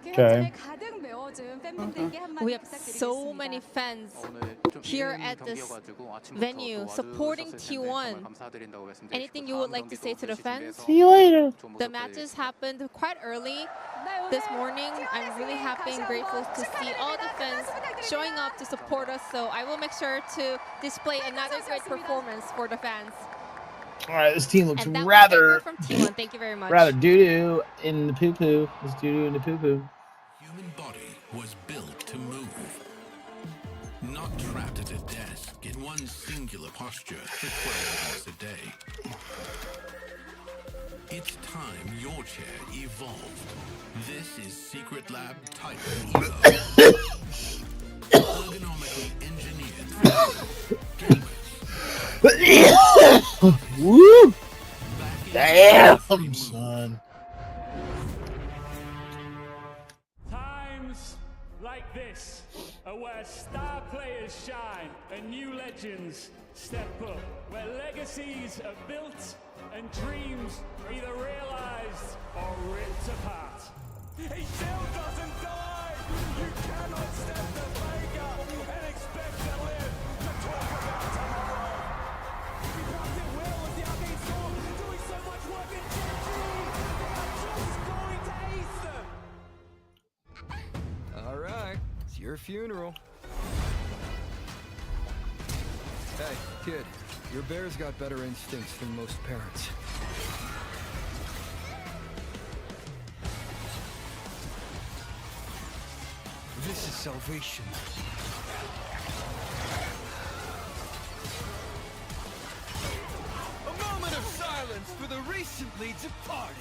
Speaker 12: Okay.
Speaker 19: We have so many fans here at this venue supporting T1. Anything you would like to say to the fans?
Speaker 12: See you later.
Speaker 19: The matches happened quite early this morning. I'm really happy and grateful to see all the fans showing up to support us. So I will make sure to display another great performance for the fans.
Speaker 12: All right, this team looks
Speaker 19: And that was
Speaker 12: rather
Speaker 19: Faker from T1. Thank you very much.
Speaker 12: rather doo-doo in the poo-poo. It's doo-doo in the poo-poo.
Speaker 4: Human body was built to move. Not trapped at a desk in one singular posture for 12 hours a day. It's time your chair evolved. This is Secret Lab Titan Evo. Ergonomically engineered for gamers.
Speaker 12: Woo! Damn, son.
Speaker 20: Times like this are where star players shine and new legends step up, where legacies are built and dreams are either realized or ripped apart. He still doesn't die! You cannot step the Faker and expect to live to talk about tomorrow! He dropped it well as the Arcane Storm doing so much work in GG! They are just going to ace them!
Speaker 21: All right, it's your funeral. Hey, kid, your bear's got better instincts than most parents. This is salvation. A moment of silence for the recently departed.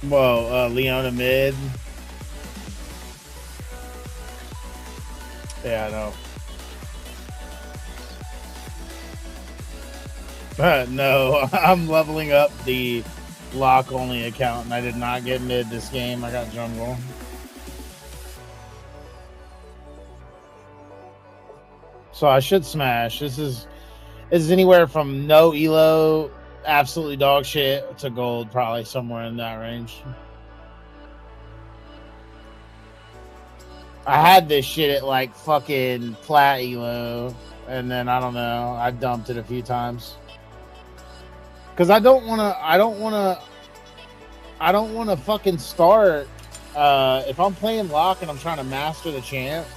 Speaker 12: Whoa, Leona mid. Yeah, I know. No, I'm leveling up the lock only account, and I did not get mid this game. I got jungle. So I should smash. This is anywhere from no elo, absolutely dog shit, to gold, probably somewhere in that range. I had this shit at like fucking plat elo, and then I don't know, I dumped it a few times. Cause I don't wanna fucking start if I'm playing lock and I'm trying to master the champ.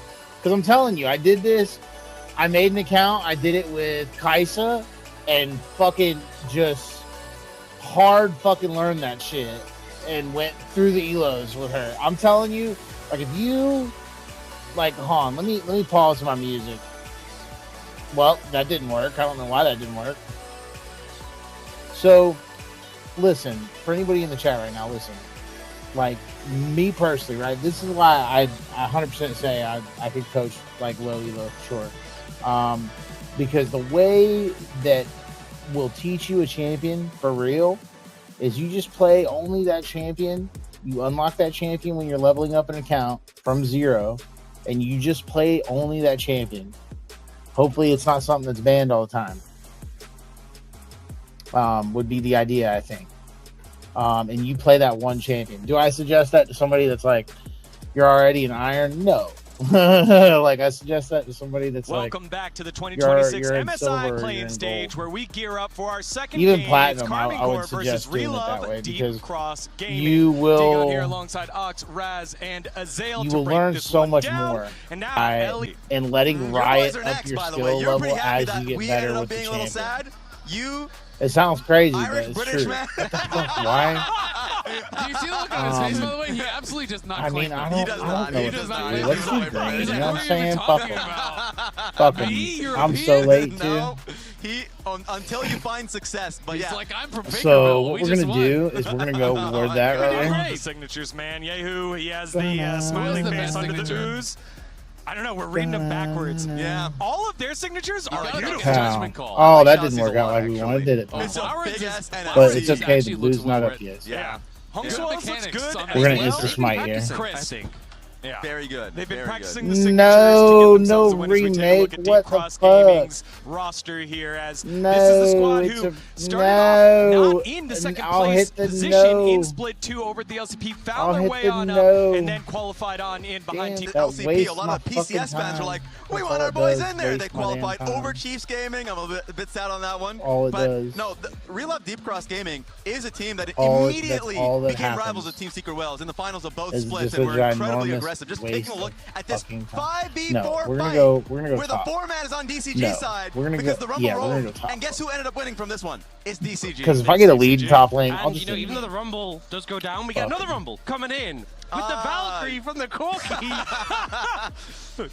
Speaker 12: Cause I'm telling you, I did this. I made an account. I did it with Kaisa and fucking just hard fucking learned that shit and went through the elos with her. I'm telling you, like if you like, hold on, let me pause my music. Well, that didn't work. I don't know why that didn't work. So, listen, for anybody in the chat right now, listen. Like me personally, right? This is why I 100% say I could coach like low elo for sure. Because the way that will teach you a champion for real is you just play only that champion. You unlock that champion when you're leveling up an account from 0, and you just play only that champion. Hopefully it's not something that's banned all the time. Would be the idea, I think. And you play that one champion. Do I suggest that to somebody that's like, you're already an iron? No. Like I suggest that to somebody that's
Speaker 3: welcome back to the 2026 MSI playing stage where we gear up for our second game.
Speaker 12: Platinum, I would suggest doing it that way because
Speaker 3: cross
Speaker 12: you will
Speaker 3: here alongside Ox, Raz, and Azael.
Speaker 12: You will learn so much more and letting Riot up your skill level as you get better with the champion. It sounds crazy, but it's true. What the fuck? Why?
Speaker 8: Do you see the look on his face, by the way? He absolutely does not claim
Speaker 12: I don't know. He does not. What's he doing? You know what I'm saying? Fuck him. I'm so late, too.
Speaker 7: Until you find success, but
Speaker 8: he's like, I'm from Bakerville.
Speaker 12: So what we're gonna do is we're gonna go word that right
Speaker 3: there. Signatures, man. Yehu, he has the smiling face under the ooze. I don't know. We're reading them backwards.
Speaker 7: Yeah.
Speaker 3: All of their signatures are beautiful.
Speaker 8: Judgment call.
Speaker 12: Oh, that didn't work out like we wanted, did it?
Speaker 7: It's a big ass NL.
Speaker 12: But it's okay. The blue's not up yet.
Speaker 3: Yeah. Hungswell's looks good.
Speaker 12: We're gonna instant smite here.
Speaker 3: Yeah.
Speaker 7: Very good.
Speaker 3: They've been practicing
Speaker 12: the
Speaker 3: signatures
Speaker 12: no
Speaker 3: to get themselves a win as we take a
Speaker 12: remake.
Speaker 3: look at
Speaker 12: What
Speaker 3: Deep Cross
Speaker 12: the fuck?
Speaker 3: Gaming's roster here as this is the squad who started off not in the second place position in Split 2 over at the LCP, found their way on up, and then qualified on in behind Team
Speaker 7: LCP. A lot of PCS fans are like, we want our boys in there. They qualified over Chiefs Gaming. I'm a bit sad on that one. But no, Real Up Deep Cross Gaming is a team that immediately became rivals of Team Secret Wells in the finals of both splits and were incredibly aggressive. Just taking a look at this 5v4 fight where the format is on DCG side because the Rumble rolled. And guess who ended up winning from this one? It's DCG.
Speaker 12: Because if I get a lead top lane, I'll just
Speaker 9: even though the Rumble does go down, we get another Rumble coming in. with the Valkyrie from the Corki.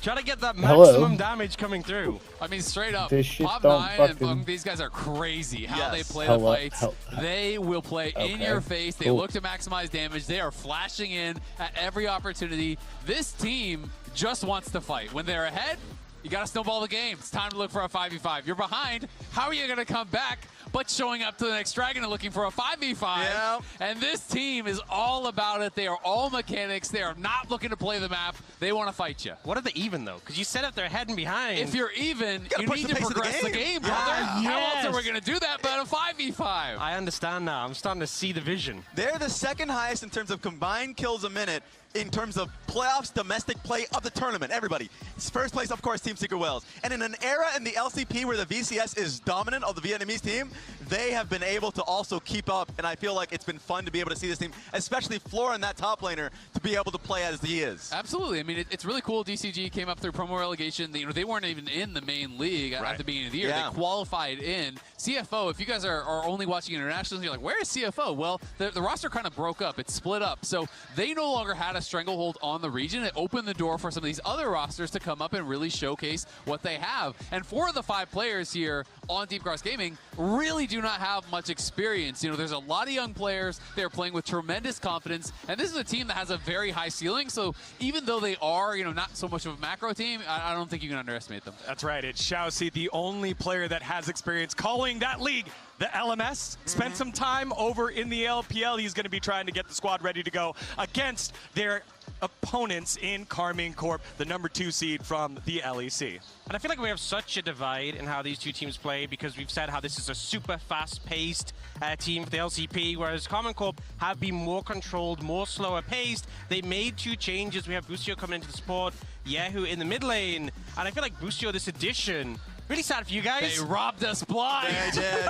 Speaker 9: Trying to get that maximum damage coming through.
Speaker 8: I mean, straight up,
Speaker 12: This shit
Speaker 8: Pop
Speaker 12: don't
Speaker 8: 9 and
Speaker 12: fucking-
Speaker 8: these guys are crazy how they
Speaker 7: Yes.
Speaker 8: play the
Speaker 12: Hello-
Speaker 8: fights.
Speaker 12: hel-
Speaker 8: They will play in
Speaker 12: Okay.
Speaker 8: your face. They
Speaker 12: Cool.
Speaker 8: look to maximize damage. They are flashing in at every opportunity. This team just wants to fight. When they're ahead, you got to snowball the game. It's time to look for a 5v5. You're behind. How are you going to come back but showing up to the next dragon and looking for a 5v5?
Speaker 7: Yeah.
Speaker 8: And this team is all about it. They are all mechanics. They are not looking to play the map. They want to fight you.
Speaker 5: What are the even, though? Because you said if they're ahead and behind.
Speaker 8: If you're even, you
Speaker 7: push
Speaker 8: need
Speaker 7: the
Speaker 8: to
Speaker 7: pace of the
Speaker 8: progress the
Speaker 7: game.
Speaker 8: game, brother. How else
Speaker 5: yes.
Speaker 8: are we going to do that but a 5v5?
Speaker 5: I understand now. I'm starting to see the vision.
Speaker 7: They're the second highest in terms of combined kills a minute in terms of playoffs, domestic play of the tournament. Everybody. It's first place, of course, Team Secret Wales. And in an era in the LCP where the VCS is dominant of the Vietnamese team, they have been able to also keep up. And I feel like it's been fun to be able to see this team, especially Florin, that top laner, to be able to play as he is.
Speaker 8: Absolutely. I mean, it's really cool. DCG came up through promo relegation. They weren't even in the main league at the beginning of the year.
Speaker 7: Yeah.
Speaker 8: They qualified in. CFO, if you guys are only watching internationals, you're like, where is CFO? Well, the roster kind of broke up. It split up. So they no longer had a stranglehold on the region. It opened the door for some of these other rosters to come up and really showcase what they have. And 4 of the 5 players here on Deep Cross Gaming really do not have much experience. You know, there's a lot of young players. They're playing with tremendous confidence. And this is a team that has a very high ceiling. So even though they are, not so much of a macro team, I don't think you can underestimate them.
Speaker 3: That's right. It's Xiaoxi, the only player that has experience calling that league. The LMS spent some time over in the LPL. He's going to be trying to get the squad ready to go against their opponents in Carmine Corp, the number 2 seed from the LEC.
Speaker 9: And I feel like we have such a divide in how these two teams play because we've said how this is a super fast-paced team for the LCP, whereas Carmine Corp have been more controlled, more slower paced. They made 2 changes. We have Busio coming into the support, Yahoo in the mid lane, and I feel like Busio this edition, really sad for you guys.
Speaker 8: They robbed us blind.
Speaker 7: They did.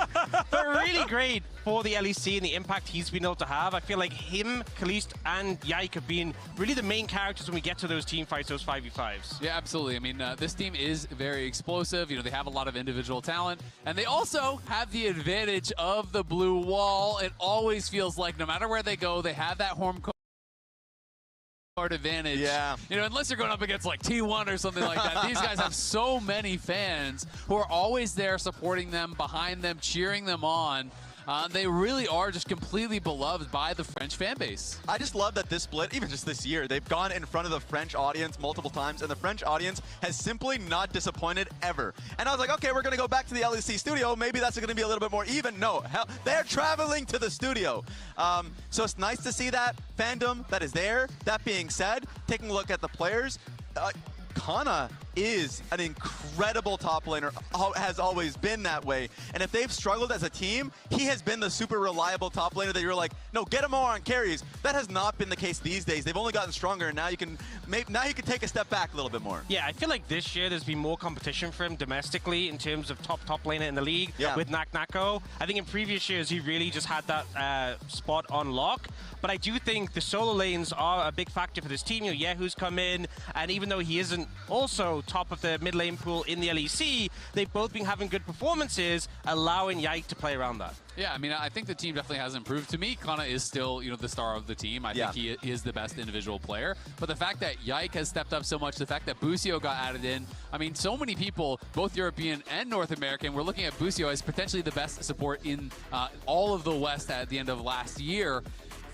Speaker 9: But really great for the LEC and the impact he's been able to have. I feel like him, Kalist, and Yike have been really the main characters when we get to those team fights, those 5v5s.
Speaker 8: Yeah, absolutely. I mean, this team is very explosive. They have a lot of individual talent, and they also have the advantage of the blue wall. It always feels like no matter where they go, they have that home court advantage.
Speaker 7: Yeah.
Speaker 8: Unless you're going up against like T1 or something like that. These guys have so many fans who are always there supporting them, behind them, cheering them on. They really are just completely beloved by the French fan base.
Speaker 7: I just love that this split, even just this year, they've gone in front of the French audience multiple times, and the French audience has simply not disappointed ever. And I was like, okay, we're going to go back to the LEC studio. Maybe that's going to be a little bit more even. No, hell, they're traveling to the studio. So it's nice to see that fandom that is there. That being said, taking a look at the players, Kana is an incredible top laner, has always been that way. And if they've struggled as a team, he has been the super reliable top laner that you're like, no, get him more on carries. That has not been the case these days. They've only gotten stronger, and now you can take a step back a little bit more.
Speaker 9: Yeah, I feel like this year there's been more competition for him domestically in terms of top laner in the league with Nako. I think in previous years he really just had that spot on lock. But I do think the solo lanes are a big factor for this team. Yahoo's come in, and even though he isn't also top of the mid lane pool in the LEC, they've both been having good performances, allowing Yike to play around that.
Speaker 8: Yeah, I mean, I think the team definitely has improved. To me, Kana is still, the star of the team. I think he is the best individual player. But the fact that Yike has stepped up so much, the fact that Busio got added in, I mean, so many people, both European and North American, were looking at Busio as potentially the best support in all of the West at the end of last year.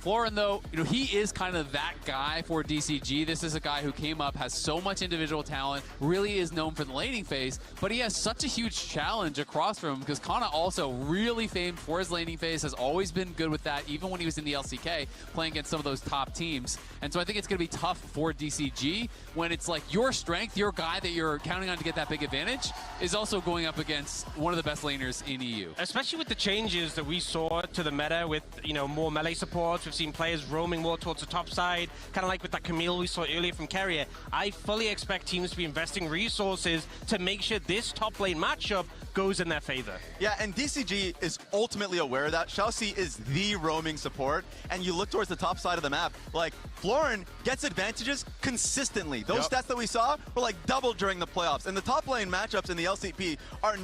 Speaker 8: Florin, though, he is kind of that guy for DCG. This is a guy who came up, has so much individual talent, really is known for the laning phase, but he has such a huge challenge across from him because Kana also really famed for his laning phase, has always been good with that, even when he was in the LCK, playing against some of those top teams. And so I think it's going to be tough for DCG when it's like your strength, your guy that you're counting on to get that big advantage, is also going up against one of the best laners in EU.
Speaker 9: Especially with the changes that we saw to the meta with, more melee supports. We've seen players roaming more towards the top side, kind of like with that Camille we saw earlier from Carrier. I fully expect teams to be investing resources to make sure this top lane matchup goes in their favor.
Speaker 7: Yeah, and DCG is ultimately aware of that. Xiaoxi is the roaming support, and you look towards the top side of the map, like, Florin gets advantages consistently. Those stats that we saw were like double during the playoffs, and the top lane matchups in the LCP are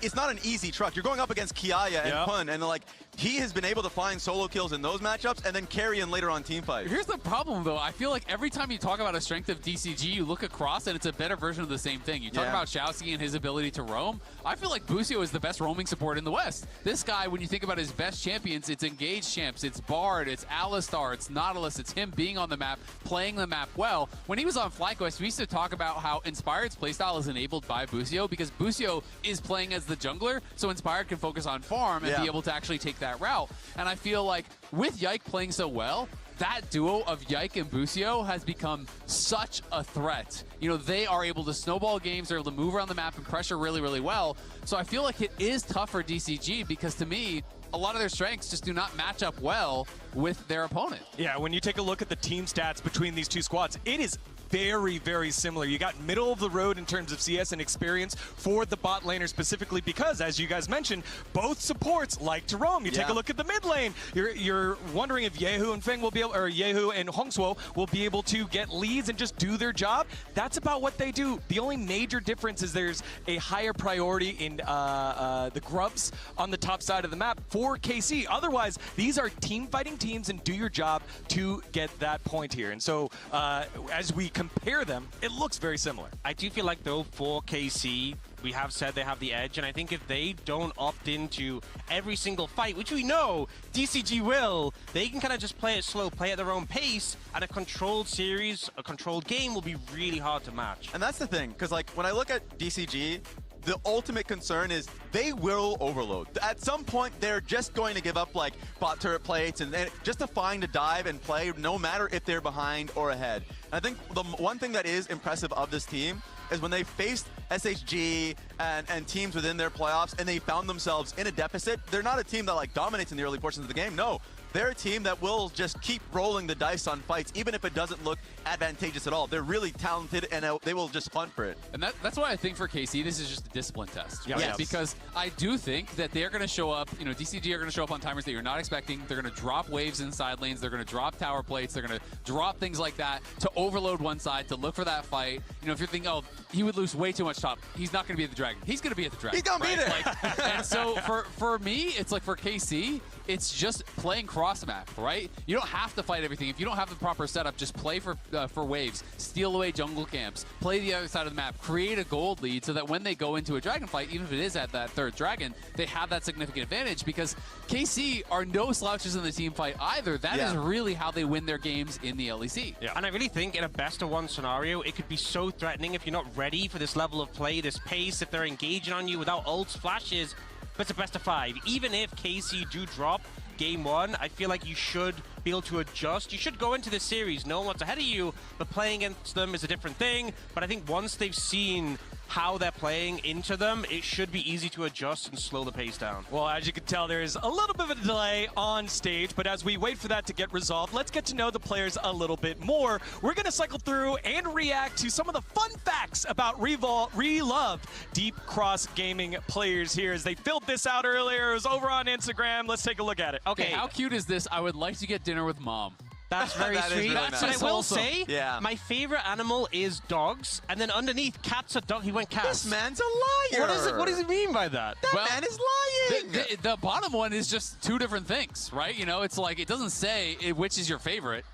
Speaker 7: it's not an easy truck. You're going up against Kiaya and Pun, and like, he has been able to find solo kills in those matchups and then carry in later on team fights.
Speaker 8: Here's the problem, though. I feel like every time you talk about a strength of DCG, you look across and it's a better version of the same thing. You talk about Xiaoxi and his ability to roam. I feel like Busio is the best roaming support in the West. This guy, when you think about his best champions, it's Engaged champs, it's Bard, it's Alistar, it's Nautilus, it's him being on the map, playing the map well. When he was on FlyQuest, we used to talk about how Inspired's playstyle is enabled by Busio because Busio is playing as the jungler, so Inspired can focus on farm and be able to actually take that route. And I feel like with Yike playing so well, that duo of Yike and Busio has become such a threat. You know, they are able to snowball games, they're able to move around the map and pressure really, really well. So I feel like it is tough for DCG because to me, a lot of their strengths just do not match up well with their opponent.
Speaker 3: Yeah, when you take a look at the team stats between these two squads, it is very, very similar. You got middle of the road in terms of CS and experience for the bot laner specifically because, as you guys mentioned, both supports like to roam. You take a look at the mid lane. You're wondering if Yehu and Feng will be able, or Yehu and Hongsuo will be able to get leads and just do their job. That's about what they do. The only major difference is there's a higher priority in the grubs on the top side of the map for KC. Otherwise, these are team fighting teams and do your job to get that point here. And so as we compare them, it looks very similar.
Speaker 9: I do feel like, though, for KC, we have said they have the edge, and I think if they don't opt into every single fight, which we know DCG will, they can kind of just play it slow, play at their own pace, and a controlled series, a controlled game will be really hard to match.
Speaker 7: And that's the thing, because like when I look at DCG, the ultimate concern is they will overload. At some point, they're just going to give up like bot turret plates and just to find a dive and play no matter if they're behind or ahead. And I think the one thing that is impressive of this team is when they faced SHG and teams within their playoffs and they found themselves in a deficit, they're not a team that like dominates in the early portions of the game. No, they're a team that will just keep rolling the dice on fights, even if it doesn't look advantageous at all. They're really talented, and they will just hunt for it.
Speaker 8: And that's why I think for KC, this is just a discipline test. Right?
Speaker 7: Yes.
Speaker 8: Because I do think that they're going to show up, you know, DCG are going to show up on timers that you're not expecting. They're going to drop waves in side lanes. They're going to drop tower plates. They're going to drop things like that to overload one side, to look for that fight. You know, if you're thinking, oh, he would lose way too much top, he's not going to be at the Dragon. He's going to be at the Dragon.
Speaker 7: He's going to be there.
Speaker 8: Like, and so for me, it's like for KC, it's just playing cross map, right? You don't have to fight everything. If you don't have the proper setup, just play for waves, steal away jungle camps, play the other side of the map, create a gold lead so that when they go into a dragon fight, even if it is at that third dragon, they have that significant advantage because KC are no slouches in the team fight either. That is really how they win their games in the LEC.
Speaker 9: Yeah. And I really think in a best-of-1 scenario, it could be so threatening if you're not ready for this level of play, this pace, if they're engaging on you without ults, flashes. But it's a best-of-5. Even if KC do drop game 1, I feel like you should be able to adjust. You should go into this series knowing what's ahead of you, but playing against them is a different thing. But I think once they've seen how they're playing into them, it should be easy to adjust and slow the pace down.
Speaker 3: Well, as you can tell, there's a little bit of a delay on stage, but as we wait for that to get resolved, let's get to know the players a little bit more. We're going to cycle through and react to some of the fun facts about Reloved Deep Cross Gaming players here. As they filled this out earlier, it was over on Instagram. Let's take a look at it.
Speaker 8: Okay, how cute is this? I would like to get dinner with mom.
Speaker 9: That's very
Speaker 7: That is
Speaker 9: sweet.
Speaker 7: really nice.
Speaker 9: And I will
Speaker 8: Wholesome.
Speaker 9: say, my favorite animal is dogs, and then underneath, cats are dog. He went cats.
Speaker 7: This man's a liar.
Speaker 9: What does he mean by that?
Speaker 7: That man is lying.
Speaker 8: The bottom one is just two different things, right? You know, it's like, it doesn't say which is your favorite.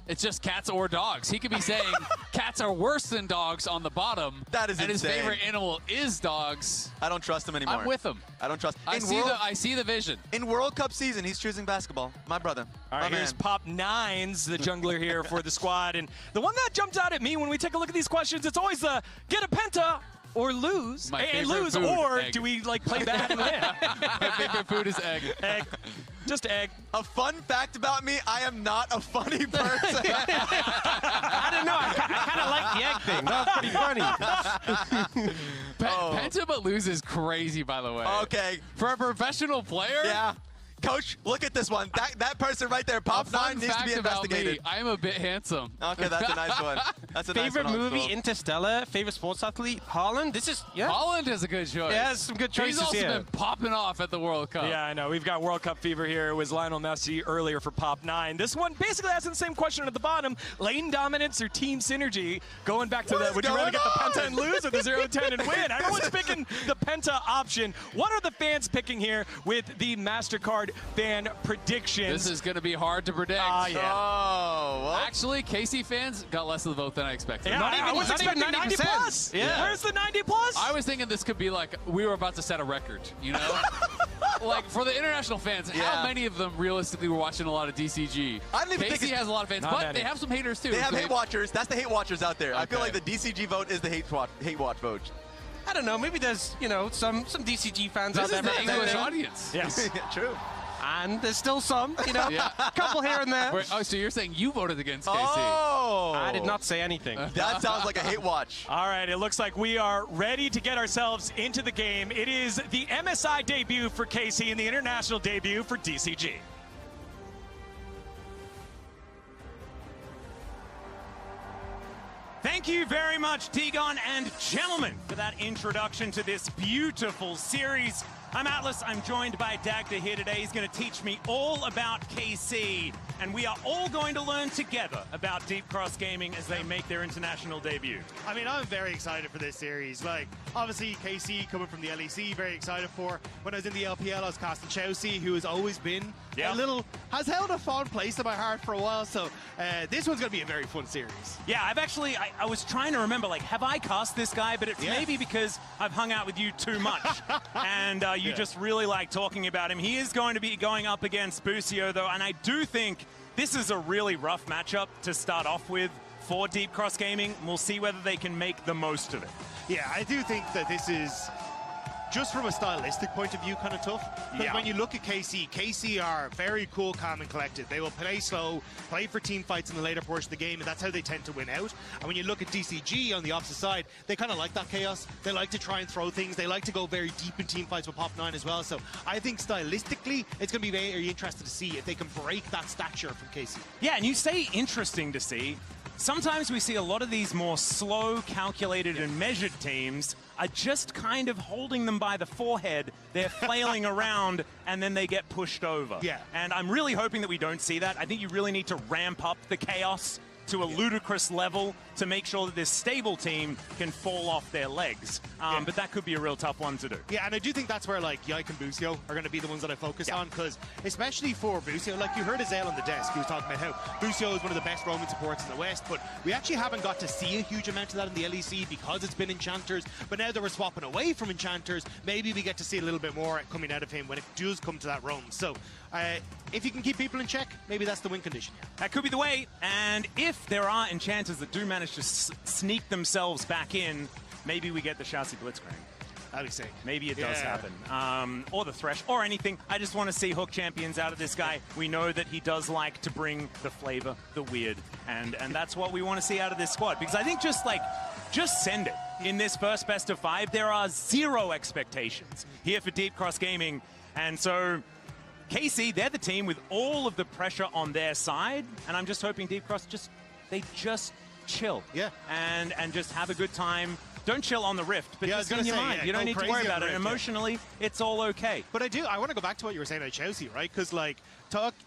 Speaker 8: It's just cats or dogs. He could be saying cats are worse than dogs on the bottom.
Speaker 7: That is
Speaker 8: and
Speaker 7: insane.
Speaker 8: his favorite animal is dogs.
Speaker 7: I don't trust him anymore.
Speaker 8: I'm with him.
Speaker 7: I don't trust.
Speaker 8: I see the vision.
Speaker 7: In World Cup season, he's choosing basketball. My brother.
Speaker 3: All right, here's Pop Nines, the jungler here for the squad. And the one that jumped out at me when we take a look at these questions, it's always the get a penta or lose.
Speaker 8: My
Speaker 3: lose,
Speaker 8: food,
Speaker 3: or
Speaker 8: egg.
Speaker 3: do we like play bad and win?
Speaker 8: My favorite food is egg.
Speaker 3: Egg. Just egg.
Speaker 7: A fun fact about me, I am not a funny person.
Speaker 9: I don't know. I kind of like the egg thing. That was pretty funny.
Speaker 8: Penta but lose is crazy, by the way.
Speaker 7: Okay.
Speaker 8: For a professional player?
Speaker 7: Yeah. Coach, look at this one. That person right there, Pop 9, needs to be investigated.
Speaker 8: I am a bit handsome.
Speaker 7: Okay, that's a nice one. That's a
Speaker 9: Favorite
Speaker 7: nice one.
Speaker 9: movie, Interstellar. Favorite sports athlete, Haaland. This is,
Speaker 8: Haaland is a good choice.
Speaker 9: Yeah, some good choices
Speaker 8: He's also
Speaker 9: here.
Speaker 8: been popping off at the World Cup.
Speaker 3: Yeah, I know. We've got World Cup fever here. It was Lionel Messi earlier for Pop 9. This one basically asking the same question at the bottom. Lane dominance or team synergy? Going back to would you rather get the Penta and lose or the 0-10 and win? Everyone's picking the Penta option. What are the fans picking here with the MasterCard fan predictions.
Speaker 8: This is going to be hard to predict.
Speaker 3: Yeah.
Speaker 7: Oh, well.
Speaker 8: Actually, KC fans got less of the vote than I expected.
Speaker 3: Yeah, I was expecting 90 plus.
Speaker 8: Yeah.
Speaker 3: Where's the 90 plus?
Speaker 8: I was thinking this could be like we were about to set a record, you know? Like, for the international fans, how many of them realistically were watching a lot of DCG?
Speaker 7: I don't even
Speaker 8: KC
Speaker 7: think
Speaker 8: has a lot of fans, but they have some haters too.
Speaker 7: They have hate watchers. That's the hate watchers out there. I feel
Speaker 8: Okay.
Speaker 7: like the DCG vote is the hate watch vote.
Speaker 9: I don't know. Maybe there's, you know, some DCG fans
Speaker 8: This
Speaker 9: out there.
Speaker 8: is the English audience.
Speaker 3: Yes.
Speaker 7: True.
Speaker 9: And there's still some, you know, a couple here and there.
Speaker 8: Wait, oh, so you're saying you voted against KC?
Speaker 7: Oh!
Speaker 9: I did not say anything.
Speaker 7: That sounds like a hate watch.
Speaker 3: All right, it looks like we are ready to get ourselves into the game. It is the MSI debut for KC and the international debut for DCG. Thank you very much, Tegon and gentlemen, for that introduction to this beautiful series. I'm Atlas. I'm joined by Dagda here today. He's going to teach me all about KC, and we are all going to learn together about Deep Cross Gaming as they make their international debut.
Speaker 6: I mean, I'm very excited for this series. Like, obviously, KC coming from the LEC, very excited for. When I was in the LPL, I was casting Chelsea, who has always been has held a fond place in my heart for a while. So this one's going to be a very fun series.
Speaker 3: Yeah, I was trying to remember, like, have I cast this guy? But it's maybe because I've hung out with you too much. And you just really like talking about him. He is going to be going up against Busio, though, and I do think this is a really rough matchup to start off with for Deep Cross Gaming. We'll see whether they can make the most of it.
Speaker 6: Yeah, I do think that this is, just from a stylistic point of view, kind of tough. Because when you look at KC are very cool, calm, and collected. They will play slow, play for team fights in the later portion of the game, and that's how they tend to win out. And when you look at DCG on the opposite side, they kind of like that chaos. They like to try and throw things. They like to go very deep in team fights with Pop9 as well. So I think stylistically, it's going to be very interesting to see if they can break that stature from KC.
Speaker 3: Yeah, and you say interesting to see. Sometimes we see a lot of these more slow, calculated, and measured teams are just kind of holding them by the forehead. They're flailing around, and then they get pushed over.
Speaker 6: Yeah.
Speaker 3: And I'm really hoping that we don't see that. I think you really need to ramp up the chaos to a ludicrous level to make sure that this stable team can fall off their legs. But that could be a real tough one to do.
Speaker 6: Yeah, and I do think that's where, like, Yike and Busio are going to be the ones that I focus on, because especially for Busio, like, you heard Azael on the desk, he was talking about how Busio is one of the best roaming supports in the West, but we actually haven't got to see a huge amount of that in the LEC because it's been Enchanters, but now that we're swapping away from Enchanters, maybe we get to see a little bit more coming out of him when it does come to that roam. So if you can keep people in check, maybe that's the win condition.
Speaker 3: That could be the way, and if there are Enchanters that do manage to sneak themselves back in, maybe we get the Chassis Blitzcrank.
Speaker 6: That'd be sick.
Speaker 3: Maybe it does happen. Or the Thresh, or anything. I just want to see Hook champions out of this guy. We know that he does like to bring the flavor, the weird, and that's what we want to see out of this squad. Because I think just send it. In this first best of 5, there are 0 expectations here for Deep Cross Gaming. And so KC, they're the team with all of the pressure on their side. And I'm just hoping Deep Cross they just chill.
Speaker 6: Yeah.
Speaker 3: And just have a good time. Don't chill on the Rift, but just
Speaker 6: I was
Speaker 3: in your
Speaker 6: gonna say,
Speaker 3: mind. You don't need to worry about it. Emotionally, it's all okay.
Speaker 6: But I want to go back to what you were saying about Chelsea, right? Because, like,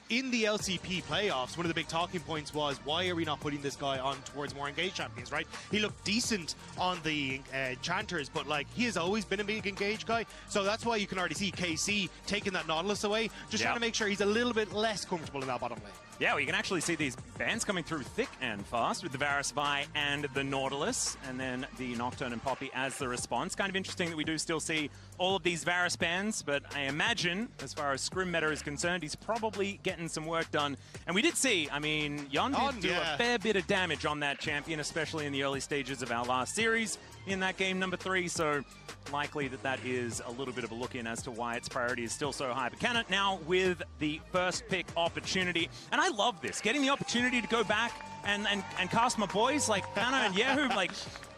Speaker 6: in the LCP playoffs, one of the big talking points was, why are we not putting this guy on towards more engaged champions, right? He looked decent on the Chanters, but, like, he has always been a big engaged guy. So that's why you can already see KC taking that Nautilus away, just trying to make sure he's a little bit less comfortable in that bottom lane.
Speaker 3: Yeah, well, you can actually see these bans coming through thick and fast with the Varus Vi and the Nautilus, and then the Nocturne and Poppy as the response. Kind of interesting that we do still see all of these Varus bans, but I imagine, as far as Scrim meta is concerned, he's probably getting some work done. And we did see, I mean, Yon did do a fair bit of damage on that champion, especially in the early stages of our last series in that game number 3, so likely that is a little bit of a look in as to why its priority is still so high. But Canna now with the first pick opportunity, and I love this, getting the opportunity to go back and cast my boys like Canna and Yehu, like,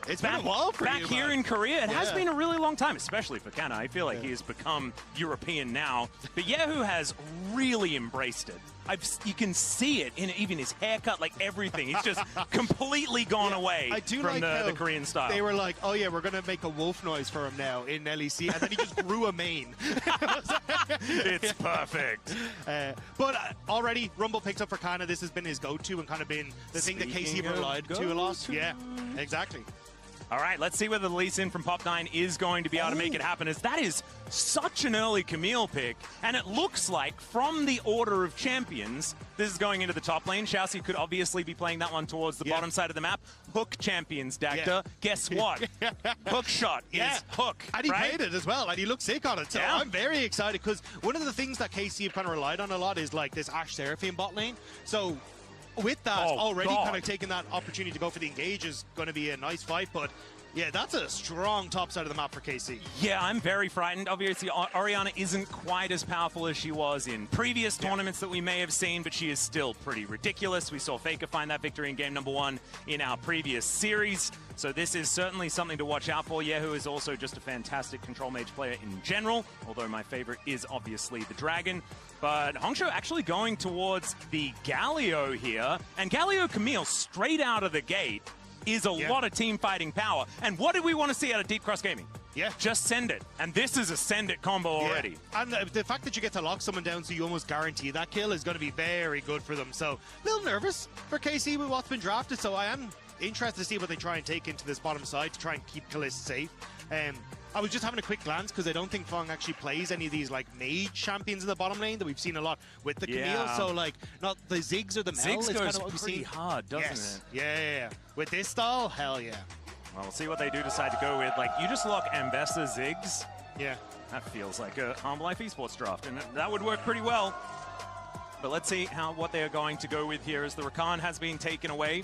Speaker 6: it's been a while for
Speaker 3: back
Speaker 6: you,
Speaker 3: here
Speaker 6: man.
Speaker 3: in Korea. It has been a really long time, especially for Canna. I feel like he has become European now. But Yehu has really embraced it. You can see it in even his haircut, like everything. He's just completely gone away from the Korean style.
Speaker 6: They were like, oh yeah, we're going to make a wolf noise for him now in LEC, and then he just grew a mane.
Speaker 3: It's perfect.
Speaker 6: But already, Rumble picked up for Kana. This has been his go-to and kind of been the thing that KC relied to a lot. Yeah, exactly.
Speaker 3: All right, let's see whether the lease in from Pop9 is going to be able to make it happen, as that is such an early Camille pick. And it looks like from the order of champions, this is going into the top lane. Xiaoxi could obviously be playing that one towards the bottom side of the map. Hook champions, Dacta. Guess what? Hook shot is hook.
Speaker 6: And he
Speaker 3: right?
Speaker 6: played it as well, and he looked sick on it. So I'm very excited, because one of the things that KC have kind of relied on a lot is like this Ashe Seraphine bot lane. So with that, already kind of taking that opportunity to go for the engage is going to be a nice fight. But yeah, that's a strong top side of the map for KC.
Speaker 3: Yeah, I'm very frightened. Obviously, Orianna isn't quite as powerful as she was in previous tournaments that we may have seen, but she is still pretty ridiculous. We saw Faker find that victory in game number 1 in our previous series. So this is certainly something to watch out for. Yehu is also just a fantastic control mage player in general, although my favorite is obviously the Dragon. But Hongshou actually going towards the Galio here, and Galio Camille straight out of the gate is a lot of team fighting power. And what did we want to see out of Deep Cross Gaming?
Speaker 6: Yeah.
Speaker 3: Just send it. And this is a send it combo already.
Speaker 6: And the fact that you get to lock someone down so you almost guarantee that kill is going to be very good for them. So a little nervous for KC with what's been drafted. So I am interested to see what they try and take into this bottom side to try and keep Kalist safe. I was just having a quick glance, because I don't think Feng actually plays any of these like mage champions in the bottom lane that we've seen a lot with the Camille. So like not the Ziggs or the Mel.
Speaker 3: Ziggs
Speaker 6: is
Speaker 3: goes
Speaker 6: kind of what we
Speaker 3: pretty
Speaker 6: see.
Speaker 3: hard, doesn't it?
Speaker 6: Yeah. With this style, hell yeah.
Speaker 3: Well, we'll see what they do decide to go with. Like, you just lock Ambessa Ziggs.
Speaker 6: Yeah.
Speaker 3: That feels like a Humble Life Esports draft, and that would work pretty well. But let's see what they are going to go with here, as the Rakan has been taken away.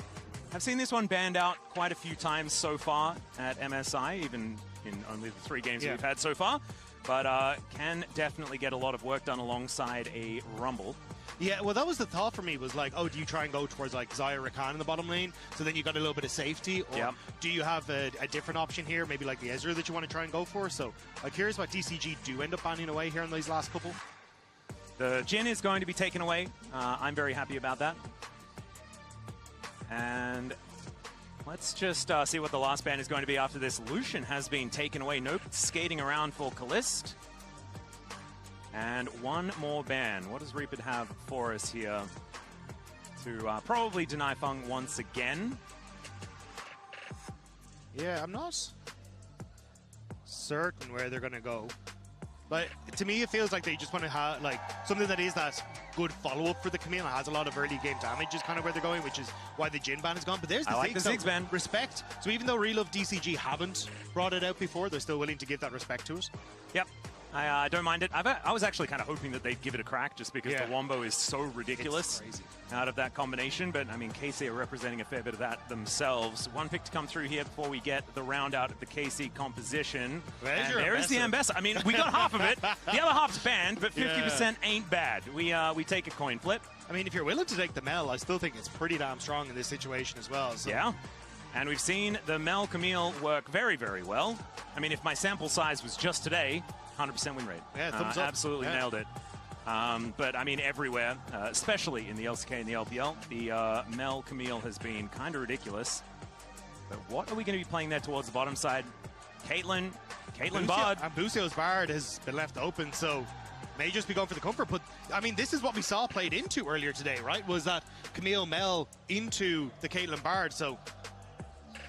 Speaker 3: I've seen this one banned out quite a few times so far at MSI, even in only the 3 games we've had so far. But can definitely get a lot of work done alongside a Rumble.
Speaker 6: Yeah, well, that was the thought for me, was like, oh, do you try and go towards like Xayah Rakan in the bottom lane, so then you got a little bit of safety, or do you have a different option here, maybe like the Ezreal that you want to try and go for? So I'm curious what DCG do end up banning away here in these last couple.
Speaker 3: The Jhin is going to be taken away. I'm very happy about that. And let's just see what the last ban is going to be after this. Lucian has been taken away. Nope, skating around for Kalist. And one more ban. What does Reaper have for us here to probably deny Feng once again?
Speaker 6: Yeah, I'm not certain where they're going to go. But to me, it feels like they just want to have like something that is that good follow-up for the Camille. It has a lot of early game damage is kind of where they're going, which is why the Jhin ban is gone. But there's the
Speaker 3: Ziggs ban.
Speaker 6: Respect. So even though Relove DCG haven't brought it out before, they're still willing to give that respect to us.
Speaker 3: Yep. I don't mind it. I was actually kind of hoping that they'd give it a crack, just because the Wombo is so ridiculous out of that combination. But, I mean, KC are representing a fair bit of that themselves. One pick to come through here before we get the round out of the KC composition. And there is the Ambessa. I mean, we got half of it. The other half's banned, but 50% ain't bad. We take a coin flip.
Speaker 6: I mean, if you're willing to take the Mel, I still think it's pretty damn strong in this situation as well. So.
Speaker 3: Yeah. And we've seen the Mel Camille work very, very well. I mean, if my sample size was just today, 100% win rate.
Speaker 6: Yeah, thumbs up.
Speaker 3: Absolutely nailed it. But, I mean, everywhere, especially in the LCK and the LPL, the Mel Camille has been kind of ridiculous. But what are we going to be playing there towards the bottom side? Caitlyn Bard.
Speaker 6: And Busio's Bard has been left open, so may just be going for the comfort. But, I mean, this is what we saw played into earlier today, right? Was that Camille Mel into the Caitlyn Bard. So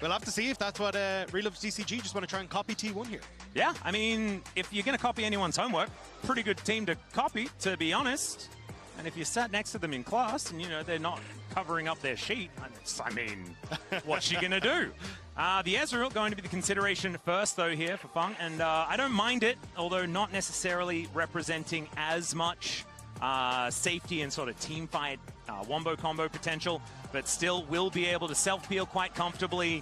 Speaker 6: we'll have to see if that's what Relove DCG just want to try and copy T1 here.
Speaker 3: Yeah, I mean, if you're going to copy anyone's homework, pretty good team to copy, to be honest. And if you sat next to them in class and, you know, they're not covering up their sheet, I mean, what's she going to do? The Ezreal going to be the consideration first, though, here for Feng. And I don't mind it, although not necessarily representing as much safety and sort of team fight wombo combo potential, but still will be able to self-peel quite comfortably.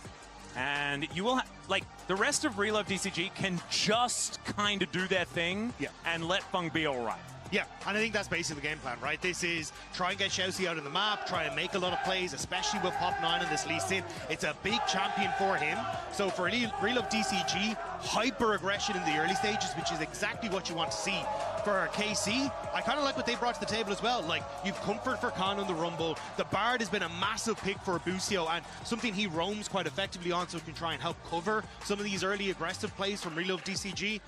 Speaker 3: And you will like, the rest of Relove DCG can just kind of do their thing and let Feng be all right.
Speaker 6: Yeah, and I think that's basically the game plan, right? This is try and get Xiaoxi out of the map, try and make a lot of plays, especially with Pop9 in this Lee Sin. It's a big champion for him. So for Relove DCG, hyper-aggression in the early stages, which is exactly what you want to see. For KC, I kind of like what they brought to the table as well. Like, you've comfort for Khan on the Rumble. The Bard has been a massive pick for Busio, and something he roams quite effectively on, so he can try and help cover some of these early aggressive plays from Relove DCG.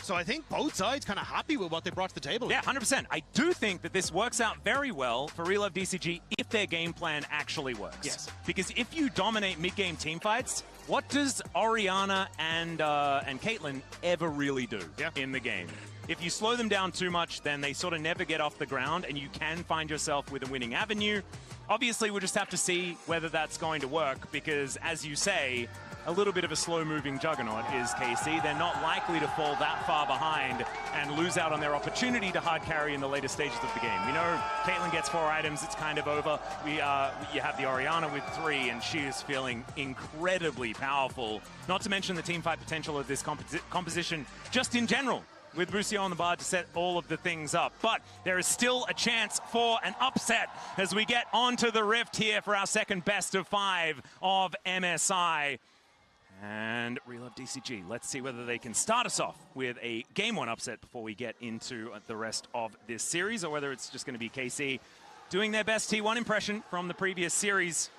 Speaker 6: So I think both sides kind of happy with what they brought to the table.
Speaker 3: Yeah, 100%. I do think that this works out very well for Relove DCG if their game plan actually works.
Speaker 6: Yes.
Speaker 3: Because if you dominate mid-game team fights, what does Orianna and Caitlyn ever really do in the game? If you slow them down too much, then they sort of never get off the ground, and you can find yourself with a winning avenue. Obviously, we'll just have to see whether that's going to work, because, as you say, a little bit of a slow-moving juggernaut is KC. They're not likely to fall that far behind and lose out on their opportunity to hard carry in the later stages of the game. We know Caitlyn gets 4 items, it's kind of over. You have the Orianna with 3, and she is feeling incredibly powerful. Not to mention the teamfight potential of this composition just in general, with Busio on the bar to set all of the things up. But there is still a chance for an upset as we get onto the Rift here for our second best of 5 of MSI. And Relove DCG, let's see whether they can start us off with a Game 1 upset before we get into the rest of this series, or whether it's just going to be KC doing their best T1 impression from the previous series.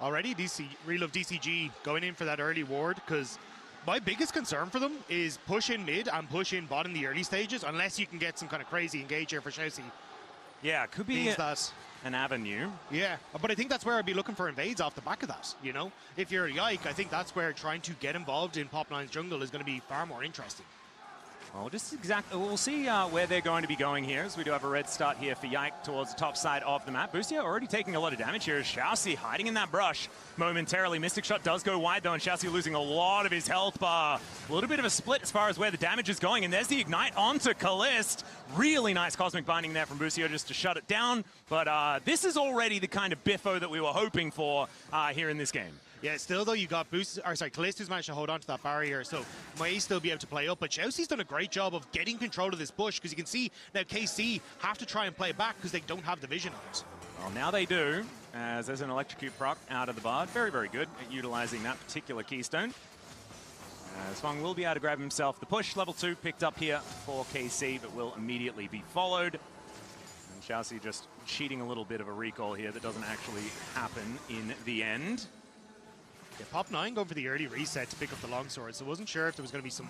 Speaker 6: Already, Relove DCG going in for that early ward, because my biggest concern for them is push in mid and push in bot in the early stages, unless you can get some kind of crazy engage here for Chelsea.
Speaker 3: Yeah, could be an avenue.
Speaker 6: Yeah, but I think that's where I'd be looking for invades off the back of that, you know? If you're a Yike, I think that's where trying to get involved in Pop9's jungle is going to be far more interesting.
Speaker 3: Well, we'll see where they're going to be going here, as we do have a red start here for Yike towards the top side of the map. Busio already taking a lot of damage here. Xiaoxi hiding in that brush momentarily. Mystic Shot does go wide, though, and Xiaoxi losing a lot of his health bar. A little bit of a split as far as where the damage is going, and there's the Ignite onto Kalist. Really nice Cosmic Binding there from Busio just to shut it down, but this is already the kind of biffo that we were hoping for here in this game.
Speaker 6: Yeah, still though, you got Kalist who's managed to hold on to that barrier, so may still be able to play up. But Xiaoxi's done a great job of getting control of this bush, because you can see now KC have to try and play back because they don't have the vision on it.
Speaker 3: Well, now they do, as there's an Electrocute proc out of the Bard. Very, very good at utilizing that particular keystone. As Fong will be able to grab himself the push. Level 2 picked up here for KC, but will immediately be followed. And Xiaoxi just cheating a little bit of a recall here that doesn't actually happen in the end.
Speaker 6: Yeah, Pop9 going for the early reset to pick up the longsword, so wasn't sure if there was going to be some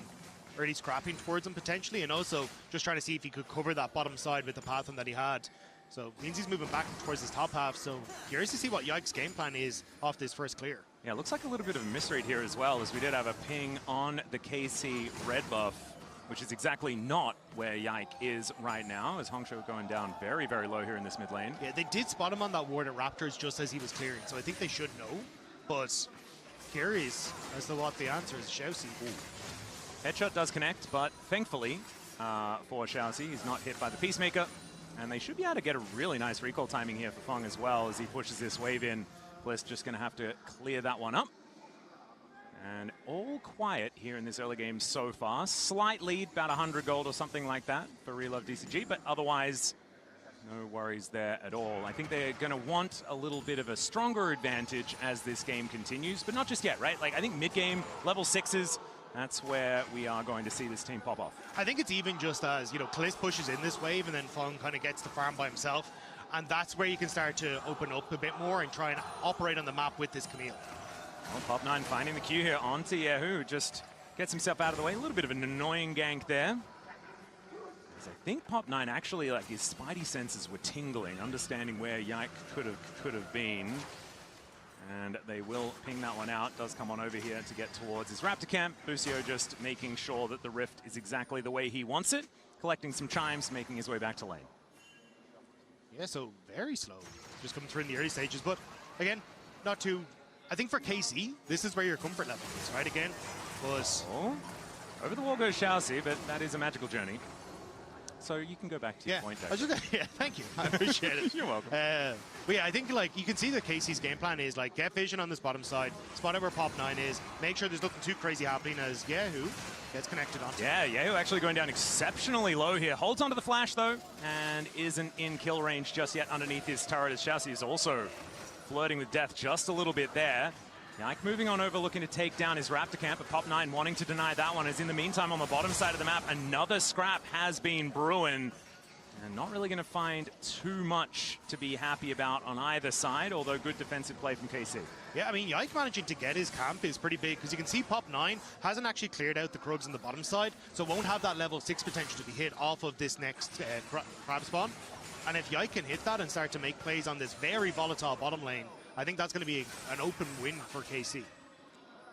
Speaker 6: early scrapping towards him potentially, and also just trying to see if he could cover that bottom side with the path that he had. So means he's moving back towards his top half, so curious to see what Yike's game plan is off this first clear.
Speaker 3: Yeah, looks like a little bit of a misread here as well, as we did have a ping on the KC red buff, which is exactly not where Yike is right now, as Hongsho going down very, very low here in this mid lane.
Speaker 6: Yeah, they did spot him on that ward at Raptors just as he was clearing, so I think they should know, but curious as to what the answer is. Xiaoxi.
Speaker 3: Headshot does connect, but thankfully for Xiaoxi, he's not hit by the Peacemaker, and they should be able to get a really nice recall timing here for Fong as well as he pushes this wave in. Bliss just going to have to clear that one up. And all quiet here in this early game so far. Slight lead, about 100 gold or something like that for Relove DCG, but otherwise no worries there at all. I think they're going to want a little bit of a stronger advantage as this game continues, but not just yet, right? Like, I think mid-game, level 6s, that's where we are going to see this team pop off.
Speaker 6: I think it's even just as, you know, Kalist pushes in this wave and then Fong kind of gets the farm by himself, and that's where you can start to open up a bit more and try and operate on the map with this Camille.
Speaker 3: Well, Pop9 finding the Q here onto Yahoo, just gets himself out of the way. A little bit of an annoying gank there. I think Pop9 actually, like, his spidey senses were tingling, understanding where Yike could have been. And they will ping that one out. Does come on over here to get towards his Raptor camp. Busio just making sure that the Rift is exactly the way he wants it. Collecting some chimes, making his way back to lane.
Speaker 6: Yeah, so very slow. Just coming through in the early stages. But again, not too... I think for KC, this is where your comfort level is, right? Again, was...
Speaker 3: Oh, over the wall goes Xiaoxi, but that is a magical journey. So you can go back to your point there.
Speaker 6: Yeah, thank you. I appreciate it.
Speaker 3: You're welcome.
Speaker 6: But yeah, I think like you can see that KC's game plan is like get vision on this bottom side, spot out where Pop9 is, make sure there's nothing too crazy happening as Yahoo gets connected onto.
Speaker 3: Yeah, Yahoo actually going down exceptionally low here. Holds onto the flash though, and isn't in kill range just yet underneath his turret, as Xiaoxi is also flirting with death just a little bit there. Yike moving on over, looking to take down his Raptor camp, but Pop9 wanting to deny that one, as in the meantime on the bottom side of the map, another scrap has been brewing. And not really going to find too much to be happy about on either side, although good defensive play from KC.
Speaker 6: Yeah, I mean, Yike managing to get his camp is pretty big, because you can see Pop9 hasn't actually cleared out the Krugs on the bottom side, so won't have that level 6 potential to be hit off of this next crab spawn. And if Yike can hit that and start to make plays on this very volatile bottom lane, I think that's going to be an open win for KC.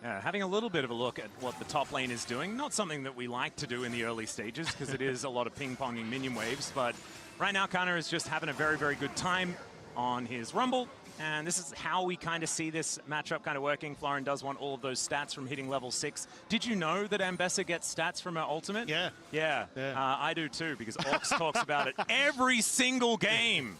Speaker 3: Having a little bit of a look at what the top lane is doing, not something that we like to do in the early stages because it is a lot of ping-ponging minion waves, but right now Kana is just having a very, very good time on his Rumble, and this is how we kind of see this matchup kind of working. Florin does want all of those stats from hitting level 6. Did you know that Ambessa gets stats from her ultimate?
Speaker 6: Yeah.
Speaker 3: Yeah, I do too, because Ox talks about it every single game.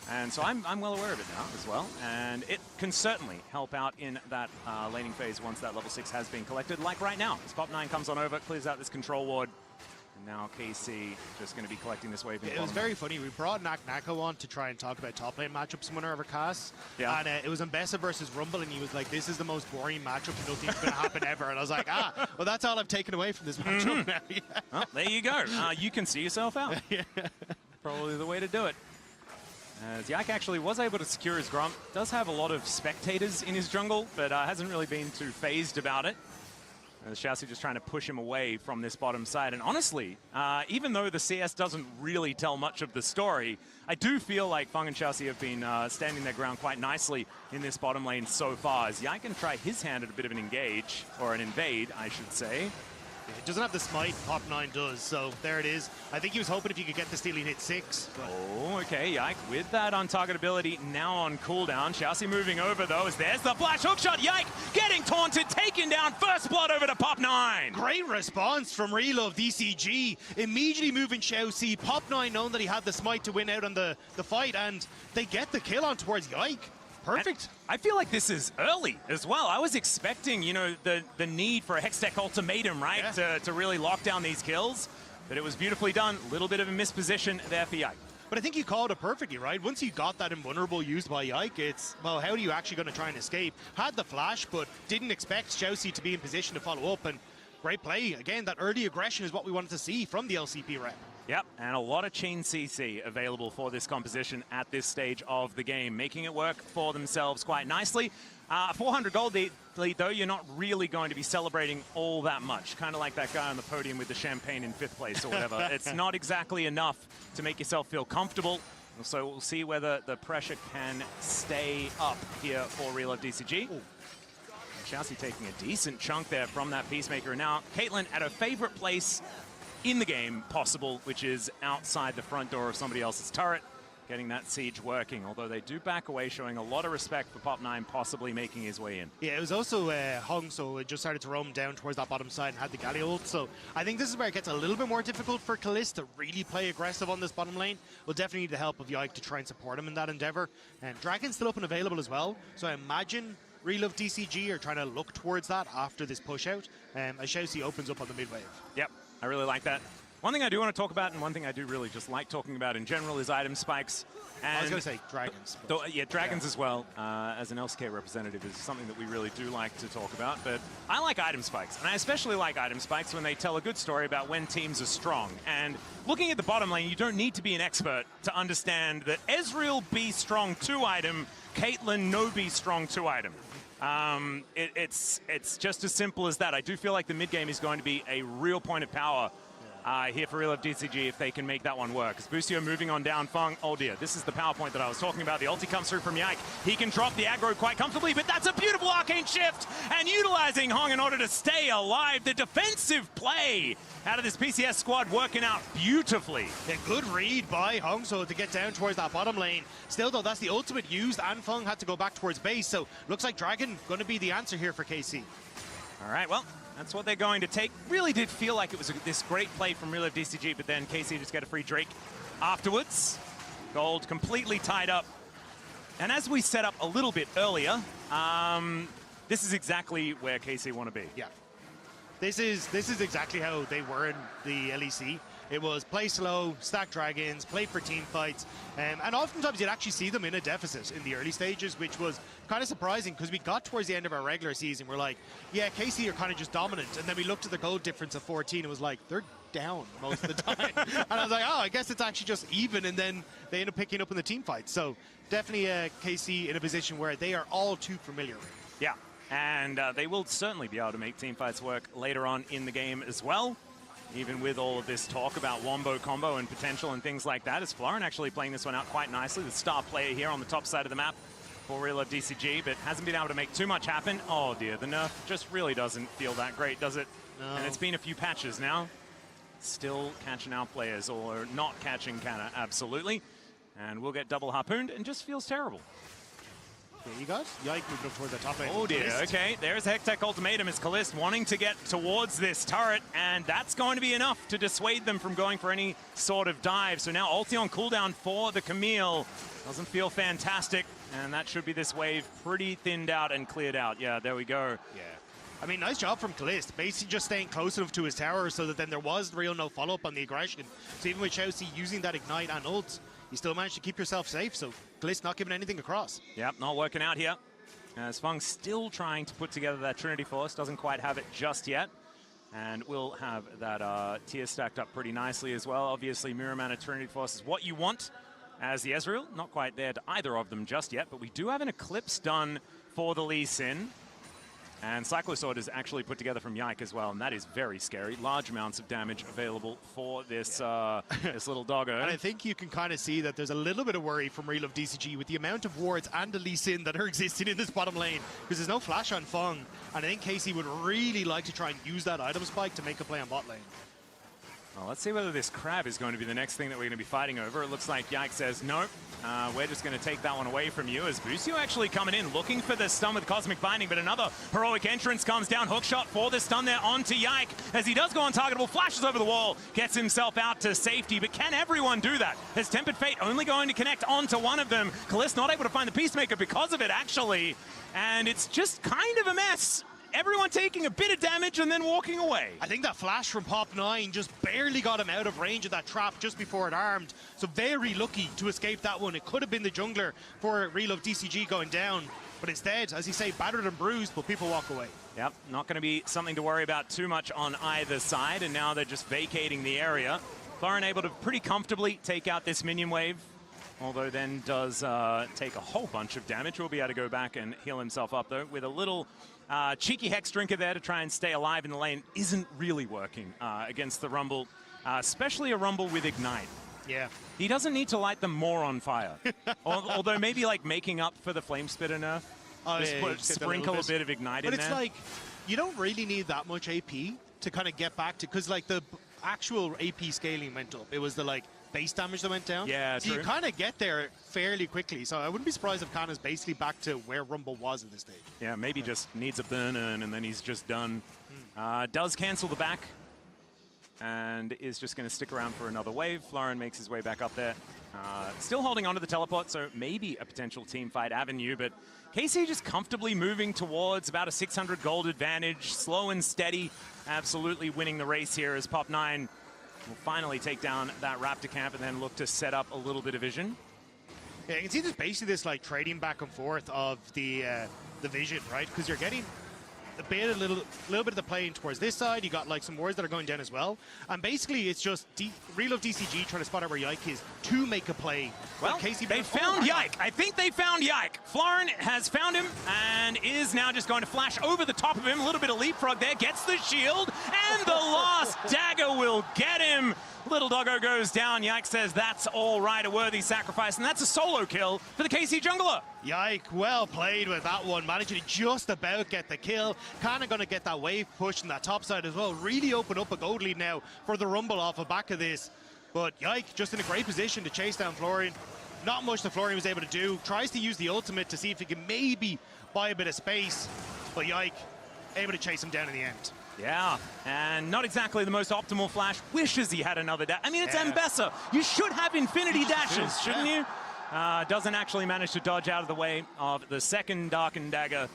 Speaker 3: And so I'm well aware of it now as well, and it can certainly help out in that laning phase once that level 6 has been collected, like right now. As Pop9 comes on over, clears out this control ward, and now KC just going to be collecting this wave.
Speaker 6: It was very funny. We brought Nako on to try and talk about top lane matchups in one of our casts,
Speaker 3: yeah.
Speaker 6: And it was Ambessa versus Rumble, and he was like, this is the most boring matchup, nothing's going to happen ever. And I was like, well, that's all I've taken away from this matchup now. Yeah.
Speaker 3: Well, there you go. You can see yourself out.
Speaker 6: Yeah.
Speaker 3: Probably the way to do it. As Yak actually was able to secure his Grump. Does have a lot of spectators in his jungle, but hasn't really been too phased about it. As Xiaoxi just trying to push him away from this bottom side. And honestly, even though the CS doesn't really tell much of the story, I do feel like Feng and Xiaoxi have been standing their ground quite nicely in this bottom lane so far. As Yak can try his hand at a bit of an engage, or an invade, I should say.
Speaker 6: It doesn't have the smite, Pop9 does, so there it is. I think he was hoping if he could get the steal, he'd hit 6. But...
Speaker 3: Oh, okay, Yike with that untargetability now on cooldown. Xiaoxi moving over though, as there's the flash hookshot. Yike getting taunted, taken down, first blood over to Pop9.
Speaker 6: Great response from Relove DCG, immediately moving Xiaoxi. Pop9 knowing that he had the smite to win out on the fight, and they get the kill on towards Yike. Perfect.
Speaker 3: And I feel like this is early as well. I was expecting, you know, the need for a Hextech ultimatum, right, to really lock down these kills. But it was beautifully done. A little bit of a misposition there for Yike.
Speaker 6: But I think you called it perfectly, right? Once you got that invulnerable used by Yike, it's, well, how are you actually going to try and escape? Had the flash, but didn't expect Xiaoxi to be in position to follow up. And great play. Again, that early aggression is what we wanted to see from the LCP rep.
Speaker 3: Yep, and a lot of chain CC available for this composition at this stage of the game, making it work for themselves quite nicely. 400 gold lead, though, you're not really going to be celebrating all that much. Kind of like that guy on the podium with the champagne in 5th place or whatever. It's not exactly enough to make yourself feel comfortable. So we'll see whether the pressure can stay up here for Relove DCG. Xiaoxi taking a decent chunk there from that Peacemaker. Now, Caitlyn at her favorite place in the game possible, which is outside the front door of somebody else's turret, getting that siege working, although they do back away, showing a lot of respect for Pop9 possibly making his way in.
Speaker 6: Yeah, it was also Hung, so it just started to roam down towards that bottom side and had the Galio ult, so I think this is where it gets a little bit more difficult for Kalist to really play aggressive on this bottom lane. We'll definitely need the help of Yike to try and support him in that endeavor. And Dragon's still up and available as well, so I imagine Relove DCG are trying to look towards that after this push out, as Xiaoxi opens up on the mid wave.
Speaker 3: Yep. I really like that. One thing I do want to talk about, and one thing I do really just like talking about in general, is item spikes. And
Speaker 6: I was going to say dragons.
Speaker 3: Yeah, dragons as well, as an LCK representative, is something that we really do like to talk about. But I like item spikes, and I especially like item spikes when they tell a good story about when teams are strong. And looking at the bottom lane, you don't need to be an expert to understand that Ezreal B strong 2 item, Caitlyn no B strong 2 item. It's just as simple as that. I do feel like the mid game is going to be a real point of power here for Relove DCG if they can make that one work. As Busio moving on down, Feng, oh dear, this is the power point that I was talking about. The ulti comes through from Yike. He can drop the aggro quite comfortably, but that's a beautiful arcane shift, and utilizing Hong in order to stay alive. The defensive play out of this PCS squad working out beautifully.
Speaker 6: Yeah, good read by Hong so to get down towards that bottom lane. Still though, that's the ultimate used, and Feng had to go back towards base, so looks like Dragon going to be the answer here for KC.
Speaker 3: All right, well, that's what they're going to take. Really did feel like it was this great play from Relove DCG, but then KC just get a free Drake afterwards. Gold completely tied up. And as we set up a little bit earlier, this is exactly where KC want to be.
Speaker 6: Yeah. This is exactly how they were in the LEC. It was play slow, stack dragons, play for team fights, and oftentimes you'd actually see them in a deficit in the early stages, which was kind of surprising because we got towards the end of our regular season, we're like, yeah, KC are kind of just dominant, and then we looked at the gold difference of 14 and was like, they're down most of the time. And I was like, oh, I guess it's actually just even, and then they end up picking up in the team fight. So definitely KC in a position where they are all too familiar.
Speaker 3: Yeah, and they will certainly be able to make team fights work later on in the game as well.
Speaker 10: even with all of this talk about Wombo combo and potential and things like that, is Florin actually playing this one out quite nicely. The star player here on the top side of the map for Real Love DCG, but hasn't been able to make too much happen. Oh dear, the nerf just really doesn't feel that great, does it? No. And it's been a few patches now. Still catching out players, or not catching Canna, absolutely. And we'll get double harpooned, and just feels terrible.
Speaker 6: Yeah, you guys, Yike moving up toward the top lane.
Speaker 10: Oh dear, okay, there's Hextech Ultimatum as Kalist wanting to get towards this turret, and that's going to be enough to dissuade them from going for any sort of dive. So now ulti on cooldown for the Camille. Doesn't feel fantastic, and that should be this wave pretty thinned out and cleared out. Yeah, there we go.
Speaker 6: Yeah. I mean, nice job from Kalist, basically just staying close enough to his tower so that then there was real no follow-up on the aggression. So even with Chelsea using that Ignite and ult, you still managed to keep yourself safe, so Kalist not giving anything across.
Speaker 10: Yep, not working out here. As Fung still trying to put together that Trinity Force, doesn't quite have it just yet. And we'll have that tier stacked up pretty nicely as well. Obviously, Mirror Mana Trinity Force is what you want as the Ezreal. Not quite there to either of them just yet, but we do have an Eclipse done for the Lee Sin. And Cyclosword is actually put together from Yike as well, and that is very scary. Large amounts of damage available for this this little doggo.
Speaker 6: And I think you can kind of see that there's a little bit of worry from Real Love DCG with the amount of wards and the Lee Sin that are existing in this bottom lane, because there's no flash on Fung, and I think KC would really like to try and use that item spike to make a play on bot lane.
Speaker 10: Well, let's see whether this crab is going to be the next thing that we're going to be fighting over. It looks like Yike says, nope, we're just going to take that one away from you. As Busio actually coming in, looking for the stun with Cosmic Binding, but another heroic entrance comes down. Hookshot for the stun there onto Yike. As he does go untargetable, flashes over the wall, gets himself out to safety. But can everyone do that? As Tempered Fate only going to connect onto one of them. Kalist not able to find the Peacemaker because of it, actually. And it's just kind of a mess. Everyone taking a bit of damage and then walking away.
Speaker 6: I think that flash from Pop9 just barely got him out of range of that trap just before it armed. So very lucky to escape that one. It could have been the jungler for Real Love DCG going down. But instead, as you say, battered and bruised, but people walk away.
Speaker 10: Yep, not going to be something to worry about too much on either side. And now they're just vacating the area. Florin able to pretty comfortably take out this minion wave. Although then does take a whole bunch of damage. We'll be able to go back and heal himself up, though, with a little cheeky Hex Drinker there to try and stay alive in the lane. Isn't really working against the Rumble, especially a Rumble with Ignite.
Speaker 6: Yeah.
Speaker 10: He doesn't need to light them more on fire. Although maybe like making up for the Flame Spitter nerf. Just sprinkle a bit of Ignite in there.
Speaker 6: But it's like, you don't really need that much AP to kind of get back to, because like the actual AP scaling went up. It was the like base damage that went down.
Speaker 10: Yeah,
Speaker 6: so
Speaker 10: true.
Speaker 6: you kind of get there fairly quickly. So I wouldn't be surprised if Kana's basically back to where Rumble was at this stage.
Speaker 10: Yeah, maybe just needs a burn in and then he's just done. Does cancel the back and is just going to stick around for another wave. Florin makes his way back up there. Still holding on to the teleport, so maybe a potential team fight avenue, but KC just comfortably moving towards about a 600 gold advantage, slow and steady, absolutely winning the race here as Pop9 will finally take down that Raptor camp and then look to set up a little bit of vision.
Speaker 6: Yeah, you can see there's basically this like trading back and forth of the vision, right? Because you're getting a little bit of the playing towards this side. You got like some wards that are going down as well. And basically it's just Real Love DCG trying to spot out where Yike is to make a play.
Speaker 10: Well, they found Yike. I think they found Yike. Florin has found him and is now just going to flash over the top of him. A little bit of leapfrog there. Gets the shield and the last dagger will get him. Little doggo goes down. Yike says that's all right, a worthy sacrifice, and that's a solo kill for the KC jungler.
Speaker 6: Yike, well played with that one, managing to just about get the kill. Kind of going to get that wave push on that top side as well. Really open up a gold lead now for the Rumble off the back of this. But Yike just in a great position to chase down Florin. Not much that Florin was able to do. Tries to use the ultimate to see if he can maybe buy a bit of space. But Yike able to chase him down in the end.
Speaker 10: Yeah, and not exactly the most optimal flash. Wishes he had another dash. I mean, it's Mbessa. You should have infinity dashes, shouldn't you? Doesn't actually manage to dodge out of the way of the second Darkened Dagger.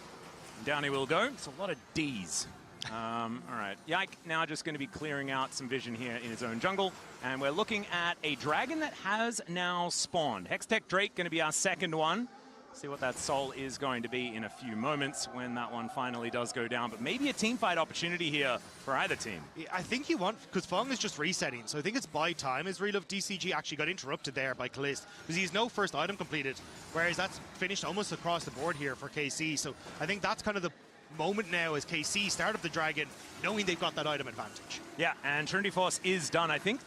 Speaker 10: Down he will go. It's a lot of Ds. All right, Yike now just going to be clearing out some vision here in his own jungle. And we're looking at a dragon that has now spawned. Hextech Drake going to be our second one. See what that soul is going to be in a few moments when that one finally does go down. But maybe a team fight opportunity here for either team.
Speaker 6: I think you want, because Fung is just resetting, so I think it's buy time as Real Love DCG actually got interrupted there by Kalist, because he has no first item completed, whereas that's finished almost across the board here for KC. So I think that's kind of the moment now as KC start up the Dragon, knowing they've got that item advantage.
Speaker 10: Yeah, and Trinity Force is done. I think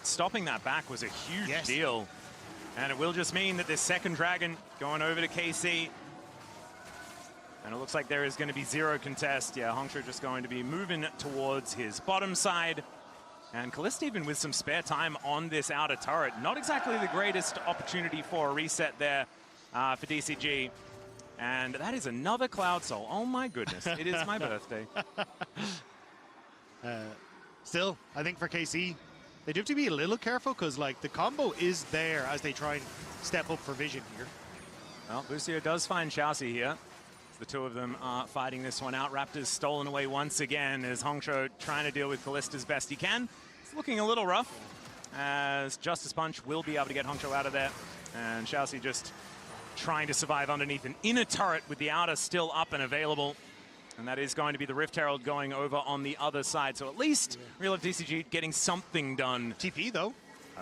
Speaker 10: stopping that back was a huge deal. And it will just mean that this second Dragon going over to KC. And it looks like there is going to be zero contest. Yeah, Hongsho just going to be moving towards his bottom side. And Kalista even with some spare time on this outer turret. Not exactly the greatest opportunity for a reset there for DCG. And that is another Cloud Soul. Oh my goodness, it is my birthday.
Speaker 6: Still, I think for KC, they do have to be a little careful because like the combo is there as they try and step up for vision here.
Speaker 10: Well, Lucio does find Xiaoxi here. The two of them are fighting this one out. Raptors stolen away once again as Hongsho trying to deal with Kalista as best he can. It's looking a little rough as Justice Punch will be able to get Hongsho out of there. And Xiaoxi just trying to survive underneath an inner turret with the outer still up and available. And that is going to be the Rift Herald going over on the other side. So at least Real of DCG getting something done.
Speaker 6: TP though.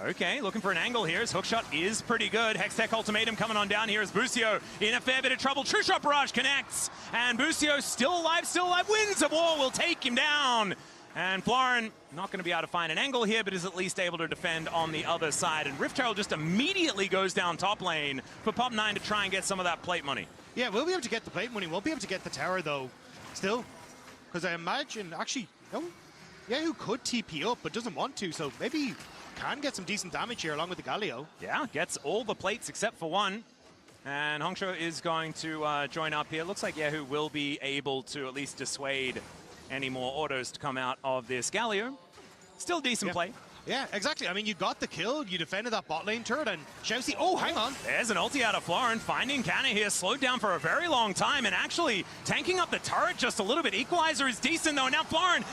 Speaker 10: Okay, looking for an angle here. His hookshot is pretty good. Hextech Ultimatum coming on down here as Busio in a fair bit of trouble. True Shot Barrage connects. And Busio still alive. Winds of War will take him down. And Florin not going to be able to find an angle here, but is at least able to defend on the other side. And Rift Herald just immediately goes down top lane for Pop9 to try and get some of that plate money.
Speaker 6: Yeah, we'll be able to get the plate money. We'll be able to get the tower, though, still. Because I imagine, actually, no, Yahoo could TP up, but doesn't want to, so maybe can get some decent damage here along with the Galio.
Speaker 10: Yeah, gets all the plates except for one. And Hongsho is going to join up here. Looks like Yahoo will be able to at least dissuade any more autos to come out of this Galio. Still decent play.
Speaker 6: Yeah, exactly. I mean, you got the kill, you defended that bot lane turret, and Xiaoxi, oh, hang on.
Speaker 10: There's an ulti out of Florin, finding Canna here, slowed down for a very long time, and actually tanking up the turret just a little bit. Equalizer is decent, though, and now Florin,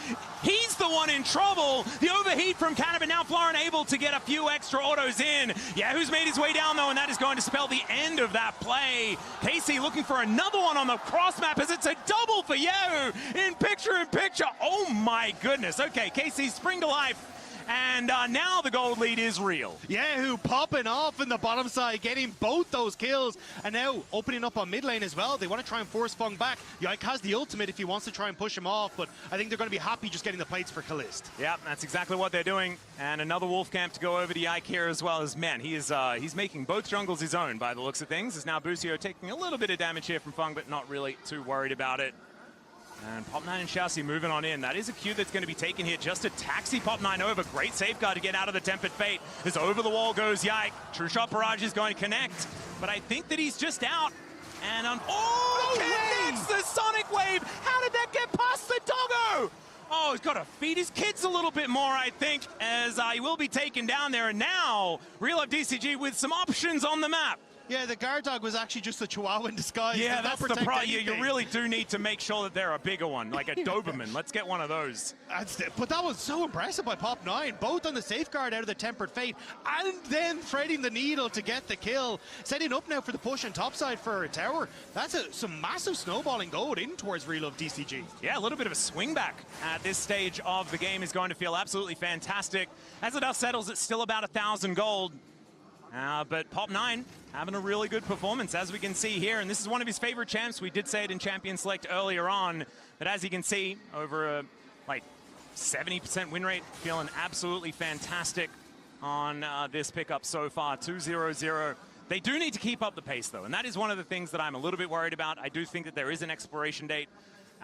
Speaker 10: he's the one in trouble. The overheat from Canna, but now Florin able to get a few extra autos in. Yahoo's made his way down, though, and that is going to spell the end of that play. Casey looking for another one on the cross map as it's a double for Yahoo in picture-in-picture. Oh, my goodness. Okay, Casey, spring to life. And now the gold lead is real.
Speaker 6: Yahoo popping off in the bottom side, getting both those kills. And now opening up on mid lane as well. They want to try and force Fung back. Yike has the ultimate if he wants to try and push him off, but I think they're going to be happy just getting the plates for Kalist.
Speaker 10: Yeah, that's exactly what they're doing. And another Wolf Camp to go over to Yike here as well as, man, he is he's making both jungles his own by the looks of things. Is now Busio taking a little bit of damage here from Fung, but not really too worried about it. And Pop9 and Xiaoxi moving on in. That is a Q that's going to be taken here just to taxi Pop9 over. Great safeguard to get out of the Tempered Fate. As over the wall goes Yike. True Shot Barrage is going to connect. But I think that he's just out. And connects the Sonic Wave. How did that get past the doggo? Oh, he's got to feed his kids a little bit more, I think, as he will be taken down there. And now, Real Life DCG with some options on the map.
Speaker 6: Yeah, the guard dog was actually just a Chihuahua in disguise.
Speaker 10: Yeah, that's the problem. You really do need to make sure that they're a bigger one, like a Doberman. Let's get one of those.
Speaker 6: But that was so impressive by Pop9, both on the safeguard out of the Tempered Fate, and then threading the needle to get the kill. Setting up now for the push on topside for a tower. That's some massive snowballing gold in towards Real of DCG.
Speaker 10: Yeah, a little bit of a swing back at this stage of the game is going to feel absolutely fantastic. As the dust settles, it's still about 1,000 gold. But Pop9 having a really good performance, as we can see here. And this is one of his favorite champs. We did say it in Champion Select earlier on. But as you can see, over a 70% win rate, feeling absolutely fantastic on this pickup so far. 2-0-0. They do need to keep up the pace, though. And that is one of the things that I'm a little bit worried about. I do think that there is an expiration date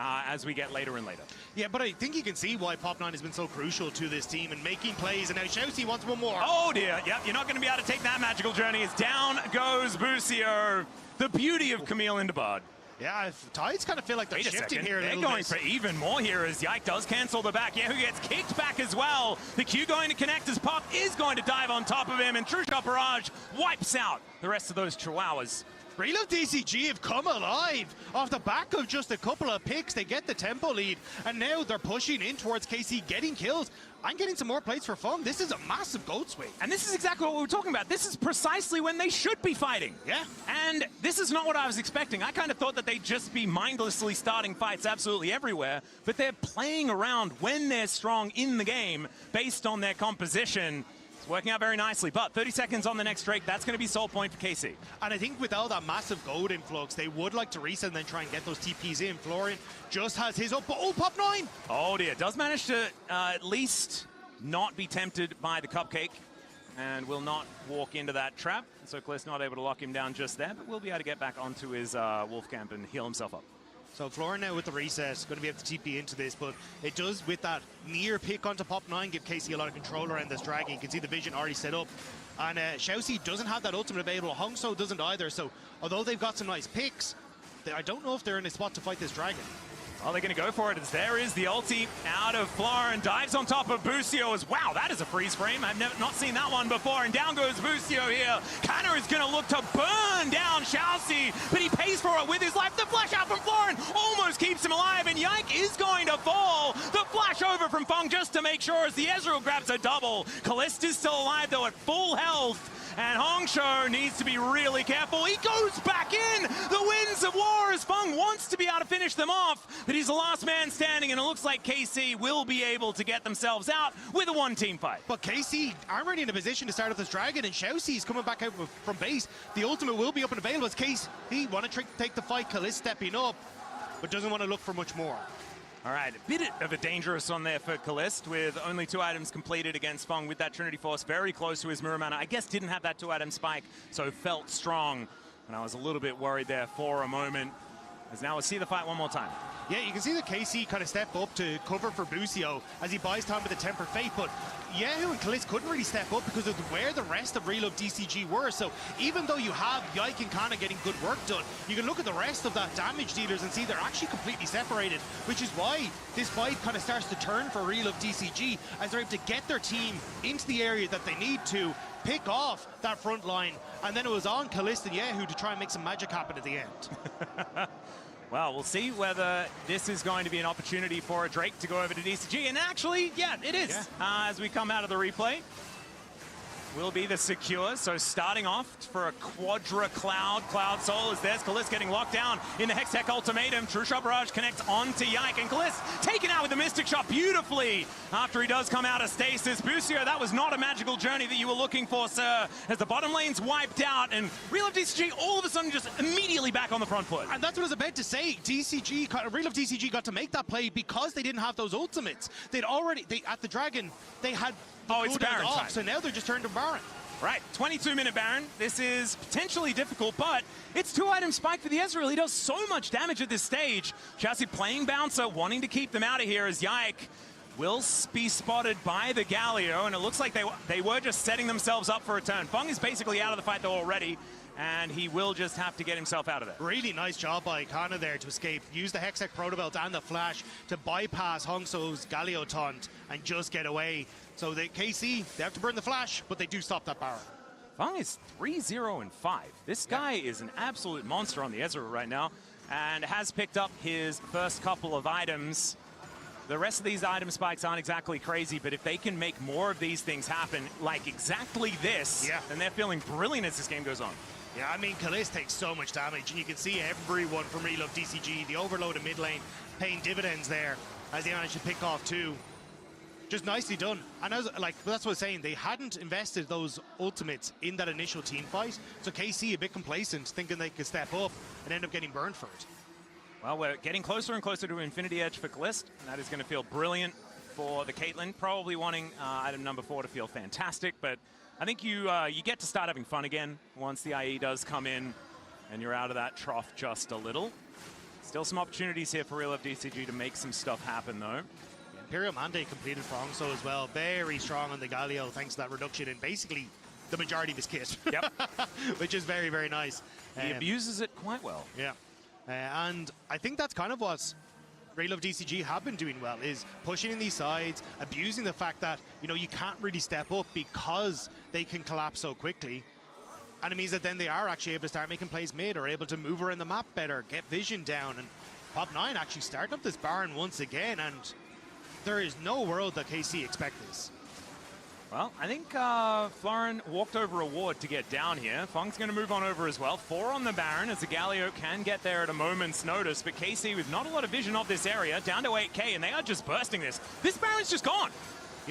Speaker 10: as we get later and later.
Speaker 6: Yeah, but I think you can see why Pop9 has been so crucial to this team and making plays. And now Xiaoxi wants one more.
Speaker 10: Oh, dear. Yep, you're not going to be able to take that magical journey. As down goes Busio. The beauty of Camille Indabard.
Speaker 6: Yeah, Tides kind of feel like they're shifting here a little bit.
Speaker 10: They're going for even more here as Yike does cancel the back. Yahoo gets kicked back as well. The Q going to connect as Pop is going to dive on top of him, and True Shot Barrage wipes out the rest of those Chihuahuas.
Speaker 6: Real of DCG have come alive off the back of just a couple of picks. They get the tempo lead, and now they're pushing in towards KC, getting kills. I'm getting some more plates for Fun. This is a massive gold swing.
Speaker 10: And this is exactly what we were talking about. This is precisely when they should be fighting.
Speaker 6: Yeah.
Speaker 10: And this is not what I was expecting. I kind of thought that they'd just be mindlessly starting fights absolutely everywhere, but they're playing around when they're strong in the game based on their composition. working out very nicely. But 30 seconds on the next Drake, that's going to be soul point for KC.
Speaker 6: And I think without that massive gold influx, they would like to reset and then try and get those TPs in. Florian just has his up. Oh, pop 9!
Speaker 10: Oh dear, does manage to at least not be tempted by the cupcake and will not walk into that trap. So Cliff's not able to lock him down just there, but will be able to get back onto his wolf camp and heal himself up.
Speaker 6: So Florian now with the reset, going to be able to TP into this, but it does, with that near pick onto pop 9, give KC a lot of control around this dragon. You can see the vision already set up. And Xiaoxi doesn't have that ultimate available. Hongso doesn't either. So although they've got some nice picks, I don't know if they're in a spot to fight this dragon.
Speaker 10: Well, they're going to go for it as there is the ulti out of Florian. Dives on top of Busio as wow, that is a freeze frame. I've not seen that one before. And down goes Busio here. Kanna is going to look to burn down Xiaoxi, but he pays for it with his life. The flash out from Florian almost keeps him alive, and Yike is going to fall. The flash over from Feng just to make sure as the Ezreal grabs a double. Kalist is still alive though at full health. And Hongshou needs to be really careful. He goes back in. The winds of war as Feng wants to be able to finish them off, but he's the last man standing, and it looks like KC will be able to get themselves out with a one-team fight.
Speaker 6: But KC aren't really in a position to start off this dragon, and Xiaoxi is coming back out from base. The ultimate will be up and available as KC want to take the fight. Kalist stepping up, but doesn't want to look for much more.
Speaker 10: All right, a bit of a dangerous one there for Kalist with only 2 items completed against Feng with that Trinity Force very close to his mirror mana. I guess didn't have that 2-item spike, so felt strong. And I was a little bit worried there for a moment. As now we'll see the fight one more time.
Speaker 6: Yeah, you can see that KC kind of step up to cover for Busio as he buys time with the Tempered Fate, but Yehu and Kalist couldn't really step up because of where the rest of Real of DCG were. So even though you have Yike and Kanna getting good work done, you can look at the rest of that damage dealers and see they're actually completely separated, which is why this fight kind of starts to turn for Real of DCG as they're able to get their team into the area that they need to, pick off that front line, and then it was on Kalist and Yehu to try and make some magic happen at the end.
Speaker 10: Well, we'll see whether this is going to be an opportunity for a Drake to go over to DCG. And actually, yeah, it is. Yeah. As we come out of the replay, will be the secure. So starting off for a Quadra Cloud Soul is there's Kalist getting locked down in the Hextech Ultimatum. True Shot Barrage connects onto Yike, and Kalist taken out with the Mystic Shot beautifully after he does come out of stasis. Busio, that was not a magical journey that you were looking for, sir, as the bottom lane's wiped out, and Real of DCG all of a sudden just immediately back on the front foot.
Speaker 6: And that's what I was about to say. Real of DCG got to make that play because they didn't have those ultimates. At the Dragon, they had
Speaker 10: it's Baron
Speaker 6: off,
Speaker 10: time.
Speaker 6: so now they're just turned to Baron.
Speaker 10: Right, 22-minute Baron. This is potentially difficult, but it's 2-item spike for the Ezreal. He does so much damage at this stage. Chassis playing Bouncer, wanting to keep them out of here as Yike will be spotted by the Galio, and it looks like they were just setting themselves up for a turn. Feng is basically out of the fight though already, and he will just have to get himself out of there.
Speaker 6: Really nice job by Kanna there to escape. Use the Hextech Protobelt and the Flash to bypass Hongso's Galio taunt and just get away. So the KC, they have to burn the Flash, but they do stop that Baron.
Speaker 10: Feng is 3-0-5. This guy is an absolute monster on the Ezreal right now, and has picked up his first couple of items. The rest of these item spikes aren't exactly crazy, but if they can make more of these things happen, like exactly this, then they're feeling brilliant as this game goes on.
Speaker 6: Yeah, I mean, Kalist takes so much damage, and you can see everyone from Real of DCG, the overload in mid lane, paying dividends there as they managed to pick off 2. Just nicely done. And that's what I was saying, they hadn't invested those ultimates in that initial team fight, so KC a bit complacent, thinking they could step up and end up getting burned for it.
Speaker 10: Well, we're getting closer and closer to Infinity Edge for Kalist, and that is going to feel brilliant for the Caitlyn, probably wanting item number 4 to feel fantastic, but I think you get to start having fun again once the IE does come in and you're out of that trough just a little. Still some opportunities here for Real of DCG to make some stuff happen, though.
Speaker 6: Imperial Mandate completed for Hongso as well. Very strong on the Galio, thanks to that reduction in basically the majority of his kit.
Speaker 10: Yep.
Speaker 6: Which is very, very nice.
Speaker 10: He abuses it quite well.
Speaker 6: Yeah. And I think that's kind of what Real of DCG have been doing well, is pushing in these sides, abusing the fact that, you know, you can't really step up because they can collapse so quickly. And it means that then they are actually able to start making plays mid, or able to move around the map better, get vision down. And Pop 9 actually starting up this Baron once again, and there is no world that KC expect this.
Speaker 10: Well, I think Florian walked over a ward to get down here. Feng's going to move on over as well. 4 on the Baron, as the Galio can get there at a moment's notice, but KC with not a lot of vision of this area, down to 8k, and they are just bursting this. This Baron's just gone.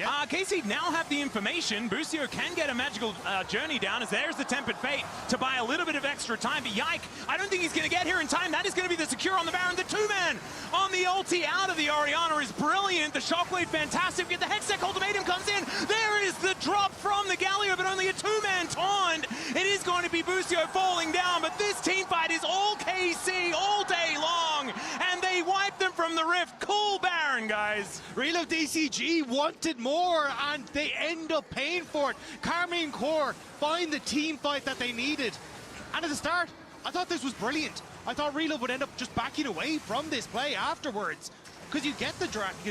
Speaker 10: KC now have the information. Busio can get a magical journey down, as there's the Tempered Fate to buy a little bit of extra time. But Yike, I don't think he's going to get here in time. That is going to be the secure on the Baron. The two-man on the ulti out of the Orianna is brilliant. The Shockwave, fantastic. Get the Hextech ultimatum comes in. There is the drop from the Galio, but only a two-man taunt. It is going to be Busio falling down, but this team fight is all KC all day long, and they wipe them from the rift. Cool Baron, guys.
Speaker 6: Real DCG wanted more, and they end up paying for it. Karmine Corp find the team fight that they needed. And at the start, I thought this was brilliant. I thought Real would end up just backing away from this play afterwards, because you get the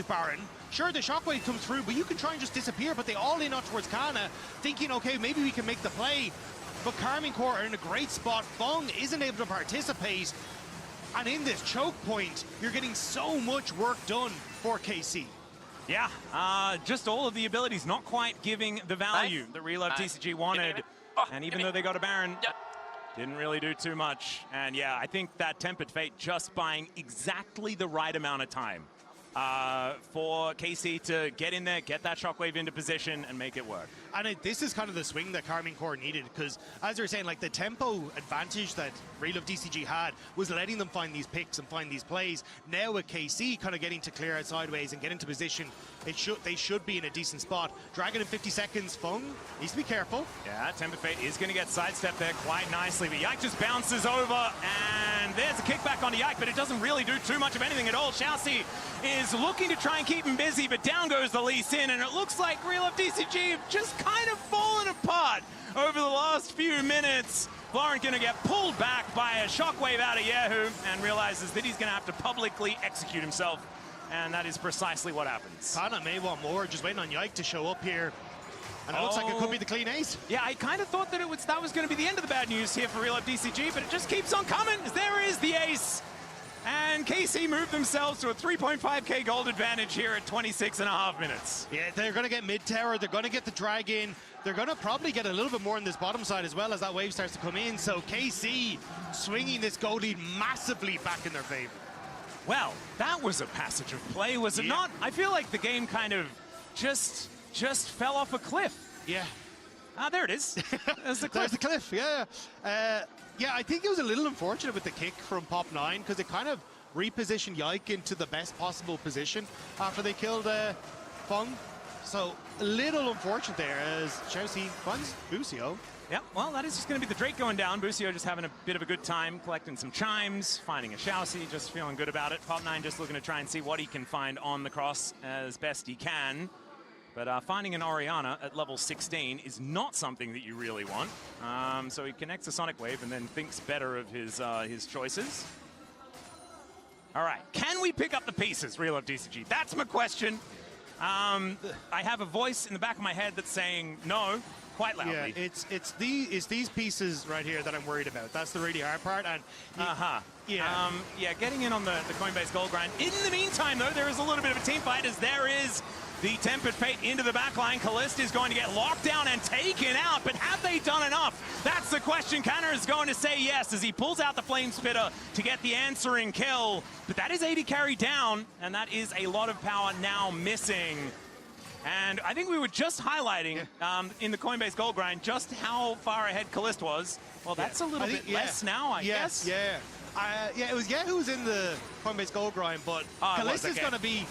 Speaker 6: Baron. Sure, the Shockwave comes through, but you can try and just disappear, but they all in out towards Kana, thinking, okay, maybe we can make the play. But Karmine Corp are in a great spot. Fung isn't able to participate. And in this choke point, you're getting so much work done for KC.
Speaker 10: Yeah, just all of the abilities not quite giving the value that Real DCG wanted. And even though they got a Baron, didn't really do too much. And yeah, I think that Tempered Fate just buying exactly the right amount of time for KC to get in there, get that Shockwave into position, and make it work.
Speaker 6: And this is kind of the swing that Karmine Corp needed, because as you were saying, like the tempo advantage that Real DCG had was letting them find these picks and find these plays. Now with KC kind of getting to clear out sideways and get into position, they should be in a decent spot. Dragon in 50 seconds, Fung needs to be careful.
Speaker 10: Yeah, Tempered Fate is going to get sidestepped there quite nicely, but Yike just bounces over, and there's a kickback onto Yike, but it doesn't really do too much of anything at all. Xiaoxi is looking to try and keep him busy, but down goes the Lee Sin, and it looks like Real DCG have just kind of fallen apart over the last few minutes. Florent going to get pulled back by a Shockwave out of Yahoo and realizes that he's going to have to publicly execute himself, and that is precisely what happens.
Speaker 6: Kana may want more, just waiting on Yike to show up here. And it looks like it could be the clean ace.
Speaker 10: Yeah, I kind of thought that that was going to be the end of the bad news here for Real DCG, but it just keeps on coming. There is the ace. And KC moved themselves to a 3.5k gold advantage here at 26.5 minutes.
Speaker 6: Yeah, they're going to get mid-tower. They're going to get the Dragon. They're going to probably get a little bit more on this bottom side as well as that wave starts to come in. So KC swinging this gold lead massively back in their favor.
Speaker 10: Well, that was a passage of play, was it not? I feel like the game kind of just fell off a cliff.
Speaker 6: Yeah.
Speaker 10: Ah, there it is. There's the cliff.
Speaker 6: There's the cliff, yeah. Yeah, I think it was a little unfortunate with the kick from Pop9, because it kind of repositioned Yike into the best possible position after they killed Fung. So a little unfortunate there as Xiaoxi funds Busio.
Speaker 10: Yeah, well, that is just going to be the Drake going down. Busio just having a bit of a good time, collecting some chimes, finding a Xiaoxi, just feeling good about it. Pop9 just looking to try and see what he can find on the cross as best he can. But finding an Orianna at level 16 is not something that you really want. So he connects a Sonic Wave and then thinks better of his choices. All right, can we pick up the pieces, Real DCG? That's my question. I have a voice in the back of my head that's saying no, quite loudly.
Speaker 6: Yeah, it's these pieces right here that I'm worried about. That's the really hard part. And
Speaker 10: yeah, getting in on the Coinbase gold grind. In the meantime, though, there is a little bit of a team fight as there is the Tempered Fate into the backline. Callista is going to get locked down and taken out, but have they done enough? That's the question. Kanner is going to say yes as he pulls out the Flame Spitter to get the answering kill. But that is 80 carry down, and that is a lot of power now missing. And I think we were just highlighting in the Coinbase gold grind just how far ahead Callista was. Well, that's a little bit less now, I guess.
Speaker 6: Yeah, it was who's in the Coinbase gold grind, but Callista's going to be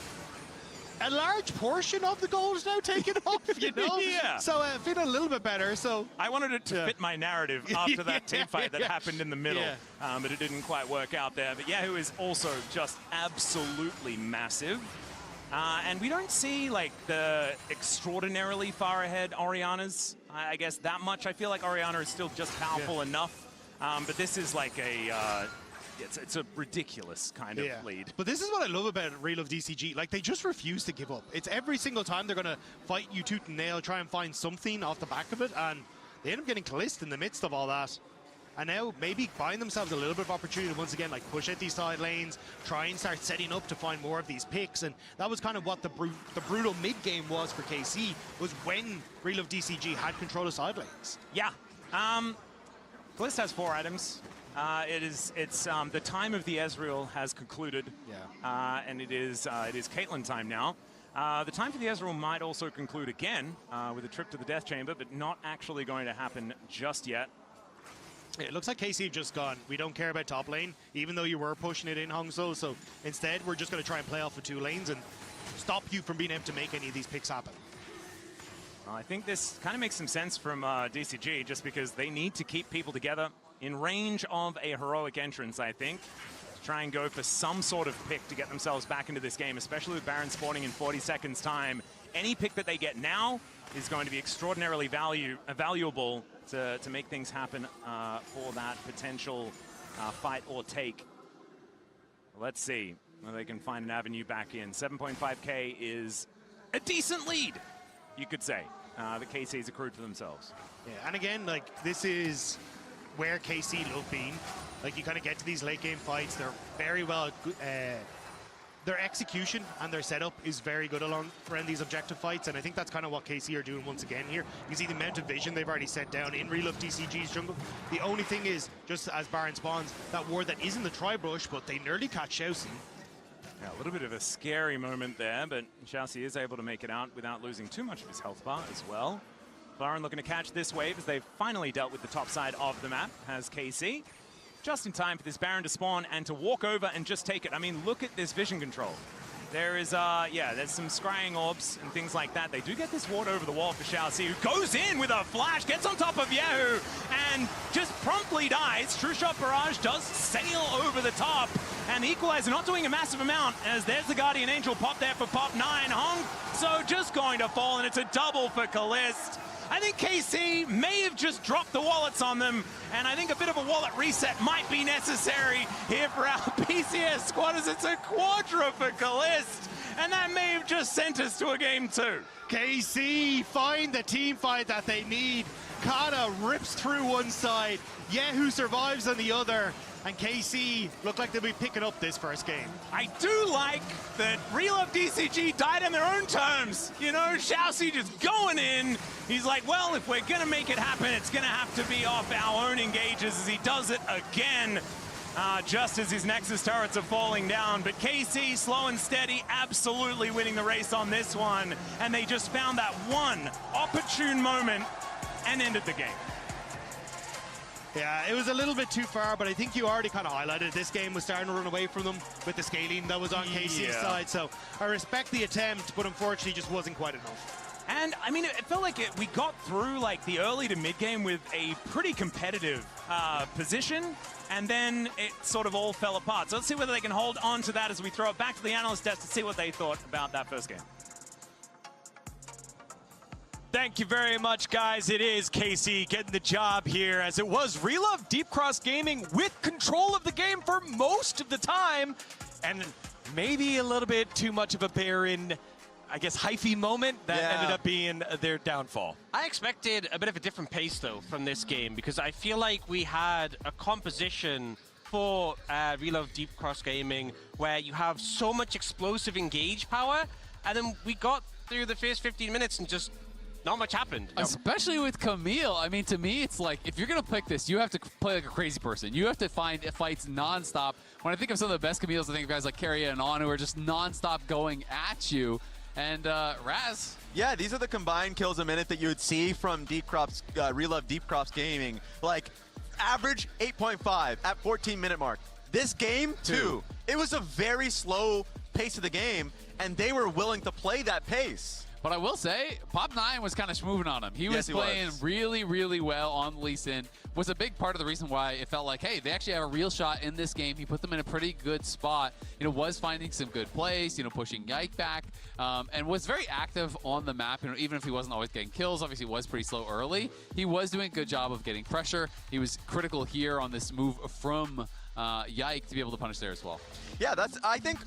Speaker 6: a large portion of the gold is now taken off, you know?
Speaker 10: Yeah.
Speaker 6: So feeling a little bit better. So
Speaker 10: I wanted it to fit my narrative after that team fight that happened in the middle, but it didn't quite work out there. But Yahoo is also just absolutely massive. And we don't see like the extraordinarily far ahead Oriannas, I guess, that much. I feel like Orianna is still just powerful enough. But this is like it's a ridiculous kind of lead.
Speaker 6: But this is what I love about Real DCG. Like, they just refuse to give up. It's every single time they're going to fight you tooth and nail, try and find something off the back of it, and they end up getting Callista in the midst of all that. And now maybe buying themselves a little bit of opportunity to once again, like, push out these side lanes, try and start setting up to find more of these picks. And that was kind of what the brutal mid-game was for KC, was when Real DCG had control of side lanes.
Speaker 10: Yeah. Callista has 4 items. It's the time of the Ezreal has concluded.
Speaker 6: Yeah.
Speaker 10: And it is Caitlyn time now. The time for the Ezreal might also conclude again with a trip to the Death Chamber, but not actually going to happen just yet.
Speaker 6: It looks like KC have just gone, we don't care about top lane, even though you were pushing it in, Hongso. So instead, we're just going to try and play off of 2 lanes and stop you from being able to make any of these picks happen.
Speaker 10: I think this kind of makes some sense from DCG, just because they need to keep people together in range of a heroic entrance, I think. To try and go for some sort of pick to get themselves back into this game, especially with Baron spawning in 40 seconds time. Any pick that they get now is going to be extraordinarily valuable to make things happen for that potential fight or take. Let's see whether they can find an avenue back in. 7.5k is a decent lead, you could say, that KC's accrued for themselves.
Speaker 6: Yeah, and again, like, this is where KC love being. Like, you kind of get to these late game fights, they're very well, their execution and their setup is very good around these objective fights, and I think that's kind of what KC are doing once again here. You see the amount of vision they've already set down in real of DCG's jungle. The only thing is, just as Baron spawns, that ward that isn't the tri-brush, but they nearly catch Xiaoxi.
Speaker 10: Yeah, a little bit of a scary moment there, but Xiaoxi is able to make it out without losing too much of his health bar as well. Baron looking to catch this wave as they've finally dealt with the top side of the map, has KC. Just in time for this Baron to spawn and to walk over and just take it. I mean, look at this vision control. There is, yeah, there's some scrying orbs and things like that. They do get this ward over the wall for Xiaoxi, who goes in with a flash, gets on top of Yahoo, and just promptly dies. True Shot Barrage does sail over the top, and the Equalizer not doing a massive amount, as there's the Guardian Angel pop there for pop 9. Hong, so just going to fall, and it's a double for Kalist. I think KC may have just dropped the wallets on them, and I think a bit of a wallet reset might be necessary here for our PCS squad, as it's a quadra for Kalist, and that may have just sent us to a game 2.
Speaker 6: KC find the team fight that they need. Kana rips through one side, Yahoo survives on the other, and KC look like they'll be picking up this first game.
Speaker 10: I do like that Real of DCG died on their own terms. You know, Xiaoxi just going in. He's like, well, if we're going to make it happen, it's going to have to be off our own engages, as he does it again, just as his Nexus turrets are falling down. But KC, slow and steady, absolutely winning the race on this one. And they just found that one opportune moment and ended the game.
Speaker 6: Yeah, it was a little bit too far, but I think you already kind of highlighted this game was starting to run away from them with the scaling that was on KC's side. So I respect the attempt, but unfortunately just wasn't quite enough.
Speaker 10: And I mean, it felt like we got through like the early to mid game with a pretty competitive position, and then it sort of all fell apart. So let's see whether they can hold on to that as we throw it back to the analyst desk to see what they thought about that first game.
Speaker 3: Thank you very much, guys. It is KC getting the job here, as it was Relove Deep Cross Gaming with control of the game for most of the time, and maybe a little bit too much of a Baron, I guess, hyphy moment that ended up being their downfall.
Speaker 9: I expected a bit of a different pace, though, from this game, because I feel like we had a composition for Relove Deep Cross Gaming where you have so much explosive engage power, and then we got through the first 15 minutes and just not much happened.
Speaker 8: Especially with Camille. I mean, to me, it's like, if you're going to pick this, you have to play like a crazy person. You have to find fights nonstop. When I think of some of the best Camille's, I think of guys like Carrier and On, who are just nonstop going at you. And Raz.
Speaker 7: Yeah, these are the combined kills a minute that you would see from Deep Crops, Relove Deep Crops Gaming. Like, average 8.5 at 14-minute mark. This game, 2. It was a very slow pace of the game, and they were willing to play that pace.
Speaker 8: But I will say, Pop 9 was kind of smoothing on him. He was playing really, really well on Lee Sin. Was a big part of the reason why it felt like, hey, they actually have a real shot in this game. He put them in a pretty good spot. You know, was finding some good plays, you know, pushing Yike back, and was very active on the map. You know, even if he wasn't always getting kills, obviously was pretty slow early. He was doing a good job of getting pressure. He was critical here on this move from Yike to be able to punish there as well.
Speaker 7: Yeah, I think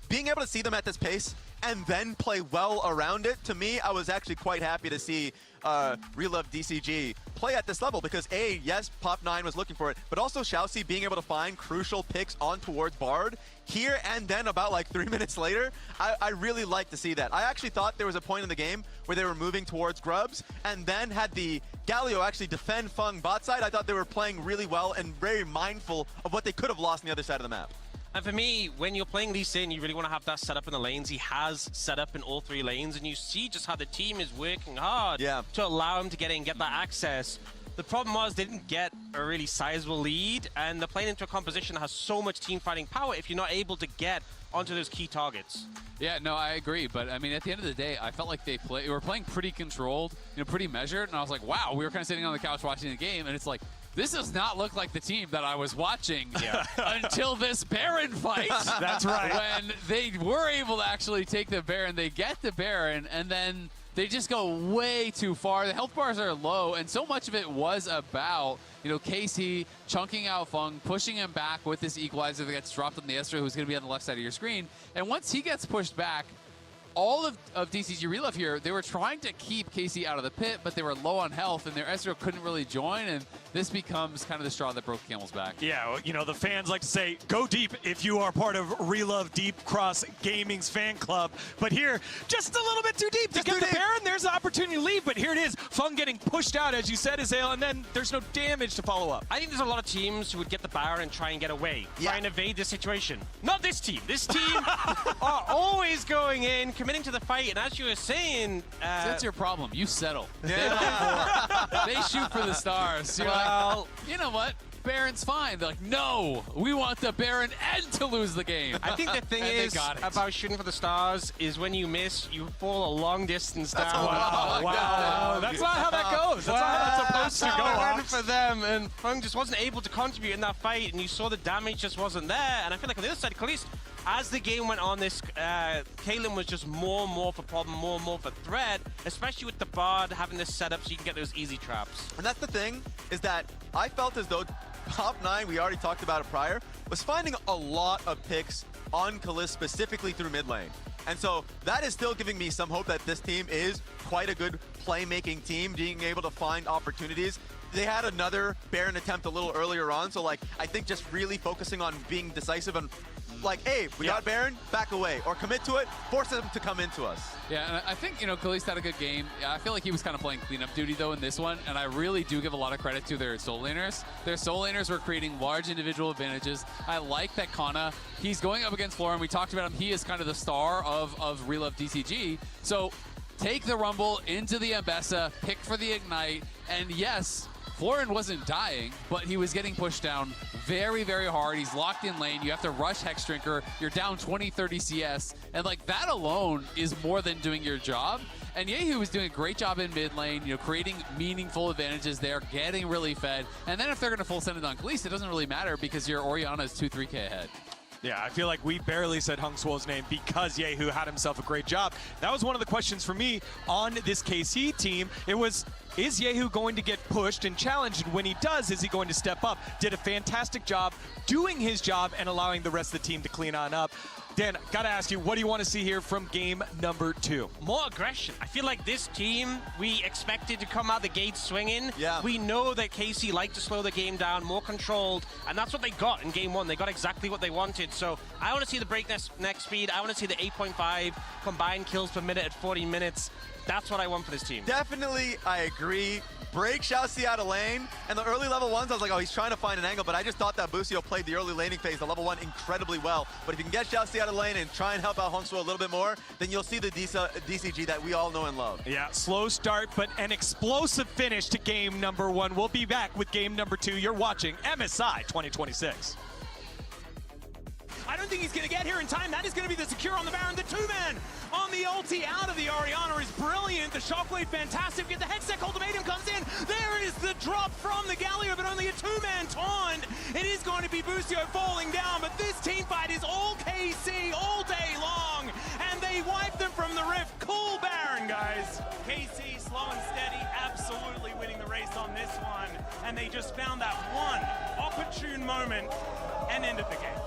Speaker 7: being able to see them at this pace and then play well around it, to me, I was actually quite happy to see Relove DCG play at this level, because A, yes, Pop 9 was looking for it, but also Xiaoxi being able to find crucial picks on towards Bard here, and then about like 3 minutes later, I really like to see that. I actually thought there was a point in the game where they were moving towards Grubs, and then had the Galio actually defend Feng bot side. I thought they were playing really well and very mindful of what they could have lost on the other side of the map.
Speaker 9: And for me, when you're playing Lee Sin, you really want to have that set up in the lanes. He has set up in all 3 lanes, and you see just how the team is working hard to allow him to get in, get that access. The problem was they didn't get a really sizable lead, and they're playing into a composition that has so much team fighting power if you're not able to get onto those key targets.
Speaker 8: Yeah, no, I agree. But I mean, at the end of the day, I felt like they were playing pretty controlled, pretty measured. And I was like, wow, we were kind of sitting on the couch watching the game, and it's like, this does not look like the team that I was watching until this Baron fight.
Speaker 10: That's right.
Speaker 8: When they were able to actually take the Baron, they get the Baron, and then they just go way too far. The health bars are low, and so much of it was about, KC chunking out Fung, pushing him back with this equalizer that gets dropped on the Ezreal, who's going to be on the left side of your screen. And once he gets pushed back, all of DCG Relove here, they were trying to keep KC out of the pit, but they were low on health, and their Ezreal couldn't really join, and this becomes kind of the straw that broke the camel's back.
Speaker 3: Yeah, the fans like to say, go deep if you are part of Relove Deep Cross Gaming's fan club. But here, just a little bit too deep to get the Baron. There's an opportunity to leave, but here it is. Fung getting pushed out, as you said, Azale, and then there's no damage to follow up.
Speaker 9: I think there's a lot of teams who would get the Baron and try and get away, try and evade this situation. Not this team. This team are always going in, committing to the fight, and as you were saying...
Speaker 8: that's your problem. You settle. They shoot for the stars. You're like, you know what? Baron's fine. They're like, no, we want the Baron and to lose the game.
Speaker 9: I think the thing is about shooting for the stars is when you miss, you fall a long distance down.
Speaker 3: Wow. That's not how that goes. That's not how that's supposed to go.
Speaker 9: For them, and Fung just wasn't able to contribute in that fight, and you saw the damage just wasn't there. And I feel like on the other side, at least as the game went on, this Caitlyn was just more and more for problem, more and more for threat, especially with the Bard having this setup so you can get those easy traps.
Speaker 7: And that's the thing, is that I felt as though top 9, we already talked about it prior, was finding a lot of picks on Kalist specifically through mid lane. And so that is still giving me some hope that this team is quite a good playmaking team, being able to find opportunities. They had another Baron attempt a little earlier on, so I think just really focusing on being decisive and hey, we got Baron, back away, or commit to it, force them to come into us.
Speaker 8: Yeah, and I think, Kalist had a good game. I feel like he was kind of playing cleanup duty, though, in this one, and I really do give a lot of credit to their soul laners. Their soul laners were creating large individual advantages. I like that Kana, he's going up against Florin. We talked about him. He is kind of the star of Relove DCG. So take the Rumble into the Ambessa, pick for the Ignite, and yes, Florin wasn't dying, but he was getting pushed down very, very hard. He's locked in lane. You have to rush Hexdrinker. You're down 20, 30 CS. And that alone is more than doing your job. And Yehu was doing a great job in mid lane, creating meaningful advantages there, getting really fed. And then if they're going to full send it on Kalist, it doesn't really matter because your Orianna is 2-3K ahead.
Speaker 3: Yeah, I feel like we barely said Hung Swo's name because Yehu had himself a great job. That was one of the questions for me on this KC team. It was, is Yehu going to get pushed and challenged? And when he does, is he going to step up? Did a fantastic job doing his job and allowing the rest of the team to clean on up. Dan, gotta ask you, what do you want to see here from game number 2?
Speaker 9: More aggression. I feel like this team, we expected to come out the gate swinging.
Speaker 7: Yeah.
Speaker 9: We know that KC liked to slow the game down, more controlled, and that's what they got in game 1. They got exactly what they wanted. So I want to see the breakneck speed. I want to see the 8.5 combined kills per minute at 40 minutes. That's what I want for this team.
Speaker 7: Definitely, I agree. Break Xiaoxi out of lane. And the early level ones, I was like, oh, he's trying to find an angle, but I just thought that Busio played the early laning phase, the level 1, incredibly well. But if you can get Xiaoxi out of lane and try and help out Hung Swo a little bit more, then you'll see the DCG that we all know and love.
Speaker 3: Yeah, slow start, but an explosive finish to game number 1. We'll be back with game number 2. You're watching MSI 2026.
Speaker 10: I don't think he's going to get here in time. That is going to be the secure on the Baron. The 2-man on the ulti out of the Orianna is brilliant. The shockwave, fantastic. Get the Hextech ultimatum comes in. There is the drop from the Galio, but only a 2-man taunt. It is going to be Busio falling down, but this team fight is all KC all day long, and they wipe them from the rift. Cool Baron, guys. KC, slow and steady, absolutely winning the race on this one, and they just found that one opportune moment and ended the game.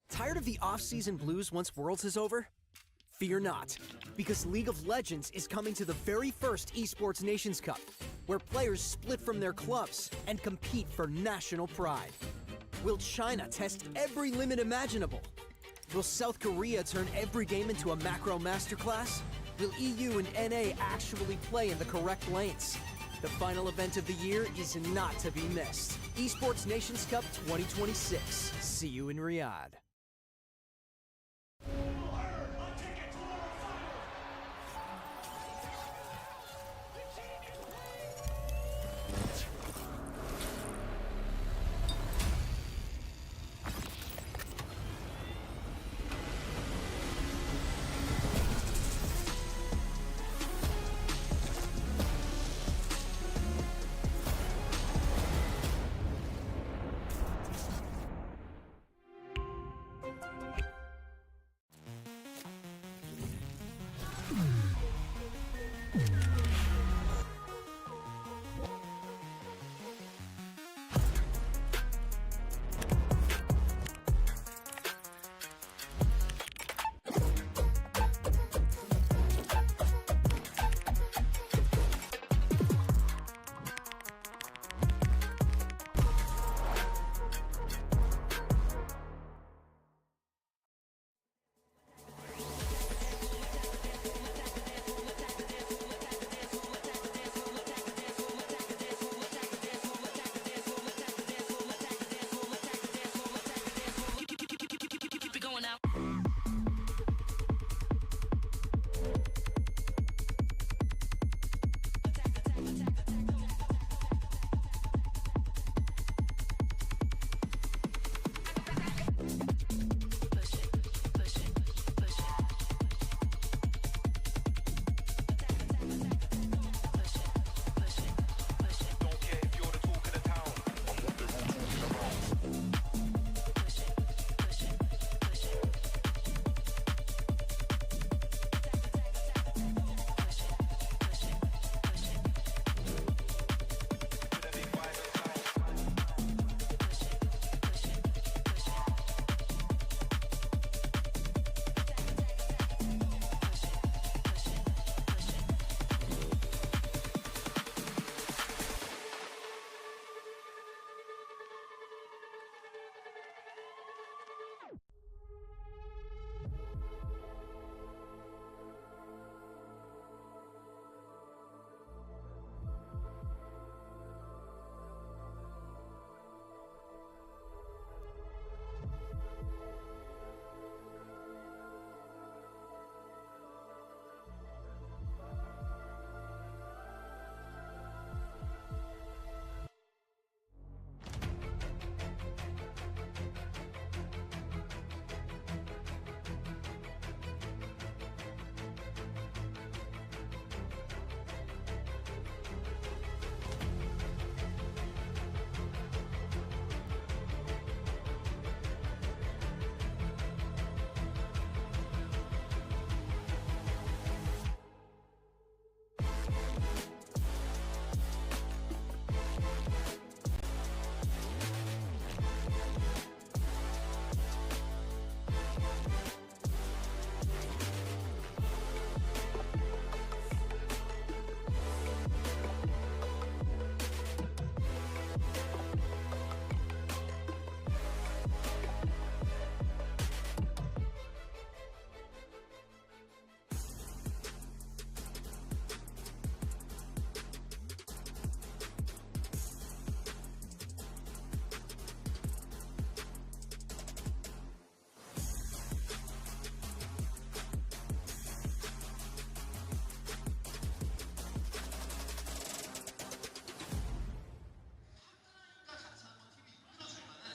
Speaker 18: Tired of the off-season blues once Worlds is over? Fear not, because League of Legends is coming to the very first Esports Nations Cup, where players split from their clubs and compete for national pride. Will China test every limit imaginable? Will South Korea turn every game into a macro masterclass? Will EU and NA actually play in the correct lanes? The final event of the year is not to be missed. Esports Nations Cup 2026. See you in Riyadh.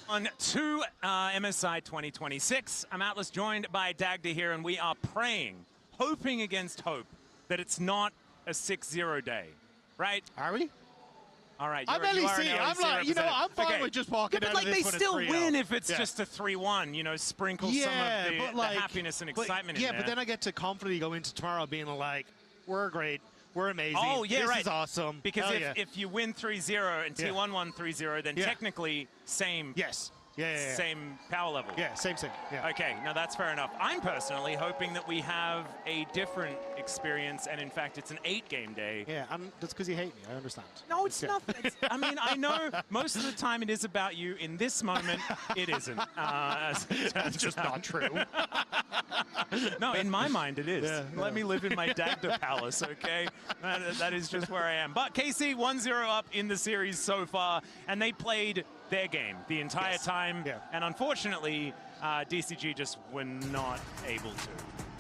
Speaker 10: On to MSI 2026. I'm Atlas, joined by Dagda here, and we are praying, hoping against hope, that it's not a 6-0 day, right?
Speaker 6: Are we?
Speaker 10: All right.
Speaker 6: I'm LEC. I'm like, you know, I'm fine with just walking
Speaker 10: yeah,
Speaker 6: out
Speaker 10: but like
Speaker 6: of this
Speaker 10: they
Speaker 6: with
Speaker 10: still
Speaker 6: a 3-0.
Speaker 10: win if it's just a 3-1. You know, sprinkle some of the happiness and excitement in there.
Speaker 6: Yeah, but then I get to confidently go into tomorrow being like, we're great. We're amazing.
Speaker 10: Oh, yeah,
Speaker 6: this
Speaker 10: right.
Speaker 6: is awesome.
Speaker 10: Because if you win 3-0 and T1 won 3-0, then technically same.
Speaker 6: Yes.
Speaker 10: same power level.
Speaker 6: Yeah, same. Yeah.
Speaker 10: Okay, now that's fair enough. I'm personally hoping that we have a different experience, and in fact, it's an 8-game day.
Speaker 6: Yeah, and that's because you hate me. I understand.
Speaker 10: No, it's not. I mean, I know most of the time it is about you. In this moment, it isn't.
Speaker 6: That's just not true.
Speaker 10: No, in my mind, it is. Let me live in my Dagda palace, okay? That is just where I am. But KC 1-0 up in the series so far, and they played their game the entire time. And unfortunately, DCG just were not able to.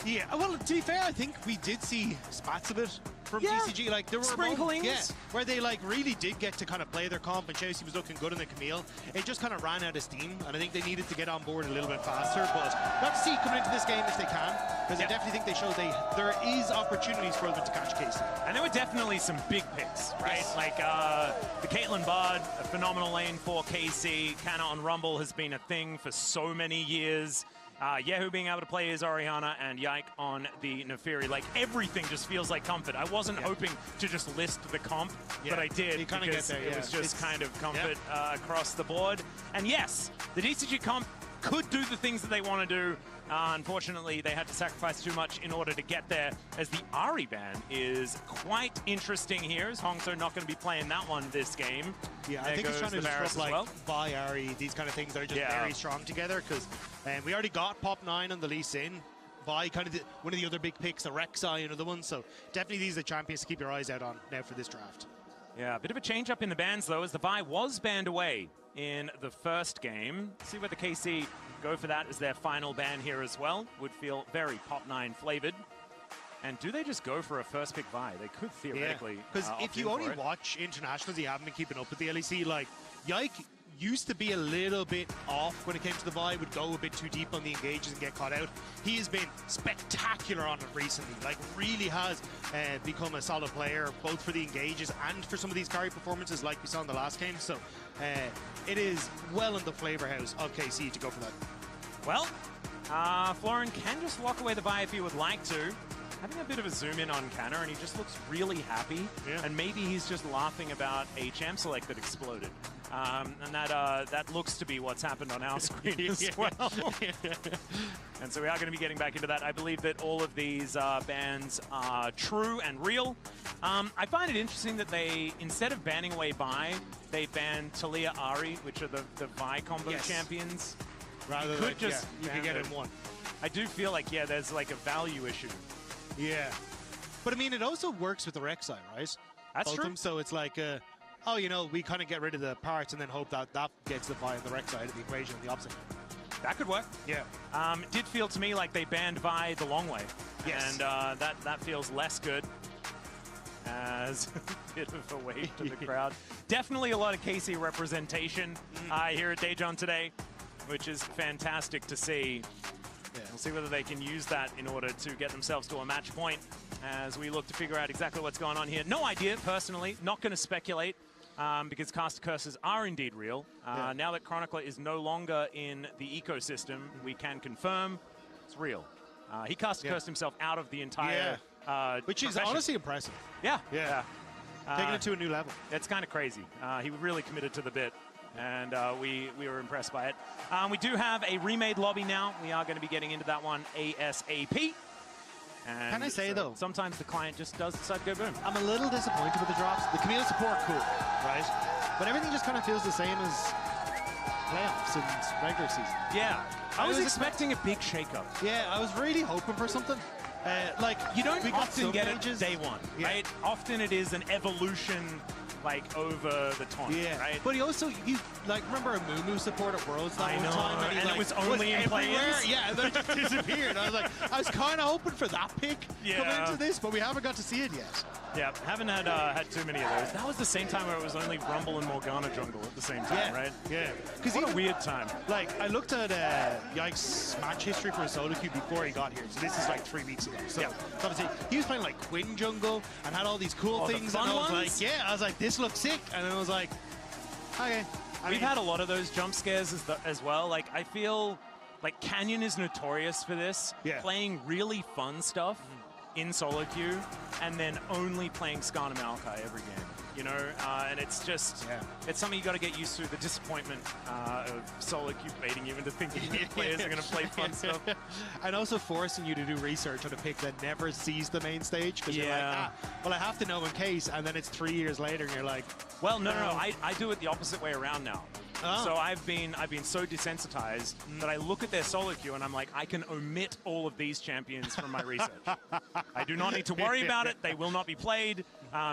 Speaker 6: Yeah, well, to be fair, I think we did see spots of it from DCG. Like, there were
Speaker 10: sprinklings,
Speaker 6: where they like really did get to kind of play their comp, and Chelsea was looking good in the Camille. It just kind of ran out of steam, and I think they needed to get on board a little bit faster. But we'll have to see coming into this game if they can, because I definitely think they showed there is opportunities for them to catch KC.
Speaker 10: And there were definitely some big picks, right? Like the Caitlin Bard, a phenomenal lane for KC. Canna on Rumble has been a thing for so many years. Yehu being able to play his Oriana, and Yike on the Neferi. Like, everything just feels like comfort. I wasn't hoping to just list the comp, but I did,
Speaker 6: you kinda
Speaker 10: because
Speaker 6: get there,
Speaker 10: it was just kind of comfort across the board. And yes, the DCG comp could do the things that they want to do. Unfortunately, they had to sacrifice too much in order to get there, as the Ahri ban is quite interesting here, as Hongso not going to be playing that one this game.
Speaker 6: Yeah,
Speaker 10: there
Speaker 6: I think he's trying to disrupt, like, Vi Ahri, these kind of things that are just very strong together, because we already got Pop 9 on the Lee Sin. Vi kind of one of the other big picks, the Rek'Sai, another one, so definitely these are the champions to keep your eyes out on now for this draft.
Speaker 10: Yeah, a bit of a change up in the bans, though, as the Vi was banned away in the first game. See whether KC go for that as their final ban here as well. Would feel very Pop 9 flavored. And do they just go for a first pick Vi? They could theoretically.
Speaker 6: Because if you only watch internationals, you haven't been keeping up with the LEC. Like, Yike used to be a little bit off when it came to the Vi, would go a bit too deep on the engages and get caught out. He has been spectacular on it recently, like really has become a solid player, both for the engages and for some of these carry performances like we saw in the last game. So it is well in the flavor house of KC to go for that.
Speaker 10: Well, Florin can just walk away the Vi if he would like to. Having a bit of a zoom in on Canna, and he just looks really happy. And maybe he's just laughing about a champ select that exploded. And that looks to be what's happened on our screen as well. And so we are going to be getting back into that. I believe that all of these bans are true and real. I find it interesting that they, instead of banning away Vi, they banned Talia Ahri, which are the Vi combo champions.
Speaker 6: Rather
Speaker 10: you could just
Speaker 6: you can get it in one.
Speaker 10: I do feel like, there's like a value issue.
Speaker 6: Yeah. But I mean, it also works with the Rek'Sai, right?
Speaker 10: That's true.
Speaker 6: So it's like, oh, you know, we kind of get rid of the parts and then hope that that gets the Vi and the Rek'Sai out of the equation on the opposite.
Speaker 10: That could work.
Speaker 6: Yeah.
Speaker 10: It did feel to me like they banned Vi the long way.
Speaker 6: Yes.
Speaker 10: And that feels less good as a bit of a wave to the crowd. Definitely a lot of KC representation here at Daejeon today, which is fantastic to see. We'll see whether they can use that in order to get themselves to a match point as we look to figure out exactly what's going on here. No idea, personally. Not going to speculate because caster curses are indeed real. Now that Chronicler is no longer in the ecosystem, we can confirm it's real. He caster cursed himself out of the entire
Speaker 6: which is honestly impressive.
Speaker 10: Yeah.
Speaker 6: Taking it to a new level.
Speaker 10: It's kind of crazy. He really committed to the bit. And we were impressed by it. We do have a remade lobby now. We are going to be getting into that one ASAP. And
Speaker 6: can I say, though?
Speaker 10: Sometimes the client just does decide to go boom.
Speaker 6: I'm a little disappointed with the drops. The Camille support, cool, right? But everything just kind of feels the same as playoffs and regular season.
Speaker 10: Yeah. I was expecting a big shakeup.
Speaker 6: Yeah, I was really hoping for something. Like,
Speaker 10: you don't often get it day one, right? Often it is an evolution like over the taunt, right?
Speaker 6: But he also, like, remember a Mumu support at Worlds that one time?
Speaker 10: And it was only in play-ins?
Speaker 6: Yeah, and then it just disappeared. I was kind of hoping for that pick coming into this, but we haven't got to see it yet.
Speaker 10: Yeah, haven't had too many of those. That was the same time where it was only Rumble and Morgana jungle at the same time, right?
Speaker 6: Yeah.
Speaker 10: What a weird time.
Speaker 6: Like, I looked at Yike's match history for a solo queue before he got here, so this is like 3 weeks ago. So obviously, he was playing like Quinn jungle and had all these cool things, and I was like, this looks sick, and then I was like, okay.
Speaker 10: We've had a lot of those jump scares as well. Like, I feel like Canyon is notorious for this, playing really fun stuff in solo queue and then only playing Skarn and Maokai every game. You know, and it's just, it's something you got to get used to, the disappointment of solo queue baiting you into thinking that players are going to play fun stuff.
Speaker 6: And also forcing you to do research on a pick that never sees the main stage, because you're like, well, I have to know in case, and then it's 3 years later and you're like,
Speaker 10: well, no, I do it the opposite way around now. So I've been so desensitized that I look at their solo queue and I'm like, I can omit all of these champions from my research. I do not need to worry about it. They will not be played.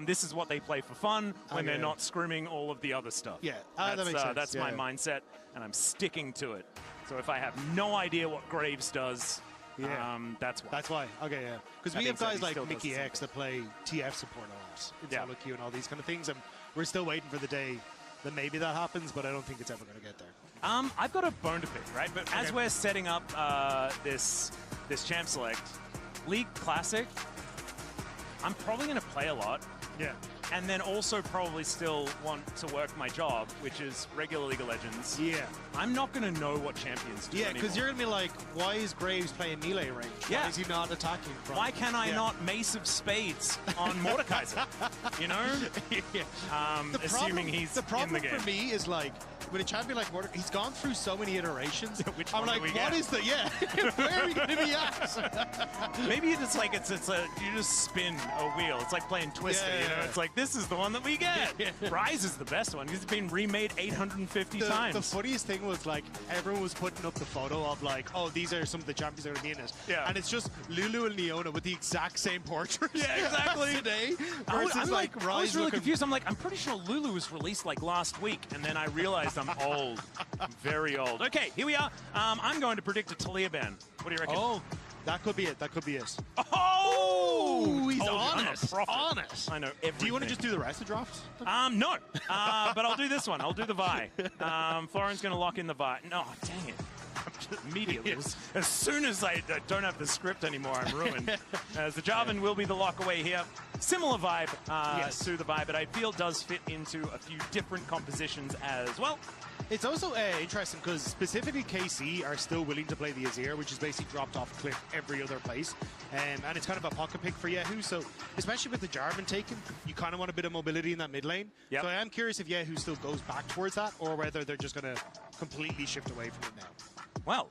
Speaker 10: This is what they play for fun when they're not scrimming all of the other stuff.
Speaker 6: Yeah, that makes sense.
Speaker 10: That's my mindset, and I'm sticking to it. So if I have no idea what Graves does, that's why.
Speaker 6: That's why. Okay, yeah. Because we have guys like Mickey X that play TF support a lot in solo queue and all these kind of things, and we're still waiting for the day that maybe that happens, but I don't think it's ever going to get there.
Speaker 10: I've got a bone to pick, right? But as we're setting up this champ select, League Classic, I'm probably going to play a lot.
Speaker 6: Yeah.
Speaker 10: And then also probably still want to work my job, which is regular League of Legends.
Speaker 6: Yeah.
Speaker 10: I'm not going to know what champions do anymore.
Speaker 6: Because you're going to be like, why is Graves playing melee range? Why is he not attacking from?
Speaker 10: Why can I not Mace of Spades on Mordekaiser? You know? Assuming he's
Speaker 6: the problem
Speaker 10: in the game.
Speaker 6: for me is like, with a champion like Mordekaiser, he's gone through so many iterations.
Speaker 10: Which
Speaker 6: I'm like, what is the, where are we going to be at?
Speaker 10: Maybe it's like, you just spin a wheel. It's like playing Twister, you know? It's like, this is the one that we get. Rise is the best one. It's been remade 850 times.
Speaker 6: The funniest thing was like, everyone was putting up the photo of like, oh, these are some of the champions that are going to be in it.
Speaker 10: Yeah.
Speaker 6: And it's just Lulu and Leona with the exact same portrait.
Speaker 10: Yeah, exactly.
Speaker 6: Today.
Speaker 10: I
Speaker 6: Versus
Speaker 10: I was really confused. I'm like, I'm pretty sure Lulu was released like last week. And then I realized I'm old. I'm very old. Okay, here we are. I'm going to predict a Talia ban. What do you reckon?
Speaker 6: Oh, that could be it. That could be it.
Speaker 10: Oh!
Speaker 6: He's
Speaker 10: honest.
Speaker 6: Honest.
Speaker 10: I know everything.
Speaker 6: Do you want to just do the rest of drafts?
Speaker 10: No. But I'll do this one. I'll do the Vi. Florin's going to lock in the Vi. No, dang it. Immediately. As soon as I don't have the script anymore, I'm ruined. As the Jarvan will be the lock away here. Similar vibe to the Vi, but I feel does fit into a few different compositions as well.
Speaker 6: It's also interesting because specifically KC are still willing to play the Azir, which is basically dropped off cliff every other place. And it's kind of a pocket pick for Yahoo. So especially with the Jarvan taken, you kind of want a bit of mobility in that mid lane. So I am curious if Yahoo still goes back towards that or whether they're just going to completely shift away from it now.
Speaker 10: Well,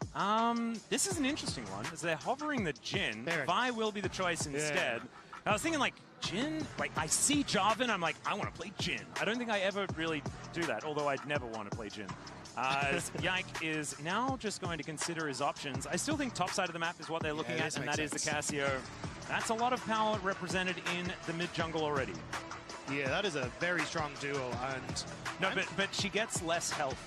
Speaker 10: this is an interesting one. As they're hovering the Jhin, Vi will be the choice instead. I was thinking like Jhin, like I see Jarvan, I'm like, I want to play Jhin. I don't think I ever really do that, although I'd never want to play Jhin. As Yike is now just going to consider his options. I still think top side of the map is what they're looking at, and that is the Cassio. That's a lot of power represented in the mid jungle already.
Speaker 6: Yeah, that is a very strong duo, and
Speaker 10: but she gets less health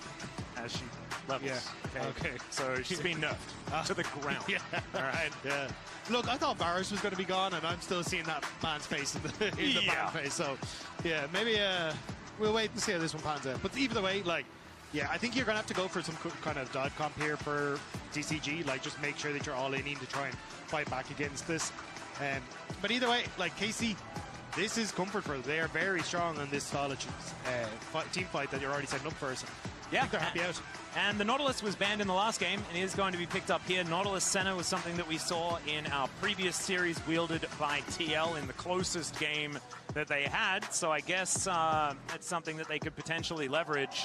Speaker 10: as she levels.
Speaker 6: Yeah.
Speaker 10: Okay. So she's been nerfed to the ground. All right.
Speaker 6: Yeah. Look, I thought Varus was going to be gone, and I'm still seeing that man's face in the man face. So, yeah, maybe we'll wait and see how this one pans out. But either way, like, yeah, I think you're going to have to go for some kind of dive comp here for DCG. Like, just make sure that you're all in to try and fight back against this. But either way, like, KC, this is comfort for them. They are very strong on this style of team fight that you're already setting up for. So I think they're happy out.
Speaker 10: And the Nautilus was banned in the last game and is going to be picked up here. Nautilus Senna was something that we saw in our previous series wielded by TL in the closest game that they had. So I guess it's something that they could potentially leverage.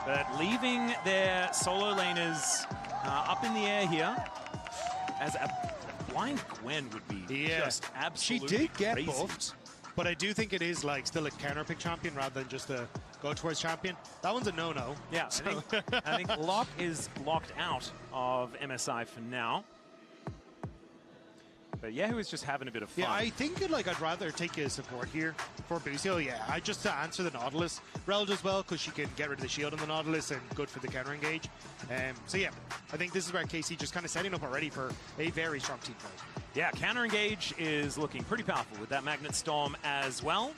Speaker 10: But leaving their solo laners up in the air here as a blind Gwen would be just absolutely
Speaker 6: She did get
Speaker 10: crazy.
Speaker 6: buffed, but I do think it is like still a counter pick champion rather than just a go towards champion. That one's a no-no.
Speaker 10: Yeah, so. I think Locke is locked out of MSI for now. But Yahoo is just having a bit of fun.
Speaker 6: Yeah, I think like I'd rather take a support here for Busio. Yeah, I just to answer the Nautilus. Rel does well because she can get rid of the shield on the Nautilus and good for the counter engage. So yeah, I think this is where KC just kind of setting up already for a very strong team fight.
Speaker 10: Yeah, counter engage is looking pretty powerful with that Magnet Storm as well.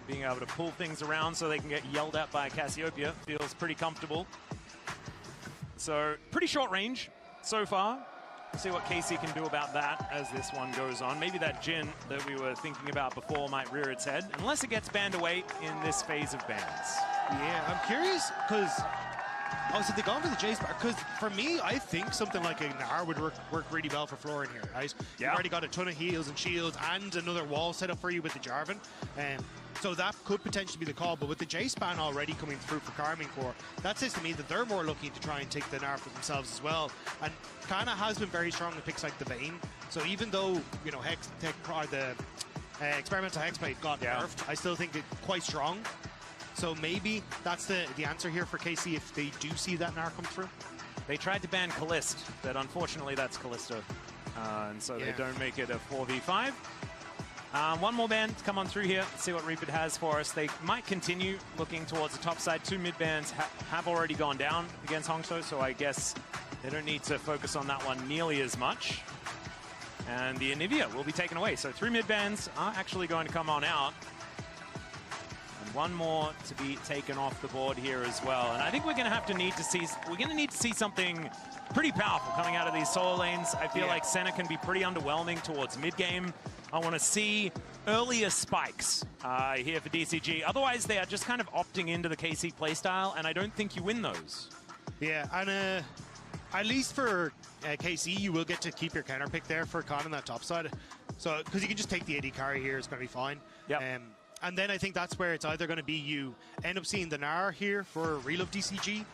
Speaker 10: Being able to pull things around so they can get yelled at by Cassiopeia feels pretty comfortable. So pretty short range so far. We'll see what KC can do about that as this one goes on. Maybe that Jhin that we were thinking about before might rear its head, unless it gets banned away in this phase of bans.
Speaker 6: Yeah, I'm curious because Oh, so they've gone for the Jace bar, because for me, I think something like a Gnar would work really well for Florin here, right? You've already got a ton of heals and shields and another wall set up for you with the Jarvan. So that could potentially be the call, but with the Jace ban already coming through for Karmine Corps, that says to me that they're more looking to try and take the Gnar for themselves as well. And Kana has been very strong in picks like the Vayne, so even though, you know, the Experimental Hexblade got nerfed, I still think it's quite strong. So maybe that's the answer here for KC if they do see that Gnar come through.
Speaker 10: They tried to ban Kalist, but unfortunately that's Kalista. And so they don't make it a 4v5. One more band to come on through here. Let's see what Reaper has for us. They might continue looking towards the top side. 2 mid bands have already gone down against Hongso, so I guess they don't need to focus on that one nearly as much. And the Anivia will be taken away. So 3 mid bands are actually going to come on out. And one more to be taken off the board here as well. And I think we're going to need to see something pretty powerful coming out of these solo lanes. I feel like Senna can be pretty underwhelming towards mid game. I want to see earlier spikes here for DCG. Otherwise, they are just kind of opting into the KC playstyle, and I don't think you win those.
Speaker 6: Yeah, and at least for KC, you will get to keep your counter pick there for Khan on that top side. So, because you can just take the AD carry here, it's going to be fine.
Speaker 10: Yep.
Speaker 6: And then I think that's where it's either going to be you end up seeing the Gnar here for Real of DCG,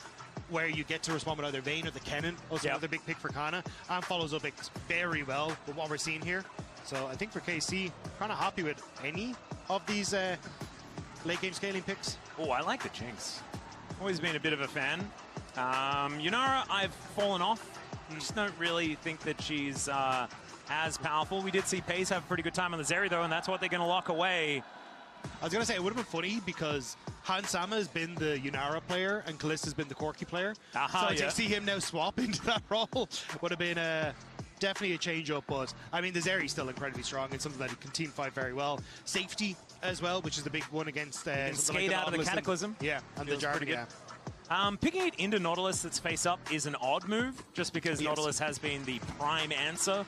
Speaker 6: where you get to respond with either Vayne or the Kennen, also another big pick for Kana, and follows up very well with what we're seeing here. So I think for KC, kind of happy with any of these late game scaling picks.
Speaker 10: Oh, I like the Jinx. Always been a bit of a fan. Yunara, I've fallen off. Just don't really think that she's as powerful. We did see Pace have a pretty good time on the Zeri though, and that's what they're going to lock away.
Speaker 6: I was going to say, it would have been funny because Han Sama has been the Yunara player and Kalista has been the Corki player. So to see him now swap into that role would have been definitely a change up, but I mean, the Zeri's still incredibly strong. It's something that he can team fight very well. Safety as well, which is the big one against
Speaker 10: skate out of the Cataclysm.
Speaker 6: And the Jarvan.
Speaker 10: Picking it into Nautilus that's face up is an odd move, just because Nautilus has been the prime answer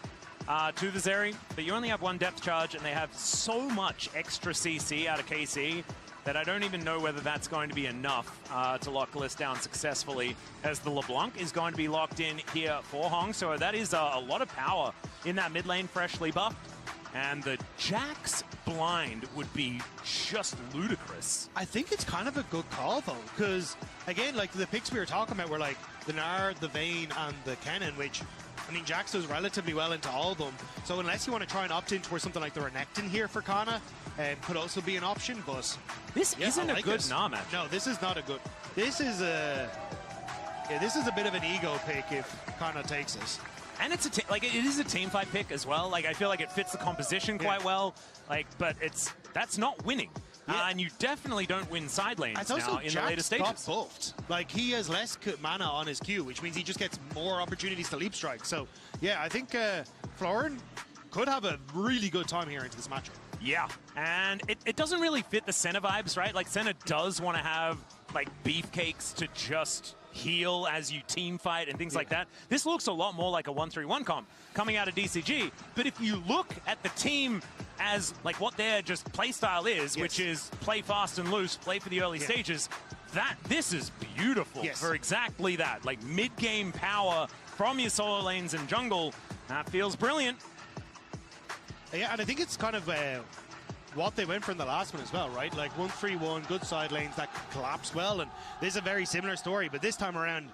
Speaker 10: to the Zeri, but you only have 1 depth charge, and they have so much extra CC out of KC that I don't even know whether that's going to be enough to lock Kalist down successfully, as the LeBlanc is going to be locked in here for Hong. So that is a lot of power in that mid lane, freshly buffed. And the Jax blind would be just ludicrous.
Speaker 6: I think it's kind of a good call, though, because, again, like the picks we were talking about were like the Gnar, the Vayne, and the Kennen, which, I mean, Jax does relatively well into all of them. So unless you want to try and opt in towards something like the Renekton here for Kana, could also be an option, but...
Speaker 10: This isn't a good Gnar match.
Speaker 6: No, this is not a good... This is a bit of an ego pick if Kana takes it.
Speaker 10: And it's it is a team fight pick as well. Like, I feel like it fits the composition quite well. Like, but that's not winning. And you definitely don't win side lanes now in the later stages.
Speaker 6: Got buffed. Like, he has less mana on his Q, which means he just gets more opportunities to leap strike. So, yeah, I think Florin could have a really good time here into this matchup.
Speaker 10: Yeah, and it doesn't really fit the Senna vibes, right? Like, Senna does want to have, like, beefcakes to just heal as you team fight and things like that. This looks a lot more like a 1-3-1 comp coming out of DCG. But if you look at the team as like what their just play style is, which is play fast and loose, play for the early stages, this is beautiful for exactly that. Like mid-game power from your solo lanes and jungle. That feels brilliant.
Speaker 6: Yeah, and I think it's kind of what they went for in the last one as well, right? Like 1-3-1, good side lanes that collapse well, and this is a very similar story, but this time around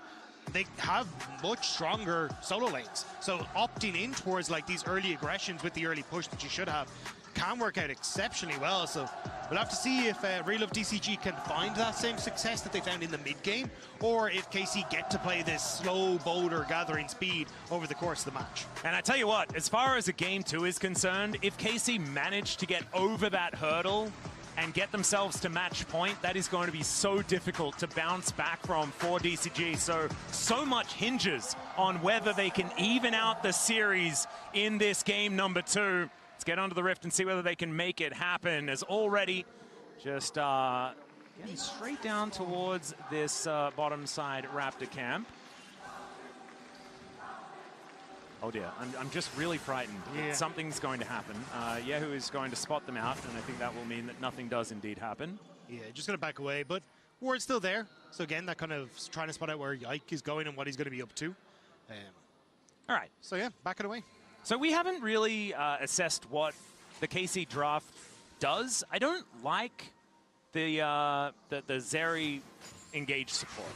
Speaker 6: they have much stronger solo lanes. So opting in towards like these early aggressions with the early push that you should have can work out exceptionally well. So we'll have to see if Real of DCG can find that same success that they found in the mid game, or if KC get to play this slow boulder gathering speed over the course of the match.
Speaker 10: And I tell you what, as far as a game 2 is concerned, if KC managed to get over that hurdle and get themselves to match point, that is going to be so difficult to bounce back from for DCG. So much hinges on whether they can even out the series in this game number 2. Let's get onto the Rift and see whether they can make it happen, as already just getting straight down towards this bottom side Raptor camp. Oh dear, I'm just really frightened. Something's going to happen. Yehu is going to spot them out, and I think that will mean that nothing does indeed happen.
Speaker 6: Yeah, just going to back away, but Ward's still there. So again, that kind of trying to spot out where Yike is going and what he's going to be up to.
Speaker 3: All right.
Speaker 6: So yeah, back it away.
Speaker 3: So we haven't really assessed what the KC draft does. I don't like the Zeri engaged support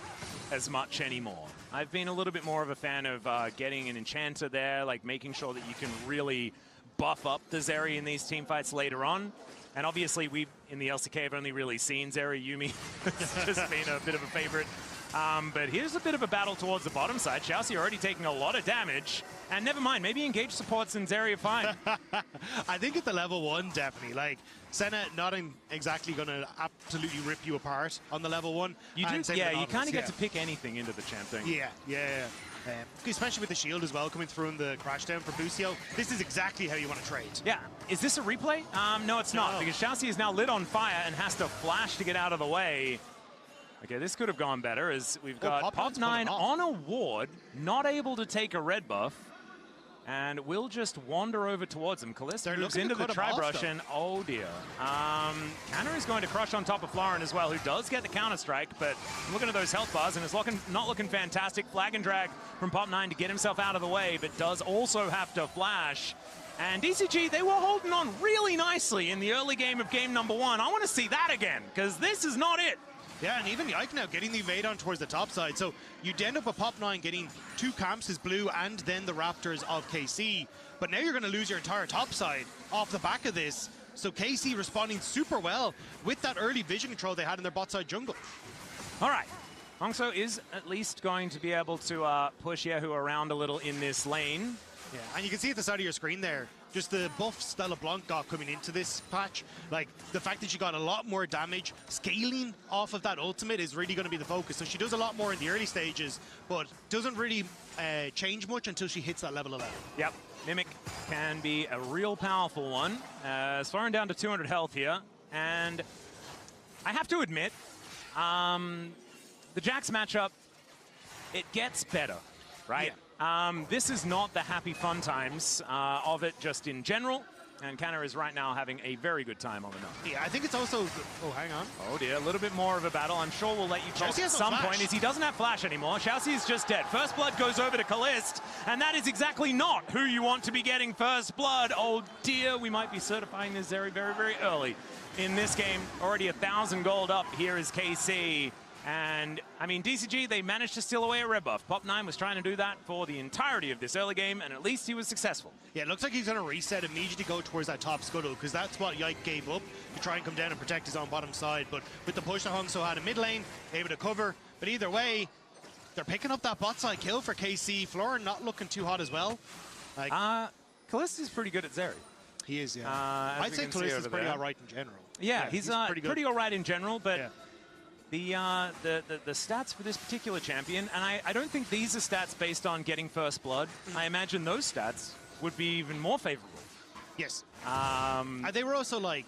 Speaker 3: as much anymore. I've been a little bit more of a fan of getting an Enchanter there, like making sure that you can really buff up the Zeri in these team fights later on. And obviously, we in the LCK have only really seen Zeri Yuumi. It's just been a bit of a favorite. But here's a bit of a battle towards the bottom side. Xiaoxi already taking a lot of damage. And never mind, maybe engage supports and Zeri are fine.
Speaker 6: I think at the level 1, definitely. Like, Senna not exactly going to absolutely rip you apart on the level 1.
Speaker 3: You do, yeah, you kind of get to pick anything into the champ thing.
Speaker 6: Yeah. Especially with the shield as well coming through in the crash down for Lucio. This is exactly how you want to trade.
Speaker 3: Yeah. Is this a replay? No, it's not, because Xiaoxi is now lit on fire and has to flash to get out of the way. Okay, this could have gone better as we've got Pop9 on a ward, not able to take a red buff, and will just wander over towards him. Kalista moves into the tri-brush, and oh dear. Canner is going to crush on top of Florin as well, who does get the counter-strike, but looking at those health bars, and is not looking fantastic. Flag and drag from Pop9 to get himself out of the way, but does also have to flash. And DCG, they were holding on really nicely in the early game of game number 1. I want to see that again, because this is not it.
Speaker 6: Yeah, and even Yike now getting the evade on towards the top side. So you'd end up with Pop9 getting 2 camps as blue and then the Raptors of KC. But now you're going to lose your entire top side off the back of this. So KC responding super well with that early vision control they had in their bot side jungle.
Speaker 3: All right. Hongso is at least going to be able to push Yehu around a little in this lane.
Speaker 6: Yeah, and you can see at the side of your screen there, just the buffs that LeBlanc got coming into this patch. Like, the fact that she got a lot more damage, scaling off of that ultimate is really going to be the focus. So she does a lot more in the early stages, but doesn't really change much until she hits that level 11.
Speaker 3: Yep, Mimic can be a real powerful one. Sloring down to 200 health here. And I have to admit, the Jax matchup, it gets better, right? Yeah. This is not the happy fun times of it just in general, and Canner is right now having a very good time on the knock.
Speaker 6: Yeah, I think it's also... Oh, hang on.
Speaker 3: Oh dear, a little bit more of a battle. I'm sure we'll let you talk at some point, as he doesn't have flash anymore. Xiaoxi is just dead. First blood goes over to Kalist, and that is exactly not who you want to be getting first blood. Oh dear, we might be certifying this very, very, very early in this game. Already 1,000 gold up. Here is KC. And, I mean, DCG, they managed to steal away a red buff. Pop9 was trying to do that for the entirety of this early game, and at least he was successful.
Speaker 6: Yeah, it looks like he's going to reset, immediately go towards that top scuttle, because that's what Yike gave up, to try and come down and protect his own bottom side. But with the push that Hongso had in mid lane, able to cover. But either way, they're picking up that bot side kill for KC. Florin not looking too hot as well. Like,
Speaker 3: Callista's pretty good at Zeri.
Speaker 6: He is, yeah. I'd say Callista's pretty all right in general.
Speaker 3: Yeah, he's pretty all right in general, but... Yeah. The stats for this particular champion, and I don't think these are stats based on getting first blood. I imagine those stats would be even more favorable.
Speaker 6: Yes. They were also like,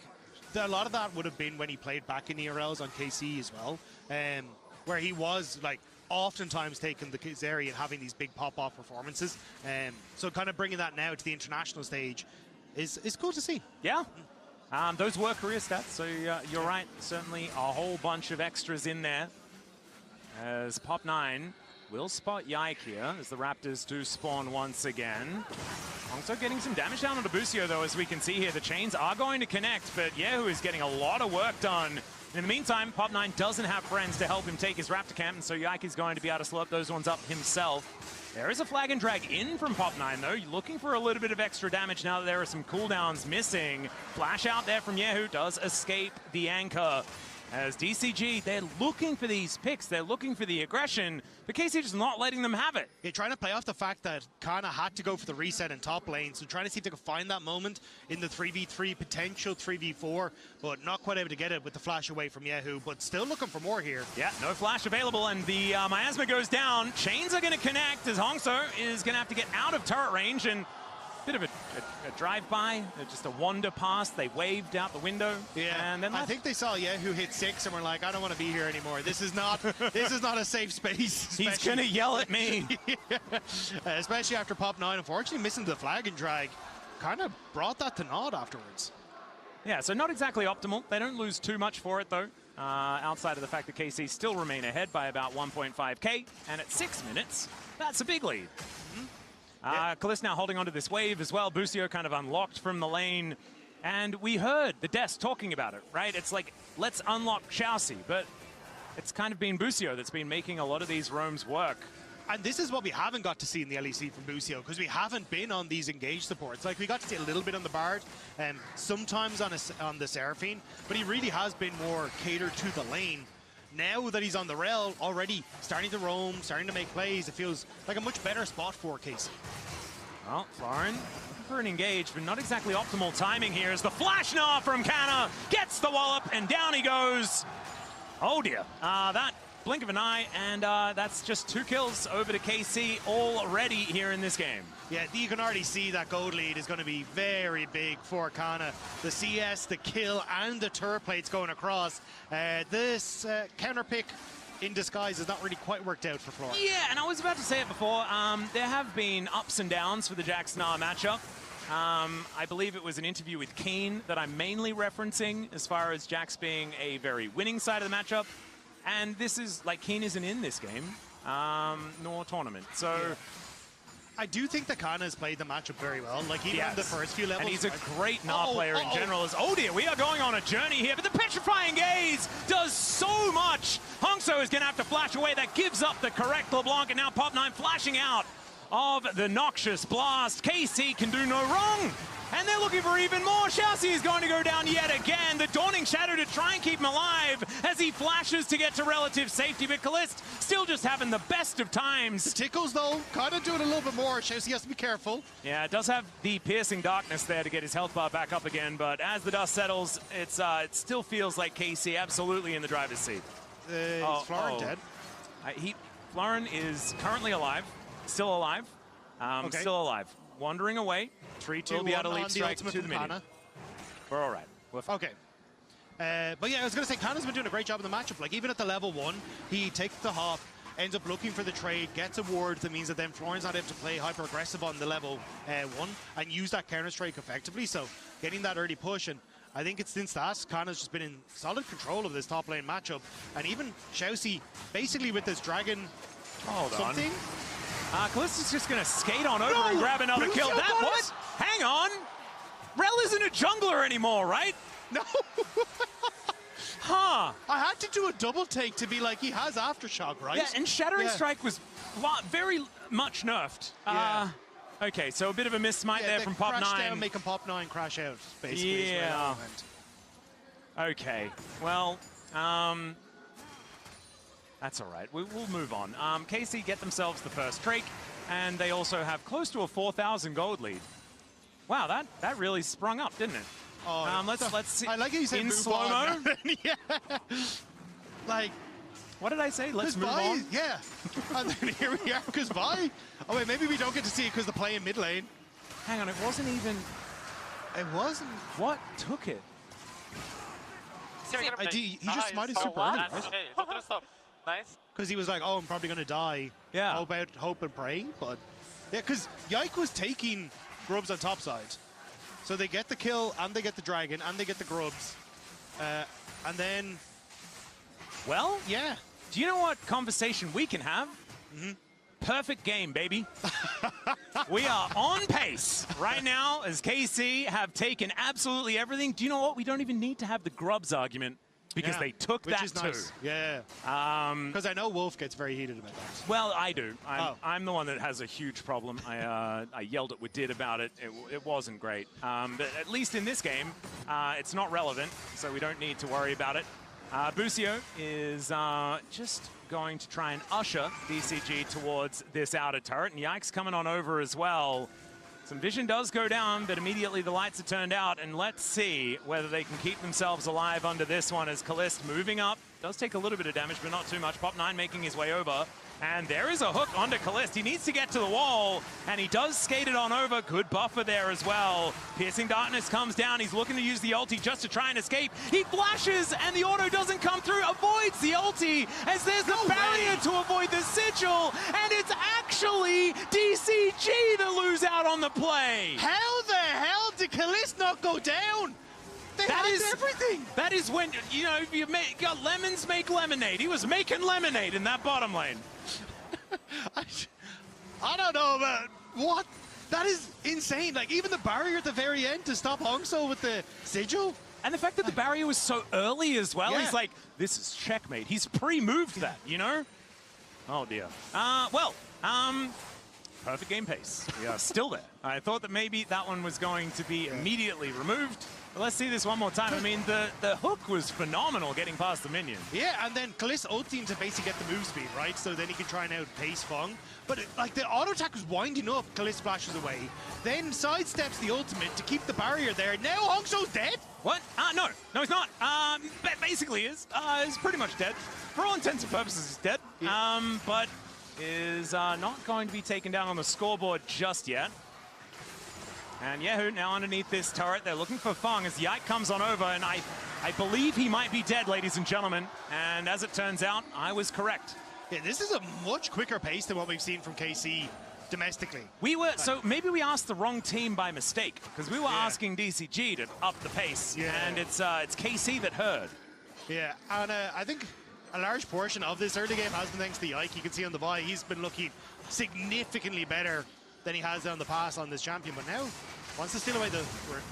Speaker 6: a lot of that would have been when he played back in ERLs on KC as well, where he was like oftentimes taking the Zeri and having these big pop-off performances. So kind of bringing that now to the international stage is cool to see.
Speaker 3: Yeah. Those were career stats, so you're right. Certainly a whole bunch of extras in there. As Pop9 will spot Yike here, as the Raptors do spawn once again. Also getting some damage down onto Busio, though, as we can see here. The chains are going to connect, but Yehu is getting a lot of work done. In the meantime, Pop9 doesn't have friends to help him take his Raptor camp, and so Yike is going to be able to slurp those ones up himself. There is a flag and drag in from Pop9, though. You're looking for a little bit of extra damage now that there are some cooldowns missing. Flash out there from Yehu does escape the anchor. As DCG, they're looking for these picks. They're looking for the aggression, but KC just not letting them have it.
Speaker 6: They're trying to play off the fact that Kana had to go for the reset in top lane, so trying to see if they can find that moment in the 3v3, potential 3v4, but not quite able to get it with the flash away from Yehu, but still looking for more here.
Speaker 3: Yeah, no flash available, and the miasma goes down. Chains are going to connect as Hongso is going to have to get out of turret range, and bit of a drive-by, just a wander past. They waved out the window.
Speaker 6: Yeah,
Speaker 3: and then
Speaker 6: I think they saw Yehu hit 6 and were like, I don't want to be here anymore. This is not a safe space.
Speaker 3: He's going to yell at me.
Speaker 6: Yeah. Especially after Pop9, unfortunately missing the flag and drag. Kind of brought that to naught afterwards.
Speaker 3: Yeah, so not exactly optimal. They don't lose too much for it, though.
Speaker 10: outside of the fact that KC still remain ahead by about 1.5k. And at 6 minutes, that's a big lead. Kalist now holding onto this wave as well. Busio kind of unlocked from the lane. And we heard the Des talking about it, right? It's like, let's unlock Xiaoxi. But it's kind of been Busio that's been making a lot of these roams work.
Speaker 6: And this is what we haven't got to see in the LEC from Busio, because we haven't been on these engaged supports. Like, we got to see a little bit on the Bard, and sometimes on the Seraphine, but he really has been more catered to the lane. Now that he's on the rail, already starting to roam, starting to make plays, it feels like a much better spot for KC.
Speaker 10: Well, Florin for an engage, but not exactly optimal timing here as the flash gnaw from Kana gets the wallop, and down he goes. Oh dear, that blink of an eye, and that's just 2 kills over to KC already here in this game.
Speaker 6: Yeah, you can already see that gold lead is going to be very big for Kana. The CS, the kill, and the turret plates going across. This counter pick in disguise has not really quite worked out for Florin.
Speaker 10: Yeah, and I was about to say it before. There have been ups and downs for the Jax-Nah matchup. I believe it was an interview with Keen that I'm mainly referencing as far as Jax being a very winning side of the matchup. And this is, like, Keen isn't in this game, nor tournament. So
Speaker 6: yeah. I do think that Kana has played the matchup very well. Like, even on the first few levels.
Speaker 10: And he's a great Nah player in general. Oh dear, we are going on a journey here, but the Petrifying Gaze does so much. Hongso is going to have to flash away. That gives up the correct LeBlanc, and now Pop9 flashing out of the Noxious Blast. KC can do no wrong. And they're looking for even more. Xiaoxi is going to go down yet again. The Dawning Shadow to try and keep him alive as he flashes to get to relative safety. But Kalist still just having the best of times.
Speaker 6: The tickles, though, kind of doing a little bit more. Xiaoxi has to be careful.
Speaker 10: Yeah, it does have the Piercing Darkness there to get his health bar back up again. But as the dust settles, it still feels like KC absolutely in the driver's seat.
Speaker 6: Is Florin dead?
Speaker 10: Florin is currently alive. Still alive.
Speaker 6: Okay.
Speaker 10: Still alive. Wandering away.
Speaker 6: 3-2-1
Speaker 10: we'll be able to leap
Speaker 6: on the
Speaker 10: strike
Speaker 6: ultimate
Speaker 10: to the
Speaker 6: from
Speaker 10: minion.
Speaker 6: Kana.
Speaker 10: We're all right.
Speaker 6: Okay. But yeah, I was going to say, Kana's been doing a great job in the matchup. Like, even at the level 1, he takes the hop, ends up looking for the trade, gets a ward. That means that then Florin's not able to play hyper-aggressive on the level 1 and use that counter-strike effectively. So, getting that early push, and I think it's since that, Kana's just been in solid control of this top lane matchup. And even Xiaoxi, basically with this dragon something.
Speaker 10: Kalista's just going to skate on over and grab another kill. That what? Hang on. Rel isn't a jungler anymore, right?
Speaker 6: No.
Speaker 10: Huh.
Speaker 6: I had to do a double take to be like, he has Aftershock, right?
Speaker 10: Yeah, and Shattering Strike was very much nerfed.
Speaker 6: Yeah.
Speaker 10: Okay, so a bit of a missmite there from Pop9.
Speaker 6: Crash down, making Pop9 crash out, basically.
Speaker 10: Yeah. Okay, well, that's all right. We'll move on. KC get themselves the first Drake, and they also have close to a 4,000 gold lead. Wow, that really sprung up, didn't it?
Speaker 6: Oh,
Speaker 10: let's see.
Speaker 6: I like how you said
Speaker 10: in
Speaker 6: move
Speaker 10: slow-mo.
Speaker 6: Yeah. Like,
Speaker 10: what did I say? Let's move on?
Speaker 6: Yeah. And then here we are, because bye. Oh, wait, maybe we don't get to see it because they're playing mid lane.
Speaker 10: Hang on, it wasn't even...
Speaker 6: It wasn't.
Speaker 10: What took it?
Speaker 6: He just smited super early.
Speaker 9: Nice.
Speaker 6: Because he was like, oh, I'm probably going to die.
Speaker 10: Yeah.
Speaker 6: Hope and pray. But yeah, because Yike was taking Grubs on top side. So they get the kill, and they get the dragon, and they get the Grubs. And then...
Speaker 10: Well,
Speaker 6: yeah.
Speaker 10: Do you know what conversation we can have? Perfect game, baby. We are on pace right now as KC have taken absolutely everything. Do you know what? We don't even need to have the Grubs argument because they took that
Speaker 6: is
Speaker 10: too.
Speaker 6: Nice. Yeah. Because I know Wolf gets very heated about that.
Speaker 10: Well, I do. I'm the one that has a huge problem. I yelled at Wadid about it. It wasn't great. But at least in this game, it's not relevant, so we don't need to worry about it. Busio is just going to try and usher DCG towards this outer turret, and Yike's coming on over as well. Some vision does go down, but immediately the lights are turned out, and let's see whether they can keep themselves alive under this one as Kalist moving up. Does take a little bit of damage, but not too much. Pop9 making his way over. And there is a hook onto Kalist. He needs to get to the wall, and he does skate it on over. Good buffer there as well. Piercing Darkness comes down. He's looking to use the ulti just to try and escape. He flashes, and the auto doesn't come through. Avoids the ulti, as there's the barrier to avoid the sigil. And it's actually DCG that lose out on the play.
Speaker 6: How the hell did Kalist not go down?
Speaker 10: That is everything. That is when, you know, if you got lemons, make lemonade. He was making lemonade in that bottom lane.
Speaker 6: I don't know, but what? That is insane. Like, even the barrier at the very end to stop Hongso with the sigil.
Speaker 10: And the fact that the barrier was so early as well, he's like, this is checkmate. He's pre-moved that, you know? Oh, dear. Perfect game pace. We are still there. I thought that maybe that one was going to be immediately removed. But let's see this one more time. I mean, the hook was phenomenal getting past the minion.
Speaker 6: Yeah, and then Kalisto ult-team to basically get the move speed, right? So then he can try and outpace Feng. But like the auto attack was winding up, Kalisto flashes away, then sidesteps the ultimate to keep the barrier there. Now Hongso's dead?
Speaker 10: What? No, he's not. Basically is pretty much dead. For all intents and purposes, he's dead. But is not going to be taken down on the scoreboard just yet. And Yehu now underneath this turret. They're looking for Feng as Yike comes on over, and I believe he might be dead, ladies and gentlemen. And as it turns out, I was correct.
Speaker 6: Yeah, this is a much quicker pace than what we've seen from KC domestically.
Speaker 10: So maybe we asked the wrong team by mistake, because we were asking DCG to up the pace, and it's KC that heard.
Speaker 6: Yeah, and I think a large portion of this early game has been thanks to Yike. You can see on the buy, he's been looking significantly better than he has on the pass on this champion. But now, wants to steal away the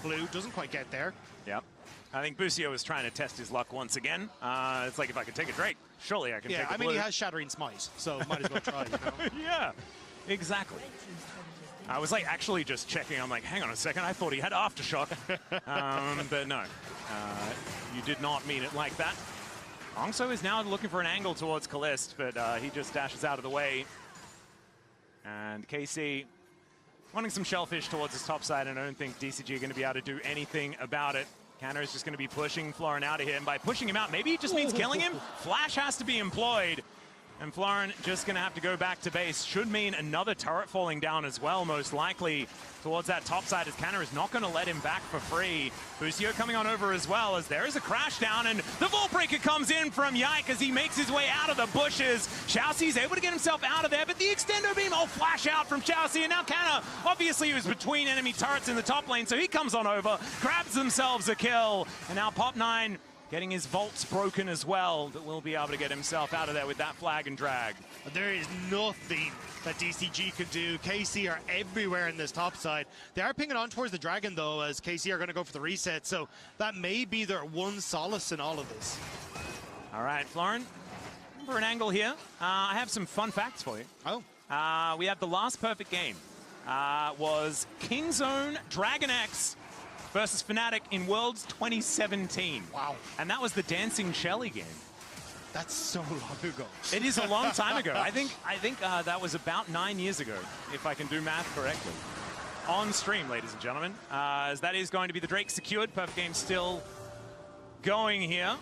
Speaker 6: blue, doesn't quite get there.
Speaker 10: Yep. I think Busio was trying to test his luck once again. It's like, if I could take a Drake, surely I can take a blue.
Speaker 6: Yeah, I mean, he has Shattering Smite, so might as well try, you know?
Speaker 10: Yeah, exactly. I was like actually just checking. I'm like, hang on a second. I thought he had Aftershock. But no, you did not mean it like that. Hongso is now looking for an angle towards Kalist, but he just dashes out of the way. And KC wanting some shellfish towards his top side, and I don't think DCG are going to be able to do anything about it. Canner is just going to be pushing Florin out of here, and by pushing him out, maybe it just means killing him. Flash has to be employed, and Florin just going to have to go back to base. Should mean another turret falling down as well, most likely, towards that top side, as Canner is not going to let him back for free. Busio coming on over as well, as there is a crash down, and the Vault Breaker comes in from Yike as he makes his way out of the bushes. Xiaoxi's able to get himself out of there, but the Extendo Beam, flash out from Xiaoxi, and now Canner, obviously he was between enemy turrets in the top lane, so he comes on over, grabs themselves a kill, and now Pop9 getting his vaults broken as well, but will be able to get himself out of there with that flag and drag.
Speaker 6: There is nothing that DCG could do. KC are everywhere in this top side. They are pinging on towards the Dragon, though, as KC are going to go for the reset, so that may be their one solace in all of this.
Speaker 10: All right, Florin, for an angle here, I have some fun facts for you. We have the last perfect game was Kingzone Dragon X versus Fnatic in Worlds 2017.
Speaker 6: Wow.
Speaker 10: And that was the Dancing Shelly game.
Speaker 6: That's so long ago.
Speaker 10: It is a long time ago. I think that was about 9 years ago, if I can do math correctly. On stream, ladies and gentlemen. As that is going to be the Drake secured. Perfect game still going here.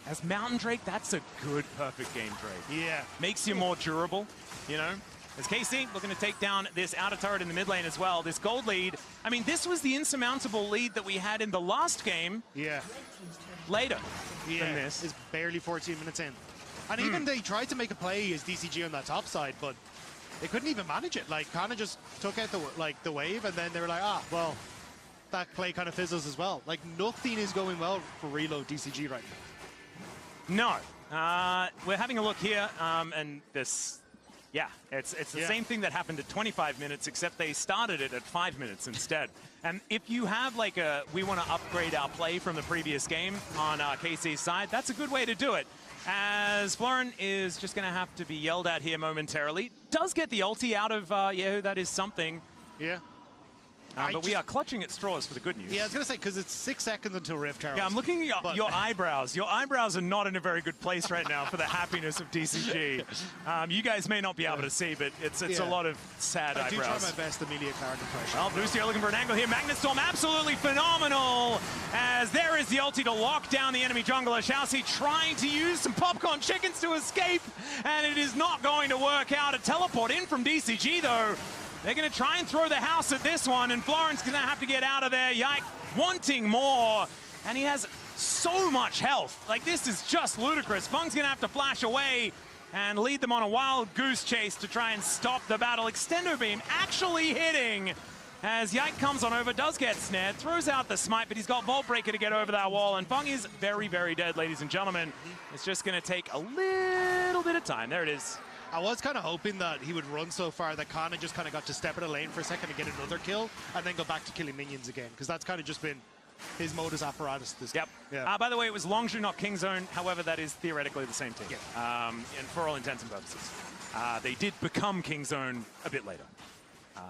Speaker 10: As Mountain Drake, that's a good perfect game Drake.
Speaker 6: Yeah.
Speaker 10: Makes you more durable, you know? As KC looking to take down this outer turret in the mid lane as well. This gold lead, I mean, this was the insurmountable lead that we had in the last game.
Speaker 6: Yeah.
Speaker 10: Later
Speaker 6: than
Speaker 10: this.
Speaker 6: It's barely 14 minutes in. And even they tried to make a play as DCG on that top side, but they couldn't even manage it. Like, kind of just took out the wave, and then they were like, well, that play kind of fizzles as well. Like, nothing is going well for Reload DCG right
Speaker 10: now. No. We're having a look here, and this... Yeah, it's the same thing that happened at 25 minutes, except they started it at 5 minutes instead. And if you have like we want to upgrade our play from the previous game on KC's side, that's a good way to do it. As Florin is just going to have to be yelled at here momentarily. Does get the ulti out of Yehu, that is something.
Speaker 6: Yeah.
Speaker 10: But we are clutching at straws for the good news.
Speaker 6: Yeah, I was going to say, because it's 6 seconds until Rift Herald.
Speaker 10: Yeah, I'm looking at your eyebrows. Your eyebrows are not in a very good place right now for the happiness of DCG. You guys may not be able to see, but it's a lot of sad eyebrows.
Speaker 6: I do try my best Amelia Clark impression.
Speaker 10: Well, Busio looking for an angle here. Magnetstorm absolutely phenomenal, as there is the ulti to lock down the enemy jungler. Xiaoxi trying to use some popcorn chickens to escape, and it is not going to work out. A teleport in from DCG, though. They're going to try and throw the house at this one, and Florin's going to have to get out of there. Yike, wanting more, and he has so much health. Like, this is just ludicrous. Feng's going to have to flash away and lead them on a wild goose chase to try and stop the battle. Extendo Beam actually hitting As Yike comes on over, does get snared, throws out the smite, but he's got Vault Breaker to get over that wall, and Fong is very, very dead, ladies and gentlemen. It's just going to take a little bit of time. There it is.
Speaker 6: I was kind of hoping that he would run so far that Kana just kind of got to step in the lane for a second to get another kill, and then go back to killing minions again, because that's kind of just been his modus apparatus this game.
Speaker 10: Yeah. By the way, it was Longzhu, not Kingzone. However, that is theoretically the same team. Yeah. And for all intents and purposes. They did become Kingzone a bit later.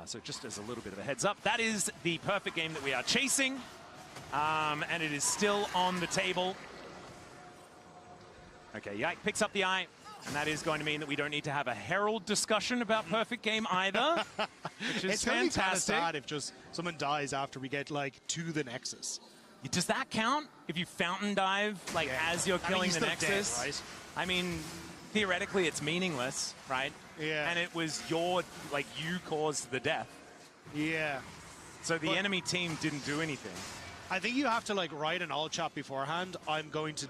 Speaker 10: So just as a little bit of a heads up, that is the perfect game that we are chasing. And it is still on the table. Okay, Yike picks up the eye. And that is going to mean that we don't need to have a Herald discussion about perfect game either, which is
Speaker 6: it's gonna be kind of
Speaker 10: fantastic.
Speaker 6: sad if just someone dies after we get like to the Nexus.
Speaker 10: Does that count if you fountain dive like as you're killing the Nexus?
Speaker 6: Dead, right?
Speaker 10: I mean, theoretically it's meaningless, right?
Speaker 6: Yeah.
Speaker 10: And it was you caused the death.
Speaker 6: Yeah.
Speaker 10: So the enemy team didn't do anything.
Speaker 6: I think you have to like write an all chat beforehand. I'm going to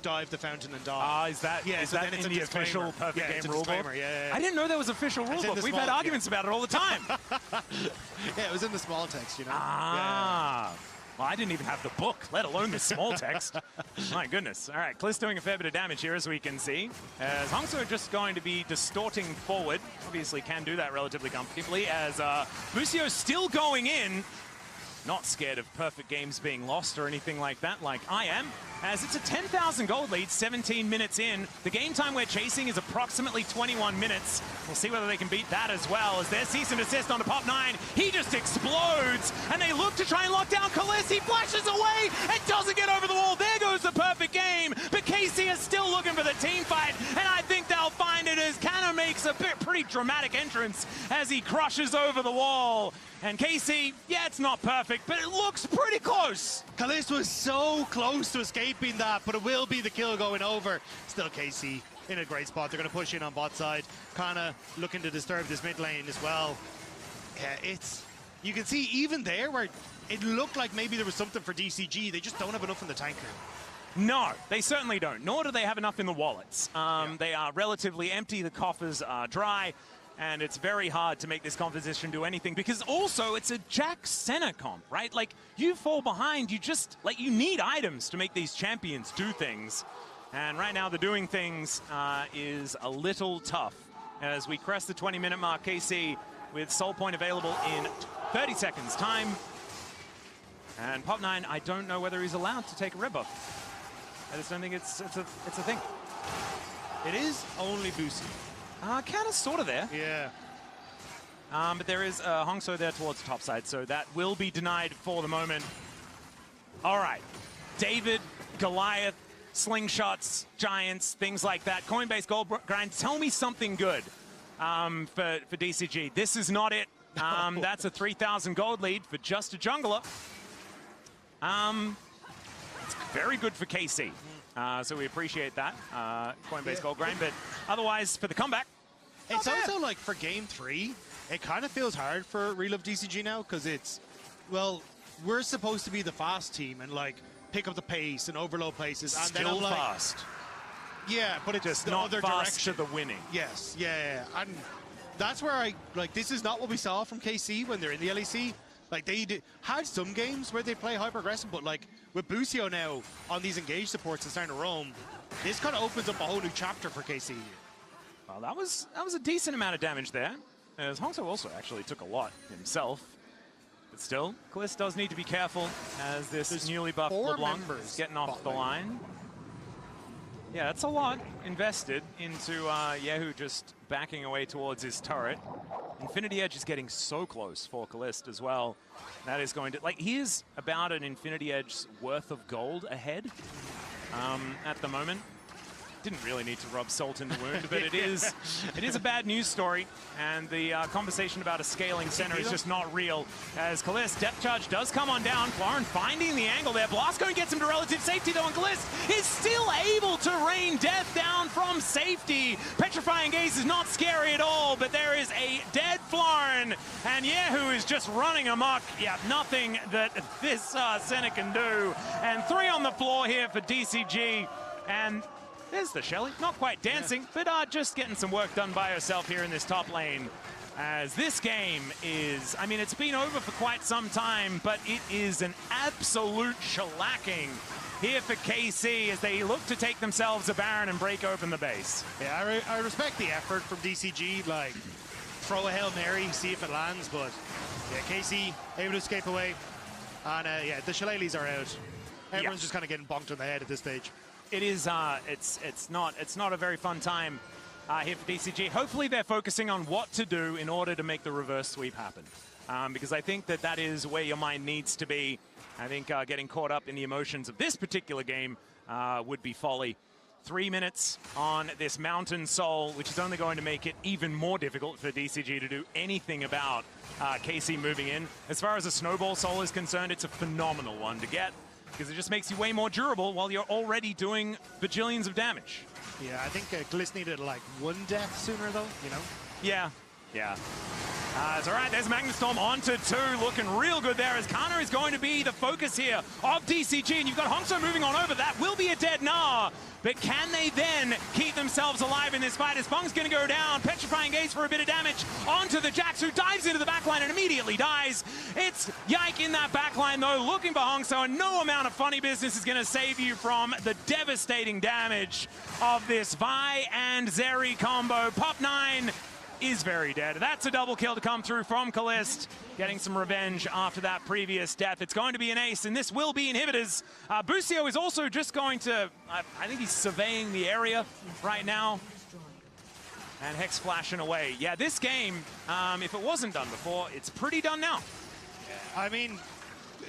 Speaker 6: dive the fountain and die.
Speaker 10: Is that
Speaker 6: so
Speaker 10: in
Speaker 6: it's a
Speaker 10: the
Speaker 6: disclaimer.
Speaker 10: official perfect
Speaker 6: it's
Speaker 10: game
Speaker 6: a
Speaker 10: rulebook?
Speaker 6: disclaimer, yeah.
Speaker 10: I didn't know there was official
Speaker 6: It's in
Speaker 10: rulebook.
Speaker 6: the
Speaker 10: We've
Speaker 6: small-
Speaker 10: had arguments about it all the time.
Speaker 6: Yeah, it was in the small text, you know.
Speaker 10: Well, I didn't even have the book, let alone the small text. My goodness. All right, Kliss doing a fair bit of damage here, as we can see. As Hongso just going to be distorting forward. Obviously can do that relatively comfortably, as Busio still going in. Not scared of perfect games being lost or anything like that, like I am, as it's a 10,000 gold lead, 17 minutes in. The game time we're chasing is approximately 21 minutes. We'll see whether they can beat that as well, as their cease and desist on the Pop 9. He just explodes, and they look to try and lock down Kliss. He flashes away and doesn't get over the wall. There goes the perfect game, but KC is still looking for the team fight, and I think they'll find it as Kana makes a pretty dramatic entrance as he crushes over the wall. And KC, yeah, it's not perfect, but it looks pretty close.
Speaker 6: Kliss was so close to escaping that, but it will be the kill going over. Still KC in a great spot. They're going to push in on bot side. Kana looking to disturb this mid lane as well. Yeah, you can see even there where it looked like maybe there was something for DCG. They just don't have enough in the tank now.
Speaker 10: No, they certainly don't, nor do they have enough in the wallets. They are relatively empty, the coffers are dry, and it's very hard to make this composition do anything, because also it's a Jack Senna comp, right? Like, you fall behind, you need items to make these champions do things. And right now the doing things is a little tough. As we crest the 20-minute mark, KC with Soul Point available in 30 seconds time. And Pop 9, I don't know whether he's allowed to take a red buff. I just don't think it's a thing.
Speaker 6: It is only Boosie.
Speaker 10: Kind of sort of there.
Speaker 6: Yeah.
Speaker 10: But there is Hongso there towards the top side, so that will be denied for the moment. All right. David, Goliath, slingshots, giants, things like that. Coinbase gold grind. Tell me something good for DCG. This is not it. That's a 3,000 gold lead for just a jungler. It's very good for KC. So we appreciate that, Coinbase gold grind, but otherwise for the comeback,
Speaker 6: it's also like for game 3, it kind of feels hard for Relove DCG now, because well, we're supposed to be the fast team and like pick up the pace and overload places. And
Speaker 10: still
Speaker 6: then I'm like,
Speaker 10: fast.
Speaker 6: Yeah, but it's
Speaker 10: just
Speaker 6: the
Speaker 10: not
Speaker 6: other
Speaker 10: fast
Speaker 6: direction.
Speaker 10: to the winning.
Speaker 6: Yes, yeah. And that's where this is not what we saw from KC when they're in the LEC. Like, they had some games where they play hyper-aggressive, but like with Busio now on these engage supports and starting to roam, this kind of opens up a whole new chapter for KC here.
Speaker 10: Well, that was a decent amount of damage there, as Hongso also actually took a lot himself. But still, Kliss does need to be careful as this newly buffed LeBlanc is getting off the line. Yeah, that's a lot invested into Yehu just backing away towards his turret. Infinity Edge is getting so close for Kalist as well. That is going to, he is about an Infinity Edge's worth of gold ahead at the moment. Didn't really need to rub salt in the wound, but it is a bad news story, and the conversation about a scaling center is just not real. As Kalist, depth charge does come on down. Florin finding the angle there. Blastcone gets him to relative safety though, and Kalist is still able to rain death down from safety. Petrifying Gaze is not scary at all, but there is a dead Florin, and Yehu is just running amok. Yeah, nothing that this center can do. And 3 on the floor here for DCG, and there's the Shelly, not quite dancing, but just getting some work done by herself here in this top lane. As this game is, I mean, it's been over for quite some time, but it is an absolute shellacking here for KC as they look to take themselves a Baron and break open the base.
Speaker 6: Yeah, I respect the effort from DCG, like throw a Hail Mary, see if it lands, but yeah, KC able to escape away. And yeah, the Shillelaghs are out. Everyone's just kind of getting bonked on the head at this stage.
Speaker 10: It is, it's not a very fun time here for DCG. Hopefully they're focusing on what to do in order to make the reverse sweep happen. Because I think that is where your mind needs to be. I think getting caught up in the emotions of this particular game would be folly. 3 minutes on this Mountain Soul, which is only going to make it even more difficult for DCG to do anything about KC moving in. As far as a Snowball Soul is concerned, it's a phenomenal one to get because it just makes you way more durable while you're already doing bajillions of damage.
Speaker 6: Yeah, I think Gliss needed like 1 death sooner though, you know?
Speaker 10: Yeah. It's all right, there's Magnustorm onto 2, looking real good there as Kana is going to be the focus here of DCG, and you've got Hongso moving on over. That will be a dead Gnar, but can they then keep themselves alive in this fight as Fung's going to go down, Petrifying Gaze for a bit of damage onto the Jax, who dives into the backline and immediately dies. It's Yike in that backline though, looking for Hongso, and no amount of funny business is going to save you from the devastating damage of this Vi and Zeri combo. Pop 9 is very dead. That's a double kill to come through from Kalist, getting some revenge after that previous death. It's going to be an ace, and this will be inhibitors. Busio is also just going to, I think he's surveying the area right now. And Hex flashing away. Yeah, this game, if it wasn't done before, it's pretty done now.
Speaker 6: I mean,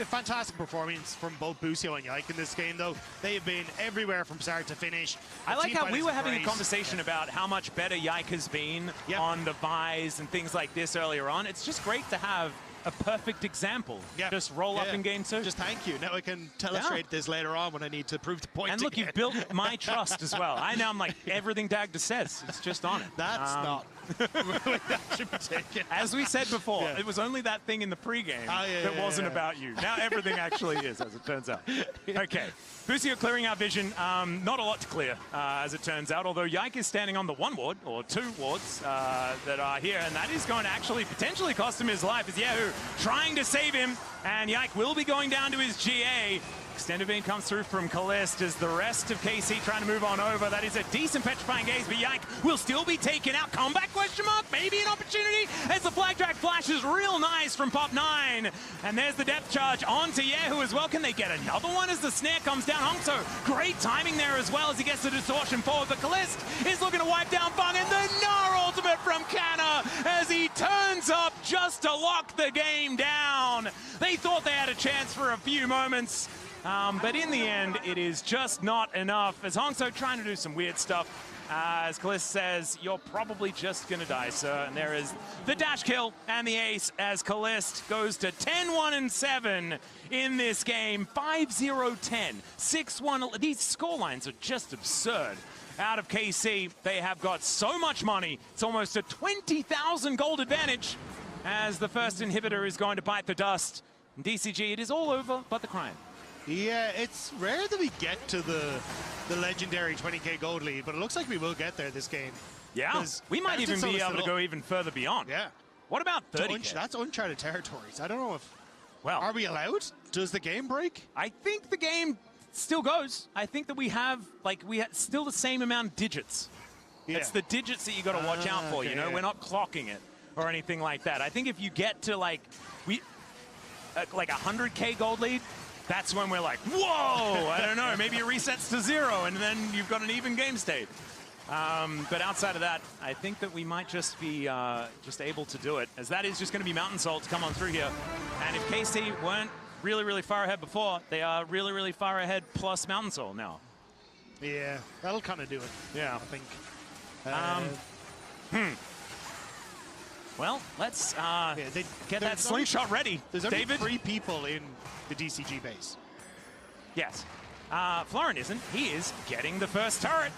Speaker 6: a fantastic performance from both Busio and Yike in this game, though. They have been everywhere from start to finish.
Speaker 10: I like how we were having a conversation about how much better Yike has been on the Vi's and things like this earlier on. It's just great to have a perfect example. Just roll up in game 2.
Speaker 6: Just thank you. Now I can illustrate this later on when I need to prove the point.
Speaker 10: And look, you've built my trust as well. I'm like, everything Dagda says, it's just on it.
Speaker 6: That's not that should be taken.
Speaker 10: As we said before, it was only that thing in the pregame that wasn't about you. Now everything actually is, as it turns out. Okay, Busio clearing out vision. Not a lot to clear, as it turns out, although Yike is standing on the 1 ward, or 2 wards that are here, and that is going to actually potentially cost him his life, as Yahoo trying to save him, and Yike will be going down to his GA. Extended beam comes through from Kalist as the rest of KC trying to move on over. That is a decent Petrifying Gaze, but Yike will still be taken out. Comeback question mark? Maybe an opportunity as the flag drag flashes real nice from Pop 9. And there's the depth charge onto Yehu as well. Can they get another one as the snare comes down? Hongso, great timing there as well as he gets the distortion forward. But Kalist is looking to wipe down Fung, and the Gnar ultimate from Kana as he turns up just to lock the game down. They thought they had a chance for a few moments. But in the end, it is just not enough. As Hongso trying to do some weird stuff, as Kalist says, you're probably just going to die, sir. And there is the dash kill and the ace as Kalist goes to 10-1-7 in this game. 5-0-10, 6-1. These scorelines are just absurd. Out of KC, they have got so much money. It's almost a 20,000 gold advantage as the first inhibitor is going to bite the dust. In DCG, it is all over but the crime.
Speaker 6: Yeah, it's rare that we get to the legendary 20k gold lead, but it looks like we will get there this game.
Speaker 10: Yeah, we might even be able to go even further beyond.
Speaker 6: Yeah.
Speaker 10: What about 30k?
Speaker 6: That's uncharted territories. I don't know if... Well, are we allowed? Does the game break?
Speaker 10: I think the game still goes. I think that we have still the same amount of digits. Yeah. It's the digits that you got to watch out for, you know? We're not clocking it or anything like that. I think if you get to like 100k gold lead, that's when we're like, whoa, I don't know, maybe it resets to 0 and then you've got an even game state. But outside of that, I think that we might just be just able to do it, as that is just going to be Mountain Soul to come on through here. And if KC weren't really, really far ahead before, they are really, really far ahead plus Mountain Soul now.
Speaker 6: Yeah, that'll kind of do it.
Speaker 10: Yeah.
Speaker 6: I think.
Speaker 10: Well, let's get that slingshot ready.
Speaker 6: There's
Speaker 10: only
Speaker 6: David? 3 people in the DCG base.
Speaker 10: Yes. Florin isn't. He is getting the first turret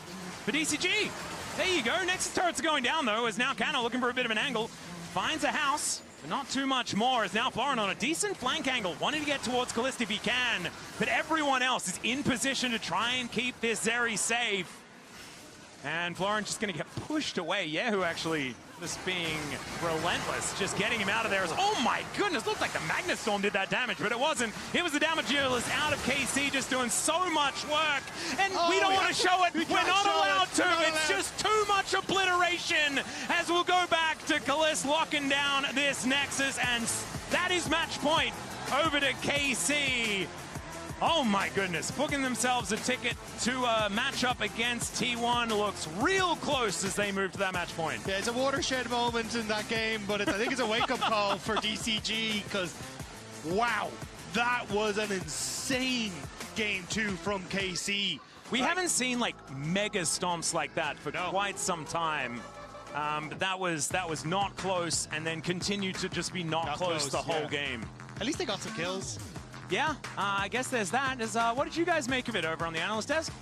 Speaker 10: for DCG. There you go. Next turret's going down, though, as now Kano looking for a bit of an angle. Finds a house, but not too much more, as now Florin on a decent flank angle, wanting to get towards Kalist if he can. But everyone else is in position to try and keep this Zeri safe. And Florin just going to get pushed away. Yehu actually just being relentless, just getting him out of there. Oh my goodness, looked like the Magnet Storm did that damage, but it wasn't. It was the damage dealers out of KC just doing so much work. And we don't want to show it. We're not allowed to. It's just too much obliteration as we'll go back to Kalisz locking down this Nexus. And that is match point over to KC. Oh my goodness, booking themselves a ticket to a matchup against T1. Looks real close as they move to that match point.
Speaker 6: Yeah, it's a watershed moment in that game, but I think it's a wake-up call for DCG because, wow, that was an insane game 2 from KC.
Speaker 10: We haven't seen like mega stomps like that for quite some time. But that was not close, and then continued to just be not close the whole game.
Speaker 6: At least they got some kills.
Speaker 10: Yeah, I guess there's that. What did you guys make of it over on the analyst desk?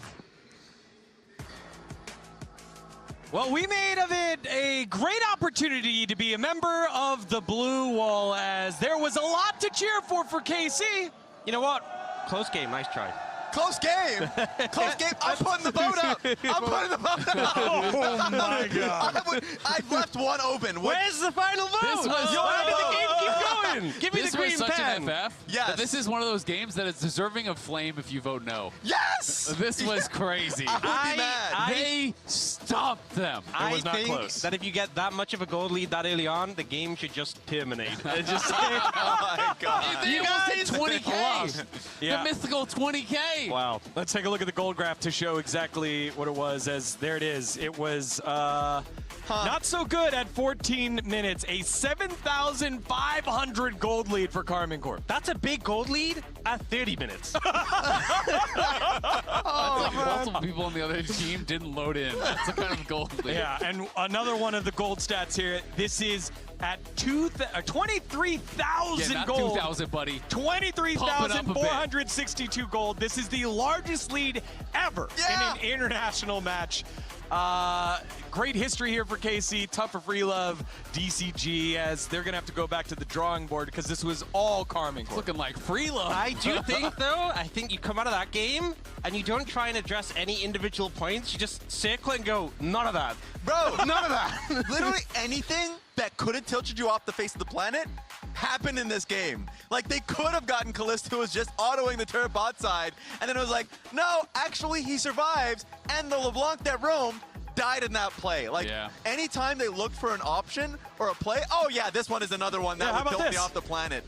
Speaker 10: Well, we made of it a great opportunity to be a member of the Blue Wall, as there was a lot to cheer for KC.
Speaker 9: You know what? Close game, nice try.
Speaker 7: Close game. Close game. I'm putting the boat up. I'm putting the boat up.
Speaker 10: Oh my God.
Speaker 7: I've left one open.
Speaker 9: Where's the final vote?
Speaker 8: This was
Speaker 9: the game keep going. Give me
Speaker 8: this
Speaker 9: the green
Speaker 8: was such
Speaker 9: pen.
Speaker 8: an FF.
Speaker 7: Yes.
Speaker 8: But this is one of those games that is deserving of flame if you vote no.
Speaker 7: Yes.
Speaker 8: This was crazy.
Speaker 7: I would be mad.
Speaker 8: They stopped them.
Speaker 9: I think that if you get that much of a goal lead that early on, the game should just terminate. Just
Speaker 7: oh my God.
Speaker 8: You guys hit 20K.
Speaker 10: Yeah.
Speaker 8: The mythical 20K.
Speaker 10: Wow. Let's take a look at the gold graph to show exactly what it was, as there it is. It was not so good at 14 minutes. A 7,500 gold lead for Karmine Corp.
Speaker 9: That's a big gold lead at 30 minutes.
Speaker 8: That's like multiple people on the other team didn't load in. That's the kind of gold lead.
Speaker 10: Yeah, and another one of the gold stats here. This is at 23,000
Speaker 8: not
Speaker 10: gold.
Speaker 8: 2,000, buddy.
Speaker 10: 23,462 gold. This is the largest lead ever in an international match. Great history here for KC. Tough for Free Love, DCG, as they're going to have to go back to the drawing board because this was all Karmine Corp.
Speaker 8: Looking like Free Love.
Speaker 9: I do think, though, I think you come out of that game and you don't try and address any individual points. You just circle and go, none of that.
Speaker 7: Bro, none of that. Literally anything that could have tilted you off the face of the planet happened in this game. Like, they could have gotten Kalisz, who was just autoing the turret bot side, and then it was like, no, actually he survives, and the LeBlanc that roamed died in that play. Like, anytime they looked for an option or a play, oh yeah, this one is another one that would tilt me off the planet.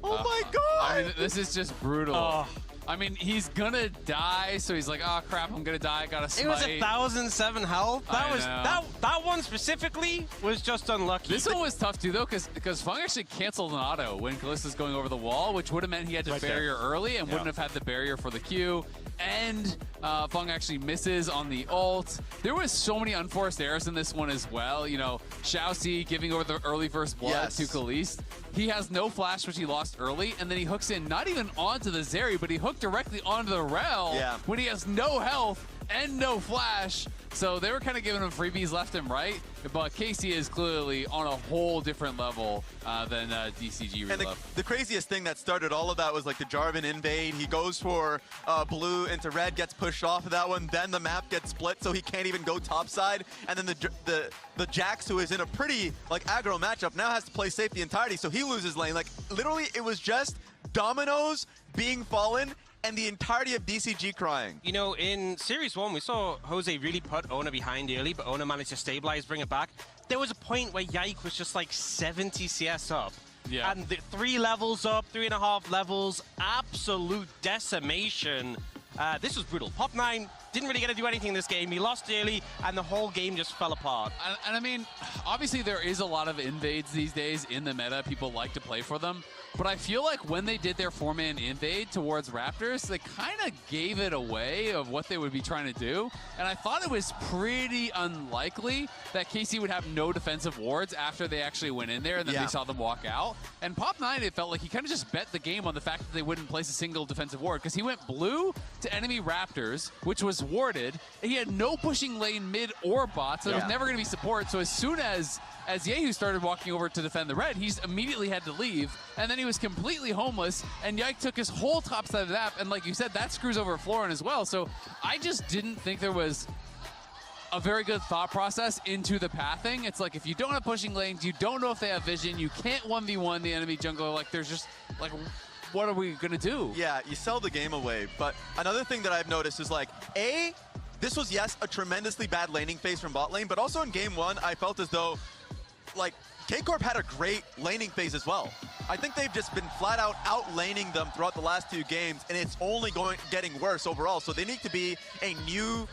Speaker 7: Oh my God!
Speaker 8: I mean, this is just brutal. I mean, he's gonna die, so he's like, oh crap, I'm gonna die, gotta smite.
Speaker 9: It was 1,007 health. That one specifically was just unlucky.
Speaker 8: This one was tough too, though, because Fung actually canceled an auto when Kalisz was going over the wall, which would have meant he had to barrier early and wouldn't have had the barrier for the Q. And Fung actually misses on the ult. There was so many unforced errors in this one as well. You know, Xiaoxi giving over the early first blood to Kalisz. He has no flash, which he lost early, and then he hooks in not even onto the Zeri, but he hooked directly onto the Rel when he has no health and no flash. So they were kind of giving him freebies left and right, but KC is clearly on a whole different level than DCG.
Speaker 7: And the craziest thing that started all of that was like the Jarvan invade. He goes for blue into red, gets pushed off of that one, then the map gets split so he can't even go topside, and then the Jax, who is in a pretty like aggro matchup, now has to play safe the entirety, so he loses lane. Like, literally, it was just dominoes being fallen and the entirety of DCG crying.
Speaker 9: You know, in Series 1, we saw Jose really put Ona behind early, but Ona managed to stabilize, bring it back. There was a point where Yike was just like 70 CS up.
Speaker 8: Yeah.
Speaker 9: And 3 levels up, 3.5 levels, absolute decimation. This was brutal. Pop9 didn't really get to do anything in this game. He lost early, and the whole game just fell apart.
Speaker 8: And I mean, obviously there is a lot of invades these days in the meta. People like to play for them. But I feel like when they did their 4-man invade towards Raptors, they kind of gave it away of what they would be trying to do. And I thought it was pretty unlikely that KC would have no defensive wards after they actually went in there and then they saw them walk out. And Pop9, it felt like he kind of just bet the game on the fact that they wouldn't place a single defensive ward, because he went blue to enemy Raptors, which was warded, and he had no pushing lane mid or bot, so there was never going to be support. So as soon as Yehu started walking over to defend the red, he's immediately had to leave, and then he was completely homeless, and Yike took his whole top side of the map, and like you said, that screws over Florin as well. So I just didn't think there was a very good thought process into the pathing. It's like if you don't have pushing lanes, you don't know if they have vision, you can't 1v1 the enemy jungler. Like there's just like, what are we gonna do?
Speaker 7: Yeah, you sell the game away. But another thing that I've noticed is like, this was, yes, a tremendously bad laning phase from bot lane, but also in game one, I felt as though, like, K-Corp had a great laning phase as well. I think they've just been flat out laning them throughout the last 2 games, and it's only getting worse overall. So they need to be a new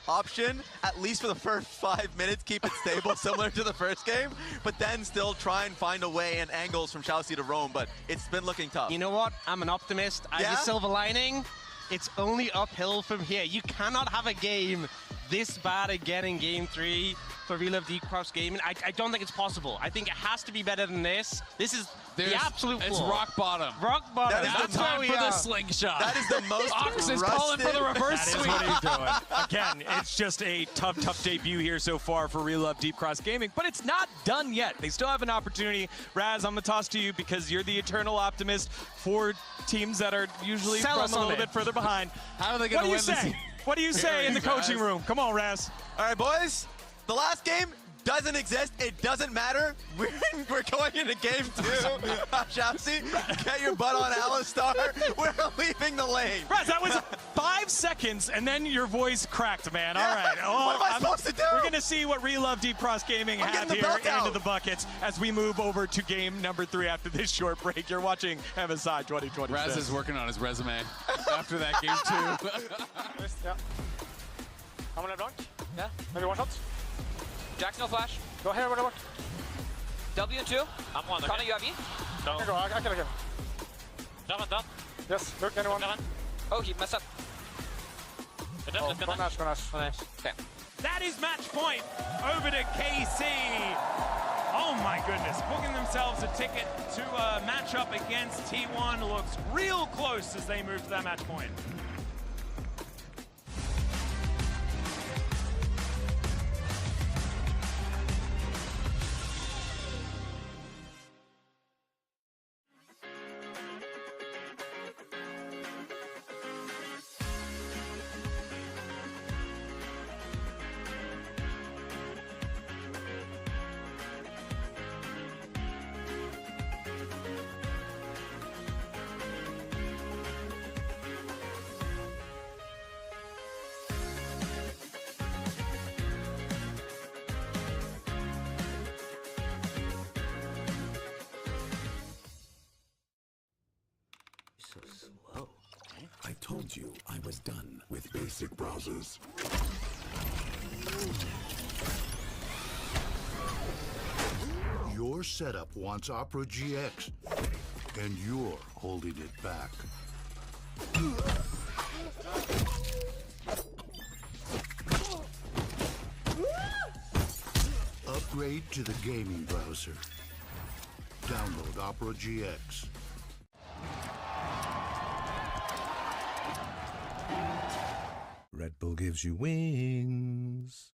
Speaker 7: option, at least for the first 5 minutes, keep it stable, similar to the first game, but then still try and find a way and angles from Chelsea to roam, but it's been looking tough.
Speaker 9: You know what? I'm an optimist. I have a silver lining. It's only uphill from here. You cannot have a game this bad again in game 3 for Real Love Decross Gaming. I don't think it's possible. I think it has to be better than this. This is the absolute
Speaker 8: It's
Speaker 9: floor.
Speaker 8: rock bottom.
Speaker 9: Rock bottom.
Speaker 8: That's time for the slingshot.
Speaker 7: That is the most
Speaker 8: Ox is calling for the reverse
Speaker 3: That is
Speaker 8: sweep.
Speaker 3: what he's doing. Again, it's just a tough debut here so far for Real Love Deep Cross Gaming, but it's not done yet. They still have an opportunity. Raz, I'm gonna toss to you because you're the eternal optimist for teams that are usually from a little bit further behind.
Speaker 8: How are they gonna win this?
Speaker 3: What do you say in the coaching room? Come on, Raz.
Speaker 7: All right, boys. The last game doesn't exist. It doesn't matter. We're going into game 2. Chelsea, get your butt on Alistar. We're leaving the lane.
Speaker 3: Raz, that was 5 seconds, and then your voice cracked, man. All right.
Speaker 7: What am I supposed to do?
Speaker 3: We're going to see what Real Love Deep Cross Gaming have here into the buckets as we move over to game number 3 after this short break. You're watching MSI 2026.
Speaker 8: Raz is working on his resume after that game 2.
Speaker 13: Yeah. How many blank? Yeah. Maybe one shot? Jack's no flash. Go ahead, whatever. W and 2. I'm one. Connor, you have E? No. Go, I kill again. Done. Yes, look, anyone. Oh, he messed up. Go Nash. Okay.
Speaker 10: That is match point over to KC. Oh my goodness, booking themselves a ticket to a matchup against T1. Looks real close as they move to that match point.
Speaker 11: I told you I was done with basic browsers. Your setup wants Opera GX, and you're holding it back. Upgrade to the gaming browser. Download Opera GX.
Speaker 22: Red Bull gives you wings.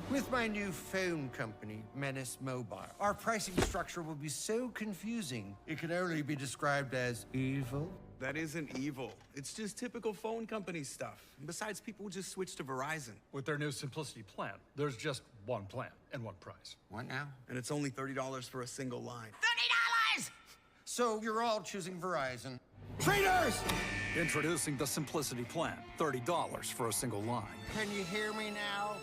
Speaker 23: With my new phone company, Menace Mobile, our pricing structure will be so confusing, it can only be described as evil.
Speaker 24: That isn't evil. It's just typical phone company stuff. Besides, people just switch to Verizon.
Speaker 25: With their new Simplicity plan, there's just one plan and one price.
Speaker 23: What now?
Speaker 24: And it's only $30 for a single line.
Speaker 23: $30! So you're all choosing Verizon. Traitors!
Speaker 25: Introducing the Simplicity plan, $30 for a single line.
Speaker 23: Can you hear me now?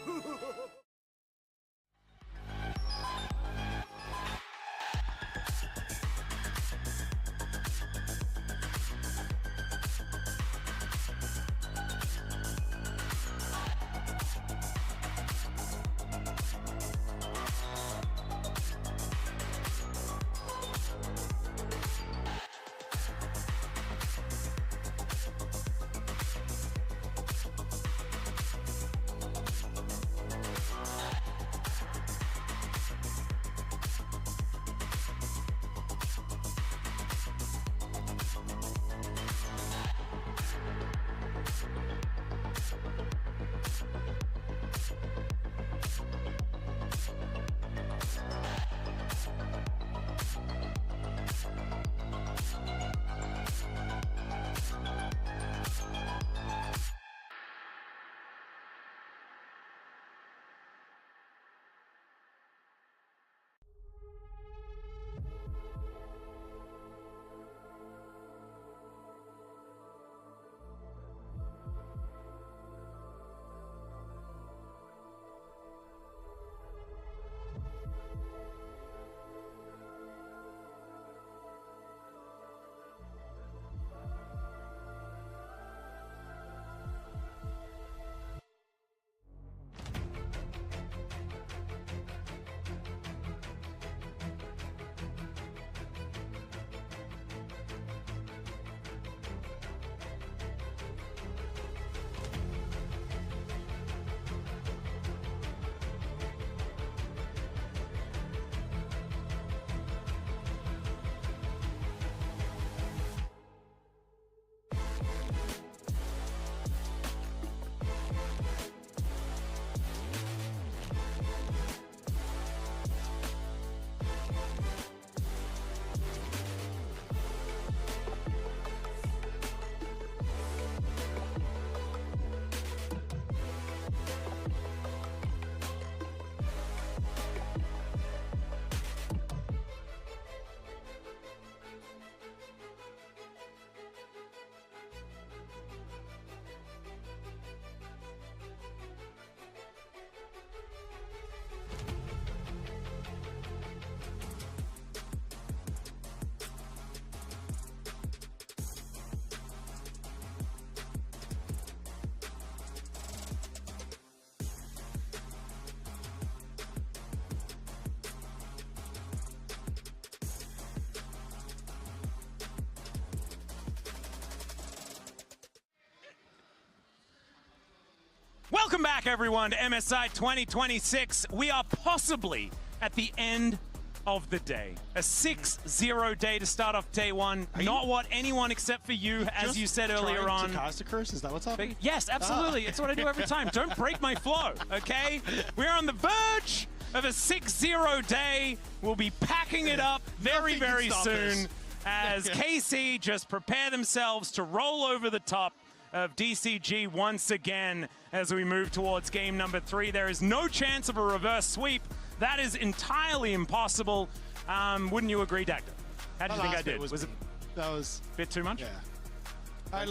Speaker 10: Welcome back, everyone, to MSI 2026. We are possibly at the end of the day. A 6-0 day to start off day one. Not what anyone except for you, as you said earlier on.
Speaker 6: To cast a curse? Is that what's happening?
Speaker 10: Yes, absolutely. It's what I do every time. Don't break my flow, okay? We're on the verge of a 6-0 day. We'll be packing it up very, very soon as KC just prepare themselves to roll over the top of DCG once again as we move towards game number 3. There is no chance of a reverse sweep. That is entirely impossible. Wouldn't you agree, Dagda? How did you think I did? Was it
Speaker 6: that was
Speaker 10: a bit too much?
Speaker 6: Yeah.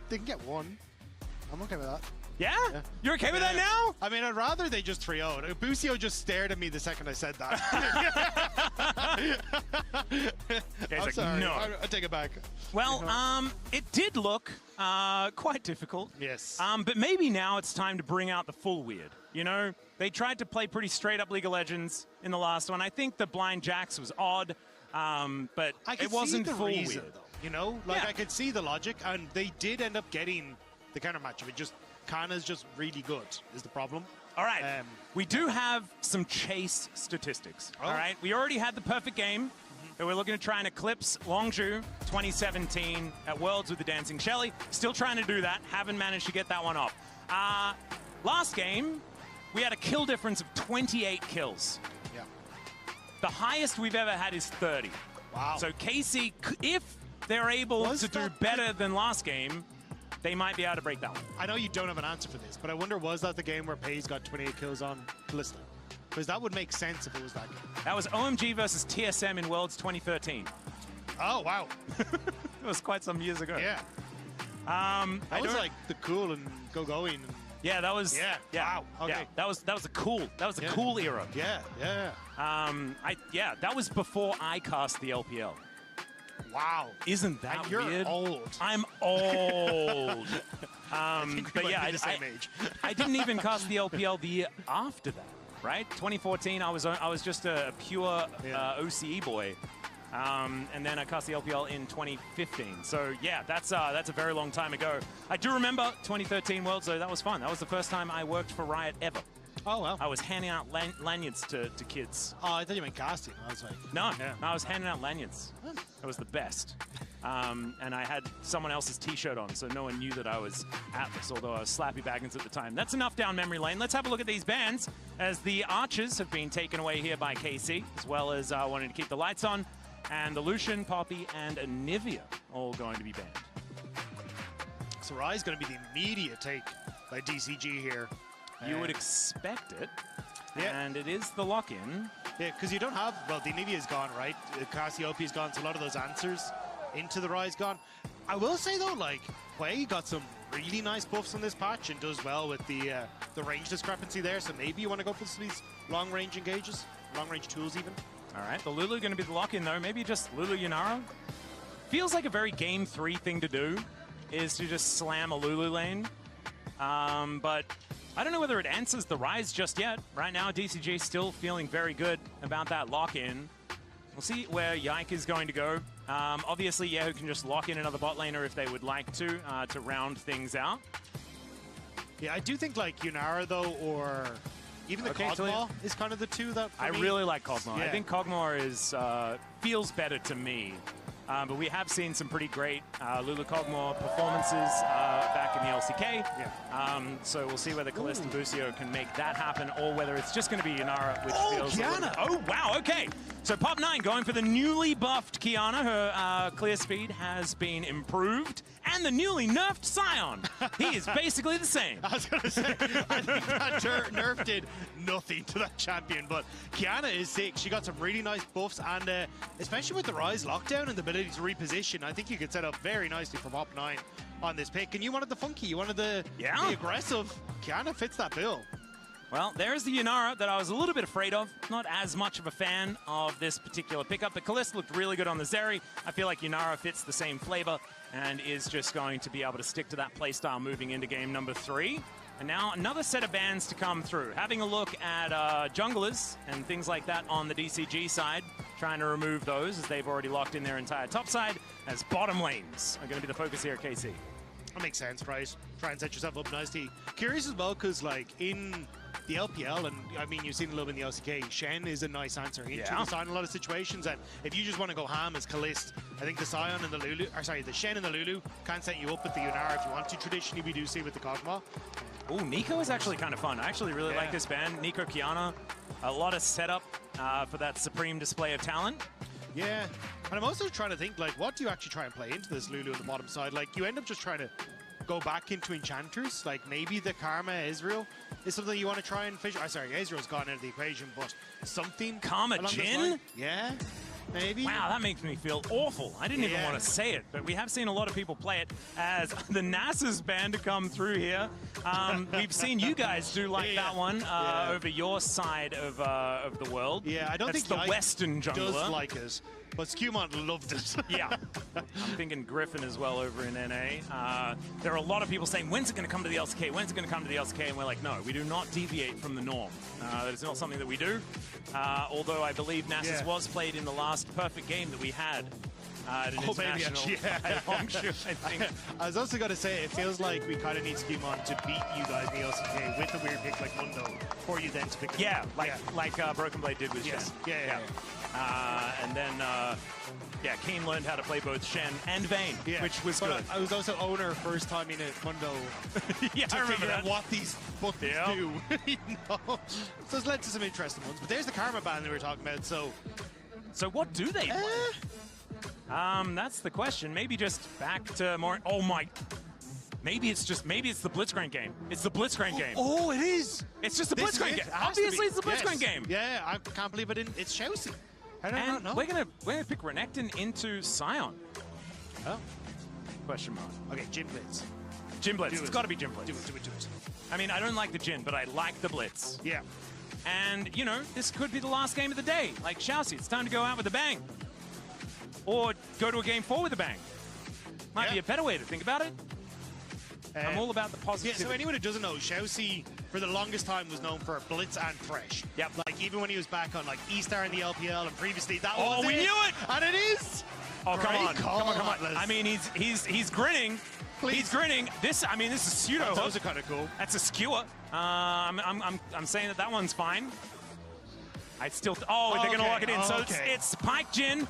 Speaker 6: They can get one. I'm okay with that.
Speaker 10: Yeah? You're okay with that now?
Speaker 6: I mean, I'd rather they just 3-0'd. Busio just stared at me the second I said that. I'm sorry.
Speaker 10: No.
Speaker 6: I take it back.
Speaker 10: Well, it did look quite difficult.
Speaker 6: Yes.
Speaker 10: But maybe now it's time to bring out the full weird. You know, they tried to play pretty straight up League of Legends in the last one. I think the blind jacks was odd, but it wasn't full weird.
Speaker 6: Though, you know, I could see the logic, and they did end up getting the counter match of it. Just Kana's just really good is the problem.
Speaker 10: All right, we do have some chase statistics. All right, we already had the perfect game. But we're looking to try and eclipse Longzhu 2017 at Worlds with the Dancing Shelly. Still trying to do that. Haven't managed to get that one off. Last game, we had a kill difference of 28 kills.
Speaker 6: Yeah.
Speaker 10: The highest we've ever had is 30.
Speaker 6: Wow.
Speaker 10: So KC, if they're able to do better than last game, they might be able to break that one.
Speaker 6: I know you don't have an answer for this, but I wonder, was that the game where Pays got 28 kills on Kalista? Because that would make sense if it was that game.
Speaker 10: That was OMG versus TSM in Worlds 2013.
Speaker 6: Oh, wow.
Speaker 10: It was quite some years ago.
Speaker 6: Yeah. That was like the cool and going.
Speaker 10: Yeah, that was.
Speaker 6: Yeah. Wow. Okay.
Speaker 10: Yeah, that was a cool. That was a cool era.
Speaker 6: Yeah.
Speaker 10: That was before I cast the LPL.
Speaker 6: Wow.
Speaker 10: Isn't that
Speaker 6: you're
Speaker 10: weird?
Speaker 6: old.
Speaker 10: I'm old.
Speaker 6: But yeah, the same age.
Speaker 10: I didn't even cast the LPL the year after that. Right? 2014, I was just a pure OCE boy. And then I cast the LPL in 2015. So yeah, that's a very long time ago. I do remember 2013 Worlds, though. That was fun. That was the first time I worked for Riot ever.
Speaker 6: Oh, well.
Speaker 10: I was handing out lanyards to kids.
Speaker 6: Oh, I thought you meant casting. I was like...
Speaker 10: No, I was handing out lanyards. It was the best. And I had someone else's T-shirt on, so no one knew that I was Atlas, although I was Slappy Baggins at the time. That's enough down memory lane. Let's have a look at these bans, as the Archers have been taken away here by KC, as well as wanting to keep the lights on. And the Lucian, Poppy, and Anivia all going to be banned.
Speaker 6: So Rai's going to be the immediate take by DCG here.
Speaker 10: You would expect it. Yeah. And it is the lock-in.
Speaker 6: Yeah, because you don't have... Well, the Anivia's gone, right? Cassiopeia's gone, so a lot of those answers into the Rai's gone. I will say, though, like, Hwei got some really nice buffs on this patch and does well with the range discrepancy there, so maybe you want to go for these long-range engages, long-range tools even.
Speaker 10: All right, the Lulu going to be the lock-in, though. Maybe just Lulu Yunara. Feels like a very Game 3 thing to do, is to just slam a Lulu lane. But I don't know whether it answers the Rise just yet. Right now, DCG still feeling very good about that lock-in. We'll see where Yike is going to go. Obviously, Yehu can just lock in another bot laner if they would like to round things out.
Speaker 6: Yeah, I do think, like, Yunara, though, or even the Kog'Maw is kind of the two that
Speaker 10: I really like Kog'Maw. Yeah. I think Kog'Maw is feels better to me. But we have seen some pretty great Lulu Kog'Maw performances back in the LCK. Yeah. So we'll see whether Kalista Busio can make that happen, or whether it's just going to be Yunara, which feels
Speaker 6: Kiana.
Speaker 10: Oh, wow, okay. So Pop9 going for the newly buffed Kiana. Her clear speed has been improved. And the newly nerfed Sion. He is basically the same.
Speaker 6: I was going to say, I think that nerf did nothing to that champion, but Kiana is sick. She got some really nice buffs, and especially with the Rise lockdown and the ability to reposition, I think you could set up very nicely for Pop9 on this pick. And you wanted the funky, you wanted the aggressive. Kiana fits that bill.
Speaker 10: Well, there's the Yunara that I was a little bit afraid of. Not as much of a fan of this particular pickup. The Kalista looked really good on the Zeri. I feel like Yunara fits the same flavor and is just going to be able to stick to that playstyle moving into game number 3. And now another set of bans to come through. Having a look at junglers and things like that on the DCG side, trying to remove those as they've already locked in their entire top side, as bottom lanes are going to be the focus here at KC.
Speaker 6: That makes sense, right? Try and set yourself up nicely. Curious as well, because like in the LPL, and I mean you've seen a little bit in the LCK, Shen is a nice answer into the Sion in a lot of situations. And if you just want to go ham as Kalist, I think the Sion and the Lulu, or sorry, the Shen and the Lulu can set you up with the Yunara if you want to. Traditionally, we do see with the Kog'Maw.
Speaker 10: Oh, Nico is actually kind of fun. I actually really like this band. Nico Kiana, a lot of setup for that supreme display of talent.
Speaker 6: Yeah, and I'm also trying to think, like, what do you actually try and play into this Lulu on the bottom side? Like, you end up just trying to go back into enchanters. Like, maybe the Karma Ezreal is something you want to try and fish. Oh, sorry, Ezreal's gone out of the equation, but something.
Speaker 10: Karma Jhin?
Speaker 6: Yeah, maybe.
Speaker 10: Wow, that makes me feel awful. I didn't even want to say it, but we have seen a lot of people play it as the Nasus band to come through here. We've seen you guys do like that one over your side of the world.
Speaker 6: Yeah, I don't
Speaker 10: That's
Speaker 6: think
Speaker 10: the Western jungler
Speaker 6: does like us, but Skewmont loved it.
Speaker 10: Yeah, I'm thinking Griffin as well over in NA. There are a lot of people saying, when's it going to come to the LCK? When's it going to come to the LCK? And we're like, no, we do not deviate from the norm. That is not something that we do. Although I believe Nasus was played in the last perfect game that we had. At an international long shoot, I think.
Speaker 6: I was also going to say, it feels like we kind of need Skewmon to beat you guys in the LCK with a weird pick like Mundo for you then to pick
Speaker 10: like Broken Blade did with Shen.
Speaker 6: Yeah.
Speaker 10: And then, Kane learned how to play both Shen and Vayne, which was good.
Speaker 6: I was also owner first time in a Mundo
Speaker 10: to
Speaker 6: I remember out what these buttons do. So it's led to some interesting ones. But there's the Karma band that we were talking about. So
Speaker 10: what do they play? That's the question. Maybe just back to more. Oh my. Maybe it's the Blitzcrank game. It's the Blitzcrank game.
Speaker 6: Oh, it is.
Speaker 10: It's just the Blitzcrank game. Obviously, it's the Blitzcrank game.
Speaker 6: Yeah, I can't believe it. It's Chelsea. I don't know.
Speaker 10: We're gonna pick Renekton into Sion.
Speaker 6: Oh.
Speaker 10: Question mark.
Speaker 6: Okay, Jhin Blitz.
Speaker 10: Jhin Blitz. It's got to be Jhin Blitz.
Speaker 6: Do it.
Speaker 10: I mean, I don't like the Jhin, but I like the Blitz.
Speaker 6: Yeah.
Speaker 10: And you know, this could be the last game of the day. Like Chelsea, it's time to go out with a bang. Or go to a game 4 with a bang. Might be a better way to think about it. I'm all about the positivity.
Speaker 6: Yeah, so anyone who doesn't know, Chelsea for the longest time was known for Blitz and Thresh.
Speaker 10: Yep.
Speaker 6: Like even when he was back on like E-Star in the LPL and previously that was
Speaker 10: we knew it!
Speaker 6: And it is!
Speaker 10: Oh, come on. I mean, he's grinning. Please. He's grinning. This is pseudo.
Speaker 6: Those are kind of cool.
Speaker 10: That's a skewer. I'm saying that one's fine. I'd still. They're gonna lock it in. So it's Pike Jhin.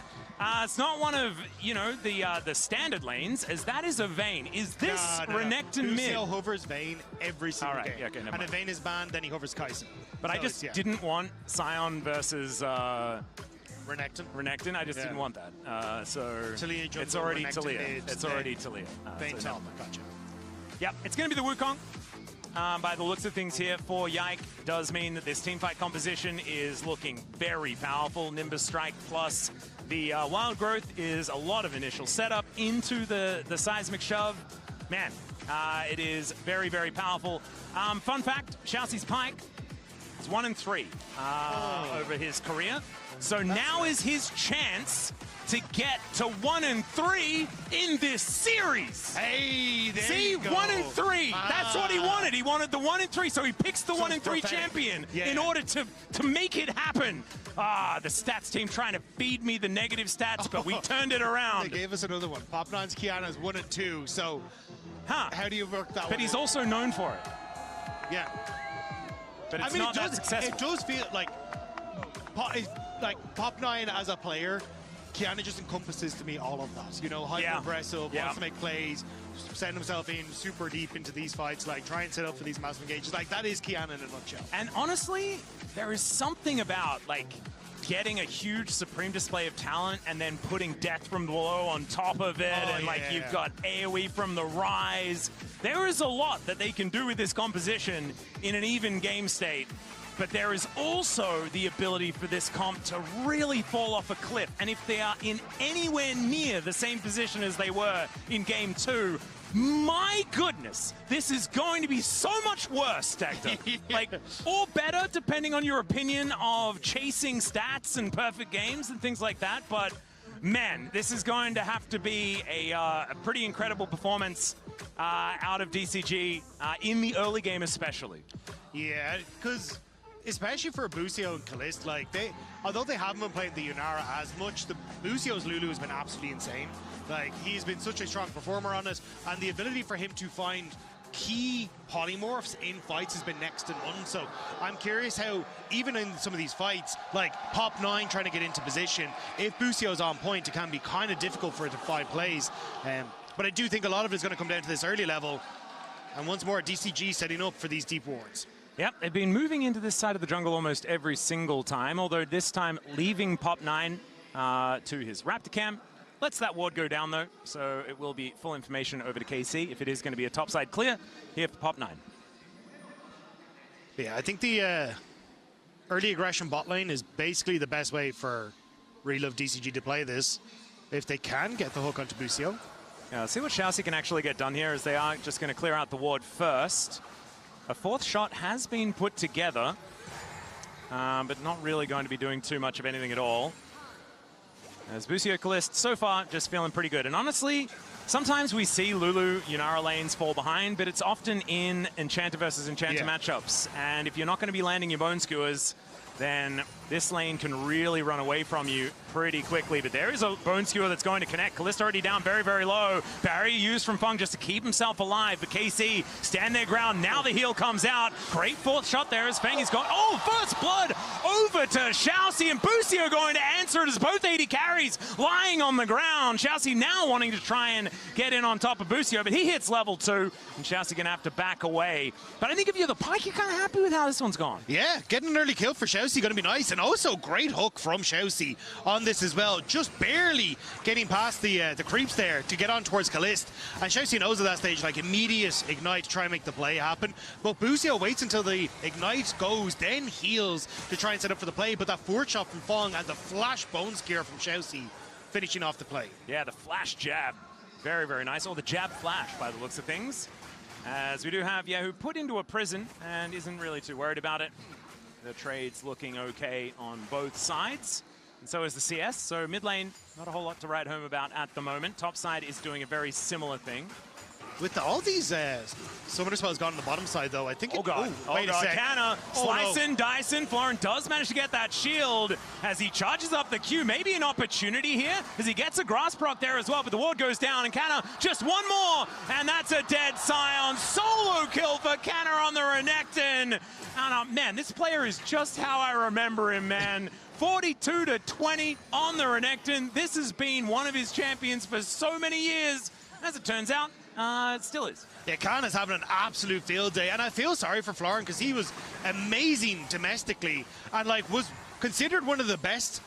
Speaker 10: It's not one of the standard lanes, as that is a Vayne. Is this Renekton mid?
Speaker 6: Lucio hovers Vayne every single game.
Speaker 10: Yeah, okay,
Speaker 6: and if Vayne is banned, then he hovers Kaisen.
Speaker 10: But so I just didn't want Sion versus Renekton. I just didn't want that. So
Speaker 6: Talia jungle,
Speaker 10: it's already
Speaker 6: Renekton
Speaker 10: Talia.
Speaker 6: mid,
Speaker 10: It's already Talia.
Speaker 6: Vayne top. Gotcha.
Speaker 10: Yep, it's going to be the Wukong. By the looks of things here for Yike, does mean that this teamfight composition is looking very powerful. Nimbus Strike plus the Wild Growth is a lot of initial setup into the seismic shove. Man, it is very, very powerful. Fun fact, Chelsea's Pike is 1-3 over his career. So now is his chance to get to 1-3 in this series.
Speaker 6: Hey, there
Speaker 10: See,
Speaker 6: you go.
Speaker 10: 1-3. That's what he wanted. He wanted the 1-3, so he picks the 1-3 champion in order to make it happen. The stats team trying to feed me the negative stats, but we turned it around.
Speaker 6: They gave us another one. Pop9's Kiana's 1-2, so how do you work that one?
Speaker 10: But he's also known for it.
Speaker 6: Yeah.
Speaker 10: But it's not that successful.
Speaker 6: It does feel like Pop9 as a player, Kiana just encompasses to me all of that. You know, hyper-aggressive, wants to make plays, send himself in super deep into these fights, like try and set up for these massive engages. Like, that is Kiana in a nutshell.
Speaker 10: And honestly, there is something about, like, getting a huge supreme display of talent and then putting death from below on top of it, you've got AoE from the rise. There is a lot that they can do with this composition in an even game state. But there is also the ability for this comp to really fall off a cliff. And if they are in anywhere near the same position as they were in Game 2, my goodness, this is going to be so much worse, Dacta. Or better, depending on your opinion of chasing stats and perfect games and things like that. But, man, this is going to have to be a pretty incredible performance out of DCG in the early game especially.
Speaker 6: Yeah, because especially for Busio and Kalist, like although they haven't been playing the Yunara as much, the Busio's Lulu has been absolutely insane. Like, he's been such a strong performer on it, and the ability for him to find key polymorphs in fights has been next to none. So I'm curious how, even in some of these fights, like Pop 9 trying to get into position, if Busio's on point, it can be kind of difficult for it to find plays. But I do think a lot of it is going to come down to this early level. And once more, DCG setting up for these deep wards.
Speaker 10: Yep, they've been moving into this side of the jungle almost every single time, although this time leaving Pop 9 to his Raptor camp. Lets that ward go down, though, so it will be full information over to KC if it is going to be a topside clear here for Pop 9.
Speaker 6: Yeah, I think the early aggression bot lane is basically the best way for Relove DCG to play this, if they can get the hook onto Busio.
Speaker 10: Yeah, let's see what Xiaoxi can actually get done here, as they are just going to clear out the ward first. A fourth shot has been put together, but not really going to be doing too much of anything at all. As Busio Kalist, so far, just feeling pretty good. And honestly, sometimes we see Lulu Yunara lanes fall behind, but it's often in Enchanter versus Enchanter matchups. And if you're not going to be landing your Bone Skewers, then this lane can really run away from you pretty quickly. But there is a Bone Skewer that's going to connect. Kalist already down very, very low. Barrier used from Fung just to keep himself alive. But KC stand their ground. Now the heal comes out. Great fourth shot there as Feng is gone. Oh, first blood over to Xiaoxi, and Busio going to answer it as both 80 carries lying on the ground. Xiaoxi now wanting to try and get in on top of Busio, but he hits level 2, and Xiaoxi going to have to back away. But I think if you're the Pyke, you're kind of happy with how this one's gone.
Speaker 6: Yeah, getting an early kill for Xiaoxi going to be nice, and also great hook from Xiaoxi on this as well, just barely getting past the creeps there to get on towards Kalist. And Xiaoxi knows at that stage, like, immediate ignite to try and make the play happen. But Busio waits until the ignite goes, then heals to try and set up for the play. But that fourth shot from Fong and the flash bone scare from Xiaoxi finishing off the play.
Speaker 10: Yeah, the flash jab. Very, very nice. Or the jab flash by the looks of things. As we do have Yahoo put into a prison and isn't really too worried about it. The trade's looking okay on both sides. And so is the CS. So mid lane, not a whole lot to write home about at the moment. Top side is doing a very similar thing.
Speaker 6: With all these summoner spells gone on the bottom side, though, I think...
Speaker 10: Oh, God.
Speaker 6: Wait a sec.
Speaker 10: Canna slicing, dicing. Florin does manage to get that shield as he charges up the Q. Maybe an opportunity here as he gets a grass proc there as well, but the ward goes down, and Canna just one more, and that's a dead Scion. Solo kill for Canna on the Renekton. And, man, this player is just how I remember him, man. 42-20 on the Renekton. This has been one of his champions for so many years. As it turns out, it still is.
Speaker 6: Yeah, Khan is having an absolute field day, and I feel sorry for Florin because he was amazing domestically and like was considered one of the best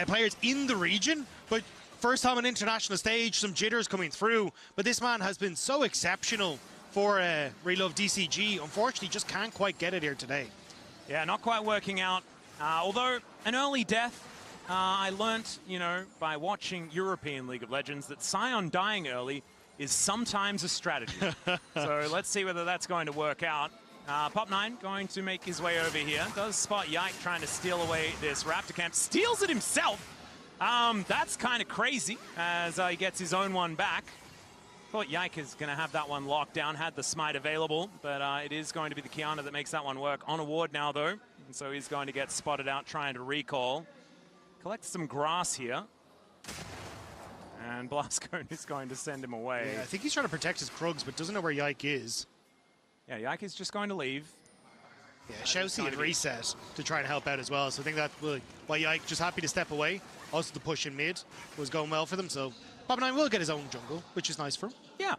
Speaker 6: players in the region, but first time on international stage, some jitters coming through. But this man has been so exceptional for Relove DCG. Unfortunately, just can't quite get it here today.
Speaker 10: Yeah, not quite working out. Although an early death, I learnt, you know, by watching European League of Legends that Scion dying early is sometimes a strategy. So let's see whether that's going to work out. Pop 9 going to make his way over here. Does spot Yike trying to steal away this Raptor camp. Steals it himself. That's kind of crazy as he gets his own one back. Thought Yike is going to have that one locked down, had the smite available, but it is going to be the Kiana that makes that one work. On a ward now, though, and so he's going to get spotted out trying to recall. Collect some grass here. And Blastcone is going to send him away.
Speaker 6: Yeah, I think he's trying to protect his Krugs, but doesn't know where Yike is.
Speaker 10: Yeah, Yike is just going to leave.
Speaker 6: Yeah, Xiaoxi had reset to try and help out as well, so I think that's why Yike just happy to step away. Also, the push in mid was going well for them, so Pop 9 will get his own jungle, which is nice for him.
Speaker 10: Yeah.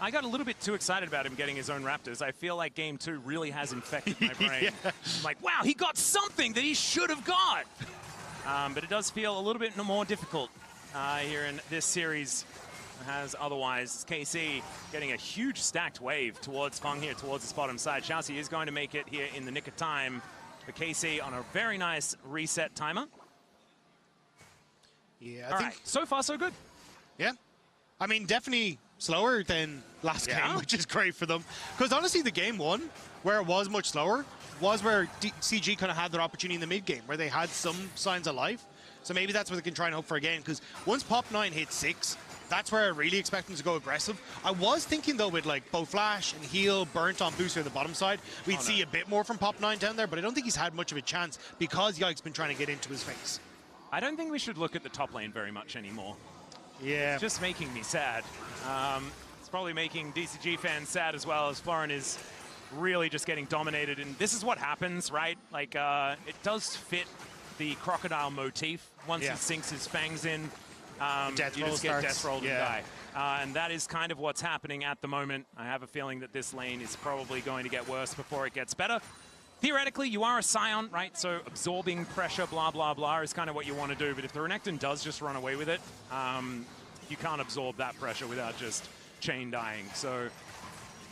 Speaker 10: I got a little bit too excited about him getting his own Raptors. I feel like Game 2 really has infected my brain.
Speaker 6: Yeah.
Speaker 10: I'm like, wow, he got something that he should have got. But it does feel a little bit more difficult here in this series as otherwise. KC getting a huge stacked wave towards Fung here, towards his bottom side. Xiaoxi is going to make it here in the nick of time for KC on a very nice reset timer.
Speaker 6: Yeah,
Speaker 10: All right, so far so good.
Speaker 6: Yeah. I mean, definitely slower than last game, which is great for them. Because honestly, the game one, where it was much slower, was where DCG kind of had their opportunity in the mid game, where they had some signs of life. So maybe that's what they can try and hope for again. Because once Pop 9 hit 6, That's where I really expect him to go aggressive. I was thinking, though, with like both Flash and Heal burnt on Booster on the bottom side, we'd see a bit more from Pop 9 down there, but I don't think he's had much of a chance because Yike's been trying to get into his face.
Speaker 10: I don't think we should look at the top lane very much anymore.
Speaker 6: Yeah.
Speaker 10: It's just making me sad. It's probably making DCG fans sad as well, as Florin is really just getting dominated. And this is what happens, right? Like, it does fit the crocodile motif. Once he sinks his fangs in, you just get death rolled and die. And that is kind of what's happening at the moment. I have a feeling that this lane is probably going to get worse before it gets better. Theoretically, you are a Scion, right? So absorbing pressure, blah, blah, blah, is kind of what you want to do. But if the Renekton does just run away with it, you can't absorb that pressure without just chain dying. So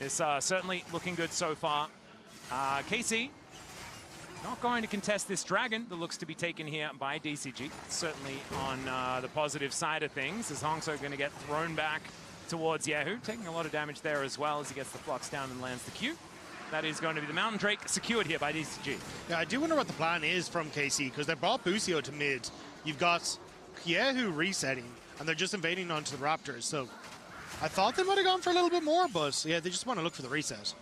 Speaker 10: it's certainly looking good so far. KC not going to contest this dragon that looks to be taken here by DCG. Certainly on the positive side of things, as Hongso going to get thrown back towards Yahoo, taking a lot of damage there as well as he gets the flux down and lands the Q. That is going to be the Mountain Drake secured here by DCG.
Speaker 6: Yeah, I do wonder what the plan is from KC, because they brought Busio to mid. You've got Yahoo resetting, and they're just invading onto the Raptors. So I thought they might have gone for a little bit more, but yeah, they just want to look for the reset.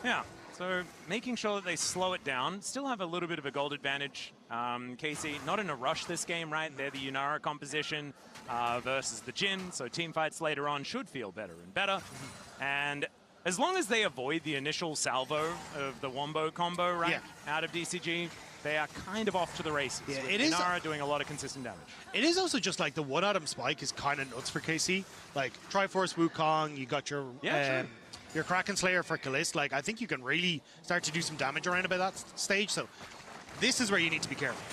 Speaker 10: Yeah. So making sure that they slow it down, still have a little bit of a gold advantage. KC not in a rush this game, right? They're the Yunara composition versus the Jhin, so team fights later on should feel better and better. And as long as they avoid the initial salvo of the Wombo combo, right, out of DCG, they are kind of off to the races. Yeah, it is Yunara doing a lot of consistent damage.
Speaker 6: It is also just like the one-item spike is kind of nuts for KC. Like Triforce Wukong, you got your Kraken Slayer for Kalist. Like, I think you can really start to do some damage around about that stage. So this is where you need to be careful.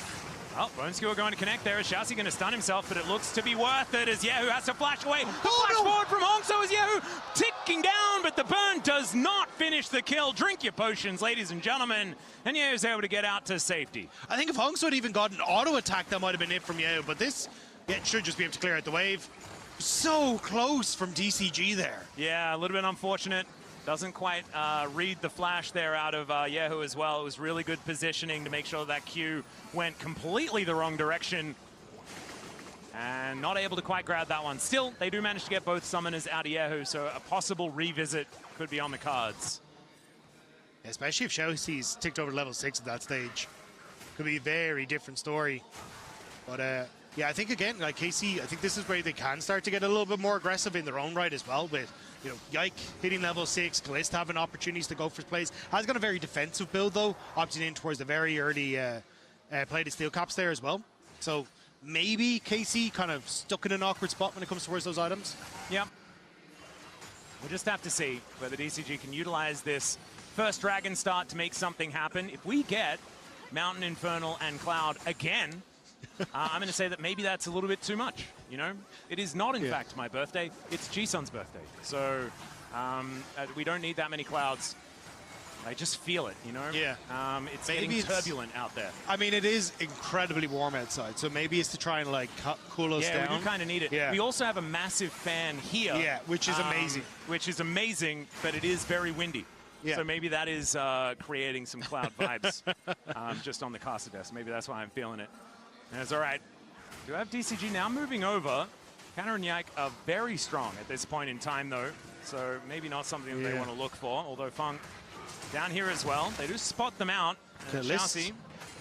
Speaker 10: Well, Bone Skewer going to connect there. Is Shousey going to stun himself, but it looks to be worth it as Yahoo has to flash away. Flash forward from Hongso as Yahoo ticking down, but the burn does not finish the kill. Drink your potions, ladies and gentlemen. And Yahoo's able to get out to safety.
Speaker 6: I think if Hongso had even got an auto attack, that might have been it from Yahoo, but this should just be able to clear out the wave. So close from DCG there.
Speaker 10: Yeah, a little bit unfortunate. Doesn't quite read the flash there out of Yahoo as well. It was really good positioning to make sure that Q went completely the wrong direction. And not able to quite grab that one. Still, they do manage to get both summoners out of Yahoo, so a possible revisit could be on the cards.
Speaker 6: Especially if Shousey's ticked over level 6 at that stage. Could be a very different story. But yeah, I think again, like KC, I think this is where they can start to get a little bit more aggressive in their own right as well. With, you know, Yike hitting level 6, Kalist having opportunities to go for plays. Has got a very defensive build though, opting in towards the very early play to steel caps there as well. So maybe KC kind of stuck in an awkward spot when it comes towards those items.
Speaker 10: Yeah. We'll just have to see whether DCG can utilize this first Dragon start to make something happen. If we get Mountain, Infernal, and Cloud again, I'm going to say that maybe that's a little bit too much, you know? It is not, in fact, my birthday. It's G-Sun's birthday. So we don't need that many clouds. I just feel it, you know?
Speaker 6: Yeah.
Speaker 10: It's getting turbulent out there.
Speaker 6: I mean, it is incredibly warm outside, so maybe it's to try and, like, cool us down.
Speaker 10: Yeah, we do kind of need it.
Speaker 6: Yeah.
Speaker 10: We also have a massive fan here.
Speaker 6: Yeah, which is amazing.
Speaker 10: Which is amazing, but it is very windy. Yeah. So maybe that is creating some cloud vibes just on the caster desk. Maybe that's why I'm feeling it. That's all right. You have DCG now moving over. Kanna and Yike are very strong at this point in time, though. So maybe not something that they want to look for. Although Funk down here as well. They do spot them out.
Speaker 6: Shousey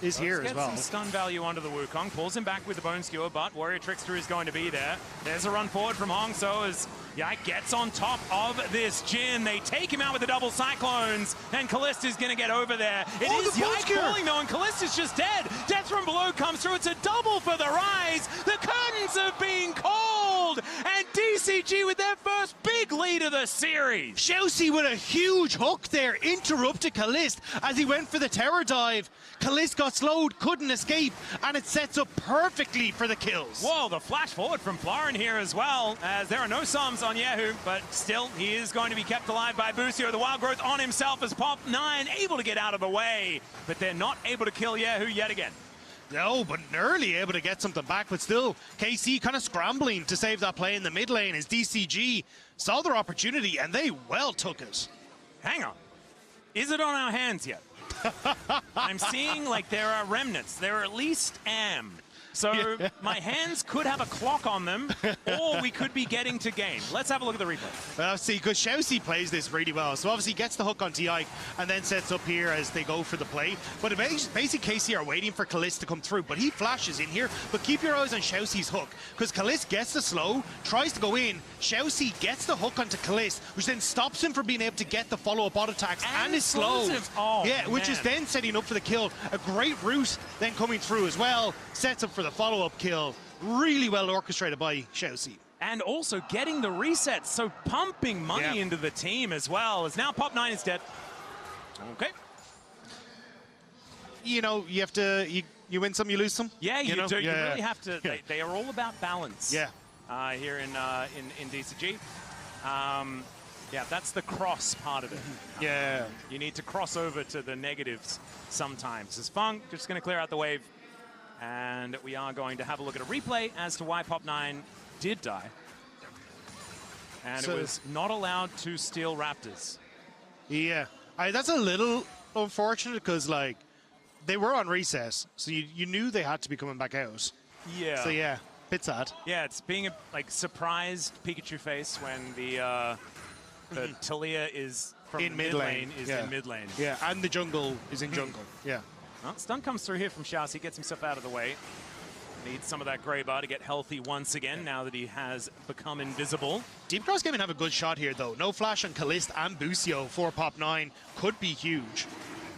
Speaker 6: is here as well.
Speaker 10: Some stun value onto the Wukong. Pulls him back with the Bone Skewer, but Warrior Trickster is going to be there. There's a run forward from Hongso as Yike gets on top of this Jhin. They take him out with the double Cyclones, and Kalist is going to get over there. It is Yike falling, though, and Kalist is just dead. Death from below comes through. It's a double for the Rise. The curtains have been called, and DCG with their first big lead of the series.
Speaker 6: Shousey with a huge hook there interrupted Kalist as he went for the tower dive. Kalist got slowed, couldn't escape, and it sets up perfectly for the kills.
Speaker 10: Whoa, the flash forward from Florin here as well, as there are no sums on Yahoo, but still, he is going to be kept alive by Busio. The Wild Growth on himself as Pop 9 able to get out of the way, but they're not able to kill Yahoo yet again.
Speaker 6: No, but Nearly able to get something back, but still, KC kind of scrambling to save that play in the mid lane as DCG saw their opportunity, and they well took it.
Speaker 10: Hang on. Is it on our hands yet? I'm seeing like there are remnants. They're at least am. So my hands could have a clock on them, or we could be getting to game. Let's have a look at the replay.
Speaker 6: Well, see, because Shousey plays this really well. So obviously gets the hook onto Ike and then sets up here as they go for the play. But basically KC are waiting for Kalist to come through. But he flashes in here. But keep your eyes on Shousey's hook, because Kalist gets the slow, tries to go in. Shousey gets the hook onto Kalist, which then stops him from being able to get the follow-up auto attacks and is slow.
Speaker 10: Oh,
Speaker 6: yeah,
Speaker 10: man.
Speaker 6: which is then setting up for the kill. A great route then coming through as well. Sets up for the follow-up kill. Really well orchestrated by Shousey.
Speaker 10: And also getting the resets, so pumping money into the team as well. As now Pop9 is dead. Okay.
Speaker 6: You know, you have to, you win some, you lose some.
Speaker 10: Yeah, you
Speaker 6: know?
Speaker 10: do. You really have to. They are all about balance.
Speaker 6: Yeah.
Speaker 10: Here in DCG. Yeah, that's the cross part of it.
Speaker 6: Yeah.
Speaker 10: You need to cross over to the negatives sometimes. As Fung just going to clear out the wave. And we are going to have a look at a replay as to why Pop9 did die. And it was not allowed to steal Raptors.
Speaker 6: Yeah. That's a little unfortunate because, like, they were on recess, so you knew they had to be coming back out.
Speaker 10: Yeah.
Speaker 6: So, yeah, bit sad.
Speaker 10: Yeah, it's being a, surprised Pikachu face when the Talia is from
Speaker 6: in
Speaker 10: mid lane in mid lane.
Speaker 6: Yeah, and the jungle is in jungle. Yeah.
Speaker 10: Well, stun comes through here from Shousey. He gets himself out of the way. Needs some of that gray bar to get healthy once again now that he has become invisible.
Speaker 6: Deep Cross Gaming have a good shot here, though. No flash on Kalist and Busio for Pop9 could be huge.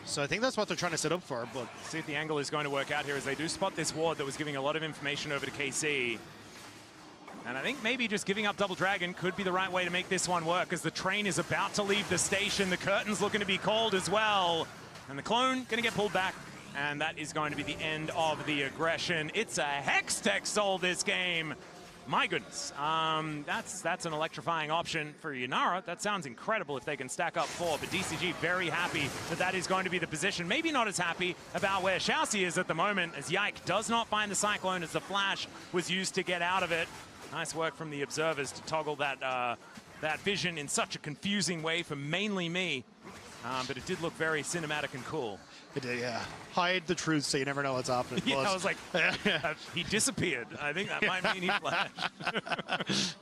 Speaker 6: So I think that's what they're trying to set up for. But
Speaker 10: see if the angle is going to work out here as they do spot this ward that was giving a lot of information over to KC. And I think maybe just giving up Double Dragon could be the right way to make this one work, as the train is about to leave the station. The curtain's looking to be called as well. And the clone going to get pulled back. And that is going to be the end of the aggression. It's a Hextech soul this game. My goodness. That's an electrifying option for Yanara. That sounds incredible if they can stack up 4. But DCG very happy that that is going to be the position. Maybe not as happy about where Shousey is at the moment, as Yike does not find the Cyclone as the flash was used to get out of it. Nice work from the observers to toggle that, that vision in such a confusing way for mainly me. But it did look very cinematic and cool.
Speaker 6: It did, yeah. Hide the truth so you never know what's happening.
Speaker 10: Yeah, I was like, he disappeared. I think that might mean he flashed.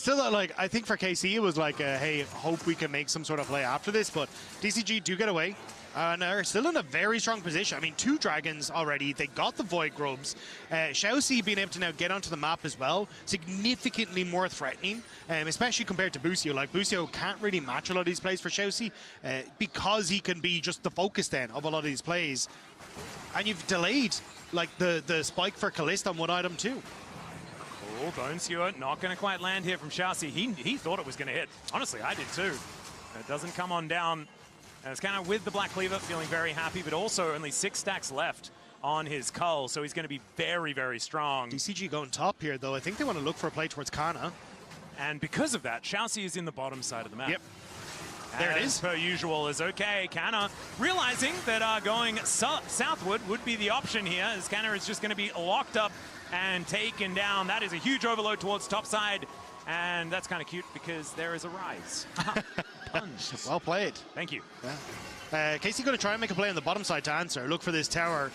Speaker 6: Still, like, I think for KC it was like, hey, hope we can make some sort of play after this. But DCG do get away. And are still in a very strong position. I mean, 2 dragons already. They got the Void Grubs. Shousey being able to now get onto the map as well, significantly more threatening, especially compared to Busio. Like, Busio can't really match a lot of these plays for Shousey because he can be just the focus then of a lot of these plays. And you've delayed, like, the spike for Kalist on one item too.
Speaker 10: Oh, Bone Skewer not going to quite land here from Shousey. He thought it was going to hit. Honestly, I did too. It doesn't come on down. And it's kind of with the Black Cleaver, feeling very happy, but also only 6 stacks left on his cull, so he's going to be very, very strong.
Speaker 6: DCG going top here, though. I think they want to look for a play towards Kana.
Speaker 10: And because of that, Shousey is in the bottom side of the map.
Speaker 6: Yep. There it is.
Speaker 10: As per usual is okay. Kana realizing that going southward would be the option here, as Kana is just going to be locked up and taken down. That is a huge overload towards top side. And that's kind of cute because there is a rise.
Speaker 6: Well played.
Speaker 10: Thank you.
Speaker 6: Yeah. KC going to try and make a play on the bottom side to answer. Look for this tower.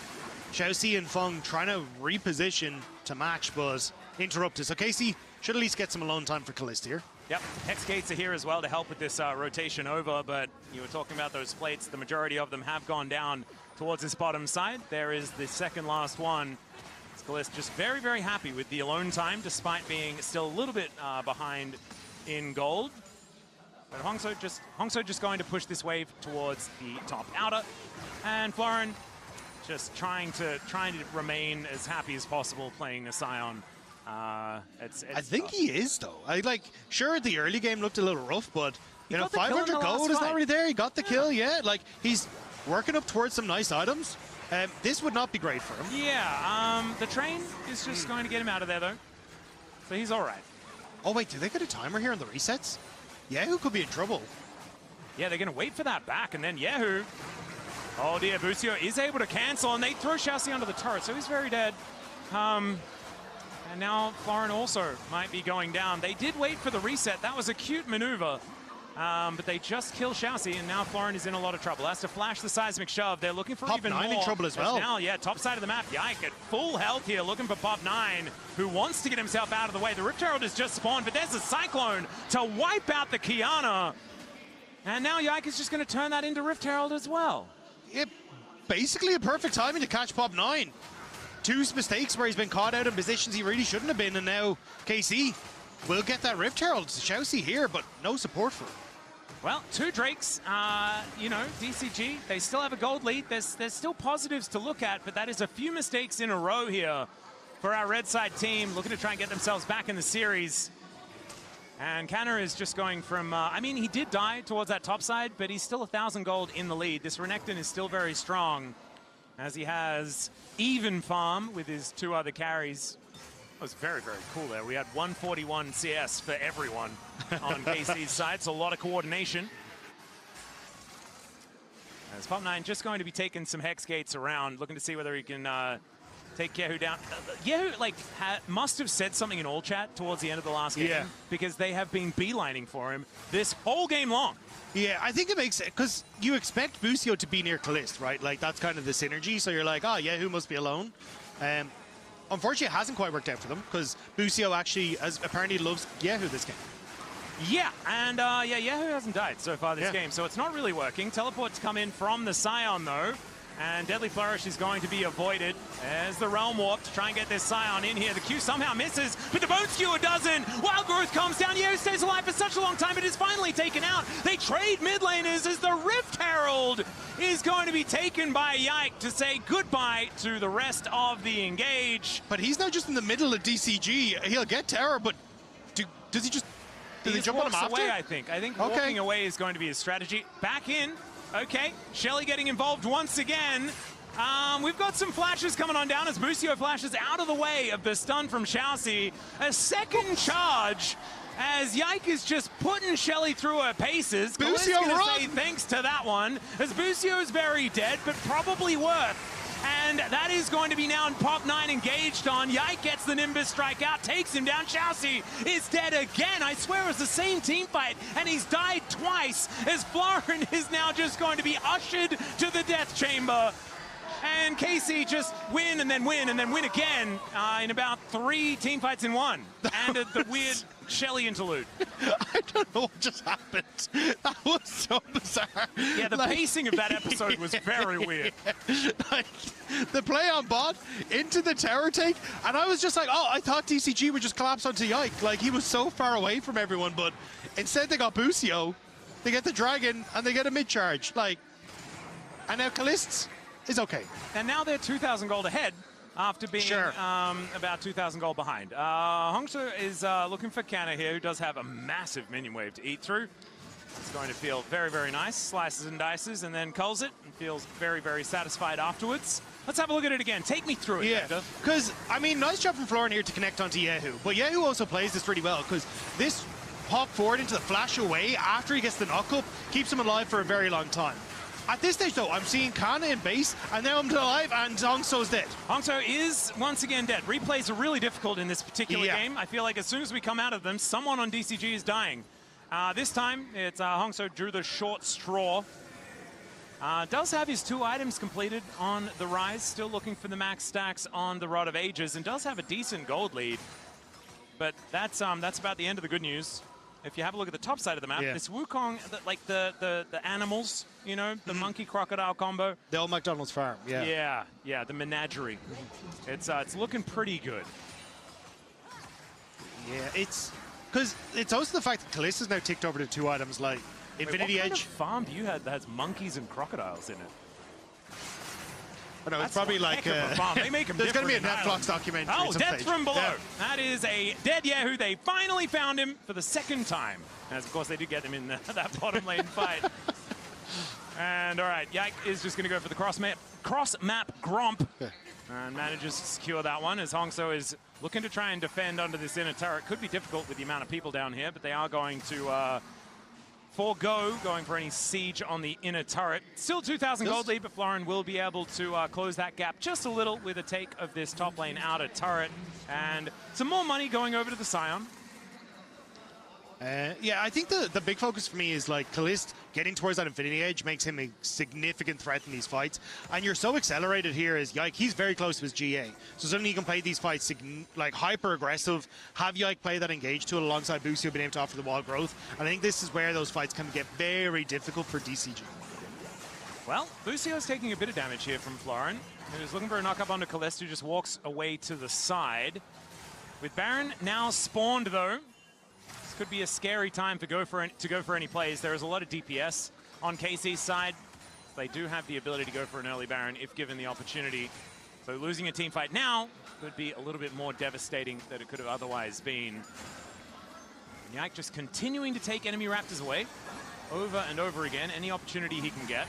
Speaker 6: Shousey and Fung trying to reposition to match, but interrupted. So KC should at least get some alone time for Kalist here.
Speaker 10: Yep, Hex Gates are here as well to help with this rotation over, but you were talking about those plates. The majority of them have gone down towards this bottom side. There is the second last one. Kalist just very, very happy with the alone time, despite being still a little bit behind in gold. But Hongso just going to push this wave towards the top outer, and Florin just trying to remain as happy as possible playing a Scion.
Speaker 6: I think he is, though. Sure, the early game looked a little rough, but you know, 500 gold is not really there. He got the kill, yeah. Like, he's working up towards some nice items. This would not be great for him.
Speaker 10: Yeah, the train is just going to get him out of there, though. So he's all right.
Speaker 6: Oh, wait, do they get a timer here on the resets? Yahoo could be in trouble.
Speaker 10: Yeah, they're going to wait for that back, and then Yahoo. Oh, dear, Busio is able to cancel, and they throw Shousey under the turret, so he's very dead. And now Florin also might be going down. They did wait for the reset. That was a cute maneuver. But they just kill Shousey, and now Florin is in a lot of trouble. Has to flash the seismic shove. They're looking for
Speaker 6: Pop
Speaker 10: even
Speaker 6: 9
Speaker 10: more.
Speaker 6: in trouble as well.
Speaker 10: Now, yeah, top side of the map. Yike at full health here, looking for Pop 9, who wants to get himself out of the way. The Rift Herald has just spawned, but there's a Cyclone to wipe out the Kiana. And now Yike is just going to turn that into Rift Herald as well.
Speaker 6: Yeah, basically a perfect timing to catch Pop 9. Two mistakes where he's been caught out in positions he really shouldn't have been, and now KC will get that Rift Herald. Shousey here, but no support for him.
Speaker 10: Well, two Drakes, you know, DCG, they still have a gold lead. There's still positives to look at, but that is a few mistakes in a row here for our red side team, looking to try and get themselves back in the series. And Kanna is just going from, I mean, he did die towards that top side, but he's still 1,000 gold in the lead. This Renekton is still very strong, as he has even farm with his two other carries. It was very, very cool there. We had 141 CS for everyone on KC's side, so a lot of coordination. As Pop 9 just going to be taking some Hex Gates around, looking to see whether he can take Yehu down. Yehu, like, must have said something in all chat towards the end of the last game, because they have been beelining for him this whole game long.
Speaker 6: Yeah, I think it makes it, because you expect Busio to be near Kalist, right? Like, that's kind of the synergy, so you're like, oh, Yehu must be alone. Unfortunately, it hasn't quite worked out for them, because Busio actually apparently loves Yehu this game.
Speaker 10: Yeah, and yeah, Yehu hasn't died so far this game, so it's not really working. Teleports come in from the Scion, though, and Deadly Flourish is going to be avoided as the Realm Warp to try and get this Scion in here. The Q somehow misses, but the Bone Skewer doesn't. Wild Growth comes down. Yehu stays alive for such a long time, but is finally taken out. They trade mid laners as the Rift Herald is going to be taken by Yike to say goodbye to the rest of the engage.
Speaker 6: But he's now just in the middle of DCG. He'll get Terror, but does he just... Does he jump on him after?
Speaker 10: Away, I think. Walking away is going to be his strategy. Back in. Okay, Shelly getting involved once again. We've got some flashes coming on down as Busio flashes out of the way of the stun from Shousey. A second charge as Yike is just putting Shelly through her paces.
Speaker 6: Busio run!
Speaker 10: Say thanks to that one, as Busio is very dead, but probably worth. And that is going to be now in Pop 9 engaged on. Yike gets the Nimbus strike out, takes him down. Shousey is dead again. I swear it was the same team fight, and he's died twice as Florin is now just going to be ushered to the death chamber. And KC just win and then win and then win again in about 3 team fights in one. And the weird Shelly interlude.
Speaker 6: I don't know what just happened. That was so bizarre.
Speaker 10: Yeah, the pacing of that episode was very weird.
Speaker 6: Like, the play on bot into the tower take, and I was just like, oh, I thought DCG would just collapse onto Yike. Like, he was so far away from everyone, but instead they got Busio, they get the Dragon, and they get a mid-charge. Like, and now Kalist is okay.
Speaker 10: And now they're 2,000 gold ahead after being about 2,000 gold behind. Hongsu is looking for Kanna here, who does have a massive minion wave to eat through. It's going to feel very, very nice. Slices and dices and then culls it and feels very, very satisfied afterwards. Let's have a look at it again. Take me through it,
Speaker 6: yeah, because, I mean, nice job from Florin here to connect onto Yehu, but Yehu also plays this really well, because this pop forward into the flash away after he gets the knock-up keeps him alive for a very long time. At this stage, though, I'm seeing Kanna in base, and now I'm alive, and Hongso's dead.
Speaker 10: Hongso is once again dead. Replays are really difficult in this particular game. I feel like as soon as we come out of them, someone on DCG is dying. This time, it's Hongso drew the short straw. Does have his 2 items completed on the Rise, still looking for the max stacks on the Rod of Ages, and does have a decent gold lead. But that's about the end of the good news. If you have a look at the top side of the map, this Wukong, like the animals, you know, the monkey crocodile combo.
Speaker 6: The old McDonald's farm,
Speaker 10: yeah, the menagerie. It's looking pretty good.
Speaker 6: Yeah, it's because it's also the fact that Kalist has now ticked over to 2 items like Infinity Edge.
Speaker 10: What kind of farm do you have that has monkeys and crocodiles in it?
Speaker 6: Oh, no, it's probably like
Speaker 10: they make them.
Speaker 6: There's going to be a Netflix documentary.
Speaker 10: Oh, Death from Below. Yeah. That is a dead Yehu. They finally found him for the 2nd time. As of course they did get him in that bottom lane fight. And all right, Yike is just going to go for the cross map Gromp. And manages to secure that one as Hongso is looking to try and defend under this inner turret. Could be difficult with the amount of people down here, but they are going to forego going for any siege on the inner turret. Still 2,000 gold lead, but Florin will be able to close that gap just a little with a take of this top lane outer turret. And some more money going over to the Scion.
Speaker 6: Yeah, I think the big focus for me is like Kalist getting towards that Infinity Edge makes him a significant threat in these fights. And you're so accelerated here as Yike. He's very close to his GA. So suddenly you can play these fights like hyper aggressive, have Yike play that engage tool alongside Busio being able to offer the wall growth. And I think this is where those fights can get very difficult for DCG.
Speaker 10: Well, Busio is taking a bit of damage here from Florin, who's looking for a knock-up onto Kalist, who just walks away to the side. With Baron now spawned, though, this could be a scary time to go for any plays. There is a lot of DPS on KC's side. They do have the ability to go for an early Baron if given the opportunity. So losing a team fight now could be a little bit more devastating than it could have otherwise been. Yike just continuing to take enemy Raptors away over and over again, any opportunity he can get.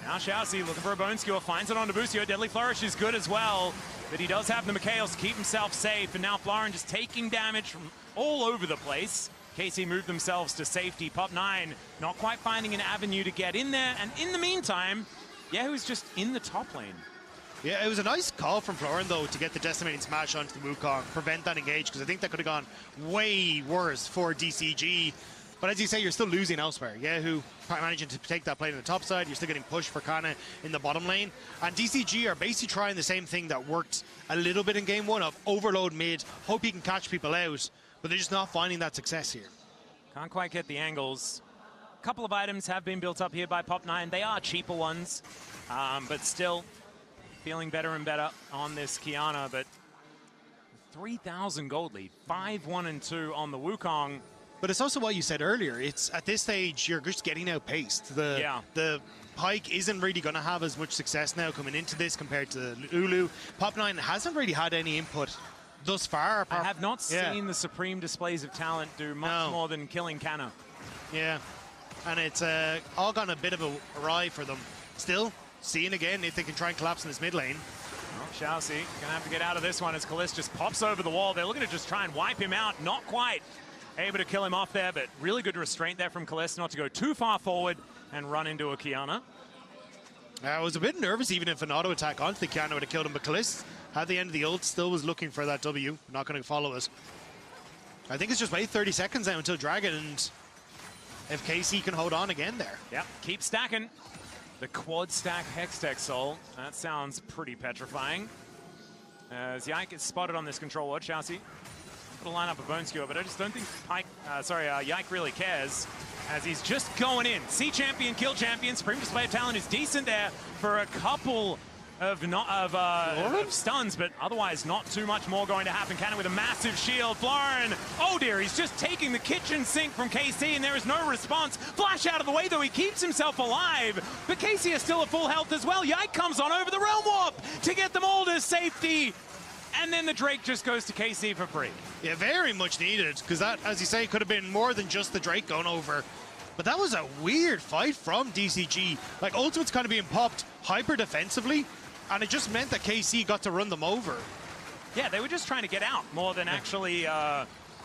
Speaker 10: Now Xiaoxi looking for a Bone Skewer, finds it on Busio. Deadly Flourish is good as well, but he does have the Mikhails to keep himself safe, and now Florin just taking damage from all over the place. KC moved themselves to safety. Pop9 not quite finding an avenue to get in there, and in the meantime, Yehu's just in the top lane.
Speaker 6: Yeah, it was a nice call from Florin, though, to get the Decimating Smash onto the Wukong, prevent that engage, because I think that could have gone way worse for DCG. But as you say, you're still losing elsewhere. Yehu managing to take that plane on the top side. You're still getting pushed for Kana in the bottom lane. And DCG are basically trying the same thing that worked a little bit in game one of overload mid, hope you can catch people out, but they're just not finding that success here.
Speaker 10: Can't quite get the angles. A couple of items have been built up here by Pop9. They are cheaper ones, but still feeling better and better on this Kiana. But 3,000 gold lead, 5-1-2 on the Wukong.
Speaker 6: But it's also what you said earlier. It's at this stage, you're just getting outpaced. The Pike isn't really going to have as much success now coming into this compared to Ulu. Pop9 hasn't really had any input thus far.
Speaker 10: I have not seen the supreme displays of talent do much more than killing Kana.
Speaker 6: Yeah, and it's all gone a bit of a awry for them. Still, seeing again if they can try and collapse in this mid lane.
Speaker 10: Well, Xiaoxi gonna have to get out of this one as Kalist just pops over the wall. They're looking to just try and wipe him out. Not quite able to kill him off there, but really good restraint there from Kalist not to go too far forward and run into a Kiana.
Speaker 6: I was a bit nervous even if an auto attack onto the Kiana would have killed him, but Kalist at the end of the ult still was looking for that W. Not going to follow it. I think it's just wait 30 seconds now until Dragon, and if KC can hold on again there.
Speaker 10: Yep, keep stacking. The quad stack Hextech Soul. That sounds pretty petrifying. As Yike is spotted on this control ward, Xiaoxi put a line up a Bone Skewer, but I just don't think Yike really cares, as he's just going in. See champion, kill champion. Supreme Display of Talent is decent there for a couple of stuns, but otherwise not too much more going to happen. Cannon with a massive shield. Florin, oh dear, he's just taking the kitchen sink from KC, and there is no response. Flash out of the way, though he keeps himself alive, but KC is still at full health as well. Yike comes on over the Realm Warp to get them all to safety, and then the Drake just goes to KC for free.
Speaker 6: Yeah, very much needed, because that, as you say, could have been more than just the Drake going over. But that was a weird fight from DCG. Like, Ultimate's kind of being popped hyper defensively, and it just meant that KC got to run them over.
Speaker 10: Yeah, they were just trying to get out more than actually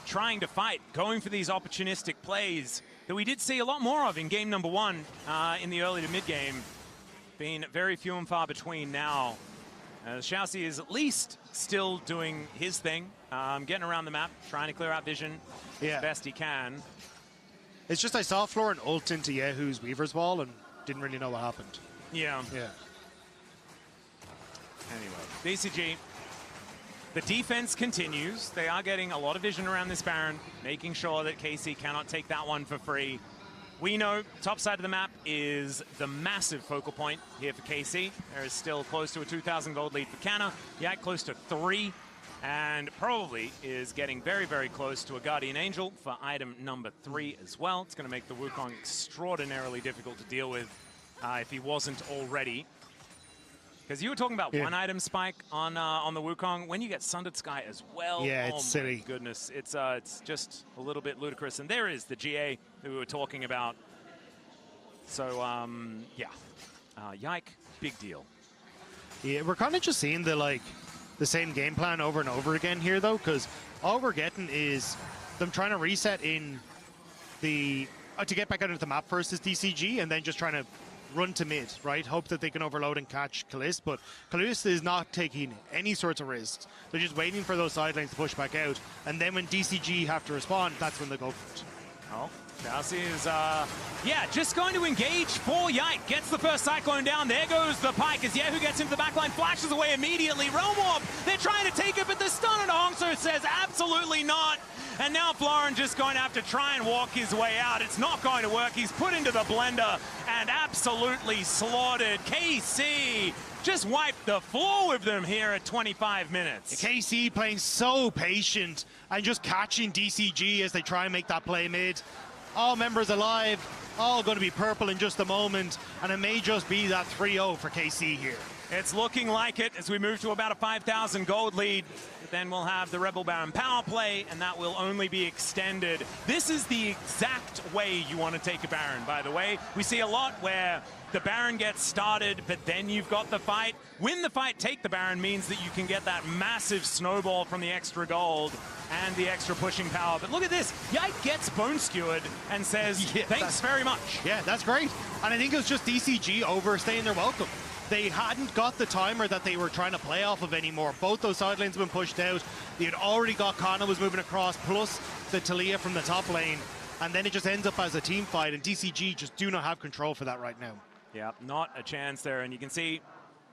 Speaker 10: trying to fight, going for these opportunistic plays that we did see a lot more of in game number one in the early to mid game, being very few and far between now. Xiaoxi is at least still doing his thing, getting around the map, trying to clear out vision as best he can.
Speaker 6: It's just I saw Florin ult into Yehu's Weaver's Wall and didn't really know what happened.
Speaker 10: Yeah. Anyway, DCG, the defense continues. They are getting a lot of vision around this Baron, making sure that KC cannot take that one for free. We know top side of the map is the massive focal point here for KC. There is still close to a 2,000 gold lead for Canna. Yak close to 3, and probably is getting very, very close to a Guardian Angel for item number 3 as well. It's going to make the Wukong extraordinarily difficult to deal with if he wasn't already. Because you were talking about one item spike on the Wukong. When you get Sundered Sky as well,
Speaker 6: it's silly.
Speaker 10: My goodness, it's just a little bit ludicrous. And there is the GA who we were talking about. So Yike, big deal.
Speaker 6: Yeah, we're kind of just seeing the same game plan over and over again here, though, because all we're getting is them trying to reset in the to get back out into the map versus DCG, and then just trying to run to mid, right? Hope that they can overload and catch Kalist, but Kalist is not taking any sorts of risks. They're just waiting for those side lanes to push back out, and then when DCG have to respond, that's when they go for it.
Speaker 10: Oh, Chelsea is, yeah, just going to engage for Yike. Gets the first Cyclone down. There goes the Pike as Yehu gets into the backline, flashes away immediately. Realm Warp, they're trying to take it, but the stun and Hongso says absolutely not. And now Florin just going to have to try and walk his way out. It's not going to work. He's put into the blender and absolutely slaughtered. KC just wiped the floor with them here at 25 minutes.
Speaker 6: KC playing so patient and just catching DCG as they try and make that play mid. All members alive, all going to be purple in just a moment, and it may just be that 3-0 for KC here.
Speaker 10: It's looking like it as we move to about a 5,000 gold lead. Then we'll have the Rebel Baron power play, and that will only be extended. This is the exact way you want to take a Baron, by the way. We see a lot where the Baron gets started, but then you've got the fight. Win the fight, take the Baron means that you can get that massive snowball from the extra gold and the extra pushing power. But look at this. Yike gets bone skewered and says, thanks very much.
Speaker 6: Yeah, that's great. And I think it was just DCG overstaying their welcome. They hadn't got the timer that they were trying to play off of anymore. Both those side lanes have been pushed out. They had already got Kana was moving across, plus the Talia from the top lane. And then it just ends up as a team fight, and DCG just do not have control for that right now.
Speaker 10: Yeah, not a chance there. And you can see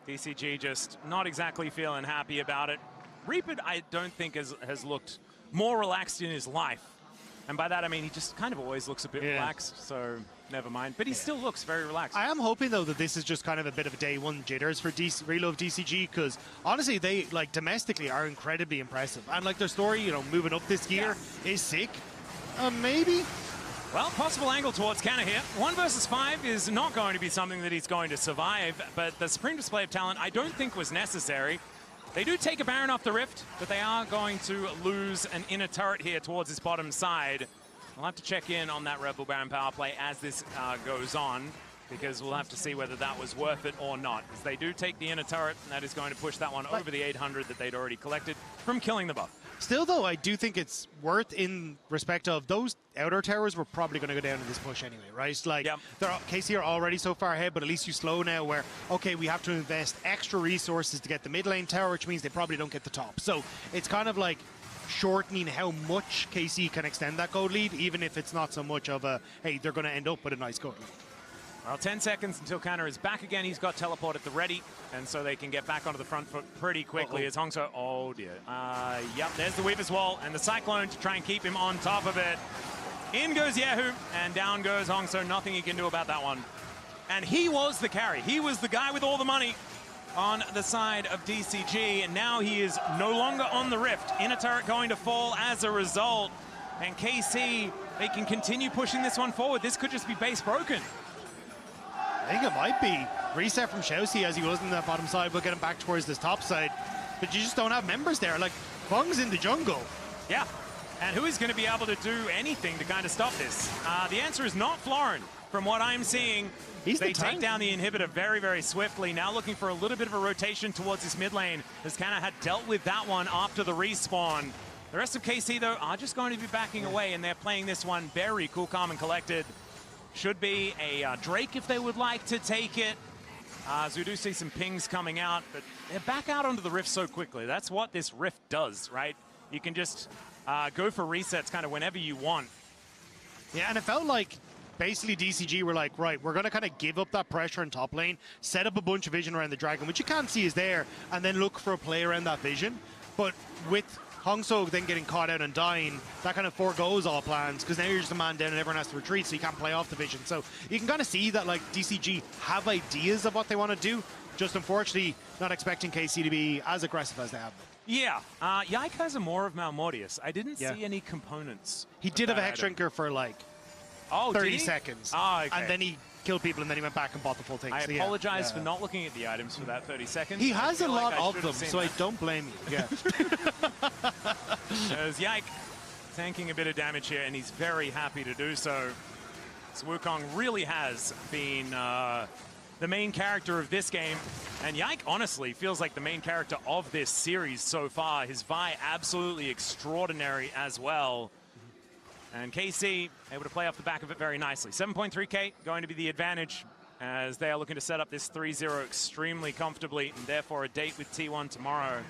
Speaker 10: DCG just not exactly feeling happy about it. Reaper, I don't think has looked more relaxed in his life. And by that, I mean, he just kind of always looks a bit relaxed, so never mind. But he still looks very relaxed.
Speaker 6: I am hoping, though, that this is just kind of a bit of a day one jitters for Reload DCG, because honestly, they, like, domestically are incredibly impressive. And, like, their story, you know, moving up this gear is sick. Maybe.
Speaker 10: Well, possible angle towards Kana here. 1 versus 5 is not going to be something that he's going to survive, but the supreme display of talent I don't think was necessary. They do take a Baron off the Rift, but they are going to lose an inner turret here towards his bottom side. We'll have to check in on that Rebel Baron power play as this goes on, because we'll have to see whether that was worth it or not. As they do take the inner turret, and that is going to push that one over the 800 that they'd already collected from killing the buff.
Speaker 6: Still, though, I do think it's worth in respect of those outer towers were probably going to go down in this push anyway, right? Like, KC are already so far ahead, but at least you slow now where, okay, we have to invest extra resources to get the mid lane tower, which means they probably don't get the top. So it's kind of like shortening how much KC can extend that gold lead, even if it's not so much of a, hey, they're going to end up with a nice gold lead.
Speaker 10: Well, 10 seconds until Kana is back again. He's got teleport at the ready, and so they can get back onto the front foot pretty quickly as Hongso, oh dear. Yep, there's the Weaver's Wall and the Cyclone to try and keep him on top of it. In goes Yehu, and down goes Hongso. Nothing he can do about that one. And he was the carry. He was the guy with all the money on the side of DCG, and now he is no longer on the Rift. Inner turret going to fall as a result. And KC, they can continue pushing this one forward. This could just be base broken.
Speaker 6: I think it might be. Reset from Chelsea as he was in that bottom side, but get him back towards this top side. But you just don't have members there. Like, Bung's in the jungle.
Speaker 10: Yeah. And who is going to be able to do anything to kind of stop this? The answer is not Florin. From what I'm seeing, they take down the inhibitor very, very swiftly. Now looking for a little bit of a rotation towards this mid lane, as Kana had dealt with that one after the respawn. The rest of KC, though, are just going to be backing away, and they're playing this one very cool, calm, and collected. Should be a Drake if they would like to take it. As we do see some pings coming out, but they're back out onto the Rift so quickly. That's what this Rift does, right? You can just go for resets kind of whenever you want.
Speaker 6: Yeah, and it felt like basically DCG were like, right, we're going to kind of give up that pressure in top lane, set up a bunch of vision around the Dragon, which you can't see is there, and then look for a play around that vision. But with Hongso then getting caught out and dying, that kind of forgoes all plans, because now you're just a man down and everyone has to retreat, so you can't play off the vision. So you can kind of see that, like, DCG have ideas of what they want to do, just unfortunately not expecting KC to be as aggressive as they have been.
Speaker 10: Yeah, Yike has a more of Malmortius. I didn't see any components.
Speaker 6: He did have a Hex Drinker for like 30 seconds.
Speaker 10: Oh, okay.
Speaker 6: And then he killed people, and then he went back and bought the full tank.
Speaker 10: I apologize for not looking at the items for that 30 seconds.
Speaker 6: He has a lot of them, so I don't blame you. Yeah.
Speaker 10: There's Yike tanking a bit of damage here, and he's very happy to do so. So Wukong really has been the main character of this game, and Yike honestly feels like the main character of this series so far. His Vi absolutely extraordinary as well. And KC able to play off the back of it very nicely. 7.3K going to be the advantage as they are looking to set up this 3-0 extremely comfortably, and therefore a date with T1 tomorrow.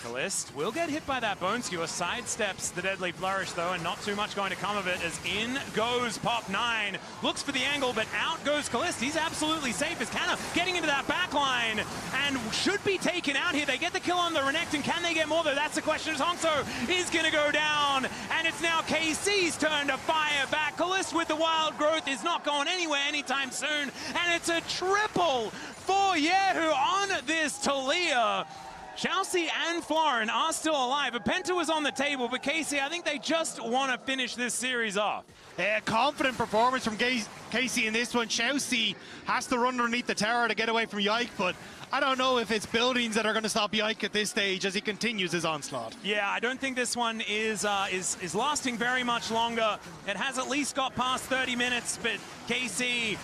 Speaker 10: Kalist will get hit by that Bone Skewer, sidesteps the Deadly Flourish though, and not too much going to come of it as in goes Pop9. Looks for the angle, but out goes Kalist. He's absolutely safe as Canna getting into that back line and should be taken out here. They get the kill on the Renekton. Can they get more though? That's the question as Hongso is going to go down, and it's now KC's turn to fire back. Kalist with the Wild Growth is not going anywhere anytime soon, and it's a triple for Yehu on this Taliyah. Chelsea and Florin are still alive. A Penta was on the table, but KC, I think they just want to finish this series off.
Speaker 6: Confident performance from KC in this one. Chelsea has to run underneath the tower to get away from Yike, but I don't know if it's buildings that are going to stop Yike at this stage as he continues his onslaught.
Speaker 10: Yeah, I don't think this one is lasting very much longer. It has at least got past 30 minutes, but KC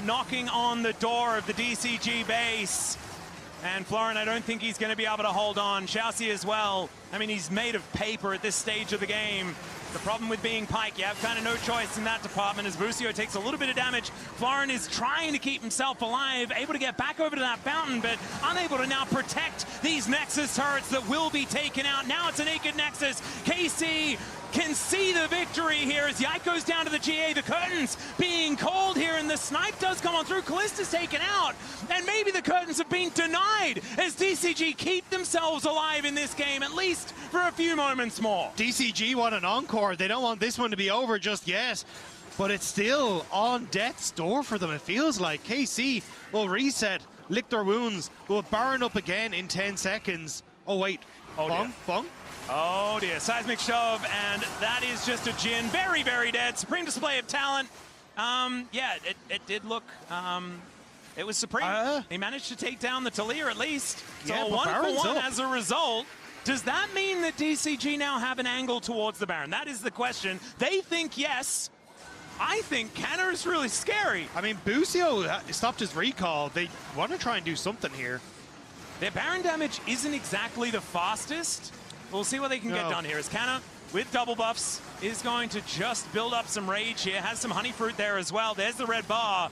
Speaker 10: knocking on the door of the DCG base. And Florin, I don't think he's going to be able to hold on. Chelsea as well. I mean, he's made of paper at this stage of the game. The problem with being Pyke, you have kind of no choice in that department as Busio takes a little bit of damage. Florin is trying to keep himself alive, able to get back over to that fountain, but unable to now protect these Nexus turrets that will be taken out. Now it's a naked Nexus. KC can see the victory here as Yike goes down to the GA. The curtains being called here, and the snipe does come on through. Kallista's taken out, and maybe the curtains have been denied as DCG keep themselves alive in this game, at least for a few moments more.
Speaker 6: DCG want an encore. They don't want this one to be over just yet, but it's still on death's door for them, it feels like. KC will reset, lick their wounds, will burn up again in 10 seconds. Oh, wait.
Speaker 10: Bong? Bong? Oh dear, seismic shove, and that is just a Jhin. Very, very dead. Supreme display of talent. Yeah, it did look, it was supreme. He managed to take down the Taliyah at least. So
Speaker 6: yeah,
Speaker 10: a 1-for-1 as a result. Does that mean that DCG now have an angle towards the Baron? That is the question. They think yes. I think Canna is really scary.
Speaker 6: I mean, Busio stopped his recall. They want to try and do something here.
Speaker 10: Their Baron damage isn't exactly the fastest. We'll see what they can get done here. As Canna, with double buffs, is going to just build up some rage here. Has some honey fruit there as well. There's the red bar.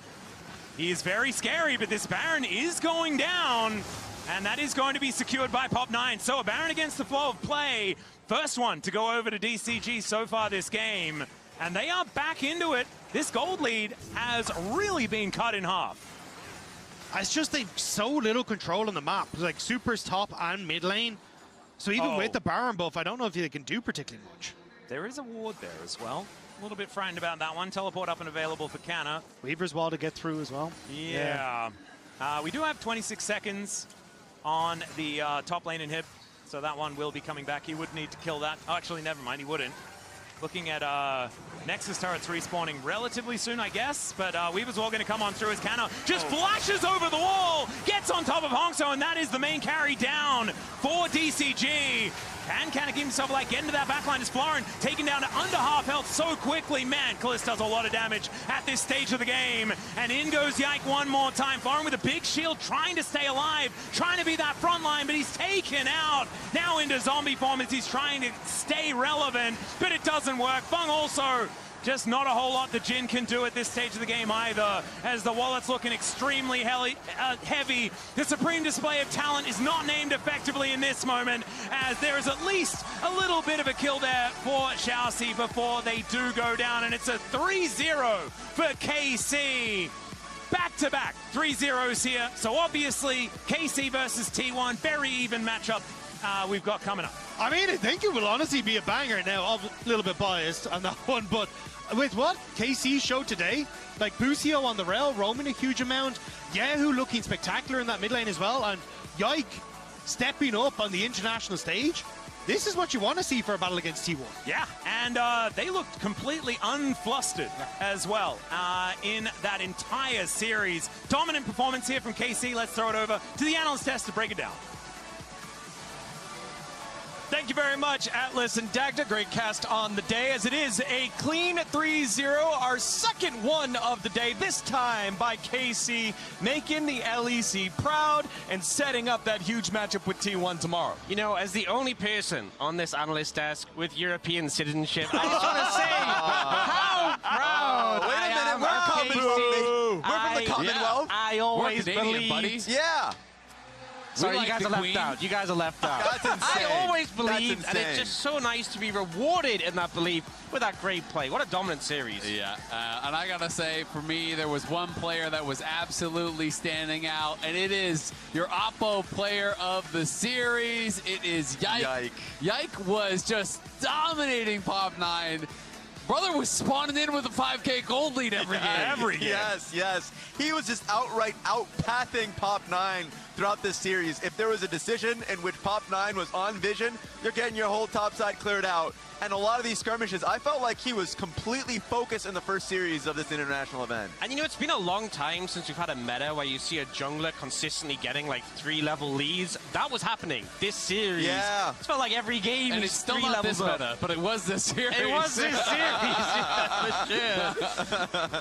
Speaker 10: He is very scary, but this Baron is going down. And that is going to be secured by Pop9. So a Baron against the flow of play. First one to go over to DCG so far this game. And they are back into it. This gold lead has really been cut in half.
Speaker 6: It's just they've so little control on the map. Like Super's top and mid lane. So even with the Baron buff, I don't know if they can do particularly much.
Speaker 10: There is a ward there as well. A little bit frightened about that one. Teleport up and available for Canna.
Speaker 6: Weaver's wall to get through as well.
Speaker 10: Yeah. We do have 26 seconds on the top lane inhib. So that one will be coming back. He would need to kill that. Oh, actually, never mind. He wouldn't. Looking at Nexus turrets respawning relatively soon, I guess. But Weaver's Wall going to come on through as Canna just flashes over the wall, gets on top of Hongso, and that is the main carry down for DCG. Can Canna keep himself alive? Get into that backline as Florin taken down to under half health so quickly. Man, Kalist does a lot of damage at this stage of the game. And in goes Yike one more time. Florin with a big shield, trying to stay alive, trying to be that front line, but he's taken out. Now into zombie form as he's trying to stay relevant, but it doesn't work. Fung also just not a whole lot the Jhin can do at this stage of the game either, as the wallet's looking extremely heavy. The Supreme display of talent is not named effectively in this moment, as there is at least a little bit of a kill there for Chelsea before they do go down, and it's a 3-0 for KC. Back-to-back 3-0s here, so obviously KC versus T1, very even matchup we've got coming up.
Speaker 6: I mean, I think it will honestly be a banger now. I'm a little bit biased on that one, but with what KC showed today, like Busio on the rail, roaming a huge amount, Yehu looking spectacular in that mid lane as well, and Yike stepping up on the international stage. This is what you want to see for a battle against T1.
Speaker 10: Yeah, and they looked completely unflustered as well in that entire series. Dominant performance here from KC. Let's throw it over to the analyst desk to break it down.
Speaker 3: Thank you very much, Atlas and Dagda. Great cast on the day, as it is a clean 3-0, our second one of the day, this time by KC, making the LEC proud and setting up that huge matchup with T1 tomorrow.
Speaker 9: You know, as the only person on this analyst desk with European citizenship, I just want to say how proud
Speaker 7: Wait a minute, we're from the Commonwealth.
Speaker 9: I always believed.
Speaker 7: Yeah.
Speaker 9: Sorry,
Speaker 13: like
Speaker 9: you guys are left out. You guys are left out.
Speaker 7: That's insane.
Speaker 9: I always believed,
Speaker 7: That's
Speaker 9: and it's
Speaker 7: insane.
Speaker 9: just so nice to be rewarded in that belief with that great play. What a dominant series.
Speaker 8: Yeah, and I gotta say, for me, there was one player that was absolutely standing out, and it is your Oppo player of the series. It is Yike. Yike was just dominating Pop9. Brother was spawning in with a 5K gold lead every game.
Speaker 7: Every game. Yes, yes. He was just outright out-pathing Pop9 throughout this series. If there was a decision in which Pop9 was on vision, you're getting your whole top side cleared out. And a lot of these skirmishes, I felt like he was completely focused in the first series of this international event.
Speaker 9: And you know, it's been a long time since we've had a meta where you see a jungler consistently getting like 3-level leads. That was happening this series.
Speaker 7: Yeah.
Speaker 9: It felt like every game
Speaker 8: And
Speaker 9: is
Speaker 8: it's still
Speaker 9: 3
Speaker 8: not
Speaker 9: levels
Speaker 8: this
Speaker 9: up.
Speaker 8: meta, but it was this series.
Speaker 9: It was this series, yeah, for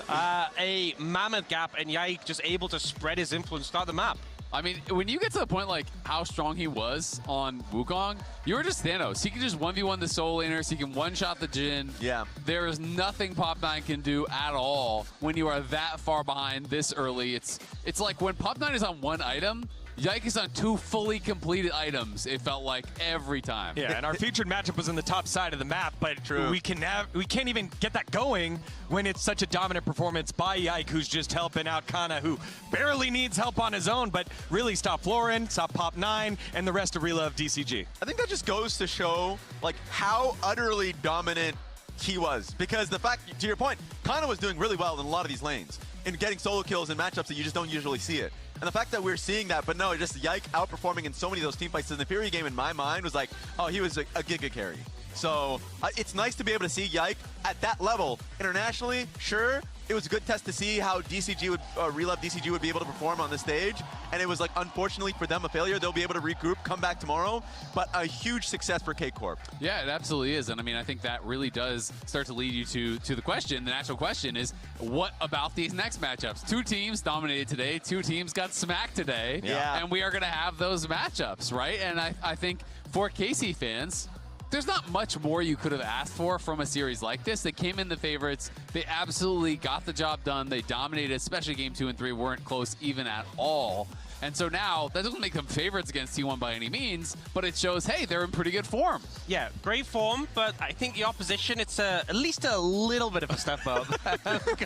Speaker 9: sure. A mammoth gap, and Yike just able to spread his influence throughout the map.
Speaker 8: I mean, when you get to the point like how strong he was on Wukong, you were just Thanos. He can just 1v1 the soul laners. He can one-shot the Jhin.
Speaker 7: Yeah.
Speaker 8: There is nothing Pop9 can do at all when you are that far behind this early. It's like when Pop9 is on one item, Yike is on 2 fully completed items, it felt like, every time.
Speaker 3: Yeah, and our featured matchup was on the top side of the map, but we can't even get that going when it's such a dominant performance by Yike, who's just helping out Kana, who barely needs help on his own, but really stopped Florin, stopped Pop9, and the rest of Relove DCG.
Speaker 7: I think that just goes to show like how utterly dominant he was. Because the fact, to your point, Kana was doing really well in a lot of these lanes and getting solo kills in matchups that you just don't usually see it. And the fact that we're seeing that, but no, just Yike outperforming in so many of those team fights in the Fury game in my mind was like, oh, he was a giga carry. So it's nice to be able to see Yike at that level. Internationally, sure, it was a good test to see how DCG would, Relove DCG would be able to perform on the stage. And it was like, unfortunately for them, a failure. They'll be able to regroup, come back tomorrow. But a huge success for K-Corp.
Speaker 8: Yeah, it absolutely is. And I mean, I think that really does start to lead you to the question. The natural question is, what about these next matchups? 2 teams dominated today. 2 teams got smacked today.
Speaker 7: Yeah.
Speaker 8: And we are going to have those matchups, right? And I think for KC fans, there's not much more you could have asked for from a series like this. They came in the favorites. They absolutely got the job done. They dominated, especially game 2 and 3, weren't close even at all. And so now, that doesn't make them favorites against T1 by any means, but it shows, hey, they're in pretty good form.
Speaker 9: Yeah, great form, but I think the opposition, it's at least a little bit of a step up.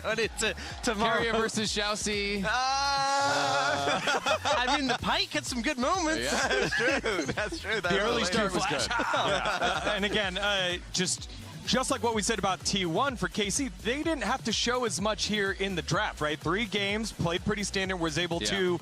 Speaker 9: Got it tomorrow.
Speaker 8: Carrier versus Xiaoxi.
Speaker 9: I mean, the Pike had some good moments.
Speaker 8: Yeah.
Speaker 7: That's true. That's true.
Speaker 3: The early start was good. And again, just like what we said about T1 for KC, they didn't have to show as much here in the draft, right? 3 games, played pretty standard, was able to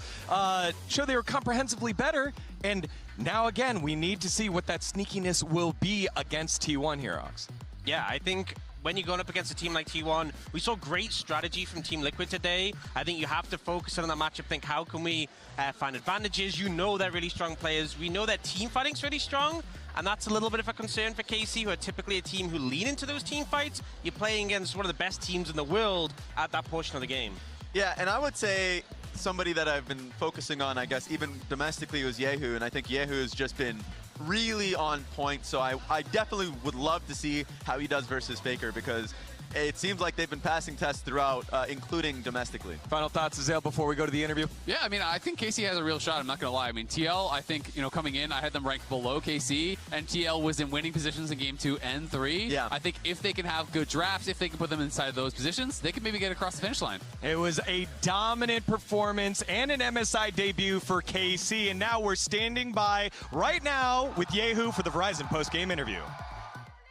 Speaker 3: show they were comprehensively better. And now, again, we need to see what that sneakiness will be against T1 here, Ox.
Speaker 9: Yeah, I think when you're going up against a team like T1, we saw great strategy from Team Liquid today. I think you have to focus on that matchup, think how can we find advantages. You know they're really strong players. We know that team fighting's really strong, and that's a little bit of a concern for KC, who are typically a team who lean into those team fights. You're playing against one of the best teams in the world at that portion of the game.
Speaker 7: Yeah, and I would say somebody that I've been focusing on, I guess, even domestically, was Yehu, and I think Yehu has just been really on point, so I definitely would love to see how he does versus Faker, because it seems like they've been passing tests throughout, including domestically.
Speaker 3: Final thoughts, Azale, before we go to the interview?
Speaker 8: Yeah, I mean, I think KC has a real shot. I'm not going to lie. I mean, TL, I think, you know, coming in, I had them ranked below KC, and TL was in winning positions in game 2 and 3.
Speaker 7: Yeah.
Speaker 8: I think if they can have good drafts, if they can put them inside those positions, they can maybe get across the finish line.
Speaker 3: It was a dominant performance and an MSI debut for KC, and now we're standing by right now with Yehu for the Verizon post-game interview.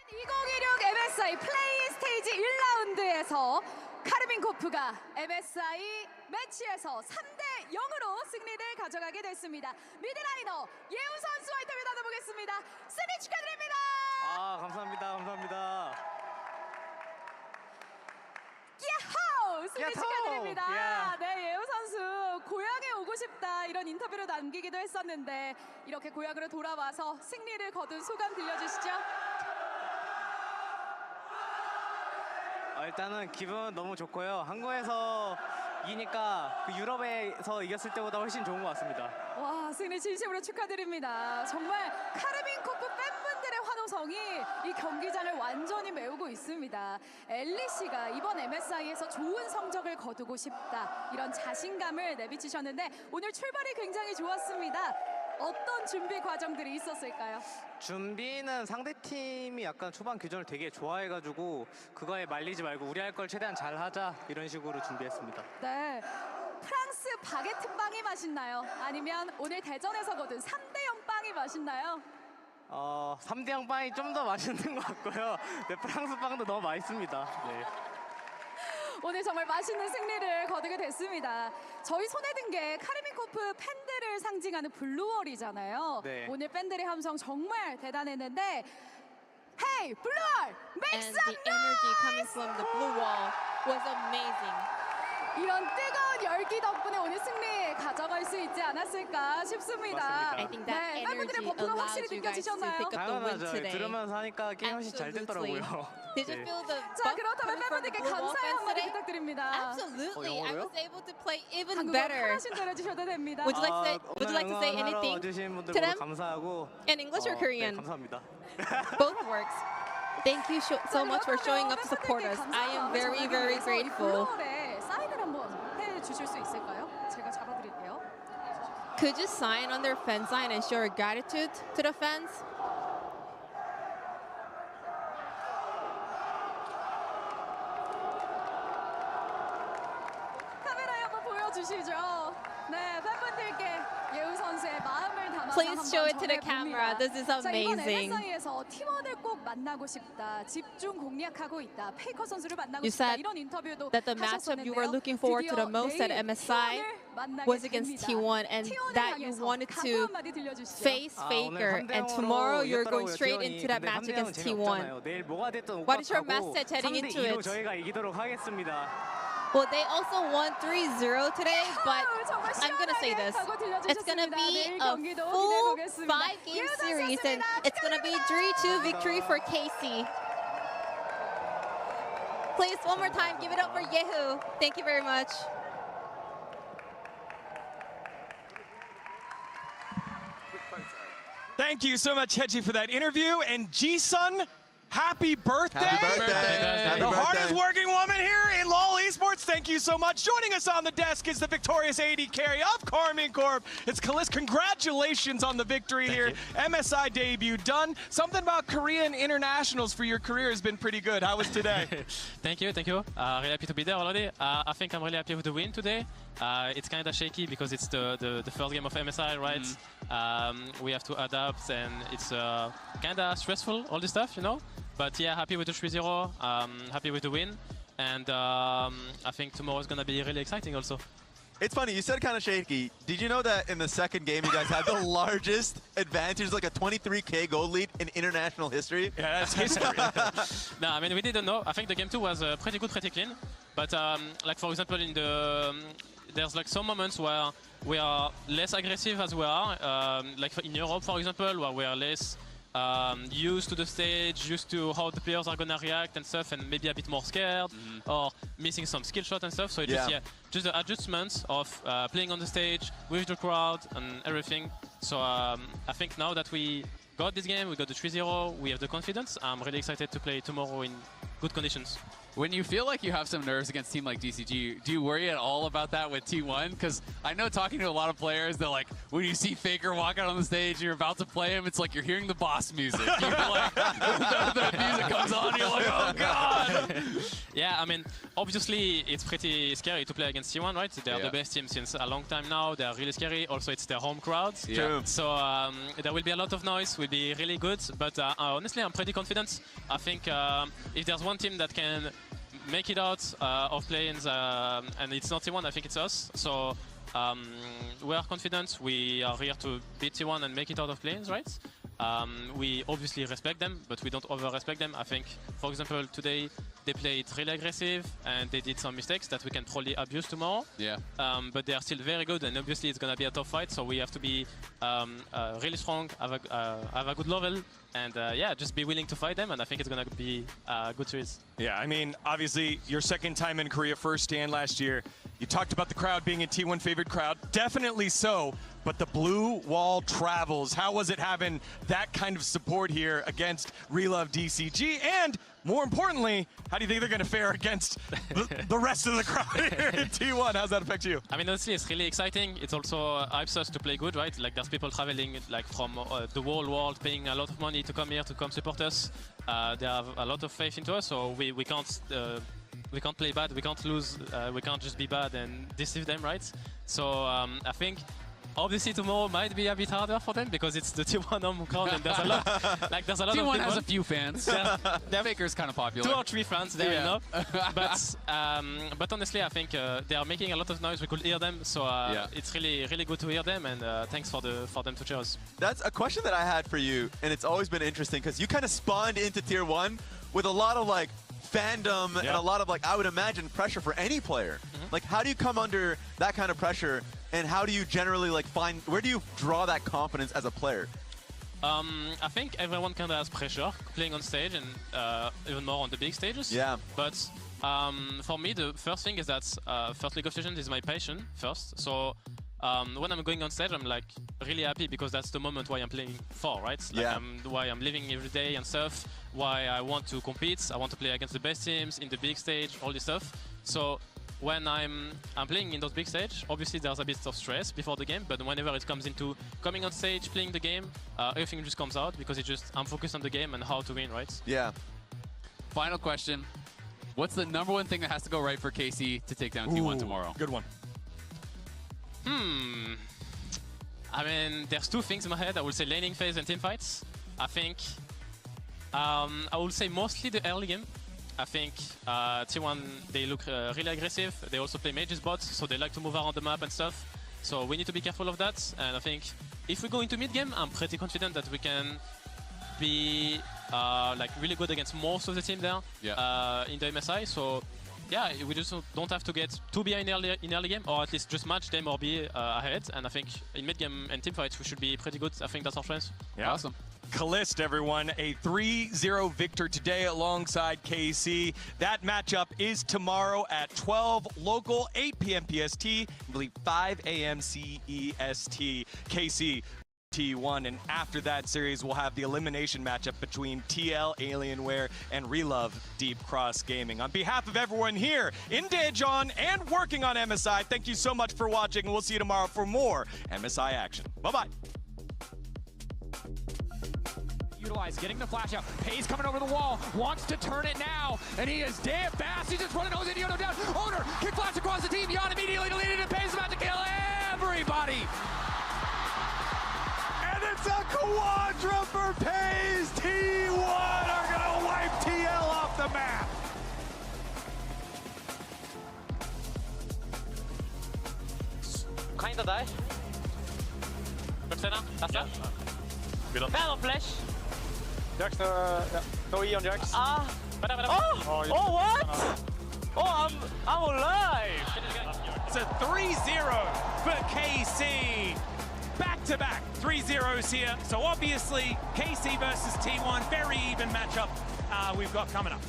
Speaker 1: 2016 MSI 플레이 스테이지 1라운드에서 카르빈코프가 MSI 매치에서 3대 0으로 승리를 가져가게 됐습니다. 미드라이너 예우 선수와 인터뷰 나눠보겠습니다. 승리 축하드립니다.
Speaker 14: 감사합니다. 감사합니다.
Speaker 1: 야호! 승리
Speaker 14: 야호!
Speaker 1: 축하드립니다.
Speaker 14: 야.
Speaker 1: 네, 예우 선수 고향에 오고 싶다 이런 인터뷰를 남기기도 했었는데 이렇게 고향으로 돌아와서 승리를 거둔 소감 들려주시죠.
Speaker 14: 일단은 기분 너무 좋고요. 한국에서 이기니까 그 유럽에서 이겼을 때보다 훨씬 좋은 것 같습니다.
Speaker 1: 와, 승리 진심으로 축하드립니다. 정말 카르빈코프 팬분들의 환호성이 이 경기장을 완전히 메우고 있습니다. 엘리 씨가 이번 MSI에서 좋은 성적을 거두고 싶다 이런 자신감을 내비치셨는데 오늘 출발이 굉장히 좋았습니다. 어떤 준비 과정들이 있었을까요?
Speaker 14: 준비는 상대팀이 약간 초반 교전을 되게 좋아해가지고 그거에 말리지 말고 우리 할 걸 최대한 잘 하자 이런 식으로 준비했습니다.
Speaker 1: 네. 프랑스 바게트 빵이 맛있나요? 아니면 오늘 대전에서 거둔 3대0 빵이 맛있나요?
Speaker 14: 3대0 빵이 좀 더 맛있는 것 같고요. 네, 프랑스 빵도 너무 맛있습니다. 네.
Speaker 1: 오늘 정말 맛있는 승리를 거두게 됐습니다. 저희 손에 든 게 카르민코프 팬들을 상징하는 블루월이잖아요.
Speaker 14: 네.
Speaker 1: 오늘 팬들의 함성 정말 대단했는데 Hey, 블루월! Make
Speaker 2: And
Speaker 1: some
Speaker 2: the energy coming
Speaker 1: noise!
Speaker 2: from the blue wall was amazing.
Speaker 1: 이런 뜨거운 열기 덕분에 오늘 승리 가져갈 수 있지 않았을까 싶습니다.
Speaker 14: 맞습니다.
Speaker 2: I think that
Speaker 1: 네, 팬분들의
Speaker 2: energy
Speaker 1: 버프가 확실히
Speaker 2: allowed you guys to
Speaker 1: 느껴지셨나요?
Speaker 2: pick up the win
Speaker 14: 당연하죠.
Speaker 2: today.
Speaker 14: 들으면서 하니까 게임 훨씬 잘
Speaker 2: Absolutely.
Speaker 14: 됐더라고요.
Speaker 2: Did you
Speaker 14: 네.
Speaker 2: feel the
Speaker 1: 자,
Speaker 2: buff
Speaker 1: 그렇다면
Speaker 2: coming from the
Speaker 1: 팬분들께
Speaker 2: blue wall
Speaker 1: 감사의
Speaker 2: fans
Speaker 1: 한마디
Speaker 2: today?
Speaker 1: 부탁드립니다.
Speaker 2: Absolutely. I
Speaker 14: 영어로요?
Speaker 2: was able to play even
Speaker 1: 한국어
Speaker 2: better.
Speaker 1: 편하신 대로 해주셔도 됩니다.
Speaker 2: Would you like to say, would you like to say
Speaker 14: 오늘 응원하러
Speaker 2: anything
Speaker 14: 와주신 분들
Speaker 2: to
Speaker 14: 모두
Speaker 2: them?
Speaker 14: 감사하고
Speaker 2: In English or Korean?
Speaker 14: 네, 감사합니다.
Speaker 2: Both works. Thank you so much for showing up to support us. I am very, very grateful.
Speaker 1: 블루월에 사인을 한번 해주실 수 있을까요? 제가 잡아드릴게요.
Speaker 2: Could you sign on their fan sign and show your gratitude to the fans?
Speaker 1: 카메라에 한번 보여주시죠. 네, 팬분들께 예우 선수의 마음을 담아서
Speaker 2: Please
Speaker 1: 한번
Speaker 2: show it to the
Speaker 1: 전해봅니다.
Speaker 2: camera. This is
Speaker 1: 자, 이번
Speaker 2: amazing.
Speaker 1: MSI에서 팀원을 꼭 만나고 싶다, 집중 공략하고 있다, 페이커 선수를 만나고
Speaker 2: You
Speaker 1: 싶다
Speaker 2: said
Speaker 1: 이런 인터뷰도
Speaker 2: that the matchup you were
Speaker 1: 하셨었는데요.
Speaker 2: looking forward to the
Speaker 1: 드디어
Speaker 2: most at
Speaker 1: 내일
Speaker 2: MSI
Speaker 1: T1을 만나게
Speaker 2: was against
Speaker 1: 됩니다.
Speaker 2: T1 and
Speaker 1: T1을
Speaker 2: that you
Speaker 1: 향해서
Speaker 2: wanted
Speaker 1: 각오
Speaker 2: to
Speaker 1: 한마디 들려주시죠.
Speaker 2: face Faker and tomorrow you're going straight
Speaker 14: T1이.
Speaker 2: into that
Speaker 14: 근데
Speaker 2: match
Speaker 14: 3대0은
Speaker 2: against T1.
Speaker 14: 재미없잖아요. 내일 뭐가 됐든
Speaker 2: What is your
Speaker 14: 오빠하고
Speaker 2: message heading into
Speaker 14: 3대2로
Speaker 2: it?
Speaker 14: 저희가 이기도록 하겠습니다.
Speaker 2: Well, they also won 3-0 today, but
Speaker 1: 정말
Speaker 2: I'm going to say
Speaker 1: 시원하게
Speaker 2: this.
Speaker 1: 각오
Speaker 2: It's going to
Speaker 1: 들려주셨습니다.
Speaker 2: be
Speaker 1: 내일
Speaker 2: a
Speaker 1: 경기도
Speaker 2: full
Speaker 1: 기대해보겠습니다.
Speaker 2: 5-game
Speaker 1: 예우
Speaker 2: series, and
Speaker 1: 선수였습니다.
Speaker 2: it's going to be 3-2 victory for Casey. Please, one more time, give it up for Yehu. Thank you very much.
Speaker 3: Thank you so much, Heji, for that interview. And Ji-sun, happy birthday.
Speaker 7: Happy birthday. Happy
Speaker 3: The
Speaker 7: birthday.
Speaker 3: hardest working woman here in LoL Esports. Thank you so much. Joining us on the desk is the victorious AD carry of Karmin Corp. It's Kalis. Congratulations on the victory here. MSI debut done. Something about Korean internationals for your career has been pretty good. How was today?
Speaker 15: Thank you. Really happy to be there already. I think I'm really happy with the win today. It's kind of shaky because it's the first game of MSI, right? We have to adapt and it's kind of stressful, all this stuff, you know? But yeah, happy with the 3-0, happy with the win. And I think tomorrow is going to be really exciting also.
Speaker 7: It's funny, you said kind of shaky. Did you know that in the second game you guys had the largest advantage, like a 23K goal lead in international history?
Speaker 15: Yeah, that's history. No, I mean, we didn't know. I think the game 2 was pretty good, pretty clean. But like for example, in the there's like some moments where we are less aggressive as we are. Like in Europe, for example, where we are less used to the stage, used to how the players are gonna react and stuff, and maybe a bit more scared or missing some skill shot and stuff. So it just the adjustments of playing on the stage with the crowd and everything. So I think now that we got this game, we got the 3-0, we have the confidence. I'm really excited to play tomorrow in good conditions.
Speaker 8: When you feel like you have some nerves against a team like DCG, do you worry at all about that with T1? Because I know talking to a lot of players, they're like, when you see Faker walk out on the stage and you're about to play him, it's like you're hearing the boss music. You're like, the music comes on, and you're like, oh god!
Speaker 15: Yeah, I mean, obviously it's pretty scary to play against T1, right? They are the best team since a long time now. They are really scary. Also, it's their home crowds.
Speaker 8: Yeah.
Speaker 15: So there will be a lot of noise. Will be really good. But honestly, I'm pretty confident. I think if there's one team that can make it out of play-ins, and it's not T1, I think it's us. So we are confident. We are here to beat T1 and make it out of play-ins, right? We obviously respect them, but we don't over-respect them. I think, for example, today they played really aggressive and they did some mistakes that we can probably abuse tomorrow.
Speaker 8: Yeah.
Speaker 15: But they are still very good, and obviously it's going to be a tough fight, so we have to be really strong, have a good level, and yeah, just be willing to fight them, and I think it's going to be a good series.
Speaker 3: Yeah, I mean, obviously, your second time in Korea, first stand last year. You talked about the crowd being a T1 favorite crowd. Definitely so, but the blue wall travels. How was it having that kind of support here against Relove DCG? And more importantly, how do you think they're going to fare against the rest of the crowd here in T1? How's that affect you?
Speaker 15: I mean, honestly, it's really exciting. It also hypes us to play good, right? Like, there's people traveling like from the whole world, paying a lot of money to come here to come support us. They have a lot of faith into us, so we can't play bad. We can't lose. We can't just be bad and deceive them, right? So I think. Obviously, tomorrow might be a bit harder for them because it's the T1 home ground and there's a lot. There's a lot
Speaker 8: T1
Speaker 15: of people.
Speaker 8: has a few fans. Faker's kind of popular.
Speaker 15: 2 or 3 fans there, you know. But honestly, I think they are making a lot of noise. We could hear them, so it's really, really good to hear them. And thanks for them to cheer us.
Speaker 7: That's a question that I had for you, and it's always been interesting because you kind of spawned into Tier 1 with a lot of like fandom and a lot of like, I would imagine, pressure for any player. Like, how do you come under that kind of pressure? And how do you generally like where do you draw that confidence as a player?
Speaker 15: I think everyone kind of has pressure playing on stage and even more on the big stages.
Speaker 7: Yeah.
Speaker 15: But for me, the first thing is that first League of Legends is my passion first. So when I'm going on stage, I'm like really happy because that's the moment why I'm playing for, right? Like why I'm living every day and stuff. Why I want to compete. I want to play against the best teams in the big stage, all this stuff. So when I'm playing in those big stage, obviously there's a bit of stress before the game, but whenever it comes into coming on stage, playing the game, everything just comes out because I'm focused on the game and how to win, right?
Speaker 7: Yeah.
Speaker 8: Final question. What's the #1 thing that has to go right for KC to take down T1 tomorrow?
Speaker 3: Good one.
Speaker 15: I mean, there's 2 things in my head. I would say laning phase and team fights. I think I would say mostly the early game. I think T1, they look really aggressive. They also play mages bots, so they like to move around the map and stuff. So we need to be careful of that. And I think if we go into mid game, I'm pretty confident that we can be like really good against most of the team there in the MSI. So yeah, we just don't have to get too behind in early game, or at least just match them or be ahead. And I think in mid game and team fights, we should be pretty good. I think that's our chance.
Speaker 3: Yeah. Awesome. Calist, everyone, a 3-0 victor today alongside KC. That matchup is tomorrow at 12 local, 8 p.m. PST, I believe 5 a.m. CEST. KC T1, and after that series, we'll have the elimination matchup between TL, Alienware, and Relove Deep Cross Gaming. On behalf of everyone here in Daejeon and working on MSI, thank you so much for watching, and we'll see you tomorrow for more MSI action. Bye-bye.
Speaker 13: Utilize, getting the flash out. Hayes coming over the wall, wants to turn it now, and he is damn fast. He's just running Ozidiono down. Owner, kick flash across the team. Yon immediately deleted, and Hayes about to kill everybody.
Speaker 3: And it's a quadra for Pays. T1 are gonna wipe TL off the map.
Speaker 4: Kinda die. Cortana, Asa. Battle flash.
Speaker 16: Jax, no E on Jax.
Speaker 4: Oh, what? Oh, I'm alive.
Speaker 10: It's a 3-0 for KC. Back-to-back 3-0s here. So obviously, KC versus T1, very even matchup we've got coming up.